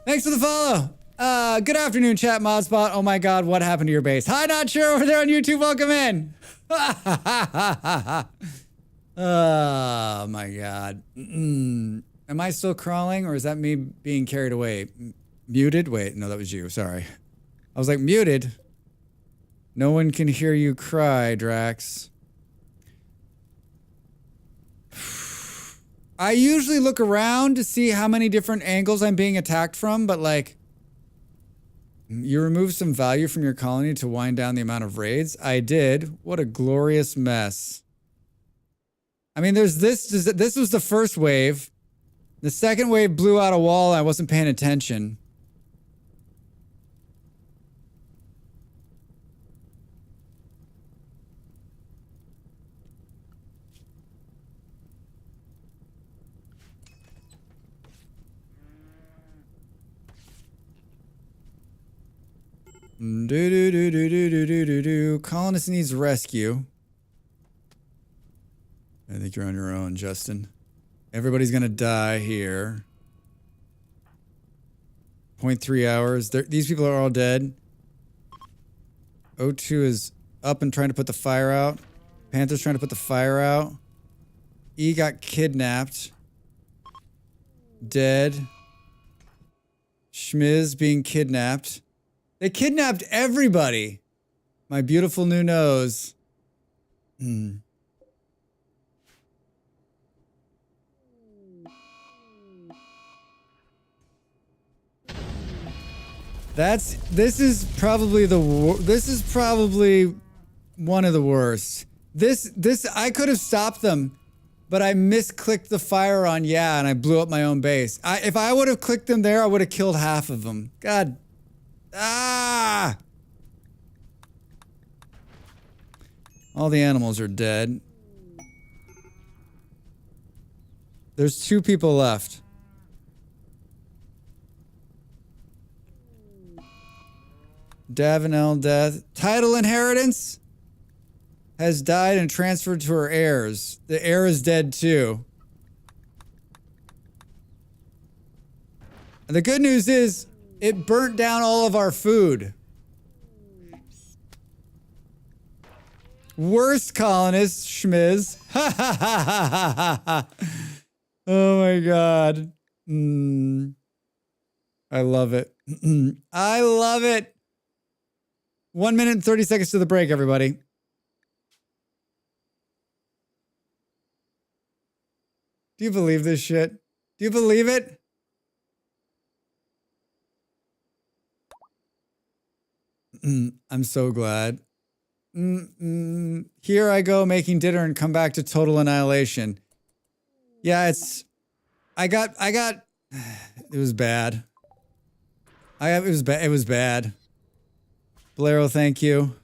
Thanks for the follow. Good afternoon, chat modspot. Oh my god, what happened to your base? Hi, not sure over there on YouTube. Welcome in. Oh my god. Am I still crawling or is that me being carried away? Muted? Wait, no, that was you. Sorry. I was like, muted? No one can hear you cry, Drax. I usually look around to see how many different angles I'm being attacked from, but like, you remove some value from your colony to wind down the amount of raids. I did. What a glorious mess. I mean, there's this was the first wave. The second wave blew out a wall and I wasn't paying attention. Colonist needs rescue. I think you're on your own, Justin. Everybody's gonna die here. 0.3 hours. These people are all dead. O2 is up and trying to put the fire out. Panther's trying to put the fire out. E got kidnapped. Dead. Schmiz being kidnapped. They kidnapped everybody. My beautiful new nose. This is probably one of the worst. This I could have stopped them, but I misclicked the fire on and I blew up my own base. If I would have clicked them there, I would have killed half of them. God. Ah! All the animals are dead. There's 2 people left. Davenel death. Title inheritance has died and transferred to her heirs. The heir is dead too. And the good news is, it burnt down all of our food. Worst colonist, schmiz. Oh my god. I love it. I love it. 1 minute and 30 seconds to the break, everybody. Do you believe this shit? Do you believe it? I'm so glad. Here I go making dinner and come back to total annihilation. Yeah, it was bad. It was bad. Blaireau, thank you.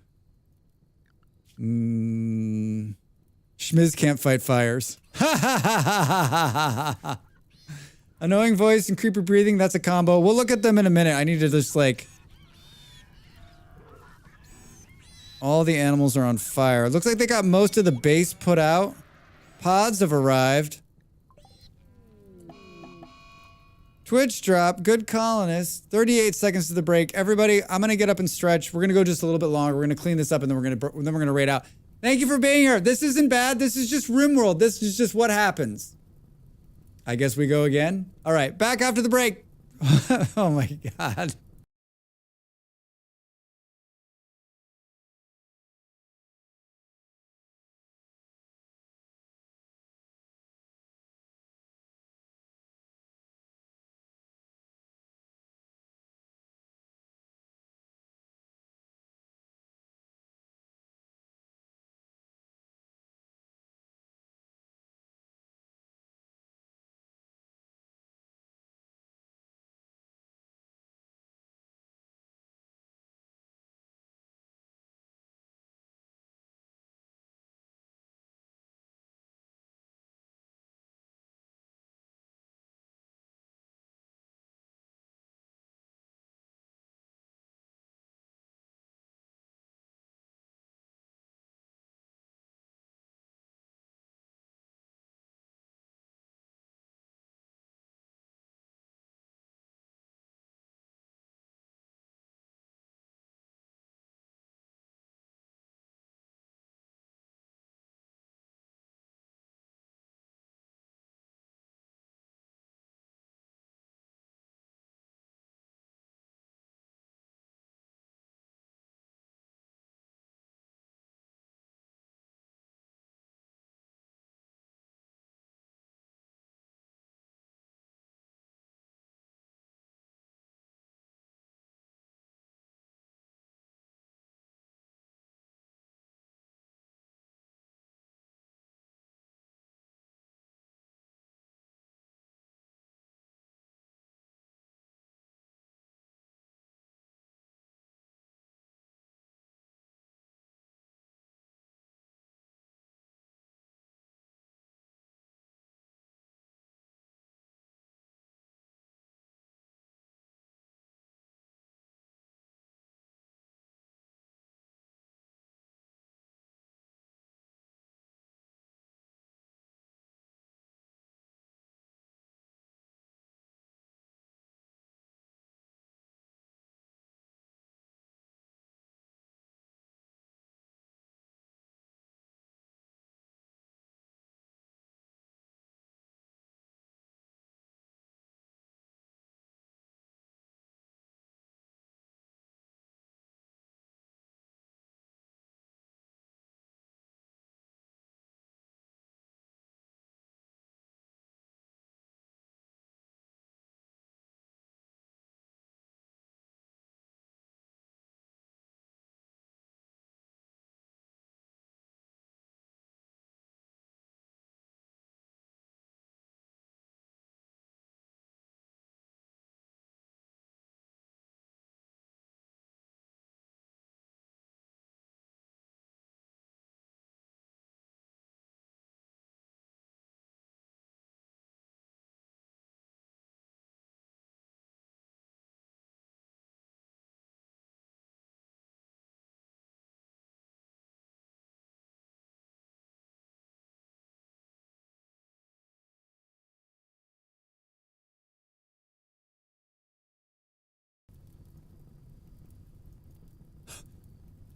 Schmiz can't fight fires. Annoying voice and creepy breathing, that's a combo. We'll look at them in a minute. I need to just like... All the animals are on fire. It looks like they got most of the base put out. Pods have arrived. Twitch drop. Good colonists. 38 seconds to the break. Everybody, I'm gonna get up and stretch. We're gonna go just a little bit longer. We're gonna clean this up and then we're gonna raid out. Thank you for being here. This isn't bad. This is just Rimworld. This is just what happens. I guess we go again. All right, back after the break. Oh my god.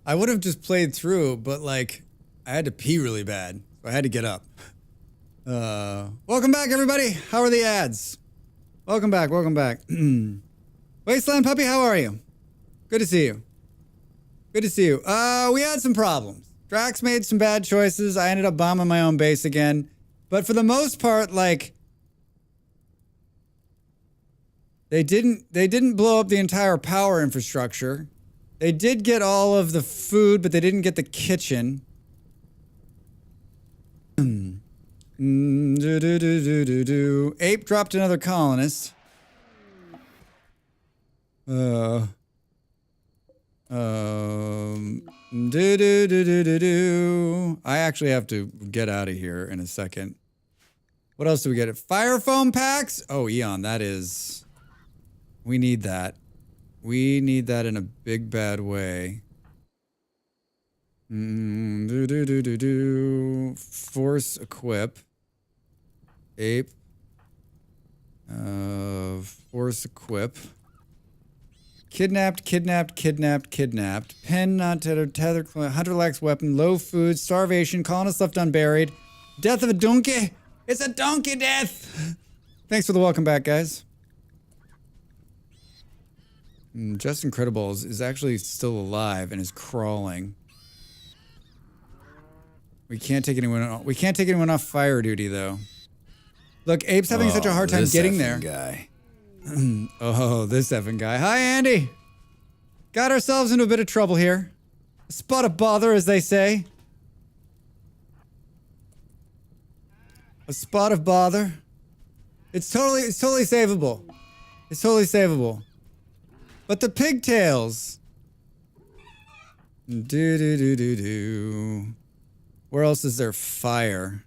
I would have just played through, but like I had to pee really bad. So I had to get up. Welcome back, everybody. How are the ads? Welcome back. Welcome back. Wasteland Puppy, how are you? Good to see you. Good to see you. We had some problems. Drax made some bad choices. I ended up bombing my own base again. But for the most part, like, they didn't blow up the entire power infrastructure. They did get all of the food, but they didn't get the kitchen. Ape dropped another colonist. I actually have to get out of here in a second. What else do we get? Fire foam packs? Oh, Eon, that is... We need that. We need that in a big bad way. Force equip. Ape. Force equip. Kidnapped. Pen not tethered. Hunter lacks weapon. Low food. Starvation. Colonist left unburied. Death of a donkey. It's a donkey death. Thanks for the welcome back, guys. Just Incredibles is actually still alive and is crawling. We can't take anyone off. We can't take anyone off fire duty though. Look, Ape's having such a hard time getting there. Guy. Oh, this effing guy. Hi, Andy. Got ourselves into a bit of trouble here. A spot of bother, as they say. A spot of bother. It's totally savable. It's totally savable. But the pigtails. Where else is there fire?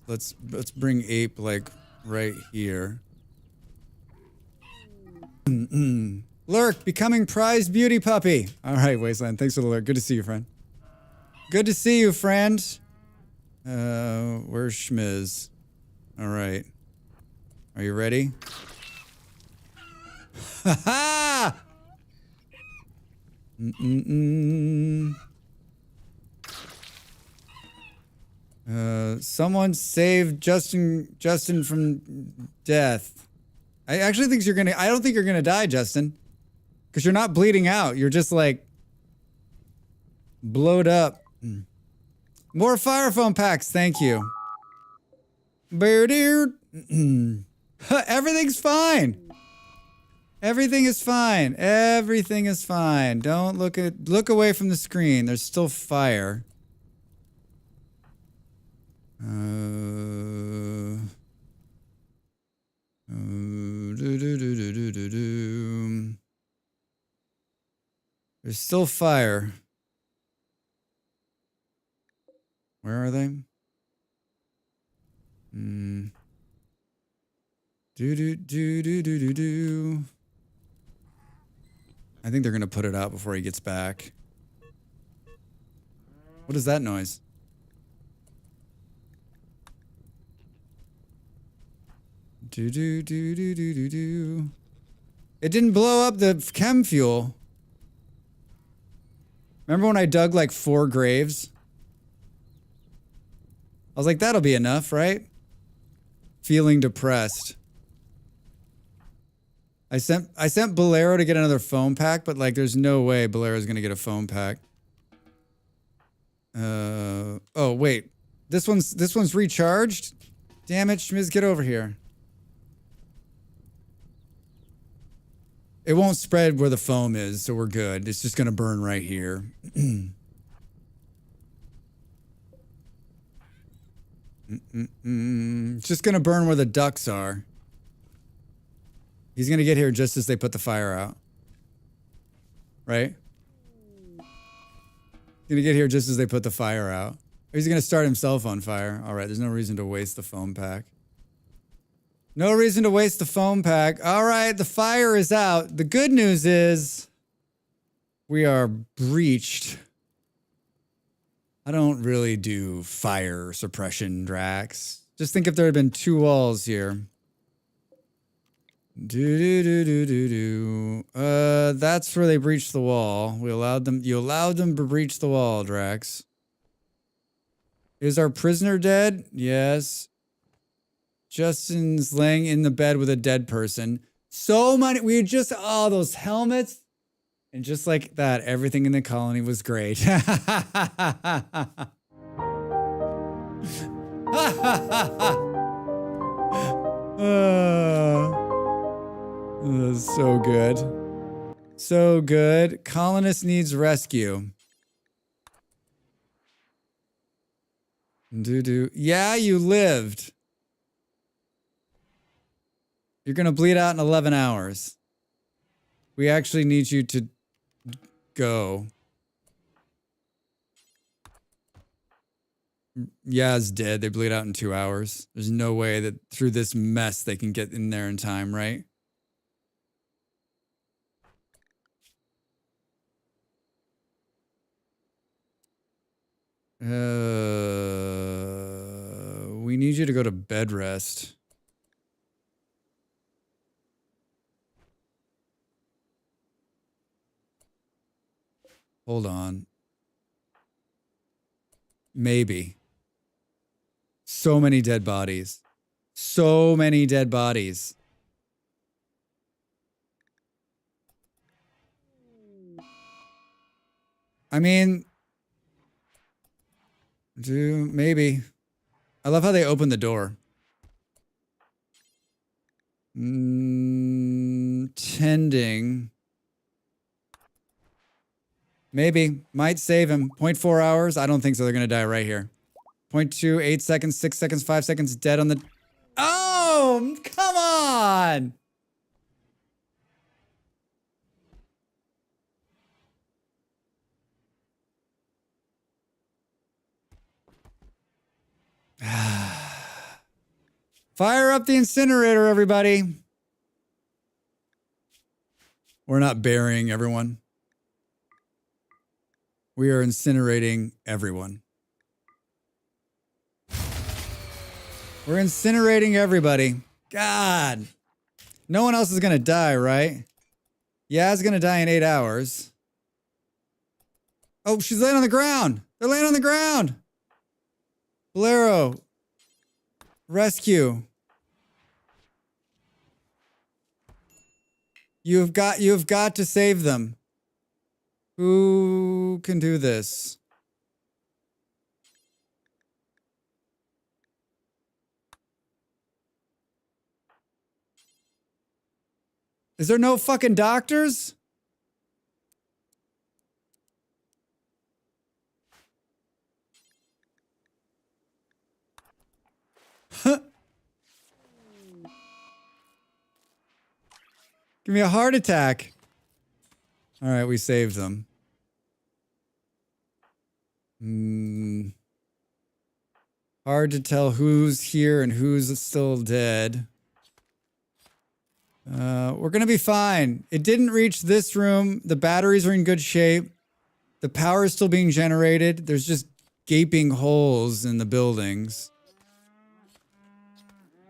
Let's bring Ape like right here. Lurk, becoming prized beauty puppy. All right, Wasteland. Thanks for the lurk. Good to see you, friend. Good to see you, friend. Where's Schmiz? All right. Are you ready? Ha ha! Someone save Justin from death. I actually think I don't think you're gonna die, Justin. Because you're not bleeding out. You're just like blowed up. More fire foam packs, thank you. Everything's fine. Everything is fine. Everything is fine. Don't look away from the screen. There's still fire. There's still fire. Where are they? I think they're gonna put it out before he gets back. What is that noise? It didn't blow up the chem fuel. Remember when I dug like 4 graves? I was like, that'll be enough, right? Feeling depressed. I sent Bolero to get another foam pack, but like there's no way Bolero's gonna get a foam pack. Oh wait. This one's recharged? Damn it, Schmiz, get over here. It won't spread where the foam is, so we're good. It's just gonna burn right here. It's just gonna burn where the ducts are. He's gonna get here just as they put the fire out. Right? He's gonna get here just as they put the fire out. Or he's gonna start himself on fire. Alright, there's no reason to waste the foam pack. No reason to waste the foam pack. Alright, the fire is out. The good news is we are breached. I don't really do fire suppression, Drax. Just think if there had been 2 walls here. That's where they breached the wall. You allowed them to breach the wall, Drax. Is our prisoner dead? Yes. Justin's laying in the bed with a dead person. So many, we just, oh, those helmets. And just like that, everything in the colony was great. That's so good. So good. Colonist needs rescue. Doo-doo. Yeah, you lived. You're going to bleed out in 11 hours. We actually need you to go. Yaz dead. They bleed out in 2 hours. There's no way that through this mess they can get in there in time, right? We need you to go to bed rest. Hold on. Maybe. So many dead bodies. So many dead bodies. I mean, maybe. I love how they open the door. Tending. Maybe. Might save him. 0.4 hours? I don't think so. They're going to die right here. 0.2, 8 seconds, 6 seconds, 5 seconds, dead on the... Oh, come on! Fire up the incinerator, everybody. We're not burying everyone. We are incinerating everyone. We're incinerating everybody. God. No one else is going to die, right? Yeah, it's going to die in 8 hours. Oh, she's laying on the ground. They're laying on the ground. Bolero. Rescue. You've got to save them. Who can do this? Is there no fucking doctors? Huh. Give me a heart attack. All right, we saved them. Hard to tell who's here and who's still dead. We're gonna be fine. It didn't reach this room. The batteries are in good shape. The power is still being generated. There's just gaping holes in the buildings.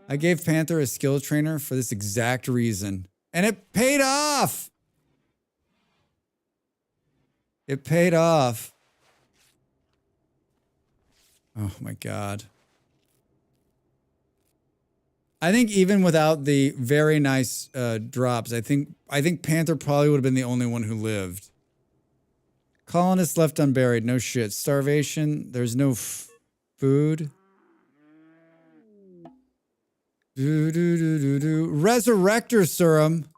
I gave Panther a skill trainer for this exact reason. And it paid off! It paid off. Oh my god. I think even without the very nice drops, I think Panther probably would have been the only one who lived. Colonists left unburied. No shit. Starvation. There's no food. Resurrector serum.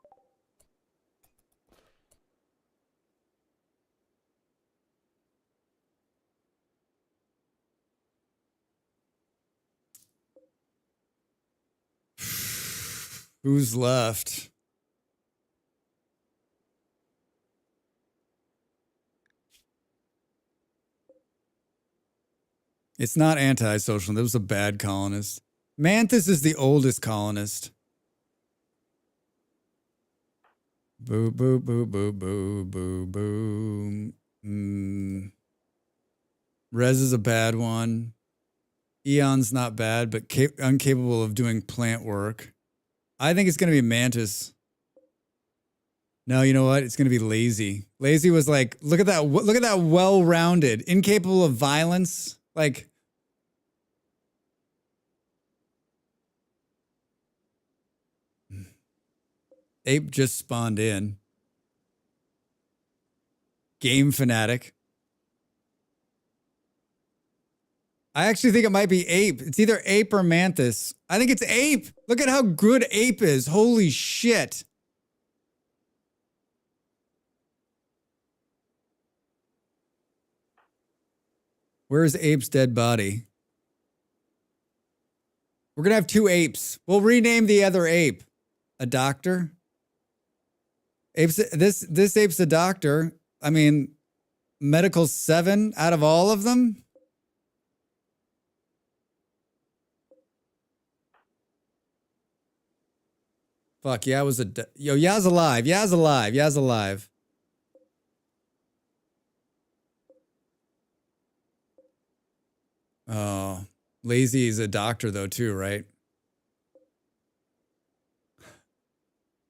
Who's left? It's not antisocial. That was a bad colonist. Mantis is the oldest colonist. Boo, boo, boo, boo, boo, boo, boo. Rez is a bad one. Eon's not bad, but incapable of doing plant work. I think it's going to be Mantis. No, you know what? It's gonna be lazy. Lazy was like, look at that well-rounded, incapable of violence. Like, ape just spawned in. Game fanatic. I actually think it might be ape. It's either ape or mantis. I think it's ape. Look at how good ape is. Holy shit. Where's ape's dead body? We're gonna have 2 apes. We'll rename the other ape. A doctor? This ape's a doctor. I mean, medical 7 out of all of them? Fuck, yeah, was yo, Ya's alive. Ya's alive. Ya's alive. Oh, Lazy is a doctor though too, right?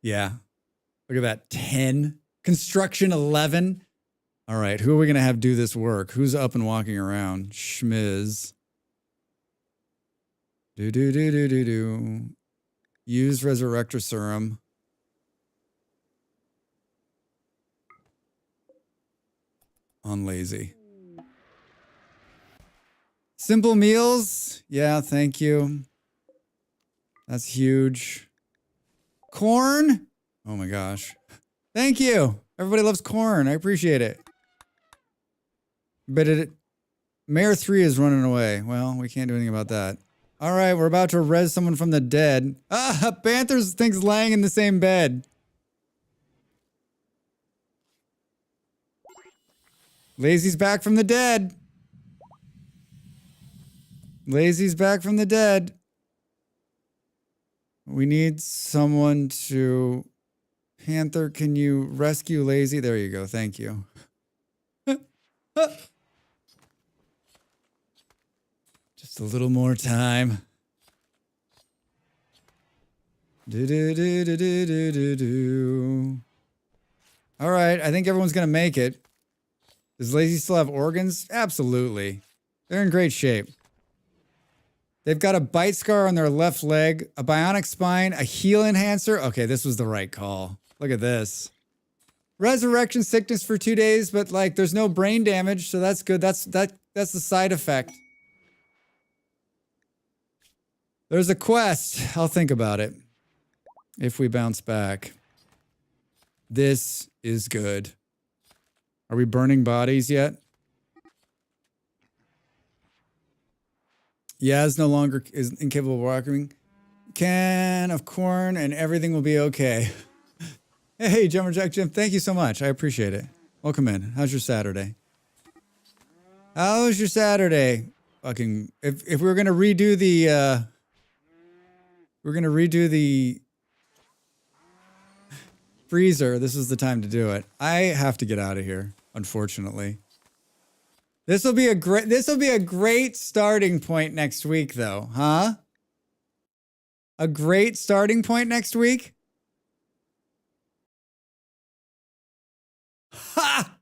Yeah. Look at that. 10. Construction 11. All right, who are we going to have do this work? Who's up and walking around? Schmiz. Do. Use Resurrector Serum. On Lazy. Simple meals. Yeah, thank you. That's huge. Corn. Oh my gosh. Thank you. Everybody loves corn. I appreciate it. But Mayor 3 is running away. Well, we can't do anything about that. All right, we're about to res someone from the dead. Ah, Panthers thinks laying in the same bed. Lazy's back from the dead. Lazy's back from the dead. We need someone to... Panther, can you rescue Lazy? There you go. Thank you. Just a little more time. Do. All right, I think everyone's gonna make it. Does Lazy still have organs? Absolutely. They're in great shape. They've got a bite scar on their left leg, a bionic spine, a heal enhancer. Okay, this was the right call. Look at this. Resurrection sickness for 2 days, but like there's no brain damage, so that's good. That's the side effect. There's a quest. I'll think about it. If we bounce back. This is good. Are we burning bodies yet? Yaz no longer is incapable of walking. Can of corn and everything will be okay. Hey, Jumper Jack Jim, thank you so much. I appreciate it. Welcome in. How's your Saturday? How's your Saturday? Fucking, if we were gonna redo the freezer, this is the time to do it. I have to get out of here, unfortunately. This will be a great starting point next week though, huh? A great starting point next week? Ha!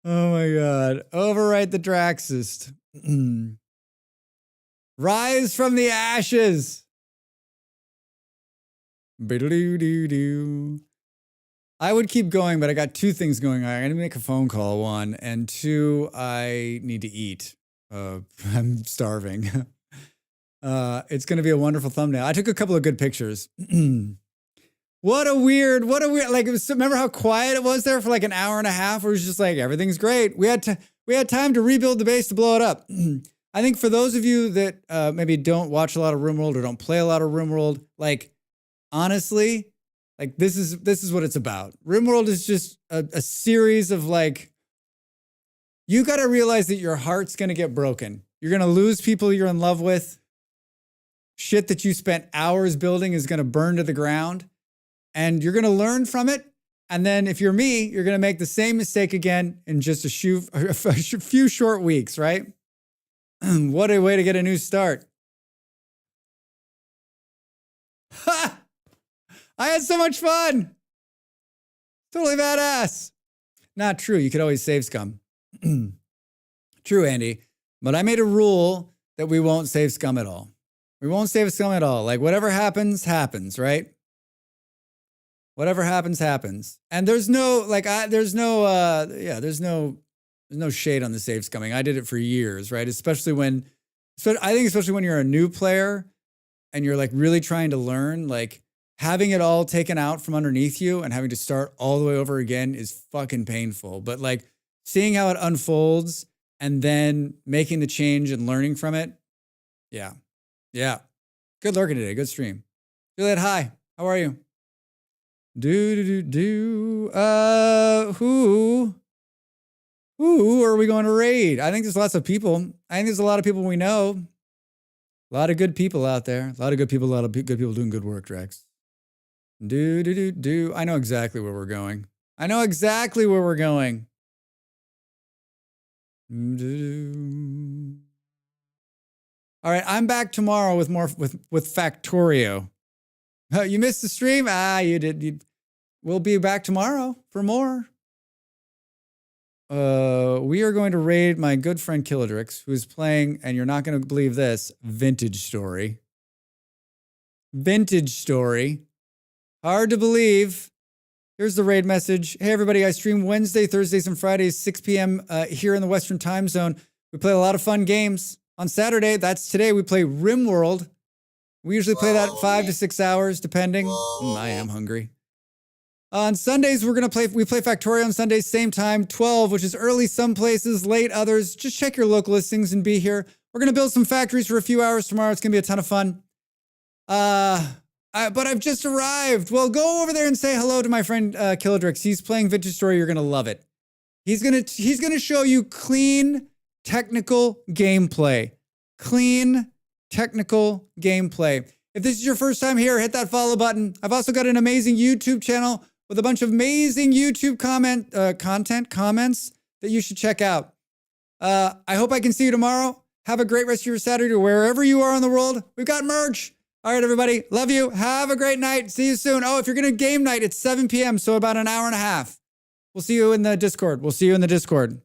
Oh my god. Overwrite the Draxist. Rise from the ashes. Biddle-doo-doo-doo. I would keep going, but I got 2 things going on. I gotta make a phone call, 1, and 2, I need to eat. I'm starving. It's gonna be a wonderful thumbnail. I took a couple of good pictures. What a weird, like, it was, remember how quiet it was there for like an hour and a half where it was just like, everything's great. We had time to rebuild the base to blow it up. I think for those of you that maybe don't watch a lot of Rimworld or don't play a lot of Rimworld, like, honestly, like, this is what it's about. Rimworld is just a series of like, you got to realize that your heart's going to get broken. You're going to lose people you're in love with. Shit that you spent hours building is going to burn to the ground. And you're going to learn from it. And then if you're me, you're going to make the same mistake again in just a few short weeks, right? What a way to get a new start. Ha! I had so much fun. Totally badass. Not true. You could always save scum. True, Andy. But I made a rule that we won't save scum at all. We won't save scum at all. Like whatever happens, happens, right? Whatever happens, happens. And there's no, like, there's no shade on the save scumming. I did it for years, right? Especially when you're a new player and you're like really trying to learn, like having it all taken out from underneath you and having to start all the way over again is fucking painful. But like seeing how it unfolds and then making the change and learning from it. Yeah. Yeah. Good lurking today. Good stream. Juliet, hi. How are you? Who are we going to raid? I think there's lots of people. I think there's a lot of people we know. A lot of good people out there. A lot of good people doing good work, Drex. I know exactly where we're going. All right, I'm back tomorrow with more with Factorio. You missed the stream? You did. We'll be back tomorrow for more. We are going to raid my good friend Kilodrix, who's playing, and you're not going to believe this, Vintage Story. Vintage Story. Hard to believe. Here's the raid message. Hey, everybody, I stream Wednesday, Thursdays, and Fridays, 6 p.m. Here in the Western time zone. We play a lot of fun games. On Saturday, that's today, we play Rimworld. We usually play that 5 to 6 hours, depending. I am hungry. On Sundays, we play Factorio on Sundays, same time, 12, which is early some places, late others. Just check your local listings and be here. We're going to build some factories for a few hours tomorrow. It's going to be a ton of fun. But I've just arrived. Well, go over there and say hello to my friend Kilodrix. He's playing Vintage Story. You're going to love it. He's going to show you clean, technical gameplay. Clean, technical gameplay. If this is your first time here, hit that follow button. I've also got an amazing YouTube channel with a bunch of amazing YouTube comments that you should check out. I hope I can see you tomorrow. Have a great rest of your Saturday wherever you are in the world. We've got merch. All right, everybody. Love you. Have a great night. See you soon. Oh, if you're going to game night, it's 7 p.m., so about an hour and a half. We'll see you in the Discord.